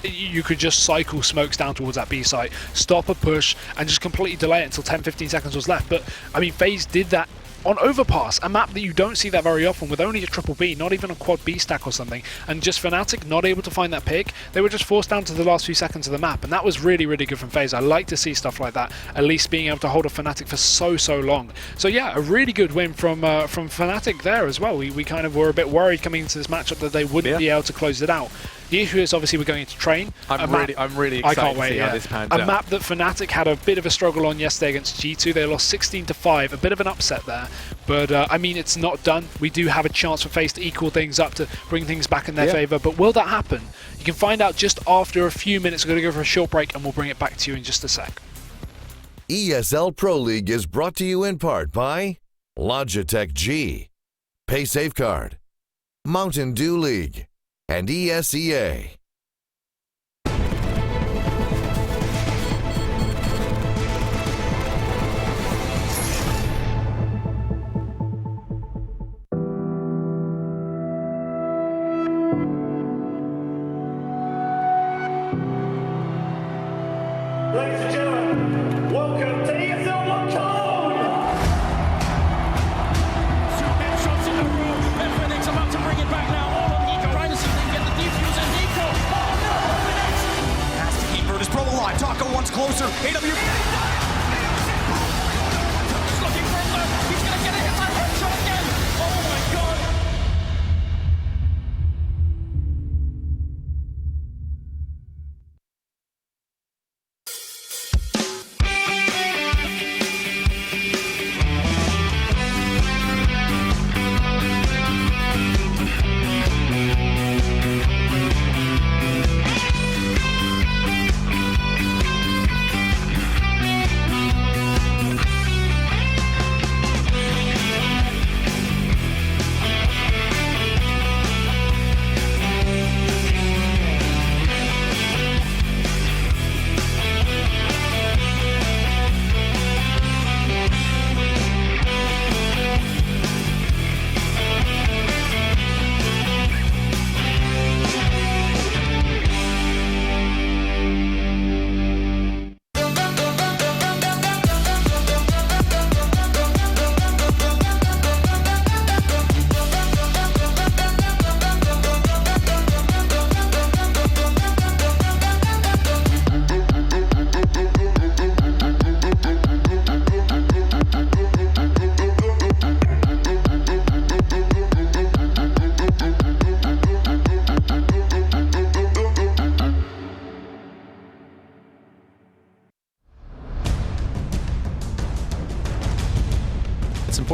You could just cycle smokes down towards that B site, stop a push, and just completely delay it until 10-15 seconds was left. But, I mean, FaZe did that on Overpass, a map that you don't see that very often, with only a triple B, not even a quad B stack or something, and just fnatic not able to find that pick. They were just forced down to the last few seconds of the map, and that was really, really good from FaZe. I like to see stuff like that, at least being able to hold a fnatic for so long. So yeah, a really good win from fnatic there as well. We kind of were a bit worried coming into this matchup that they wouldn't be able to close it out. The issue is obviously we're going into train. I'm really excited to see how this pans out. A map that fnatic had a bit of a struggle on yesterday against G2. They lost 16-5, a bit of an upset there. But I mean, it's not done. We do have a chance for FaZe to equal things up, to bring things back in their favour. But will that happen? You can find out just after a few minutes. We're going to go for a short break, and we'll bring it back to you in just a sec. ESL Pro League is brought to you in part by Logitech G, Pay Safeguard, Mountain Dew League, and ESEA. Ladies and gentlemen, welcome to ESL Pro League. 2 big shots in a row. fnatic's about to bring it back now. All on Nico. Trying to see if they can get the defuse, and Nico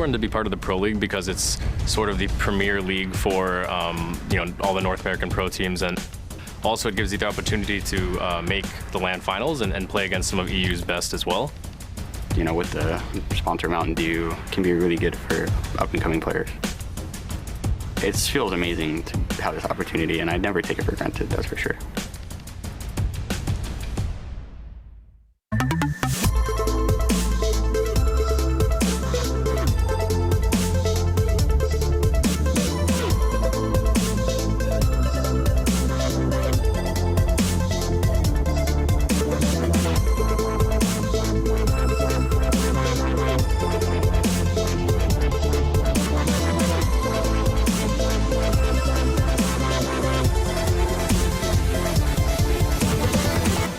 important to be part of the Pro League because it's sort of the premier league for all the North American pro teams, and also it gives you the opportunity to make the LAN finals and play against some of EU's best as well. With the sponsor Mountain Dew, can be really good for up-and-coming players. It feels amazing to have this opportunity, and I'd never take it for granted, that's for sure.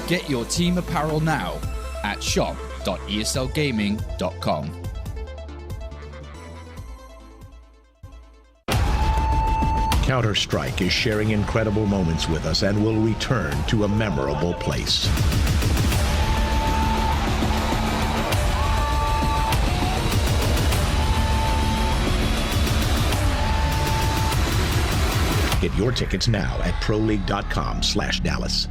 Get your team apparel now at shop.eslgaming.com. Counter-Strike is sharing incredible moments with us and will return to a memorable place. Get your tickets now at proleague.com/Dallas.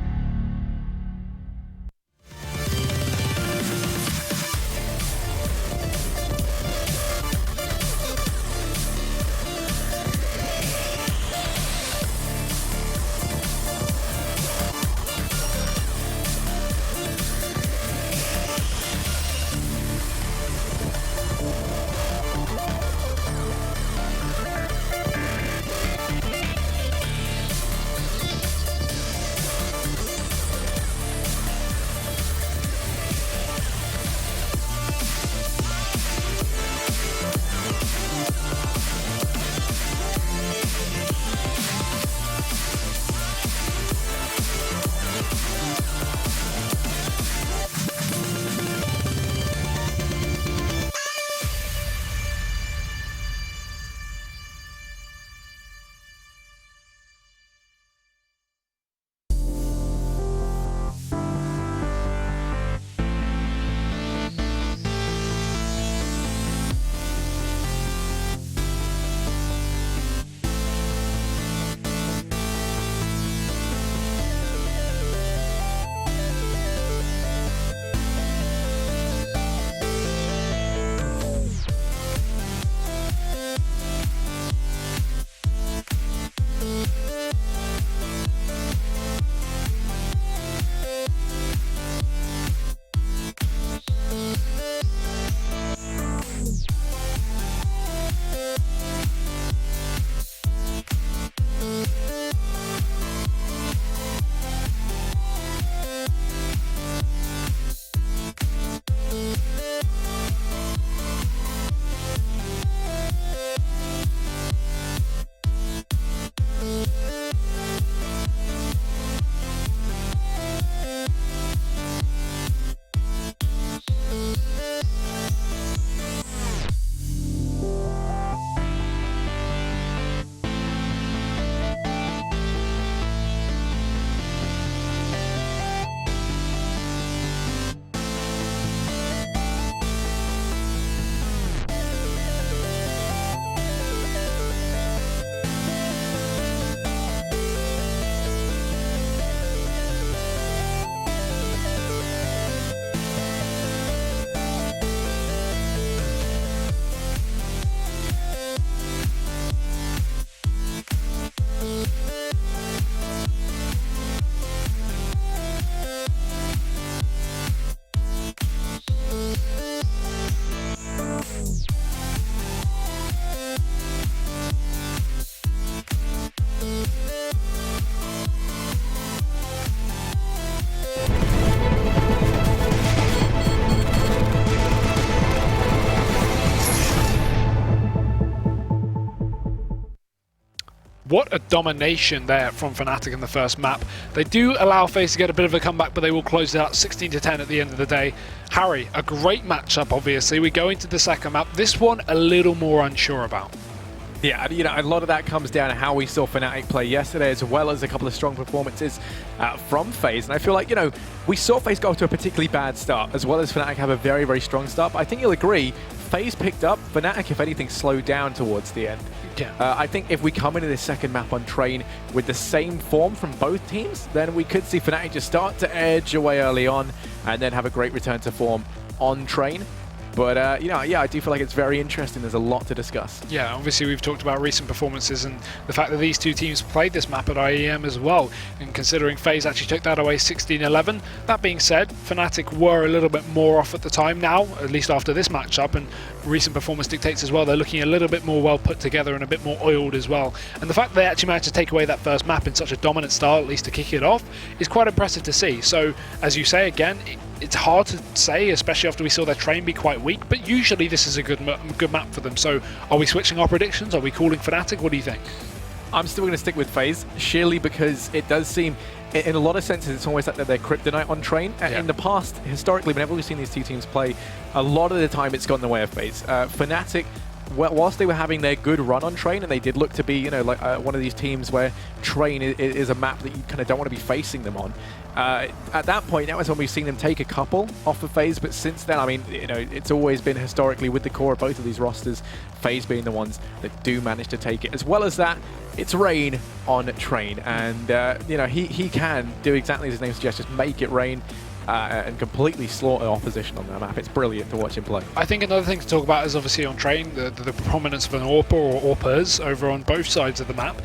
What a domination there from fnatic in the first map. They do allow FaZe to get a bit of a comeback, but they will close it out 16-10 at the end of the day. Harry, a great matchup, obviously. We go into the second map. This one, a little more unsure about. Yeah, a lot of that comes down to how we saw fnatic play yesterday, as well as a couple of strong performances from FaZe. And I feel like, we saw FaZe go to a particularly bad start, as well as fnatic have a very, very strong start. But I think you'll agree, FaZe picked up, fnatic, if anything, slowed down towards the end. Yeah. I think if we come into this second map on Train with the same form from both teams, then we could see fnatic just start to edge away early on and then have a great return to form on Train. But, you know, yeah, I do feel like it's very interesting. There's a lot to discuss. Yeah, obviously we've talked about recent performances and the fact that these two teams played this map at IEM as well. And considering FaZe actually took that away 16-11. That being said, fnatic were a little bit more off at the time now, at least after this matchup. And recent performance dictates as well, they're looking a little bit more well put together and a bit more oiled as well. And the fact that they actually managed to take away that first map in such a dominant style, at least to kick it off, is quite impressive to see. So, as you say, again, it's hard to say, especially after we saw their Train be quite weak, but usually this is a good map for them. So are we switching our predictions? Are we calling fnatic? What do you think? I'm still going to stick with FaZe, sheerly because it does seem, in a lot of senses, it's almost like they're kryptonite on Train. Yeah. In the past, historically, whenever we've seen these two teams play, a lot of the time it's gone the way of FaZe. fnatic, whilst they were having their good run on Train, and they did look to be, you know, like one of these teams where Train is a map that you kind of don't want to be facing them on. At that point, that was when we've seen them take a couple off of FaZe, but since then, I mean, you know, it's always been historically with the core of both of these rosters, FaZe being the ones that do manage to take it. As well as that, it's rain on Train, and you know, he can do exactly as his name suggests, just make it rain. And completely slaughter opposition on that map. It's brilliant to watch him play. I think another thing to talk about is obviously on Train, the prominence of an AWPer or AWPers over on both sides of the map,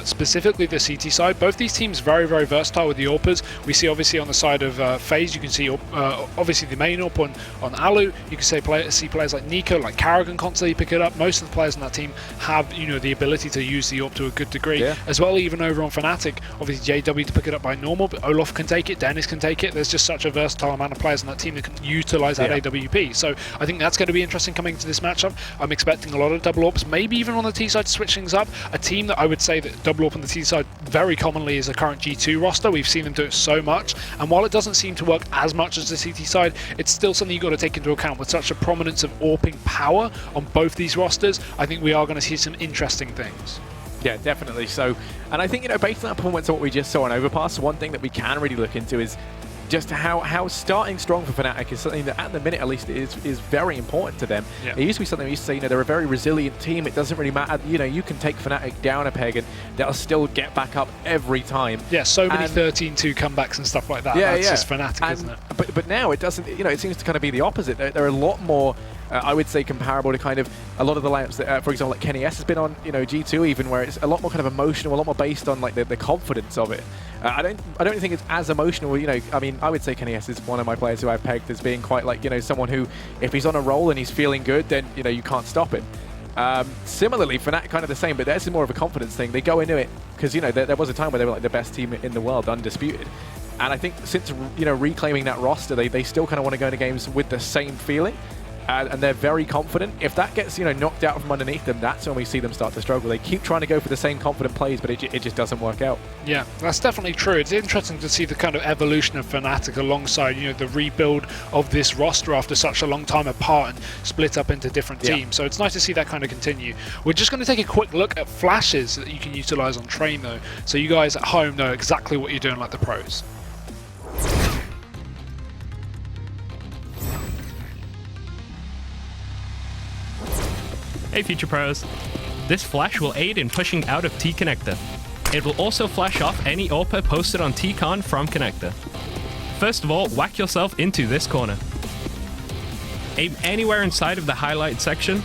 specifically the CT side. Both these teams very, very versatile with the AWPers. We see obviously on the side of FaZe, you can see obviously the main AWP on Alu. You can see players like Nico, like Karrigan constantly pick it up. Most of the players on that team have, you know, the ability to use the AWP to a good degree. Yeah. As well, even over on fnatic, obviously JW to pick it up by normal, but Olaf can take it, Dennis can take it. There's just such a versatile amount of players on that team that can utilize that AWP. So I think that's going to be interesting coming into this matchup. I'm expecting a lot of double AWPs, maybe even on the T side to switch things up. A team that I would say that double AWP on the T side very commonly is a current G2 roster. We've seen them do it so much, and while it doesn't seem to work as much as the CT side, it's still something you've got to take into account. With such a prominence of AWPing power on both these rosters, I think we are going to see some interesting things. Yeah, definitely so. And I think, you know, based on that performance of what we just saw on Overpass, one thing that we can really look into is just how starting strong for fnatic is something that at the minute at least is very important to them. Yeah. It used to be something we used to say, you know, they're a very resilient team. It doesn't really matter, you know, you can take fnatic down a peg and they'll still get back up every time. Yeah, so many 13-2 comebacks and stuff like that. Yeah, That's just fnatic, isn't it? But now it doesn't, you know, it seems to kind of be the opposite. They're a lot more, I would say, comparable to kind of a lot of the lineups that, for example, like Kenny S has been on, you know, G2 even, where it's a lot more kind of emotional, a lot more based on like the confidence of it. I don't think it's as emotional, you know. I mean, I would say Kenny S is one of my players who I've pegged as being quite like, you know, someone who, if he's on a roll and he's feeling good, then, you know, you can't stop him. Similarly, fnatic kind of the same, but theirs is more of a confidence thing. They go into it because, you know, there was a time where they were like the best team in the world, undisputed. And I think since, you know, reclaiming that roster, they still kind of want to go into games with the same feeling. And they're very confident. If that gets, you know, knocked out from underneath them, that's when we see them start to struggle. They keep trying to go for the same confident plays, but it just doesn't work out. Yeah, that's definitely true. It's interesting to see the kind of evolution of fnatic alongside, you know, the rebuild of this roster after such a long time apart and split up into different teams. So it's nice to see that kind of continue. We're just going to take a quick look at flashes that you can utilize on Train, though, so you guys at home know exactly what you're doing like the pros. Hey Future Pros, this flash will aid in pushing out of T-Connector. It will also flash off any AWPer posted on T-Con from Connector. First of all, whack yourself into this corner. Aim anywhere inside of the highlight section,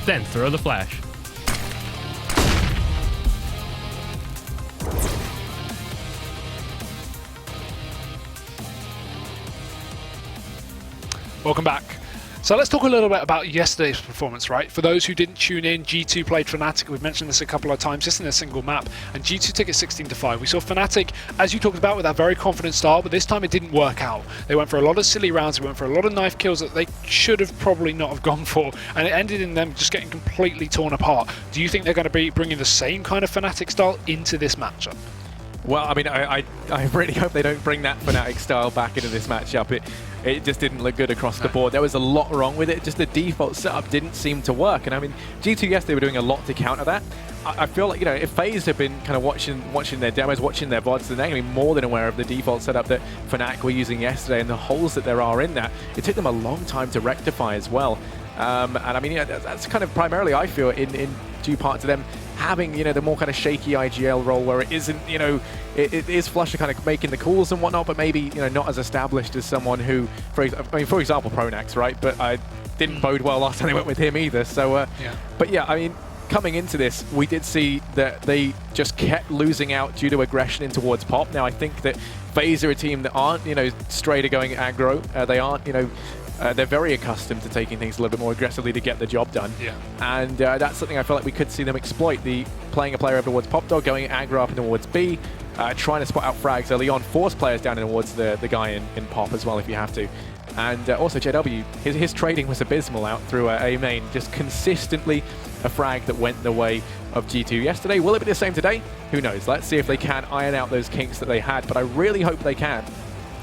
then throw the flash. Welcome back. So let's talk a little bit about yesterday's performance, right? For those who didn't tune in, G2 played fnatic. We've mentioned this a couple of times just in a single map, and G2 took it 16-5. We saw fnatic, as you talked about, with that very confident start, but this time it didn't work out. They went for a lot of silly rounds, they went for a lot of knife kills that they should have probably not have gone for, and it ended in them just getting completely torn apart. Do you think they're going to be bringing the same kind of fnatic style into this matchup? Well, I mean, I really hope they don't bring that fnatic style back into this matchup. It just didn't look good across the board. There was a lot wrong with it. Just the default setup didn't seem to work. And I mean, G2, yes, they were doing a lot to counter that. I feel like, you know, if FaZe have been kind of watching their demos, watching their VODs, then they're going to be more than aware of the default setup that fnatic were using yesterday and the holes that there are in that. It took them a long time to rectify as well. And I mean, that's kind of primarily, I feel, in due part to them having, the more kind of shaky IGL role where it isn't, it is flusha kind of making the calls and whatnot, but maybe, not as established as someone who, for example, Pronax, right? But I didn't bode well last time they went with him either. So, but yeah, I mean, coming into this, we did see that they just kept losing out due to aggression in towards Pop. Now, I think that FaZe are a team that aren't, straight to going aggro. They aren't, they're very accustomed to taking things a little bit more aggressively to get the job done. Yeah. And that's something I feel like we could see them exploit. Playing a player over towards Pop Dog, going aggro up towards B, trying to spot out frags early on, force players down towards the guy in Pop as well if you have to. And also JW, his trading was abysmal out through A main, just consistently a frag that went the way of G2 yesterday. Will it be the same today? Who knows? Let's see if they can iron out those kinks that they had, but I really hope they can.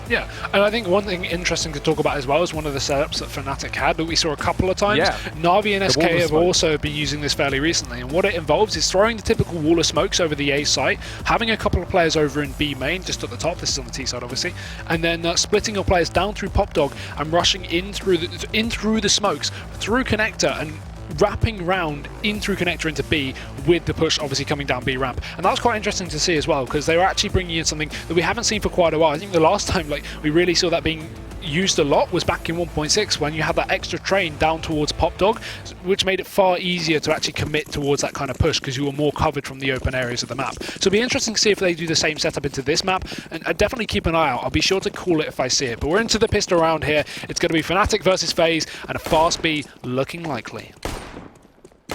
Yeah, and I think one thing interesting to talk about as well is one of the setups that fnatic had that we saw a couple of times. Yeah. Na'Vi and SK have also been using this fairly recently, and what it involves is throwing the typical wall of smokes over the A site, having a couple of players over in B main, just at the top, this is on the T side obviously, and then splitting your players down through Pop Dog and rushing in through the smokes, through connector, and wrapping round in through connector into B with the push obviously coming down B ramp. And that was quite interesting to see as well, because they were actually bringing in something that we haven't seen for quite a while. I think the last time we really saw that being used a lot was back in 1.6 when you had that extra train down towards Pop Dog, which made it far easier to actually commit towards that kind of push because you were more covered from the open areas of the map. So it'll be interesting to see if they do the same setup into this map, and definitely keep an eye out. I'll be sure to call it if I see it. But we're into the pistol round here. It's going to be fnatic versus FaZe, and a fast B looking likely.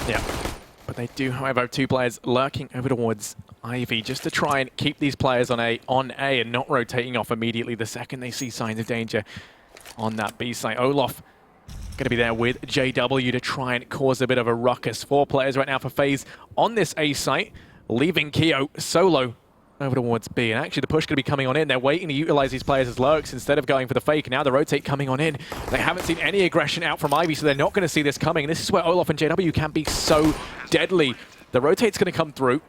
Yeah, but they do, however, have two players lurking over towards Ivy just to try and keep these players on A and not rotating off immediately the second they see signs of danger on that B site. Olaf going to be there with JW to try and cause a bit of a ruckus. 4 players right now for FaZe on this A site, leaving Keo solo over towards B. And actually the push going to be coming on in. They're waiting to utilize these players as lurks instead of going for the fake. Now the rotate coming on in. They haven't seen any aggression out from Ivy, so they're not going to see this coming. And this is where Olaf and JW can be so deadly. The rotate's going to come through.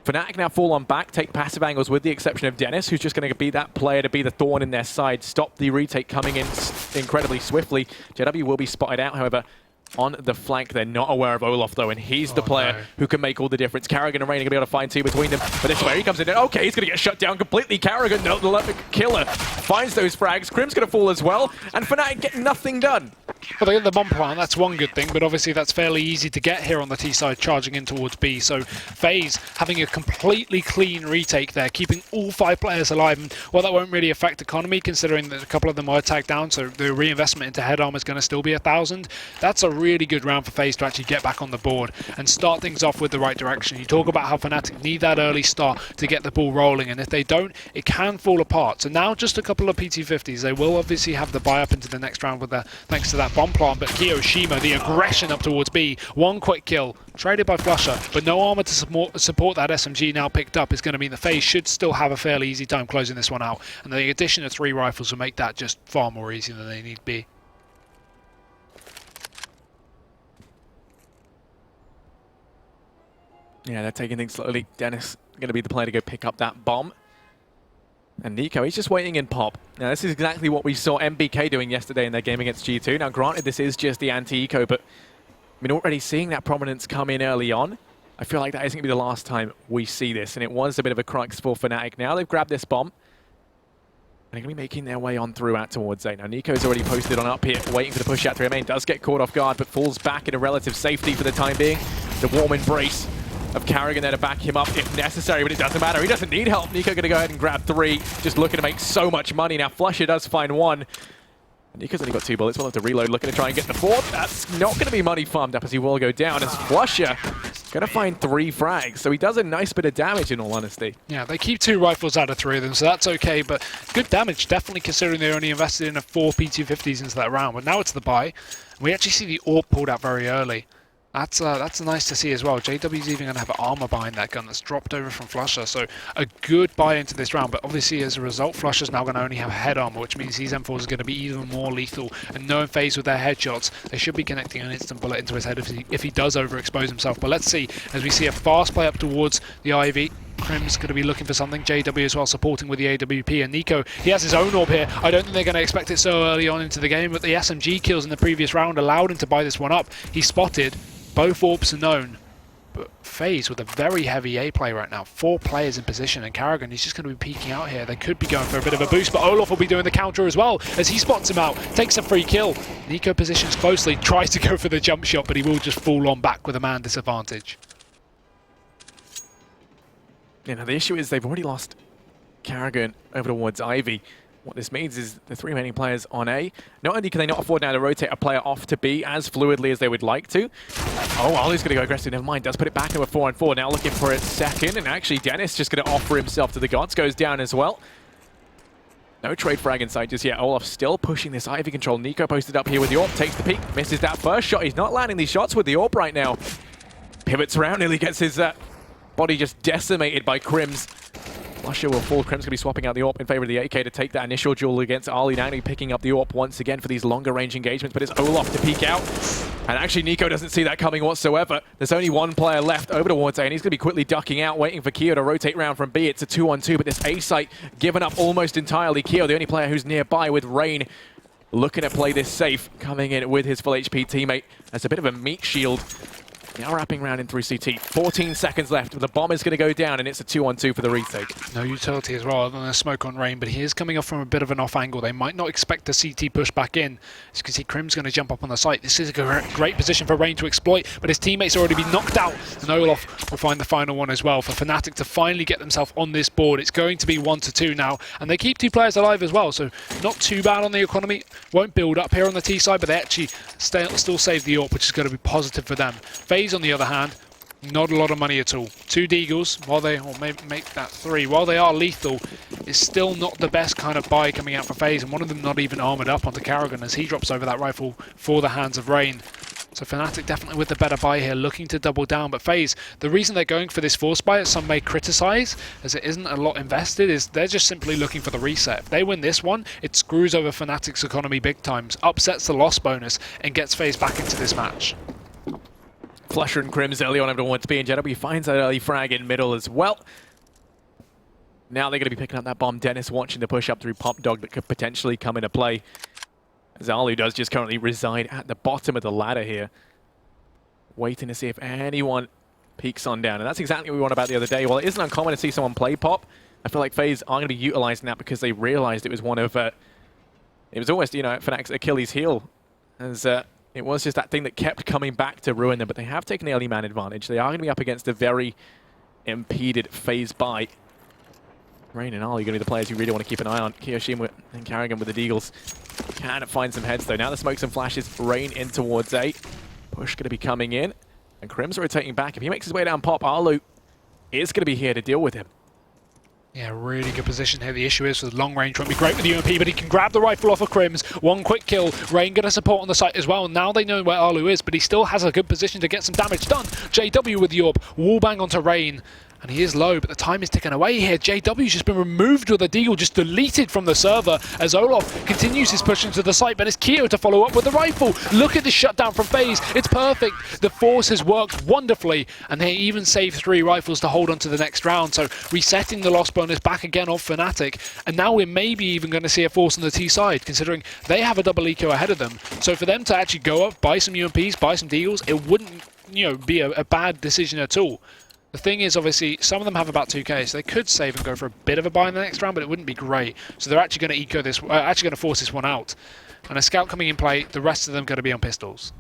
fnatic now fall on back, take passive angles with the exception of Dennis, who's just going to be that player to be the thorn in their side, stop the retake coming in incredibly swiftly. JW will be spotted out, however, on the flank. They're not aware of Olaf though, and he's the player who can make all the difference. Karrigan and Rain are going to be able to find two between them, but this is where he comes in. Okay, he's going to get shut down completely. Karrigan, the killer, finds those frags. Crim's going to fall as well, and fnatic get nothing done. Well, they get the bomb plant, that's one good thing, but obviously that's fairly easy to get here on the T side, charging in towards B. So FaZe having a completely clean retake there, keeping all 5 players alive. And well, that won't really affect economy, considering that a couple of them are tagged down, so the reinvestment into head armor is going to still be 1,000. That's a really good round for FaZe to actually get back on the board and start things off with the right direction. You talk about how fnatic need that early start to get the ball rolling, and if they don't, it can fall apart. So now just a couple of PT50s. They will obviously have the buy up into the next round with thanks to that bomb plant, but Kiyoshima, the aggression up towards B, one quick kill, traded by flusha, but no armor to support that SMG now picked up is going to mean the FaZe should still have a fairly easy time closing this one out, and the addition of 3 rifles will make that just far more easy than they need to be. Yeah, they're taking things slowly. Dennis going to be the player to go pick up that bomb. And Nico, he's just waiting in Pop. Now, this is exactly what we saw MBK doing yesterday in their game against G2. Now, granted, this is just the anti-eco, but I mean, already seeing that prominence come in early on, I feel like that isn't going to be the last time we see this. And it was a bit of a crux for fnatic. Now they've grabbed this bomb. And they're going to be making their way on through out towards A. Now, Nico's already posted on up here, waiting for the push out to remain. Does get caught off guard, but falls back in a relative safety for the time being. The warm embrace of Karrigan there to back him up if necessary, but it doesn't matter. He doesn't need help. Nico going to go ahead and grab 3, just looking to make so much money. Now, flusha does find 1. Nico's only got 2 bullets. We'll have to reload, looking to try and get the 4th. That's not going to be money farmed up as he will go down, as flusha going to find 3 frags. So he does a nice bit of damage, in all honesty. Yeah, they keep 2 rifles out of 3 of them, so that's okay, but good damage, definitely, considering they only invested in 4 PT50s into that round. But now it's the buy. We actually see the AWP pulled out very early. That's nice to see as well. JW's even going to have armor behind that gun that's dropped over from flusha, so a good buy into this round. But obviously, as a result, flusha's now going to only have head armor, which means these M4s are going to be even more lethal. And knowing FaZe with their headshots, they should be connecting an instant bullet into his head if he does overexpose himself. But let's see, as we see a fast play up towards the Ivy. Crim's going to be looking for something. JW as well supporting with the AWP, and Nico, he has his own orb here. I don't think they're going to expect it so early on into the game, but the SMG kills in the previous round allowed him to buy this one up. He spotted, both orbs are known, but FaZe with a very heavy A play right now. 4 players in position, and Karrigan, he's just going to be peeking out here. They could be going for a bit of a boost, but Olof will be doing the counter as well as he spots him out, takes a free kill. Nico positions closely, tries to go for the jump shot, but he will just fall on back with a man disadvantage. You know, the issue is they've already lost Karrigan over towards Ivy. What this means is the 3 remaining players on A, not only can they not afford now to rotate a player off to B as fluidly as they would like to. Oh, Ollie's going to go aggressive, never mind, does put it back to a 4-on-4, now looking for a second, and actually Dennis just going to offer himself to the gods, goes down as well. No trade frag inside just yet. Olaf still pushing this Ivy control. Nico posted up here with the AWP, takes the peek, misses that first shot. He's not landing these shots with the AWP right now. Pivots around, nearly gets his body just decimated by Crims. Lusher will fall. Crim's going to be swapping out the AWP in favor of the AK to take that initial duel against Ali. Now picking up the AWP once again for these longer range engagements, but it's Olaf to peek out. And actually Nico doesn't see that coming whatsoever. There's only 1 player left over towards A, and he's going to be quickly ducking out, waiting for Keo to rotate round from B. It's a 2-on-2, but this A site given up almost entirely. Keo, the only player who's nearby with Rain, looking to play this safe, coming in with his full HP teammate as a bit of a meat shield. Now wrapping round in through CT. 14 seconds left. The bomb is going to go down, and it's a 2-on-2 for the retake. No utility as well, other than a smoke on Rain, but he is coming off from a bit of an off angle. They might not expect the CT push back in. As you can see, Crim's going to jump up on the site. This is a great position for Rain to exploit, but his teammates already been knocked out, and Olaf will find the final one as well for fnatic to finally get themselves on this board. It's going to be 1-2 now, and they keep 2 players alive as well, so not too bad on the economy. Won't build up here on the T side, but they actually still save the AWP, which is going to be positive for them. FaZe, on the other hand, not a lot of money at all. 2 Deagles, while they, or maybe make that 3, while they are lethal, is still not the best kind of buy coming out for FaZe, and one of them not even armoured up onto Karrigan as he drops over that rifle for the hands of Rain. So fnatic definitely with the better buy here, looking to double down. But FaZe, the reason they're going for this force buy, as some may criticise, as it isn't a lot invested, is they're just simply looking for the reset. If they win this one, it screws over fnatic's economy big times, upsets the loss bonus, and gets FaZe back into this match. Flusher and Crims early on over towards B, and JW finds that early frag in middle as well. Now they're going to be picking up that bomb. Dennis watching the push up through Pop Dog that could potentially come into play. Zalu does just currently reside at the bottom of the ladder here, waiting to see if anyone peeks on down. And that's exactly what we want about the other day. While it isn't uncommon to see someone play Pop, I feel like FaZe are going to be utilizing that because they realized it was one of, it was almost, you know, Fnatic's Achilles heel. As it was just that thing that kept coming back to ruin them, but they have taken the early man advantage. They are going to be up against a very impeded FaZe buy. Rain and Ali are going to be the players you really want to keep an eye on. Kiyoshima and Karrigan with the Deagles. Can find some heads though. Now the smokes and flashes. Rain in towards A. Push going to be coming in. And Crim's rotating back. If he makes his way down Pop, Arlu is going to be here to deal with him. Yeah, really good position here. The issue is the long range won't be great with the UMP, but he can grab the rifle off of Crims. 1 quick kill. Rain going to support on the site as well. Now they know where Arlu is, but he still has a good position to get some damage done. JW with the AWP. Wallbang onto Rain. And he is low, but the time is ticking away here. JW's just been removed with a deagle, just deleted from the server as Olaf continues his push into the site, but it's Keo to follow up with the rifle. Look at this shutdown from FaZe. It's perfect. The force has worked wonderfully, and they even saved 3 rifles to hold on to the next round. So resetting the loss bonus back again off fnatic, and now we're maybe even going to see a force on the T side, considering they have a double eco ahead of them. So for them to actually go up, buy some UMPs, buy some deagles, it wouldn't, you know, be a bad decision at all. The thing is, obviously, some of them have about 2k, so they could save and go for a bit of a buy in the next round, but it wouldn't be great. So they're actually going to eco this, actually going to force this one out. And a scout coming in play, the rest of them going to be on pistols.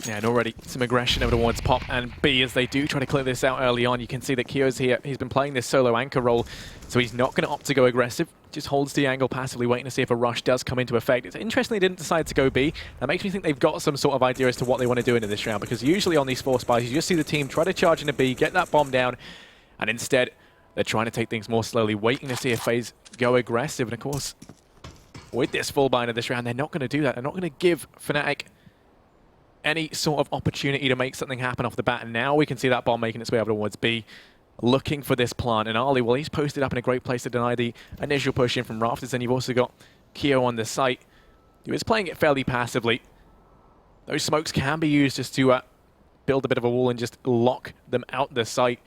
Yeah, and already some aggression over towards Pop and B as they do try to clear this out early on. You can see that Keo's here. He's been playing this solo anchor role, so he's not going to opt to go aggressive. Just holds the angle passively, waiting to see if a rush does come into effect. It's interesting they didn't decide to go B. That makes me think they've got some sort of idea as to what they want to do into this round, because usually on these force buys, you just see the team try to charge into B, get that bomb down, and instead they're trying to take things more slowly, waiting to see if FaZe go aggressive. And of course, with this full buy into this round, they're not going to do that. They're not going to give Fnatic any sort of opportunity to make something happen off the bat. And now we can see that bomb making its way over towards B, looking for this plant. And Ali, well, he's posted up in a great place to deny the initial push in from Rafters. And you've also got Keo on the site, who is playing it fairly passively. Those smokes can be used just to build a bit of a wall and just lock them out the site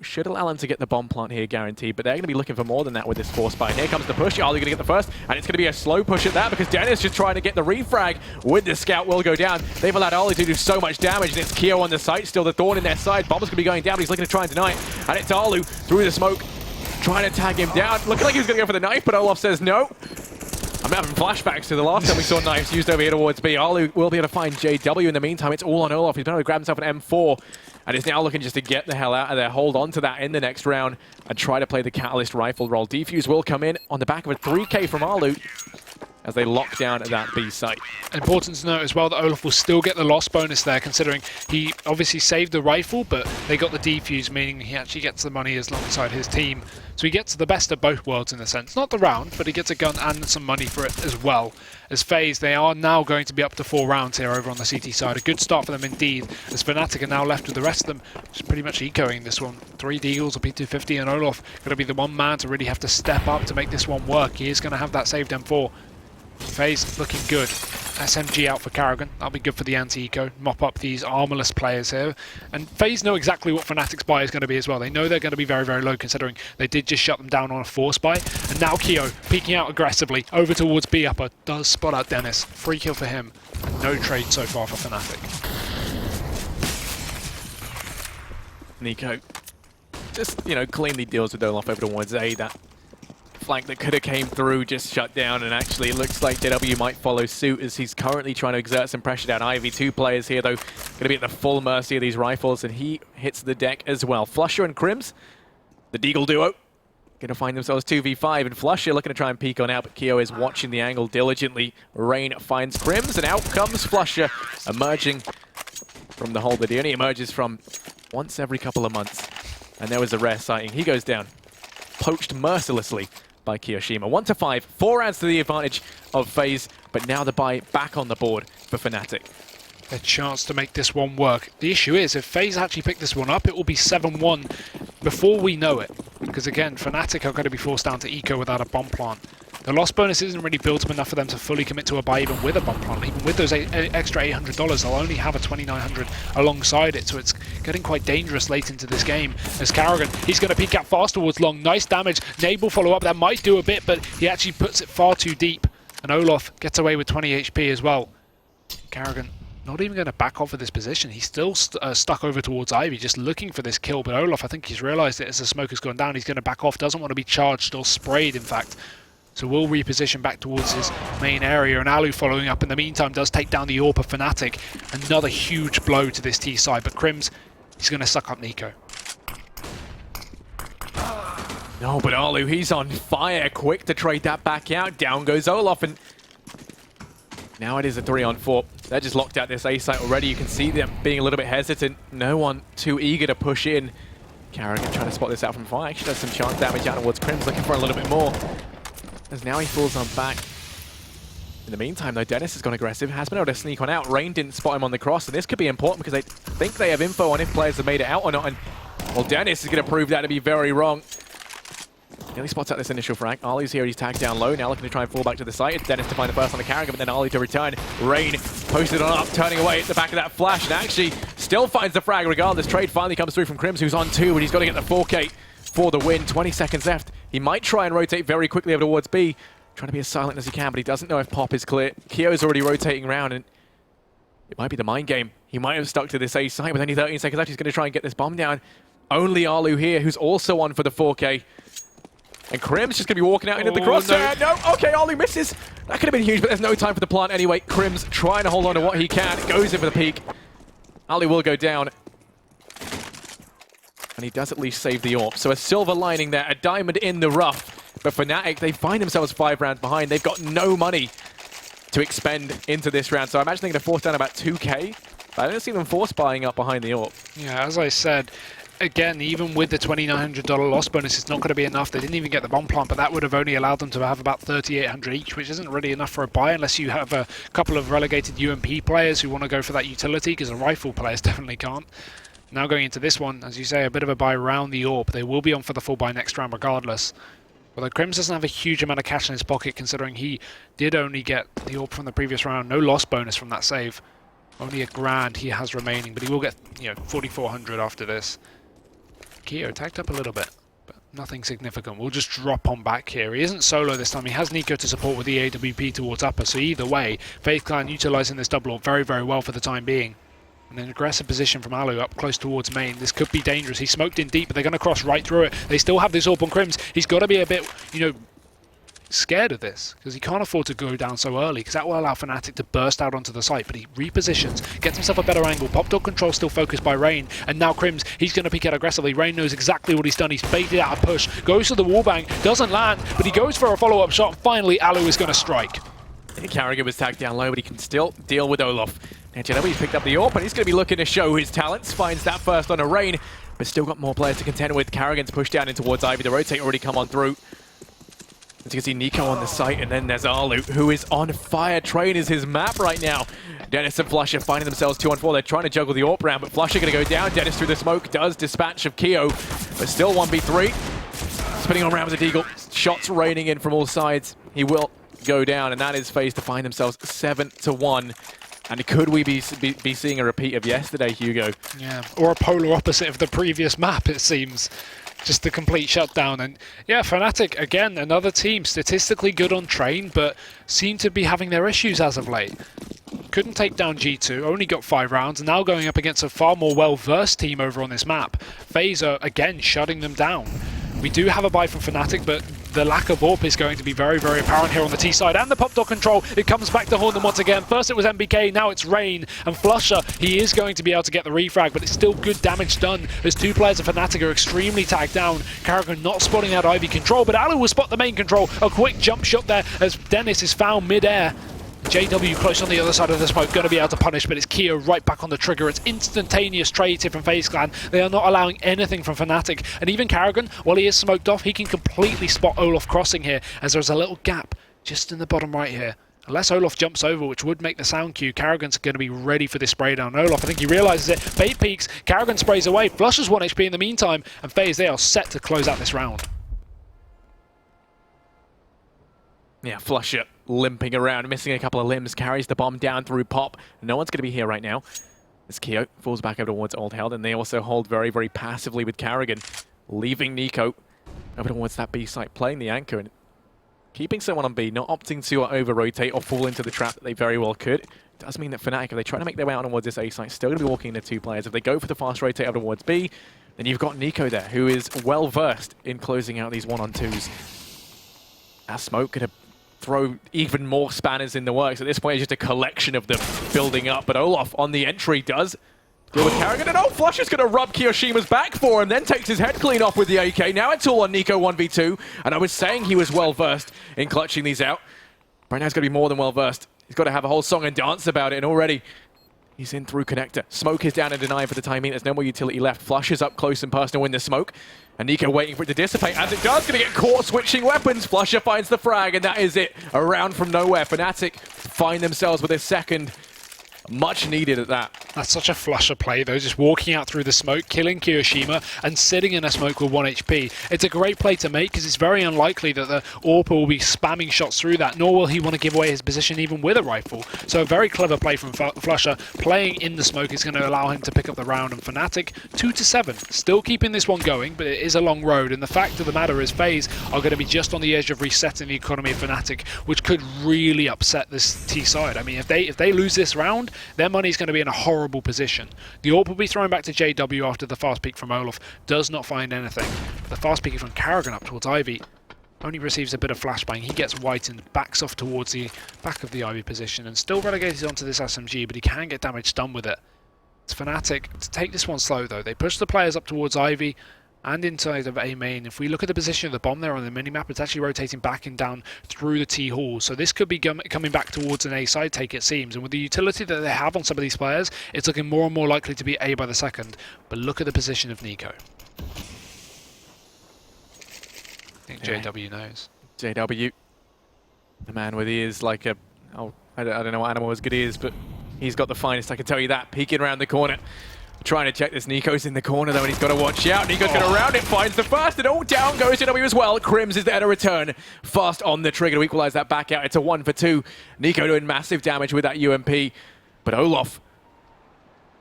should allow them to get the bomb plant here guaranteed, but they're going to be looking for more than that with this force buy. Here comes the push. Ollie going to get the first, and it's going to be a slow push at that because Dennis just trying to get the refrag with the scout will go down. They've allowed Ollie to do so much damage, and it's Keo on the site, still the thorn in their side. Bomb's going to be going down, but he's looking to try and deny it, and it's Alu through the smoke, trying to tag him down. Looking like he was going to go for the knife, but Olaf says no. I'm having flashbacks to the last time we saw knives used over here towards B. Alu will be able to find JW in the meantime. It's all on Olaf. He's been able to grab himself an M4 and is now looking just to get the hell out of there, hold on to that in the next round and try to play the Catalyst rifle role. Defuse will come in on the back of a 3K from Alu as they lock down at that B site. Important to note as well that Olaf will still get the loss bonus there, considering he obviously saved the rifle, but they got the defuse, meaning he actually gets the money alongside his team. So he gets the best of both worlds in a sense. Not the round, but he gets a gun and some money for it as well. As FaZe, they are now going to be up to 4 rounds here over on the CT side. A good start for them indeed, as fnatic are now left with the rest of them just pretty much ecoing this one. 3 Deagles, a P250, and Olaf going to be the one man to really have to step up to make this one work. He is going to have that saved M4. FaZe looking good. SMG out for Karrigan. That'll be good for the anti-eco. Mop up these armorless players here. And FaZe know exactly what Fnatic's buy is going to be as well. They know they're going to be very, very low, considering they did just shut them down on a force buy. And now Keo peeking out aggressively over towards B upper. Does spot out Dennis. Free kill for him. And no trade so far for Fnatic. Nico just, cleanly deals with Olaf over towards A. That flank that could have came through just shut down, and actually it looks like JW might follow suit as he's currently trying to exert some pressure down Ivy. 2 players here though, going to be at the full mercy of these rifles, and he hits the deck as well. Flusher and Crims, the Deagle duo, going to find themselves 2v5, and Flusher looking to try and peek on out, but Keo is watching the angle diligently. Rain finds Crims, and out comes Flusher, emerging from the hole that he only emerges from once every couple of months. And there was a rare sighting. He goes down, poached mercilessly by Kiyoshima. 1-5, 4 rounds to the advantage of FaZe, but now the buy back on the board for Fnatic. A chance to make this one work. The issue is, if FaZe actually pick this one up, it will be 7-1 before we know it. Because again, Fnatic are going to be forced down to eco without a bomb plant. The loss bonus isn't really built up enough for them to fully commit to a buy even with a bomb plant. Even with those extra $800, they'll only have a $2,900 alongside it, so it's getting quite dangerous late into this game. As Karrigan, he's going to peek out fast towards long. Nice damage. Nade will follow up. That might do a bit, but he actually puts it far too deep. And Olaf gets away with 20 HP as well. Karrigan not even going to back off of this position. He's still stuck over towards Ivy, just looking for this kill. But Olaf, I think he's realised it as the smoke has gone down. He's going to back off. Doesn't want to be charged or sprayed, in fact. So we'll reposition back towards his main area, and Alu following up in the meantime does take down the AWP of Fnatic. Another huge blow to this T side, but Crims, he's going to suck up Nico. No, but Alu, he's on fire, quick to trade that back out. Down goes Olaf, and now it is a 3-on-4. They're just locked out this A site already. You can see them being a little bit hesitant. No one too eager to push in. Karrigan trying to spot this out from far. Actually does some chance damage out towards Crims, looking for a little bit more. As now he falls on back. In the meantime, though, Dennis has gone aggressive, has been able to sneak on out. Rain didn't spot him on the cross, and this could be important because they think they have info on if players have made it out or not. And, well, Dennis is going to prove that to be very wrong. Nearly spots out this initial frag. Ali's here, he's tagged down low, now looking to try and fall back to the site. It's Dennis to find the first on the Karrigan, but then Ali to return. Rain posted on up, turning away at the back of that flash, and actually still finds the frag regardless. Trade finally comes through from Crims, who's on 2, but he's got to get the 4K for the win. 20 seconds left. He might try and rotate very quickly over towards B. Trying to be as silent as he can, but he doesn't know if Pop is clear. Keo's already rotating around, and it might be the mind game. He might have stuck to this A site with only 13 seconds left. He's going to try and get this bomb down. Only Alu here, who's also on for the 4K. And Crims just going to be walking out into the crosshair. No, okay, Alu misses. That could have been huge, but there's no time for the plant anyway. Crims trying to hold on to what he can. Goes in for the peak. Alu will go down. And he does at least save the AWP. So a silver lining there, a diamond in the rough. But Fnatic, they find themselves 5 rounds behind. They've got no money to expend into this round. So I imagine they're going to force down about 2K. But I don't see them force buying up behind the AWP. Yeah, as I said, again, even with the $2,900 loss bonus, it's not going to be enough. They didn't even get the bomb plant, but that would have only allowed them to have about $3,800 each, which isn't really enough for a buy unless you have a couple of relegated UMP players who want to go for that utility, because the rifle players definitely can't. Now going into this one, as you say, a bit of a buy around the AWP. They will be on for the full buy next round regardless. Although Crims doesn't have a huge amount of cash in his pocket, considering he did only get the AWP from the previous round. No loss bonus from that save. Only $1,000 he has remaining, but he will get, 4,400 after this. Keo tagged up a little bit, but nothing significant. We'll just drop on back here. He isn't solo this time. He has Nico to support with the AWP towards upper, so either way, FaZe Clan utilising this double AWP very, very well for the time being. And an aggressive position from Alu up close towards main. This could be dangerous. He's smoked in deep, but they're going to cross right through it. They still have this AWP on Crims. He's got to be a bit, you know, scared of this, because he can't afford to go down so early, because that will allow fnatic to burst out onto the site. But he repositions, gets himself a better angle. Pop dog control still focused by Rain, and now Crims, he's going to peek out aggressively. Rain knows exactly what he's done. He's baited out a push, goes to the wallbang, doesn't land, but he goes for a follow-up shot. Finally, Alu is going to strike. Carragher was tagged down low, but he can still deal with Olof. And JW picked up the AWP, and he's going to be looking to show his talents. Finds that first on a Rain, but still got more players to contend with. Carragher's pushed down in towards Ivy. The rotate already come on through. As you can see, Nico on the site, and then there's Alu, who is on fire. Train is his map right now. Dennis and Flusher finding themselves 2-on-4. They're trying to juggle the AWP round, but Flusher going to go down. Dennis through the smoke does dispatch of Keo, but still 1v3. Spinning on around with the Deagle. Shots raining in from all sides. He will go down, and that is FaZe to find themselves 7-1. And could we be seeing a repeat of yesterday, Hugo? Yeah, or a polar opposite of the previous map, it seems. Just the complete shutdown. And yeah, fnatic, again, another team statistically good on Train, but seem to be having their issues as of late. Couldn't take down G2, only got 5 rounds, and now going up against a far more well-versed team over on this map. FaZe are, again, shutting them down. We do have a buy from fnatic, but the lack of AWP is going to be very, very apparent here on the T side. And the pop dog control, it comes back to haunt them once again. First it was MBK, now it's Rain. And Flusher, he is going to be able to get the refrag, but it's still good damage done as 2 players of fnatic are extremely tagged down. Carragher not spotting that Ivy control, but Alu will spot the main control. A quick jump shot there as Dennis is found mid-air. JW close on the other side of the smoke, going to be able to punish, but it's Keo right back on the trigger. It's instantaneous trades here from FaZe Clan. They are not allowing anything from fnatic. And even Carragher, while he is smoked off, he can completely spot Olof crossing here, as there's a little gap just in the bottom right here. Unless Olof jumps over, which would make the sound cue, Carragher's going to be ready for this spray down. Olof, I think he realizes it. Bait peeks, Carragher sprays away, Flusher's 1 HP in the meantime, and FaZe, they are set to close out this round. Yeah, Flusher limping around, missing a couple of limbs, carries the bomb down through Pop. No one's going to be here right now. As Keo falls back over towards Old Held, and they also hold very, very passively with Carragher, leaving Nico over towards that B site, playing the anchor and keeping someone on B, not opting to over-rotate or fall into the trap that they very well could. It does mean that fnatic, if they try to make their way out towards this A site, still going to be walking into 2 players. If they go for the fast rotate over towards B, then you've got Nico there, who is well-versed in closing out these 1-on-2s. That smoke could have throw even more spanners in the works. At this point, it's just a collection of them building up. But Olof on the entry does deal with Carragher. And oh, Flusher's going to rub Kiyoshima's back for him, then takes his head clean off with the AK. Now it's all on Nico 1v2. And I was saying he was well-versed in clutching these out. Right now he's going to be more than well-versed. He's got to have a whole song and dance about it. And already he's in through connector. Smoke is down and denied for the time being. There's no more utility left. Flusher's up close and personal in the smoke. And Nico waiting for it to dissipate. As it does, going to get caught switching weapons. Flusher finds the frag, and that is it. A round from nowhere. fnatic find themselves with a second. Much needed at that. That's such a Flusher play, though, just walking out through the smoke, killing Kiyoshima, and sitting in a smoke with 1 HP. It's a great play to make, because it's very unlikely that the AWP will be spamming shots through that, nor will he want to give away his position even with a rifle. So a very clever play from Flusher. Playing in the smoke is going to allow him to pick up the round, and fnatic 2-7. Still keeping this one going, but it is a long road, and the fact of the matter is FaZe are going to be just on the edge of resetting the economy of fnatic, which could really upset this T side. I mean, if they lose this round, their money's going to be in a horrible position. The AWP will be thrown back to JW after the fast peek from Olof. Does not find anything. But the fast peek from Carragher up towards Ivy only receives a bit of flashbang. He gets whitened, backs off towards the back of the Ivy position, and still relegated onto this SMG, but he can get damage done with it. It's fnatic to take this one slow, though. They push the players up towards Ivy and inside of A main. If we look at the position of the bomb there on the minimap, it's actually rotating back and down through the T hall. So this could be coming back towards an A side take, it seems. And with the utility that they have on some of these players, it's looking more and more likely to be A by the second. But look at the position of Nico. I think JW knows. JW, the man with ears like a... Oh, I don't know what animal as good he is, but he's got the finest, I can tell you that. Peeking around the corner. Trying to check this. Nico's in the corner though, and he's got to watch out. Nico's going to round it, finds the first, and all down goes JW as well. Crims is there to return. Fast on the trigger to equalize that back out. It's a 1-for-2. Nico doing massive damage with that UMP. But Olof,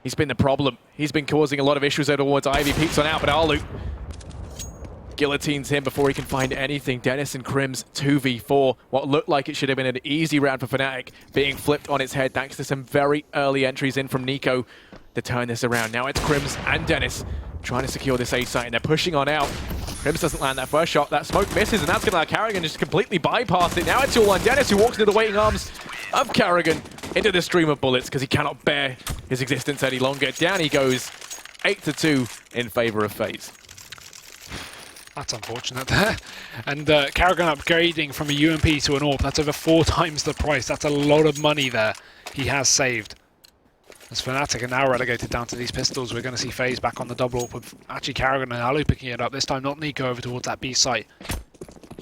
he's been the problem. He's been causing a lot of issues over towards Ivy. Peeks on out, but Alu guillotines him before he can find anything. Dennis and Crims 2v4. What looked like it should have been an easy round for fnatic being flipped on its head thanks to some very early entries in from Nico to turn this around. Now it's Crims and Dennis trying to secure this A site, and they're pushing on out. Crims doesn't land that first shot. That smoke misses, and that's going to allow Carrigan just completely bypass it. Now it's all on Dennis, who walks into the waiting arms of Carrigan into the stream of bullets because he cannot bear his existence any longer. Down he goes, 8-2 in favor of FaZe. That's unfortunate there. And Carrigan upgrading from a UMP to an AWP. That's over 4 times the price. That's a lot of money there he has saved. As fnatic are now relegated down to these pistols, we're going to see FaZe back on the double AWP with actually Carrigan and Alu picking it up. This time not Nico over towards that B site.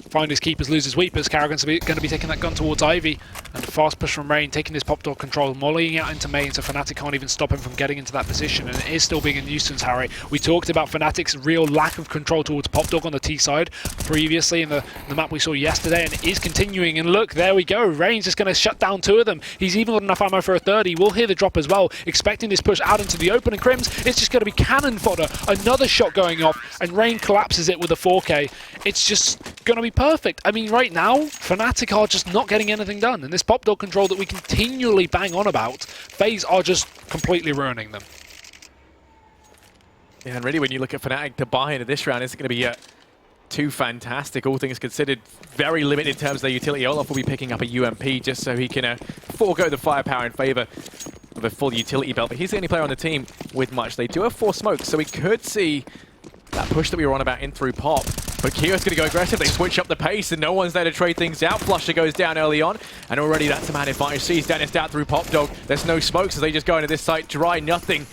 Find his keepers, loses weepers. Carrigan's going to be taking that gun towards Ivy. And a fast push from Rain, taking his pop door control, mollying out into main, so fnatic can't even stop him from getting into that position. And it is still being a nuisance, Harry. We talked about fnatic's real lack of control towards pop dog on the T side previously in the map we saw yesterday, and it is continuing. And look, there we go. Rain's just going to shut down 2 of them. He's even got enough ammo for a 3rd. He will hear the drop as well, expecting this push out into the open. And Crims, it's just going to be cannon fodder. Another shot going off, and Rain collapses it with a 4K. It's just going to be perfect. I mean, right now, fnatic are just not getting anything done. And this pop dog control that we continually bang on about, FaZe are just completely ruining them. Yeah, and really when you look at fnatic to buy into this round, it's going to be too fantastic, all things considered. Very limited in terms of their utility. Olaf will be picking up a UMP just so he can forego the firepower in favor of a full utility belt. But he's the only player on the team with much. They do have 4 smokes, so we could see that push that we were on about in through pop. But Kio's going to go aggressive. They switch up the pace, and no one's there to trade things out. Flusher goes down early on, and already that's a man advantage. Sees Dennis out through pop dog. There's no smokes as they just go into this site dry. Nothing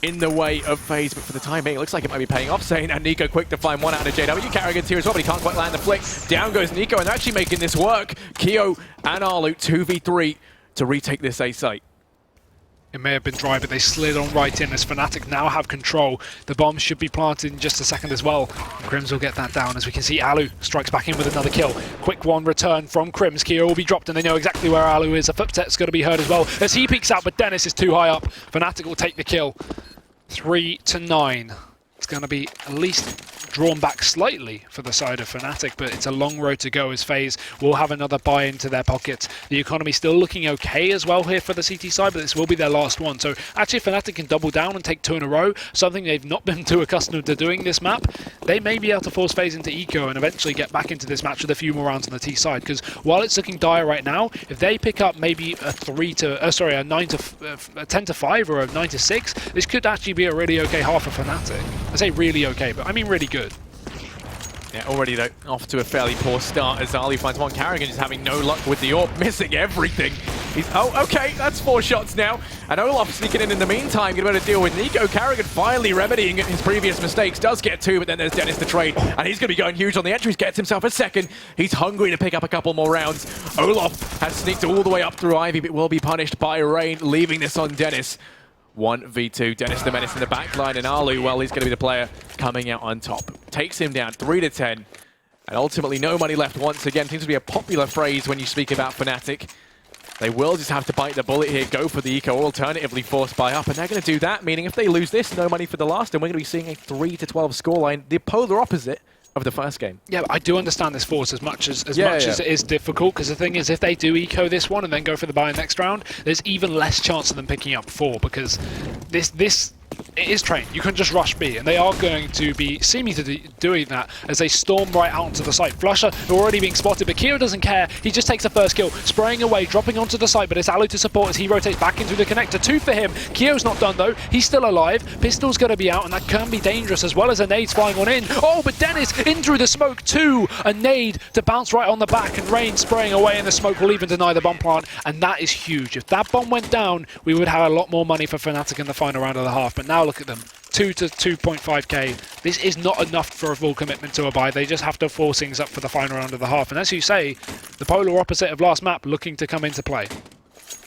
in the way of FaZe, but for the time being, it looks like it might be paying off. Saying, and Nico quick to find one out of JW. Carrigan's here as well, but he can't quite land the flick. Down goes Nico, and they're actually making this work. Kio and Arlu 2v3 to retake this A site. It may have been dry, but they slid on right in as fnatic now have control. The bomb should be planted in just a second as well. Crims will get that down as we can see Alu strikes back in with another kill. Quick one return from Crims. Kio will be dropped and they know exactly where Alu is. A footstep's going to be heard as well as he peeks out, but Dennis is too high up. fnatic will take the kill. 3-9. It's going to be at least drawn back slightly for the side of fnatic, but it's a long road to go as FaZe will have another buy into their pockets. The economy still looking okay as well here for the CT side, but this will be their last one. So actually if fnatic can double down and take 2 in a row, something they've not been too accustomed to doing this map, they may be able to force FaZe into eco and eventually get back into this match with a few more rounds on the T side. Because while it's looking dire right now, if they pick up maybe a 10-5 or a 9-6, this could actually be a really okay half for fnatic. I say really okay, but I mean really good. Yeah, already though, off to a fairly poor start as Ali finds one. Carrigan just having no luck with the AWP, missing everything. He's, oh, okay, that's 4 shots now. And Olaf sneaking in the meantime, going to be able to deal with Nico. Carrigan finally remedying his previous mistakes, does get 2, but then there's Dennis to trade. And he's going to be going huge on the entries, gets himself a 2nd. He's hungry to pick up a couple more rounds. Olaf has sneaked all the way up through Ivy, but will be punished by Rain, leaving this on Dennis. 1v2, Dennis the Menace in the back line, and Arlu, well, he's going to be the player coming out on top. Takes him down 3-10, and ultimately no money left once again. Seems to be a popular phrase when you speak about fnatic. They will just have to bite the bullet here, go for the eco, or alternatively force buy up, and they're going to do that, meaning if they lose this, no money for the last, and we're going to be seeing a 3-12 scoreline, the polar opposite of the first game. Yeah, but I do understand this force as much as it is difficult, because the thing is, if they do eco this one and then go for the buy next round, there's even less chance of them picking up 4, because this it is trained. You can just rush B, and they are going to be seeming to be doing that as they storm right out onto the site. Flusher already being spotted, but Kio doesn't care. He just takes the first kill, spraying away, dropping onto the site, but it's Alu to support as he rotates back into the connector. 2 for him. Kio's not done though. He's still alive. Pistol's going to be out, and that can be dangerous, as well as a nade flying on in. Oh, but Dennis in through the smoke too. A nade to bounce right on the back, and Rain spraying away in the smoke will even deny the bomb plant, and that is huge. If that bomb went down, we would have a lot more money for fnatic in the final round of the half, but now look at them. 2 to 2.5k. This is not enough for a full commitment to a buy. They just have to force things up for the final round of the half. And as you say, the polar opposite of last map looking to come into play.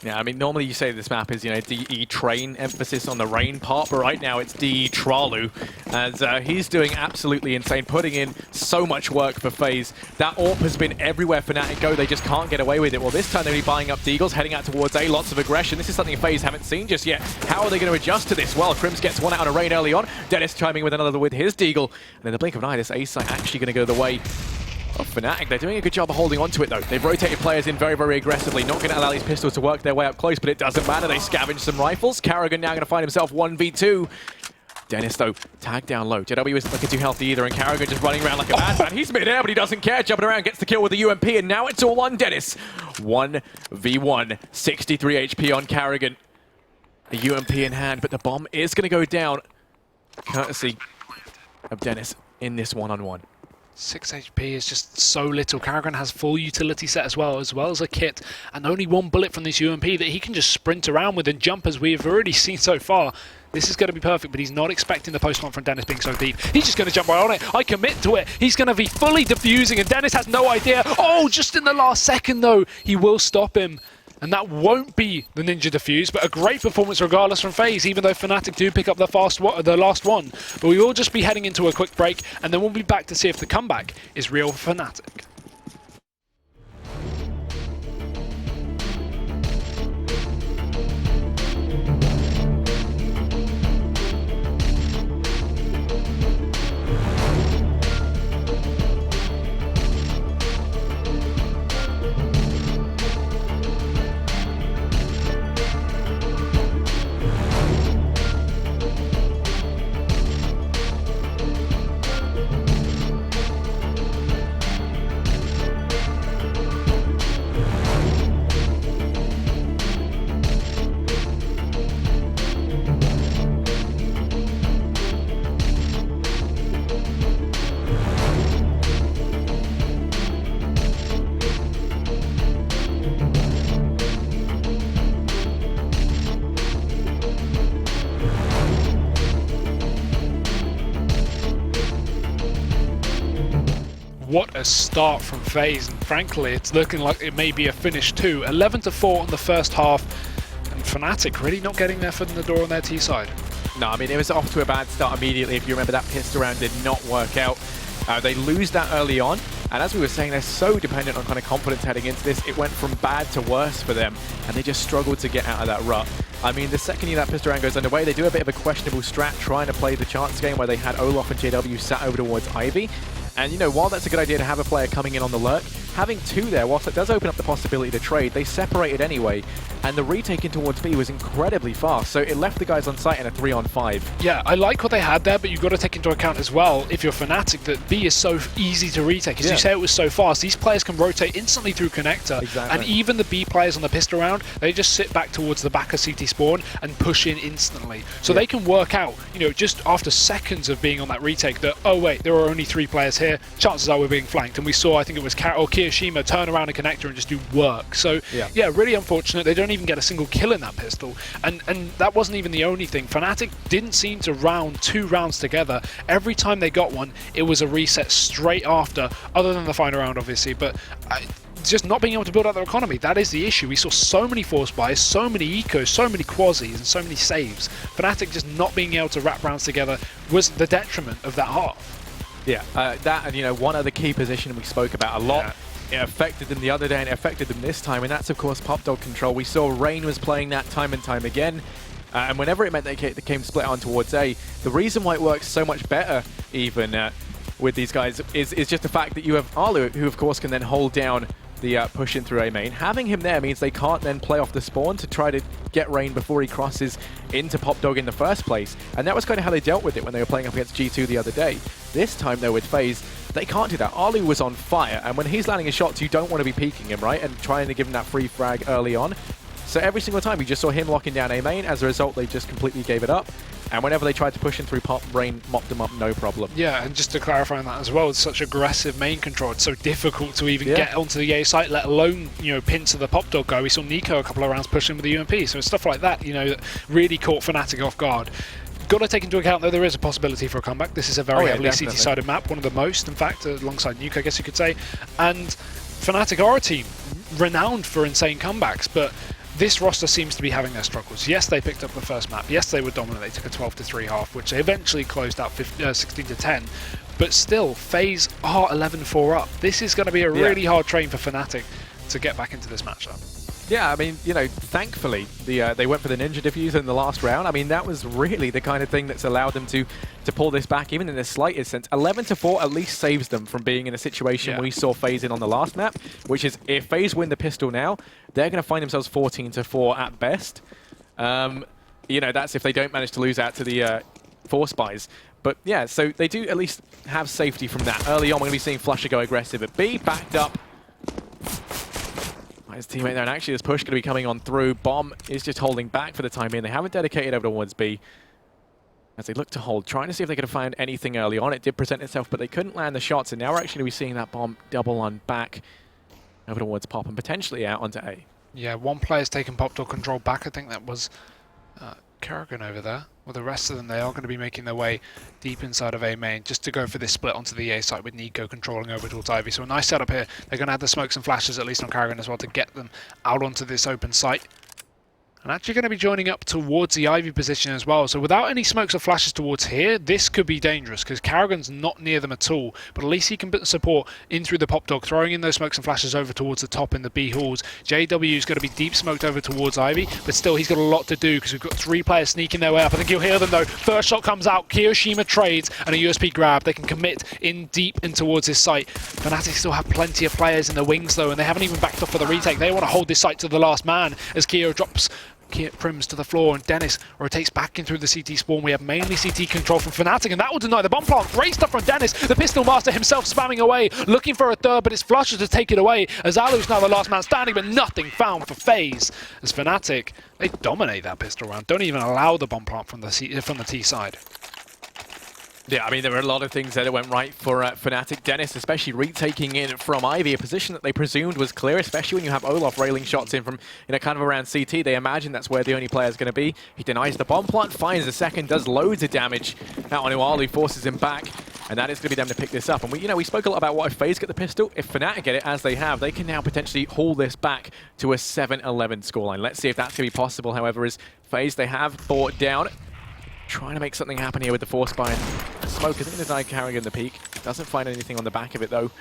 Yeah, I mean, normally you say this map is, you know, DE Train, emphasis on the rain part, but right now it's DE Tralu, as he's doing absolutely insane, putting in so much work for FaZe. That AWP has been everywhere Fnatic go, they just can't get away with it. Well, this time they'll be buying up Deagles, heading out towards A, lots of aggression. This is something FaZe haven't seen just yet. How are they going to adjust to this? Well, Crims gets one out on a raid early on, Dennis chiming with another with his Deagle, and in the blink of an eye, this A site actually going to go the way of Fnatic. They're doing a good job of holding on to it though. They've rotated players in very, very aggressively. Not going to allow these pistols to work their way up close, but it doesn't matter. They scavenge some rifles. Karrigan now going to find himself 1v2. Dennis though, tagged down low. JW isn't looking too healthy either, and Karrigan just running around like a madman. He's mid-air, but he doesn't care. Jumping around, gets the kill with the UMP, and now it's all on Dennis. 1v1, 63 HP on Karrigan. The UMP in hand, but the bomb is going to go down, courtesy of Dennis in this one-on-one. 6 HP is just so little. Karrigan has full utility set as well as a kit, and only one bullet from this UMP that he can just sprint around with and jump, as we've already seen so far. This is going to be perfect, but he's not expecting the post-plant from Dennis being so deep. He's just going to jump right on it. I commit to it. He's going to be fully defusing, and Dennis has no idea. Oh, just in the last second, though, he will stop him. And that won't be the Ninja Defuse, but a great performance regardless from FaZe, even though Fnatic do pick up the last one. But we will just be heading into a quick break, and then we'll be back to see if the comeback is real for Fnatic. What a start from FaZe, and frankly it's looking like it may be a finish too. 11-4 on the first half, and Fnatic really not getting their foot in the door on their T side. No, I mean, it was off to a bad start immediately. If you remember, that pistol round did not work out. They lose that early on, and as we were saying, they're so dependent on kind of confidence heading into this. It went from bad to worse for them, and they just struggled to get out of that rut. I mean, the second that pistol round goes underway, they do a bit of a questionable strat trying to play the chance game where they had Olaf and JW sat over towards Ivy. And, you know, while that's a good idea to have a player coming in on the lurk, having two there, whilst it does open up the possibility to trade, they separated anyway, and the retake in towards B was incredibly fast, so it left the guys on site in a 3-on-5. Yeah, I like what they had there, but you've got to take into account as well, if you're Fnatic, that B is so easy to retake. As you say, it was so fast. These players can rotate instantly through connector, and even the B players on the pistol round, they just sit back towards the back of CT spawn and push in instantly. So they can work out, you know, just after seconds of being on that retake that, oh wait, there are only 3 players here, chances are we're being flanked. And we saw, I think it was Kiyoshima turn around a connector and just do work. So yeah, really unfortunate. They don't even get a single kill in that pistol. And that wasn't even the only thing. Fnatic didn't seem to round 2 rounds together. Every time they got one, it was a reset straight after, other than the final round, obviously. But just not being able to build out their economy, that is the issue. We saw so many force buys, so many ecos, so many quasis, and so many saves. Fnatic just not being able to wrap rounds together was the detriment of that half. Yeah, that, and you know, one other key position we spoke about a lot. It affected them the other day and it affected them this time, and that's of course pop dog control. We saw Rain was playing that time and time again, and whenever it meant they came split on towards A, the reason why it works so much better even with these guys is just the fact that you have Alu, who of course can then hold down the push in through A main. Having him there means they can't then play off the spawn to try to get Rain before he crosses into Pop Dog in the first place. And that was kind of how they dealt with it when they were playing up against G2 the other day. This time though with FaZe, they can't do that. Alu was on fire, and when he's landing his shots, you don't want to be peeking him, right? And trying to give him that free frag early on. So every single time, you just saw him locking down A main. As a result, they just completely gave it up. And whenever they tried to push in through Pop, Rain mopped them up, no problem. Yeah, and just to clarify on that as well, it's such aggressive main control. It's so difficult to even get onto the A site, let alone, you know, pin to the Pop Dog guy. We saw Nico a couple of rounds pushing with the UMP. So it's stuff like that, you know, that really caught Fnatic off guard. Got to take into account, though, there is a possibility for a comeback. This is a very heavily CT-sided map, one of the most, in fact, alongside Nuke, I guess you could say. And Fnatic are a team renowned for insane comebacks, but this roster seems to be having their struggles. Yes, they picked up the first map. Yes, they were dominant. They took a 12-3 half, which they eventually closed out 16-10. But still, FaZe are 11-4 up. This is going to be a really hard train for fnatic to get back into this matchup. Yeah, I mean, you know, thankfully they went for the ninja diffuser in the last round. I mean, that was really the kind of thing that's allowed them to pull this back, even in the slightest sense. 11-4 at least saves them from being in a situation we saw FaZe in on the last map, which is if FaZe win the pistol now, they're going to find themselves 14-4 at best. You know, that's if they don't manage to lose out to the 4 spies. But yeah, so they do at least have safety from that. Early on, we're going to be seeing flusha go aggressive at B, backed up. His teammate there, and actually this push going to be coming on through. Bomb is just holding back for the time being. They haven't dedicated over towards B as they look to hold, trying to see if they could have found anything early on. It did present itself, but they couldn't land the shots, and now we're actually going to be seeing that bomb double on back over towards Pop and potentially out onto A. Yeah, one player's taken Pop door control back. I think that was Kerrigan over there. Well, the rest of them, they are going to be making their way deep inside of A main just to go for this split onto the A site with Nico controlling over towards Ivy. So a nice setup here. They're going to have the smokes and flashes, at least on Kerrigan as well, to get them out onto this open site. And actually going to be joining up towards the Ivy position as well. So without any smokes or flashes towards here, this could be dangerous because Kerrigan's not near them at all. But at least he can put support in through the Pop Dog, throwing in those smokes and flashes over towards the top in the B halls. JW is going to be deep smoked over towards Ivy, but still he's got a lot to do because we've got 3 players sneaking their way up. I think you'll hear them though. First shot comes out, Kiyoshima trades and a USP grab. They can commit in deep in towards this site. fnatic still have plenty of players in the wings though, and they haven't even backed off for the retake. They want to hold this site to the last man as Kyo drops Prims to the floor, and Dennis rotates back in through the CT spawn. We have mainly CT control from fnatic, and that will deny the bomb plant. Great stuff from Dennis. The pistol master himself spamming away, looking for a third, but it's flusha to take it away, as Alu's now the last man standing, but nothing found for FaZe, as fnatic, they dominate that pistol round. Don't even allow the bomb plant from the T side. Yeah, I mean, there were a lot of things that went right for fnatic. Dennis, especially retaking in from Ivy, a position that they presumed was clear, especially when you have Olaf railing shots in from, you know, kind of around CT. They imagine that's where the only player is going to be. He denies the bomb plant, finds the second, does loads of damage out on Ualu, forces him back, and that is going to be them to pick this up. And we spoke a lot about what if FaZe get the pistol. If fnatic get it, as they have, they can now potentially haul this back to a 7-11 scoreline. Let's see if that's going to be possible, however, as FaZe, they have bought down. Trying to make something happen here with the Force Spine. Smoke isn't going to deny Kerrigan the peak. Doesn't find anything on the back of it though.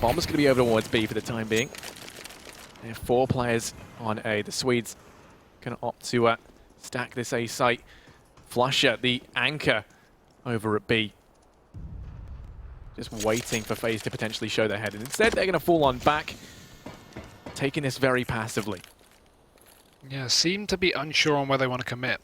Bomb's going to be over towards B for the time being. They have 4 players on A. The Swedes going to opt to stack this A site. flusha, the anchor over at B. Just waiting for FaZe to potentially show their head. And instead they're going to fall on back, taking this very passively. Yeah, seem to be unsure on where they want to commit.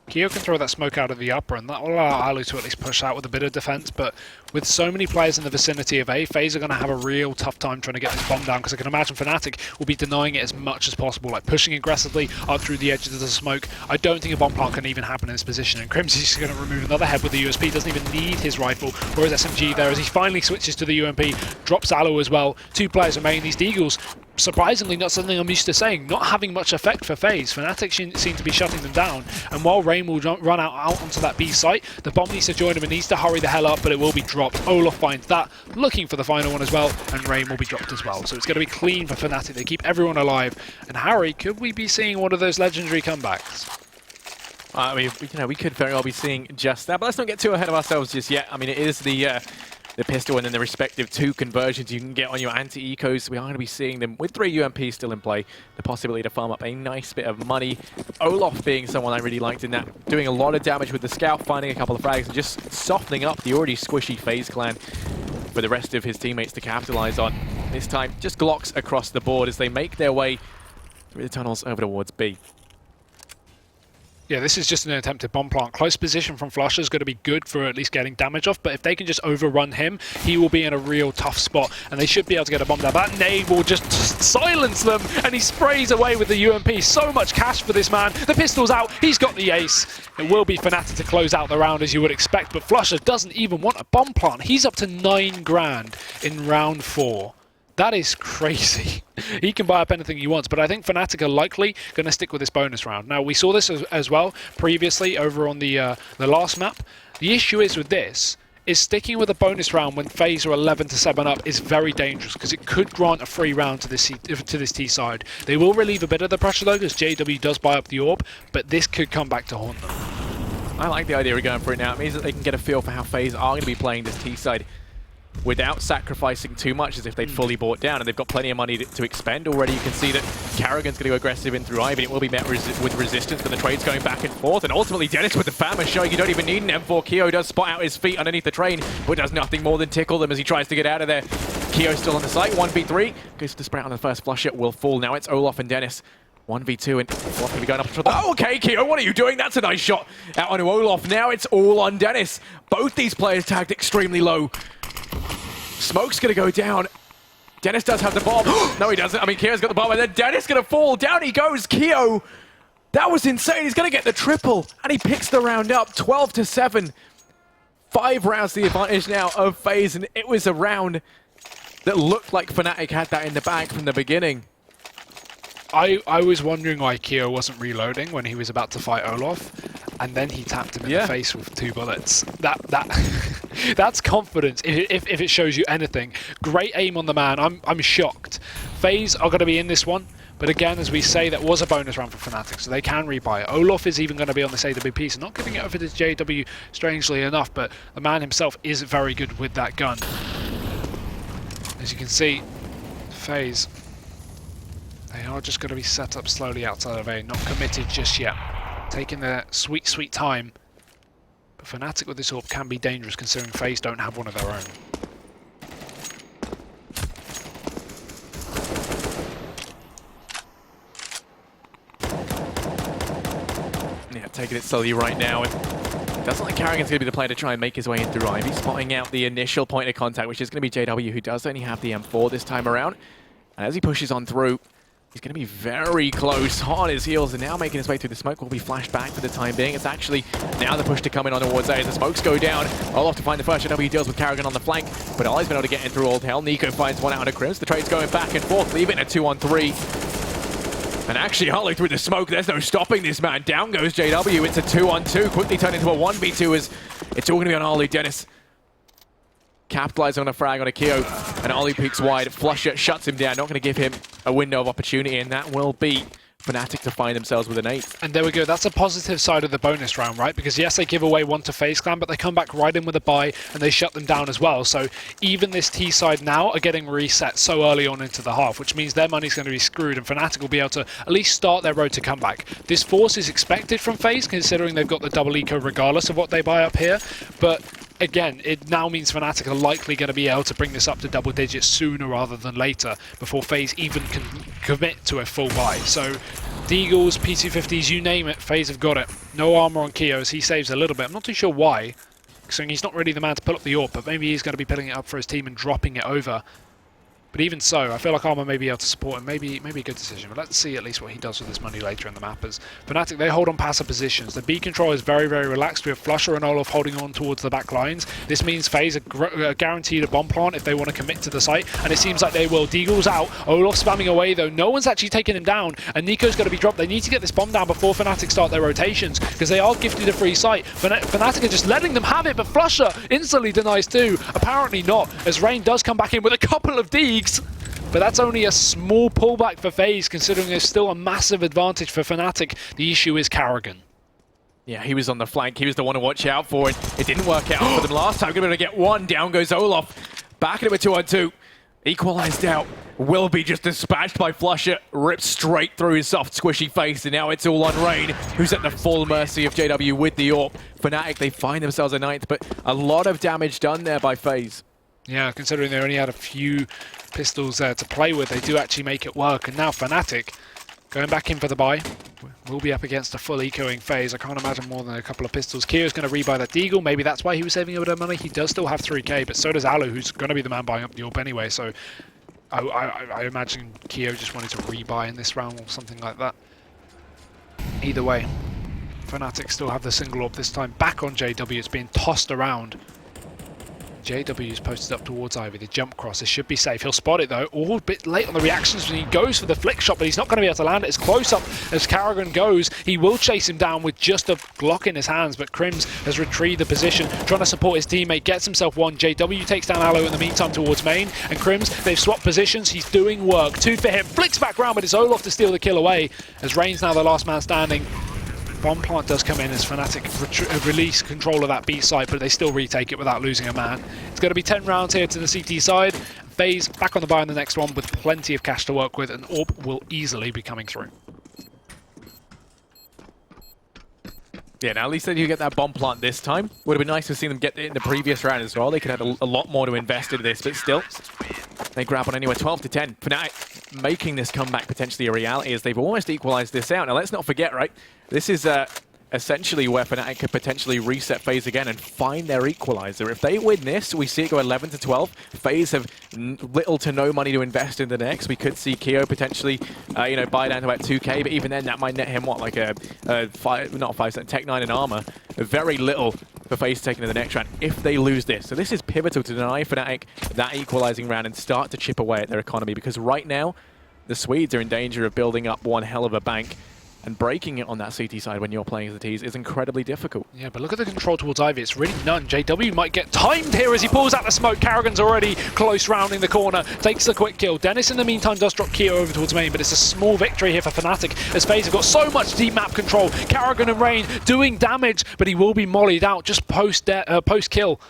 Kyo can throw that smoke out of the upper, and that will allow Alu to at least push out with a bit of defense, but with so many players in the vicinity of A, FaZe are going to have a real tough time trying to get this bomb down, because I can imagine fnatic will be denying it as much as possible, like pushing aggressively up through the edges of the smoke. I don't think a bomb plant can even happen in this position, and Crimsy's going to remove another head with the USP, doesn't even need his rifle or his SMG there, as he finally switches to the UMP, drops Alu as well. 2 players remain. These Deagles, surprisingly, not something I'm used to saying, not having much effect for FaZe. fnatic seem to be shutting them down, and while Rain will run out onto that B site, the bomb needs to join him and needs to hurry the hell up, but it will be dropped. Olaf finds that, looking for the final one as well, and Rain will be dropped as well. So it's going to be clean for fnatic. They keep everyone alive, and Harry, could we be seeing one of those legendary comebacks? I mean, we could very well be seeing just that, but let's not get too ahead of ourselves just yet. I mean, it is the pistol and then the respective 2 conversions you can get on your anti-ecos. We are going to be seeing them with 3 UMPs still in play. The possibility to farm up a nice bit of money. Olaf being someone I really liked in that, doing a lot of damage with the scout, finding a couple of frags, and just softening up the already squishy FaZe clan for the rest of his teammates to capitalize on. This time, just Glocks across the board as they make their way through the tunnels over towards B. Yeah, this is just an attempted bomb plant. Close position from flusha is going to be good for at least getting damage off, but if they can just overrun him, he will be in a real tough spot, and they should be able to get a bomb down. That nade will just silence them, and he sprays away with the UMP. So much cash for this man. The pistol's out. He's got the ace. It will be fnatic to close out the round, as you would expect, but flusha doesn't even want a bomb plant. He's up to 9 grand in round 4. That is crazy. He can buy up anything he wants, but I think fnatic are likely going to stick with this bonus round. Now, we saw this as well previously over on the last map. The issue is with this is sticking with a bonus round when FaZe are 11 to 7 up is very dangerous because it could grant a free round to this T side. They will relieve a bit of the pressure though, because JW does buy up the orb, but this could come back to haunt them. I like the idea of going for it now. It means that they can get a feel for how FaZe are going to be playing this T side without sacrificing too much, as if they'd fully bought down, and they've got plenty of money to expend already. You can see that Karrigan's going to go aggressive in through Ivy. It will be met with resistance, but the trade's going back and forth, and ultimately Dennis with the Famine showing you don't even need an M4. Keo does spot out his feet underneath the train, but does nothing more than tickle them as he tries to get out of there. Keo still on the site, 1v3, goes to Sprout on the first flush, it will fall. Now it's Olaf and Dennis. 1v2, and Olaf going to be going up to oh, okay, Keo, what are you doing? That's a nice shot out onto Olaf. Now it's all on Dennis. Both these players tagged extremely low. Smoke's going to go down. Dennis does have the bomb. No, he doesn't. I mean, Keo's got the bomb, and then Dennis going to fall. Down he goes. Keo, that was insane. He's going to get the triple, and he picks the round up, 12 to 7. 5 rounds to the advantage now of FaZe, and it was a round that looked like Fnatic had that in the bag from the beginning. I was wondering why Keo wasn't reloading when he was about to fight Olaf, and then he tapped him in the face with 2 bullets. That's confidence, if it shows you anything. Great aim on the man. I'm shocked. FaZe are going to be in this one, but again, as we say, that was a bonus round for Fnatic, so they can rebuy it. Olaf is even going to be on this AWP, so not giving it over to JW, strangely enough, but the man himself is very good with that gun. As you can see, FaZe, they are just going to be set up slowly outside of A, not committed just yet. Taking their sweet, sweet time. But Fnatic with this orb can be dangerous considering FaZe don't have one of their own. Yeah, taking it slowly right now. And it doesn't look like Karrigan's going to be the player to try and make his way in through Ivy, spotting out the initial point of contact, which is going to be JW, who does only have the M4 this time around. And as he pushes on through, he's going to be very close on his heels, and now making his way through the smoke will be flashed back for the time being. It's actually now the push to come in on towards A as the smokes go down. Olaf to find the first JW deals with Karrigan on the flank, but Ollie's been able to get in through Old Hell. Nico finds one out of Crims. The trade's going back and forth, leaving a 2-on-3. And actually, Holly through the smoke, there's no stopping this man. Down goes JW. It's a 2-on-2, quickly turned into a 1v2 as it's all going to be on Ollie. Dennis capitalizing on a frag on a Keo, and Ollie peeks wide. Flusher shuts him down, not going to give him a window of opportunity, and that will be Fnatic to find themselves with an 8th. And there we go, that's a positive side of the bonus round, right? Because yes, they give away 1 to FaZe Clan, but they come back right in with a buy, and they shut them down as well. So even this T side now are getting reset so early on into the half, which means their money's going to be screwed, and Fnatic will be able to at least start their road to comeback. This force is expected from FaZe, considering they've got the double eco regardless of what they buy up here, but again, it now means Fnatic are likely going to be able to bring this up to double digits sooner rather than later before FaZe even can commit to a full buy. So Deagles, P250s, you name it, FaZe have got it. No armor on Keo as he saves a little bit. I'm not too sure why, considering he's not really the man to pull up the AWP, but maybe he's going to be pulling it up for his team and dropping it over. But even so, I feel like Armor may be able to support him. Maybe a good decision. But let's see at least what he does with his money later in the map. As Fnatic, they hold on passive positions. The B control is very, very relaxed. We have Flusher and Olaf holding on towards the back lines. This means FaZe are guaranteed a bomb plant if they want to commit to the site. And it seems like they will. Deagle's out. Olaf spamming away though. No one's actually taking him down. And Nico's going to be dropped. They need to get this bomb down before Fnatic start their rotations, because they are gifted a free site. Fnatic are just letting them have it, but Flusher instantly denies too. Apparently not, as Rain does come back in with a couple of Deags. But that's only a small pullback for FaZe, considering there's still a massive advantage for Fnatic. The issue is Karrigan. Yeah, he was on the flank. He was the one to watch out for, and it didn't work out for them last time. Going to get one. Down goes Olaf. Back into a 2-on-2. Equalized out. Will be just dispatched by Flusher. Ripped straight through his soft, squishy face, and now it's all on Rain, who's at the full mercy of JW with the AWP. Fnatic, they find themselves a 9th, but a lot of damage done there by FaZe. Yeah, considering they only had a few pistols there to play with, they do actually make it work. And now Fnatic, going back in for the buy, will be up against a full ecoing FaZe. I can't imagine more than a couple of pistols. Keo's going to rebuy that Deagle. Maybe that's why he was saving a bit of money. He does still have 3k, but so does Alu, who's going to be the man buying up the AWP anyway. So I imagine Keo just wanted to rebuy in this round or something like that. Either way, Fnatic still have the single AWP this time back on JW. It's being tossed around. JW's posted up towards Ivy. The jump cross, it should be safe. He'll spot it though. All a bit late on the reactions when he goes for the flick shot, but he's not going to be able to land it as close up as Karrigan goes. He will chase him down with just a Glock in his hands, but Crims has retrieved the position, trying to support his teammate, gets himself one. JW takes down Aloe in the meantime towards main, and Crims, they've swapped positions. He's doing work. 2 for him, flicks back round, but it's Olaf to steal the kill away, as Rain's now the last man standing. Bomb plant does come in as fnatic release control of that B site, but they still retake it without losing a man. It's going to be 10 rounds here to the CT side. FaZe back on the buy in the next one with plenty of cash to work with, and AWP will easily be coming through. Yeah, now at least they do get that bomb plant this time. Would have been nice to see them get it in the previous round as well. They could have a lot more to invest into this, but still, they grab on anywhere. 12 to 10. fnatic making this comeback potentially a reality as they've almost equalized this out. Now let's not forget, right? This is essentially where fnatic could potentially reset FaZe again and find their equalizer. If they win this, we see it go 11 to 12. FaZe have little to no money to invest in the next. We could see Keo potentially, buy down to about 2k, but even then that might net him what, like a Tech 9 in armor. Very little for FaZe taking to the next round if they lose this. So this is pivotal to deny fnatic that equalizing round and start to chip away at their economy, because right now the Swedes are in danger of building up one hell of a bank. And breaking it on that CT side when you're playing as the T's is incredibly difficult. Yeah, but look at the control towards Ivy. It's really none. JW might get timed here as he pulls out the smoke. Karrigan's already close rounding the corner. Takes the quick kill. Dennis in the meantime does drop Keo over towards main, but it's a small victory here for fnatic as FaZe have got so much deep map control. Karrigan and Rain doing damage, but he will be mollied out just post-kill.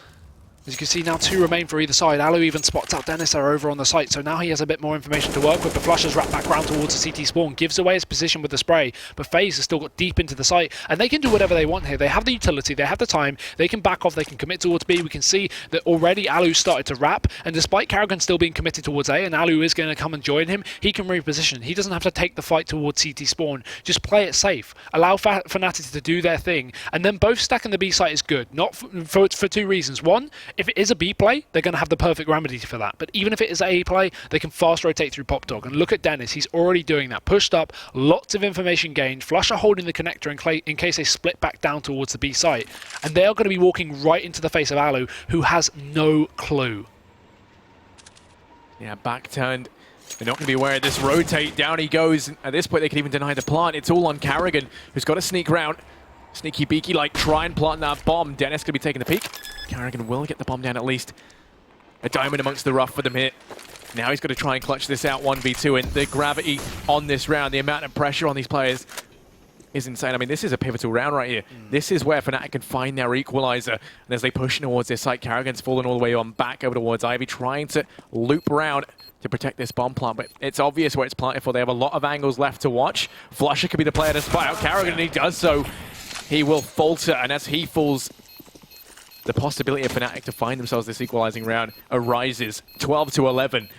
As you can see now, 2 remain for either side. Aloe even spots out Dennis there over on the site, so now he has a bit more information to work with. The flushes wrap back round towards the CT spawn, gives away his position with the spray, but FaZe has still got deep into the site, and they can do whatever they want here. They have the utility, they have the time, they can back off, they can commit towards B. We can see that already Aloe started to wrap, and despite Karrigan still being committed towards A, and Aloe is going to come and join him, he can reposition. He doesn't have to take the fight towards CT spawn. Just play it safe. Allow fnatic to do their thing, and then both stacking the B site is good. Not for 2 reasons. One, if it is a B play, they're going to have the perfect remedy for that. But even if it is A play, they can fast rotate through Pop Dog. And look at Dennis, he's already doing that. Pushed up, lots of information gained. Flusher holding the connector in case they split back down towards the B site. And they are going to be walking right into the face of Aloe, who has no clue. Yeah, back turned. They're not going to be aware of this rotate. Down he goes. At this point, they can even deny the plant. It's all on Karrigan, who's got to sneak round. Sneaky beaky, like, try and plant that bomb. Dennis could be taking the peek. Karrigan will get the bomb down at least. A diamond amongst the rough for them here. Now he's got to try and clutch this out 1v2, and the gravity on this round, the amount of pressure on these players is insane. I mean, this is a pivotal round right here. This is where fnatic can find their equalizer. And as they push towards this site, Karrigan's fallen all the way on back over towards Ivy, trying to loop around to protect this bomb plant, but it's obvious where it's planted for. They have a lot of angles left to watch. Flusher could be the player to spy out Karrigan, and he does so. He will falter, and as he falls, the possibility of fnatic to find themselves this equalizing round arises. 12 to 11.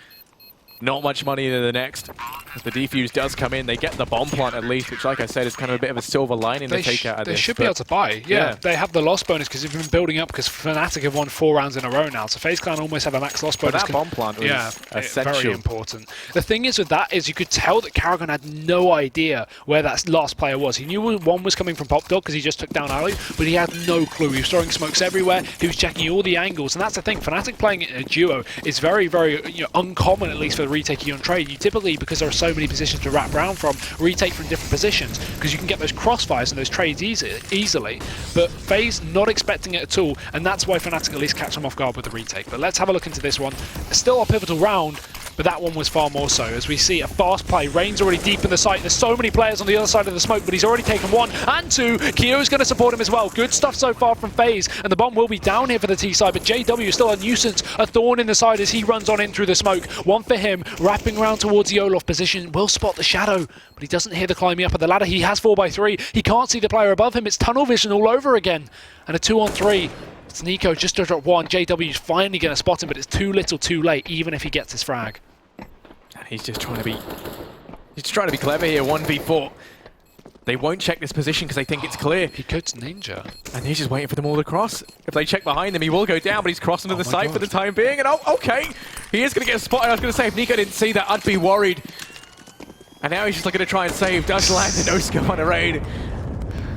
Not much money into the next. As the defuse does come in, they get the bomb plant at least, which, like I said, is kind of a bit of a silver lining to take out of this. They should be able to buy. Yeah, they have the loss bonus because they've been building up, because fnatic have won 4 rounds in a row now. So FaZe Clan almost have a max loss bonus. But that bomb plant was essential. Very important. The thing is with that is you could tell that Karrigan had no idea where that last player was. He knew one was coming from Pop Dog because he just took down Ali, but he had no clue. He was throwing smokes everywhere. He was checking all the angles, and that's the thing. fnatic playing it in a duo is very, very uncommon, at least for the retaking on trade. You typically, because there are so many positions to wrap around from, retake from different positions because you can get those crossfires and those trades easily. But FaZe not expecting it at all, and that's why fnatic at least catch them off guard with the retake. But let's have a look into this one. It's still a pivotal round, but that one was far more so, as we see a fast play. Rain's already deep in the site. There's so many players on the other side of the smoke, but he's already taken 1 and 2. Keo's going to support him as well. Good stuff so far from FaZe, and the bomb will be down here for the T side, but JW is still a nuisance, a thorn in the side as he runs on in through the smoke. 1 for him, wrapping around towards the Olaf position. Will spot the shadow, but he doesn't hear the climbing up of the ladder. He has 4x3. He can't see the player above him. It's tunnel vision all over again. And a 2-on-3. It's Nico just to drop 1. JW's finally going to spot him, but it's too little too late, even if he gets his frag. And he's just trying to be clever here. 1v4. They won't check this position because they think it's clear. He could ninja. And he's just waiting for them all to cross. If they check behind them, he will go down, but he's crossing to the side for the time being. And okay, he is going to get spotted. I was going to say, if Nico didn't see that, I'd be worried. And now he's just looking to try and save. Does land the no-scope on a raid.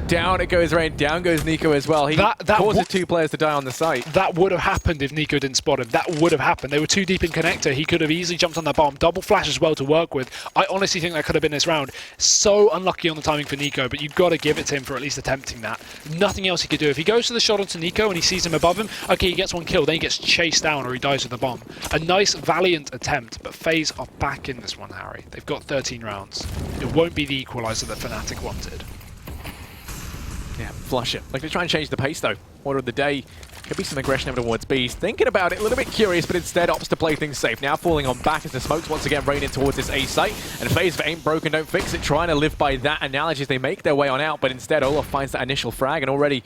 Down it goes Rain, down goes Nico as well. He causes 2 players to die on the site. That would have happened if Nico didn't spot him. That would have happened. They were too deep in connector. He could have easily jumped on that bomb. Double flash as well to work with. I honestly think that could have been this round. So unlucky on the timing for Nico, but you've got to give it to him for at least attempting that. Nothing else he could do. If he goes to the shot onto Nico and he sees him above him, okay, he gets 1 kill, then he gets chased down or he dies with the bomb. A nice, valiant attempt, but FaZe are back in this one, Harry. They've got 13 rounds. It won't be the equalizer that fnatic wanted. Yeah, Flusher. Like, they try and change the pace, though. Order of the day. Could be some aggression over towards B. He's thinking about it, a little bit curious, but instead opts to play things safe. Now falling on back as the smokes once again raining towards this A site. And FaZe, if it ain't broken, don't fix it. Trying to live by that analogy as they make their way on out, but instead Olaf finds that initial frag, and already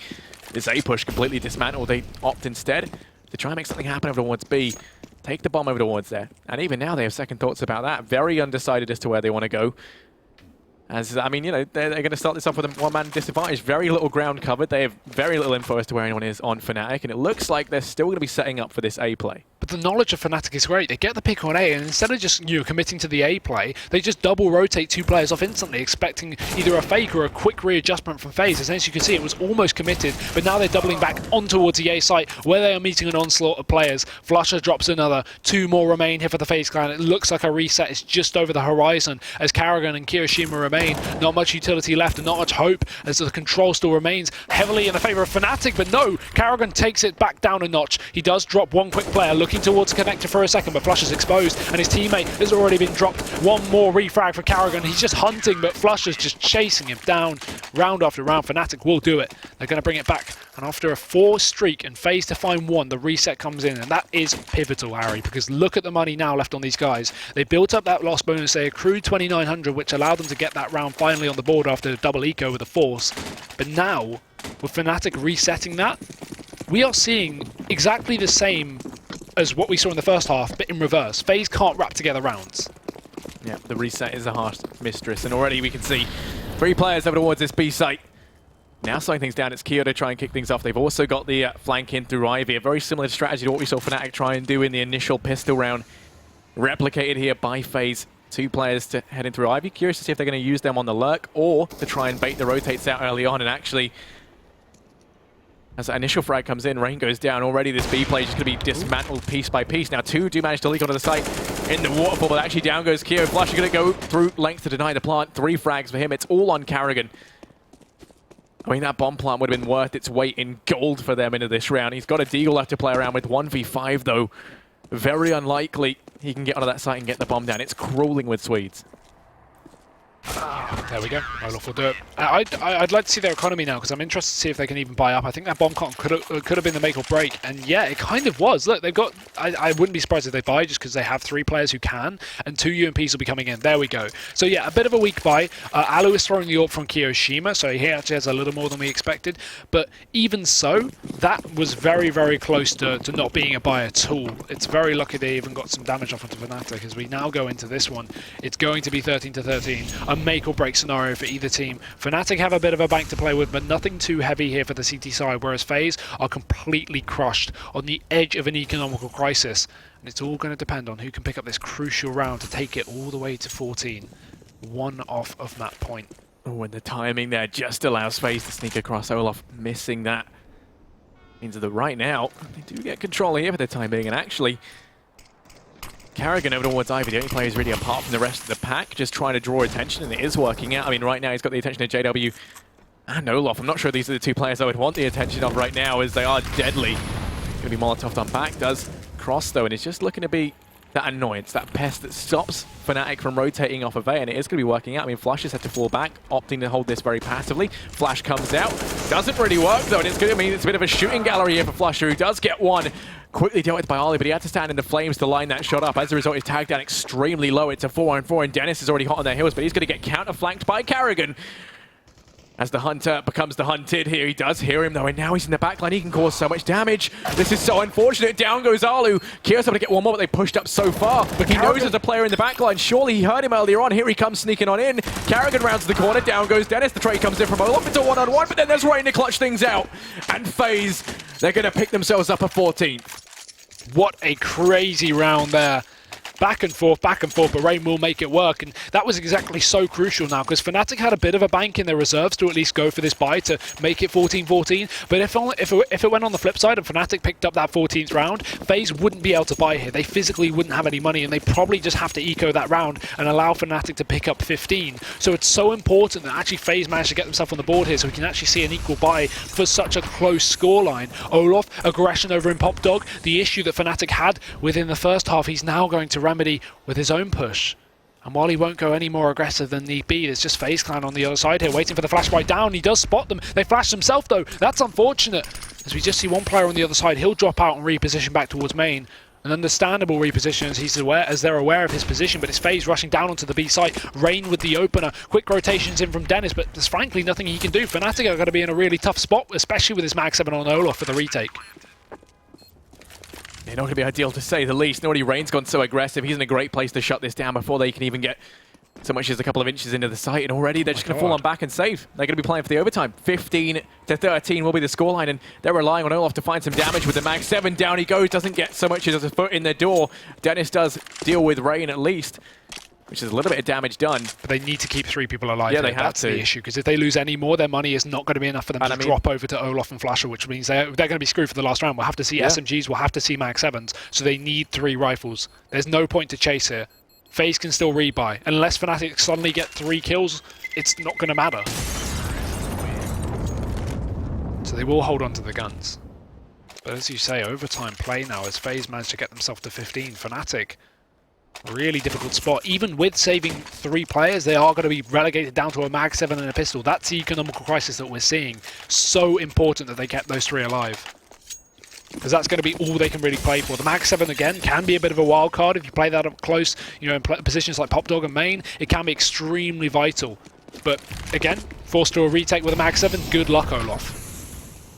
this A push completely dismantled. They opt instead to try and make something happen over towards B. Take the bomb over towards there. And even now they have second thoughts about that. Very undecided as to where they want to go. As, I mean, you know, they're going to start this off with a one-man disadvantage. Very little ground covered. They have very little info as to where anyone is on fnatic, and it looks like they're still going to be setting up for this A play. But the knowledge of fnatic is great. They get the pick on A, and instead of just committing to the A play, they just double rotate 2 players off instantly, expecting either a fake or a quick readjustment from FaZe. As you can see, it was almost committed, but now they're doubling back on towards the A site, where they are meeting an onslaught of players. Flusher drops another. 2 more remain here for the FaZe clan. It looks like a reset is just over the horizon as Karrigan and Kirishima remain. Not much utility left and not much hope as the control still remains heavily in the favor of fnatic, but no, Karrigan takes it back down a notch. He does drop 1 quick player looking towards connector for a second, but Flusher's exposed and his teammate has already been dropped. 1 more refrag for Karrigan. He's just hunting, but Flusher's just chasing him down round after round. fnatic will do it. They're going to bring it back, and after a 4 streak and FaZe to find 1, the reset comes in, and that is pivotal, Harry, because look at the money now left on these guys. They built up that loss bonus. They accrued 2,900, which allowed them to get that round finally on the board after double eco with a force. But now, with fnatic resetting that, we are seeing exactly the same as what we saw in the first half, but in reverse. FaZe can't wrap together rounds. Yeah, the reset is a harsh mistress, and already we can see 3 players over towards this B site. Now slowing things down, it's Keo to try and kick things off. They've also got the flank in through Ivy, a very similar strategy to what we saw fnatic try and do in the initial pistol round. Replicated here by FaZe. 2 players to head in through Ivy. Curious to see if they're going to use them on the lurk or to try and bait the rotates out early on. And actually, as that initial frag comes in, Rain goes down. Already this B play is just going to be dismantled piece by piece. Now 2 do manage to leak onto the site in the waterfall, but actually down goes Keo. Flush is going to go through length to deny the plant. 3 frags for him. It's all on Karrigan. I mean, that bomb plant would have been worth its weight in gold for them into this round. He's got a deagle left to play around with. 1v5 though. Very unlikely he can get onto that site and get the bomb down. It's crawling with Swedes. There we go. Olaf will do it. I'd like to see their economy now, because I'm interested to see if they can even buy up. I think that bomb could have been the make or break, and yeah, it kind of was. Look, they've got. I wouldn't be surprised if they buy, just because they have 3 players who can, and 2 UMPs will be coming in. There we go. So yeah, a bit of a weak buy. Alu is throwing the AWP from Kiyoshima, so he actually has a little more than we expected. But even so, that was very, very close to not being a buy at all. It's very lucky they even got some damage off onto fnatic, as we now go into this one. It's going to be 13-13. A make or break scenario for either team. fnatic have a bit of a bank to play with, but nothing too heavy here for the CT side, whereas FaZe are completely crushed on the edge of an economical crisis. And it's all going to depend on who can pick up this crucial round to take it all the way to 14. 1 off of that point. Oh, and the timing there just allows FaZe to sneak across. Olaf missing that. Means that right now, they do get control here for the time being, and actually Karrigan over towards Ivy, the only player who's really apart from the rest of the pack, just trying to draw attention, and it is working out. I mean, right now he's got the attention of JW and Olaf. I'm not sure these are the 2 players I would want the attention of right now, as they are deadly. Going to be Molotov on back, does cross though, and it's just looking to be that annoyance, that pest that stops fnatic from rotating off of A, and it is going to be working out. I mean, Flash has had to fall back, opting to hold this very passively. Flash comes out, doesn't really work though, and it's going to mean it's a bit of a shooting gallery here for Flusher, who does get 1. Quickly dealt with by Ollie, but he had to stand in the flames to line that shot up. As a result, he's tagged down extremely low. It's a 4-on-4, and Dennis is already hot on their heels, but he's going to get counter-flanked by Karrigan. As the hunter becomes the hunted here, he does hear him though, and now he's in the backline. He can cause so much damage. This is so unfortunate. Down goes Alu. Kio's able to get 1 more, but they pushed up so far. But he knows there's a player in the backline. Surely he heard him earlier on. Here he comes sneaking on in. Karrigan rounds the corner. Down goes Dennis. The trade comes in from Olaf. It's a 1-on-1, but then there's Rain to clutch things out. And FaZe, they're going to pick themselves up a 14th. What a crazy round there. back and forth, but Rain will make it work. And that was exactly so crucial now, because Fnatic had a bit of a bank in their reserves to at least go for this buy to make it 14-14. But if it went on the flip side and Fnatic picked up that 14th round, FaZe wouldn't be able to buy here. They physically wouldn't have any money, and they probably just have to eco that round and allow Fnatic to pick up 15. So it's so important that actually FaZe managed to get themselves on the board here, so we can actually see an equal buy for such a close scoreline. Olaf, aggression over in Pop Dog. The issue that Fnatic had within the first half, he's now going to remedy with his own push. And while he won't go any more aggressive than need be, there's just FaZe Clan on the other side here, waiting for the flash right down. He does spot them. They flash themselves, though. That's unfortunate, as we just see one player on the other side. He'll drop out and reposition back towards main. An understandable reposition as they're aware of his position, but it's FaZe rushing down onto the B site. Rain with the opener. Quick rotations in from Dennis, but there's frankly nothing he can do. Fnatic are going to be in a really tough spot, especially with his Mag 7 on Olaf for the retake. Not going to be ideal to say the least. Already Rain's gone so aggressive. He's in a great place to shut this down before they can even get so much as a couple of inches into the site, and already they're just going to fall on back and save. They're going to be playing for the overtime. 15-13 will be the scoreline, and they're relying on Olaf to find some damage with the Mag 7. Down he goes, doesn't get so much as a foot in the door. Dennis does deal with Rain at least, which is a little bit of damage done. But they need to keep 3 people alive. Yeah, they have That's the issue, because if they lose any more, their money is not going to be enough for them to drop over to Olaf and Flasher, which means they're going to be screwed for the last round. We'll have to see SMGs, we'll have to see Mag 7s, so they need 3 rifles. There's no point to chase here. FaZe can still rebuy. Unless Fnatic suddenly get 3 kills, it's not going to matter. So they will hold on to the guns. But as you say, overtime play now as FaZe managed to get themselves to 15. Fnatic, really difficult spot. Even with saving 3 players, they are going to be relegated down to a Mag 7 and a pistol. That's the economical crisis that we're seeing. So important that they kept those 3 alive, because that's going to be all they can really play for. The Mag 7, again, can be a bit of a wild card if you play that up close, you know, in positions like Pop Dog and main. It can be extremely vital. But again, forced to a retake with a Mag 7. Good luck, Olaf.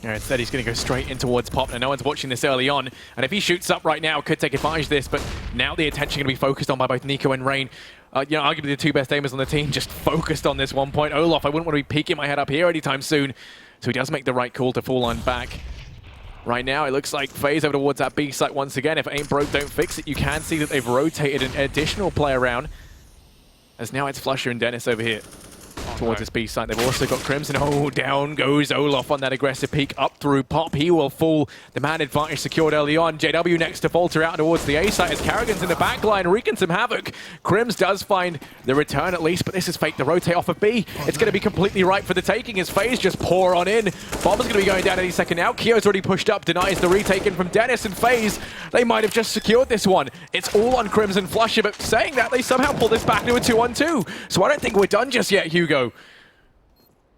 Yeah, instead he's going to go straight in towards Pop. Now, no one's watching this early on, and if he shoots up right now, could take advantage of this, but now the attention going to be focused on by both Nico and Rain. You know, arguably the 2 best aimers on the team just focused on this 1 point. Olaf, I wouldn't want to be peeking my head up here anytime soon, so he does make the right call to fall on back. Right now, it looks like FaZe over towards that B site once again. If it ain't broke, don't fix it. You can see that they've rotated an additional play around, as now it's Flusher and Dennis over here towards this B site. They've also got Crimson. Oh, down goes Olaf on that aggressive peek up through Pop. He will fall. The man advantage secured early on. JW next to falter out towards the A site as Karrigan's in the back line wreaking some havoc. Crims does find the return at least, but this is fake. The rotate off of B. It's going to be completely right for the taking as FaZe just pour on in. Bomber's going to be going down any second now. Kyo's already pushed up, denies the retake in from Dennis and FaZe. They might have just secured this one. It's all on Crimson Flusher, but saying that, they somehow pull this back to a 2-on-2. So I don't think we're done just yet, Hugo.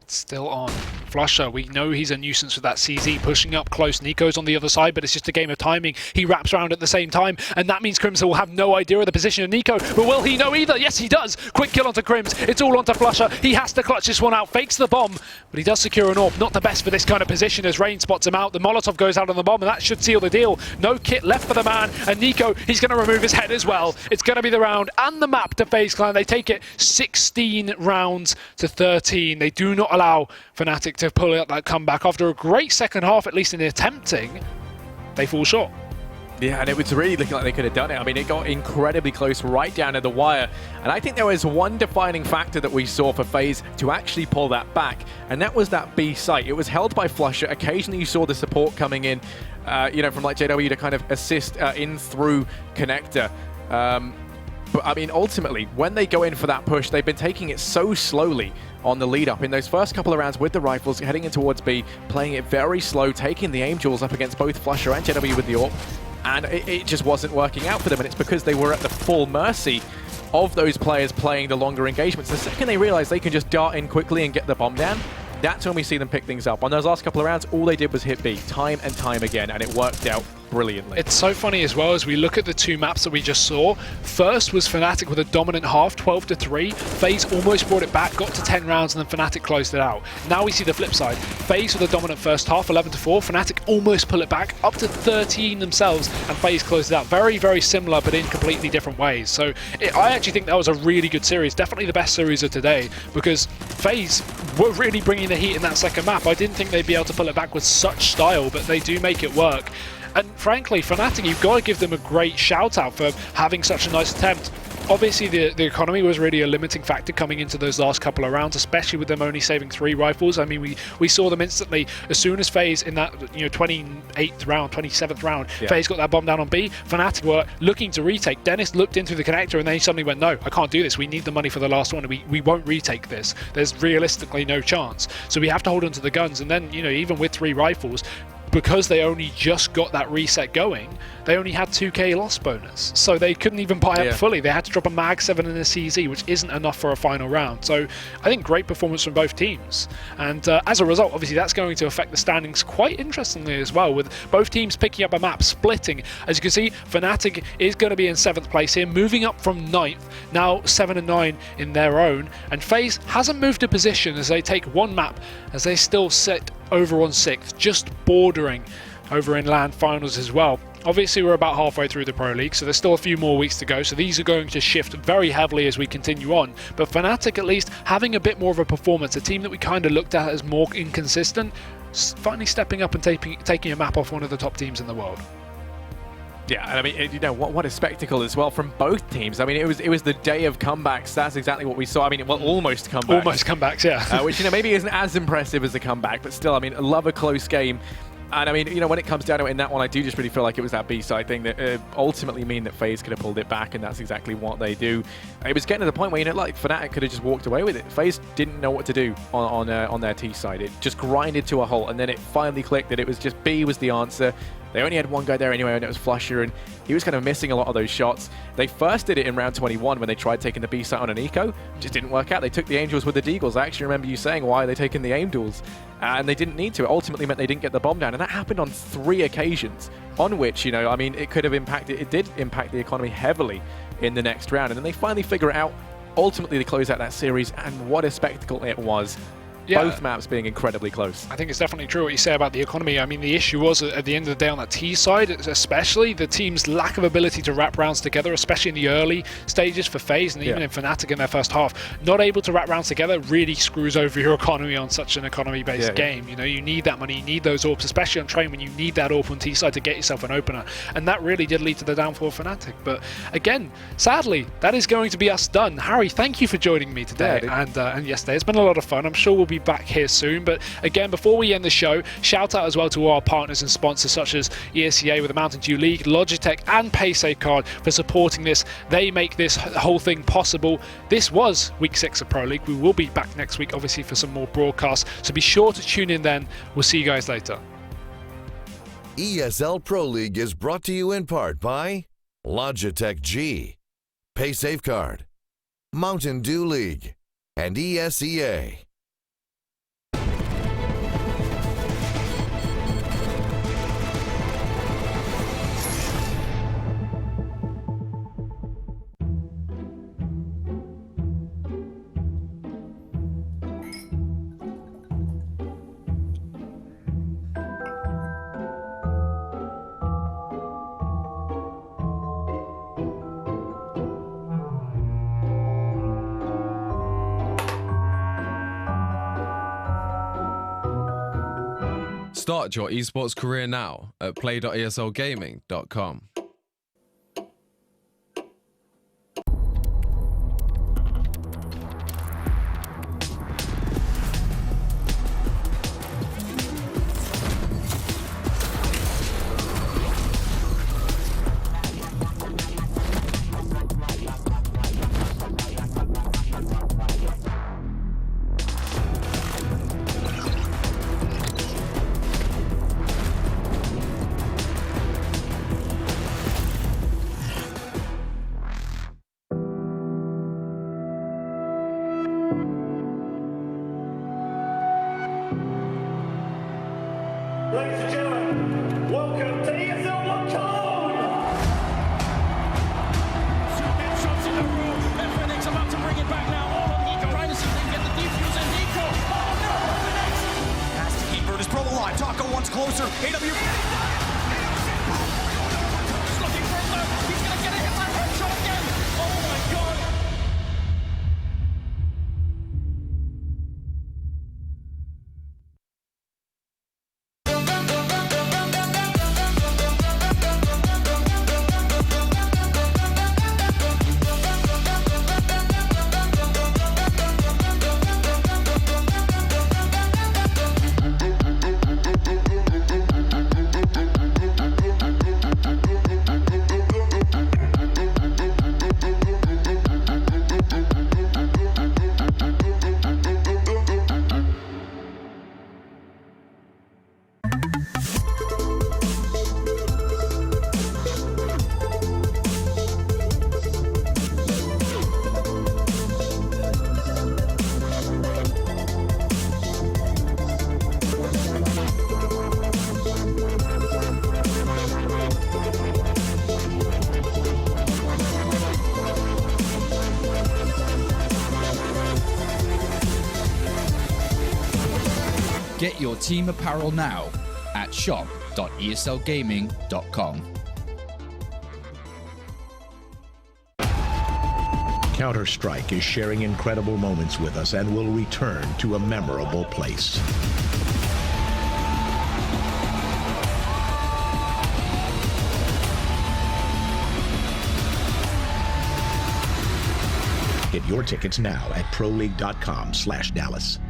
It's still on. Flusher, we know he's a nuisance with that CZ pushing up close. Nico's on the other side, but it's just a game of timing. He wraps around at the same time, and that means Crimson will have no idea of the position of Nico. But will he know either? Yes, he does. Quick kill onto Crims. It's all onto Flusher. He has to clutch this one out, fakes the bomb, but he does secure an AWP. Not the best for this kind of position as Rain spots him out. The Molotov goes out on the bomb, and that should seal the deal. No kit left for the man, and Nico, he's going to remove his head as well. It's going to be the round and the map to FaZe Clan. They take it 16 rounds to 13. They do not allow Fnatic to pull out that comeback. After a great second half, at least in attempting, they fall short. Yeah, and it was really looking like they could have done it. I mean, it got incredibly close right down to the wire. And I think there was one defining factor that we saw for FaZe to actually pull that back, and that was that B site. It was held by Flusher. Occasionally you saw the support coming in, you know, from like JW to kind of assist in through connector. But I mean, ultimately, when they go in for that push, they've been taking it so slowly on the lead up in those first couple of rounds with the rifles, heading in towards B, playing it very slow, taking the aim duels up against both Flusher and JW with the AWP, and it just wasn't working out for them, and it's because they were at the full mercy of those players playing the longer engagements. The second they realize they can just dart in quickly and get the bomb down, that's when we see them pick things up. On those last couple of rounds, all they did was hit B time and time again, and it worked out brilliantly. It's so funny as well as we look at the 2 maps that we just saw. First was Fnatic with a dominant half, 12-3. FaZe almost brought it back, got to 10 rounds, and then Fnatic closed it out. Now we see the flip side. FaZe with a dominant first half, 11-4. Fnatic almost pull it back, up to 13 themselves, and FaZe closed it out. Very, very similar, but in completely different ways. So I actually think that was a really good series. Definitely the best series of today, because FaZe were really bringing the heat in that second map. I didn't think they'd be able to pull it back with such style, but they do make it work. And frankly, Fnatic, you've got to give them a great shout out for having such a nice attempt. Obviously, the economy was really a limiting factor coming into those last couple of rounds, especially with them only saving 3 rifles. I mean, we saw them instantly as soon as FaZe in that 28th round, 27th round, FaZe got that bomb down on B. Fnatic were looking to retake. Dennis looked into the connector and then he suddenly went, no, I can't do this. We need the money for the last one. We won't retake this. There's realistically no chance. So we have to hold on to the guns. And then, even with 3 rifles, because they only just got that reset going, they only had 2k loss bonus, so they couldn't even buy up fully. They had to drop a mag 7 and a CZ, which isn't enough for a final round. So I think great performance from both teams, and as a result, obviously that's going to affect the standings quite interestingly as well, with both teams picking up a map, splitting. As you can see, Fnatic is going to be in 7th place here, moving up from 9th, now 7 and 9 in their own, and FaZe hasn't moved a position as they take 1 map, as they still sit over on 6th, just bordering over in LAN finals as well. Obviously, we're about halfway through the Pro League, so there's still a few more weeks to go, so these are going to shift very heavily as we continue on. But Fnatic, at least, having a bit more of a performance, a team that we kind of looked at as more inconsistent, finally stepping up and taking a map off one of the top teams in the world. Yeah, and I mean, what a spectacle as well from both teams. I mean, it was the day of comebacks. That's exactly what we saw. I mean, well, almost comebacks. Almost comebacks, yeah. Which, maybe isn't as impressive as a comeback, but still, I mean, I love a close game. And I mean, when it comes down to it in that one, I do just really feel like it was that B-side thing that ultimately mean that FaZe could have pulled it back, and that's exactly what they do. It was getting to the point where, like, Fnatic could have just walked away with it. FaZe didn't know what to do on their T side. It just grinded to a halt, and then it finally clicked that it was just B was the answer. They only had 1 guy there anyway, and it was Flusher, and he was kind of missing a lot of those shots. They first did it in round 21 when they tried taking the B site on an eco. Just didn't work out. They took the Angels with the Deagles. I actually remember you saying, why are they taking the aim duels? And they didn't need to. It ultimately meant they didn't get the bomb down, and that happened on 3 occasions, on which, I mean, it could have impacted, it did impact the economy heavily in the next round. And then they finally figure it out. Ultimately, they close out that series, and what a spectacle it was. Yeah. Both maps being incredibly close. I think it's definitely true what you say about the economy. I mean, the issue was at the end of the day on that T side, especially the team's lack of ability to wrap rounds together, especially in the early stages for FaZe and even in Fnatic in their first half. Not able to wrap rounds together really screws over your economy on such an economy-based game. You need that money, you need those AWPs, especially on train when you need that AWP on T side to get yourself an opener. And that really did lead to the downfall of Fnatic. But again, sadly, that is going to be us done. Harry, thank you for joining me today and yesterday. It's been a lot of fun. I'm sure we'll be back here soon. But again, before we end the show, shout out as well to our partners and sponsors such as ESCA with the Mountain Dew League, Logitech and PaySafeCard for supporting this. They make this whole thing possible. This was week 6 of Pro League. We will be back next week obviously for some more broadcasts, so be sure to tune in then. We'll see you guys later. ESL Pro League is brought to you in part by Logitech G, PaySafeCard, Mountain Dew League, and ESCA. Start your esports career now at play.eslgaming.com. Ladies and gentlemen, welcome to ESL shots in a row. Fnatic's about to bring it back now. All on Eco. Trying to see if they can get the defuse and Eco. Oh no, Phoenix! Has to keep Virtus Pro alive. Taco wants closer. AW. He's looking further. He's gonna get a hit by headshot again. Oh my god. Get your team apparel now at shop.eslgaming.com. Counter-Strike is sharing incredible moments with us and will return to a memorable place. Get your tickets now at proleague.com/Dallas.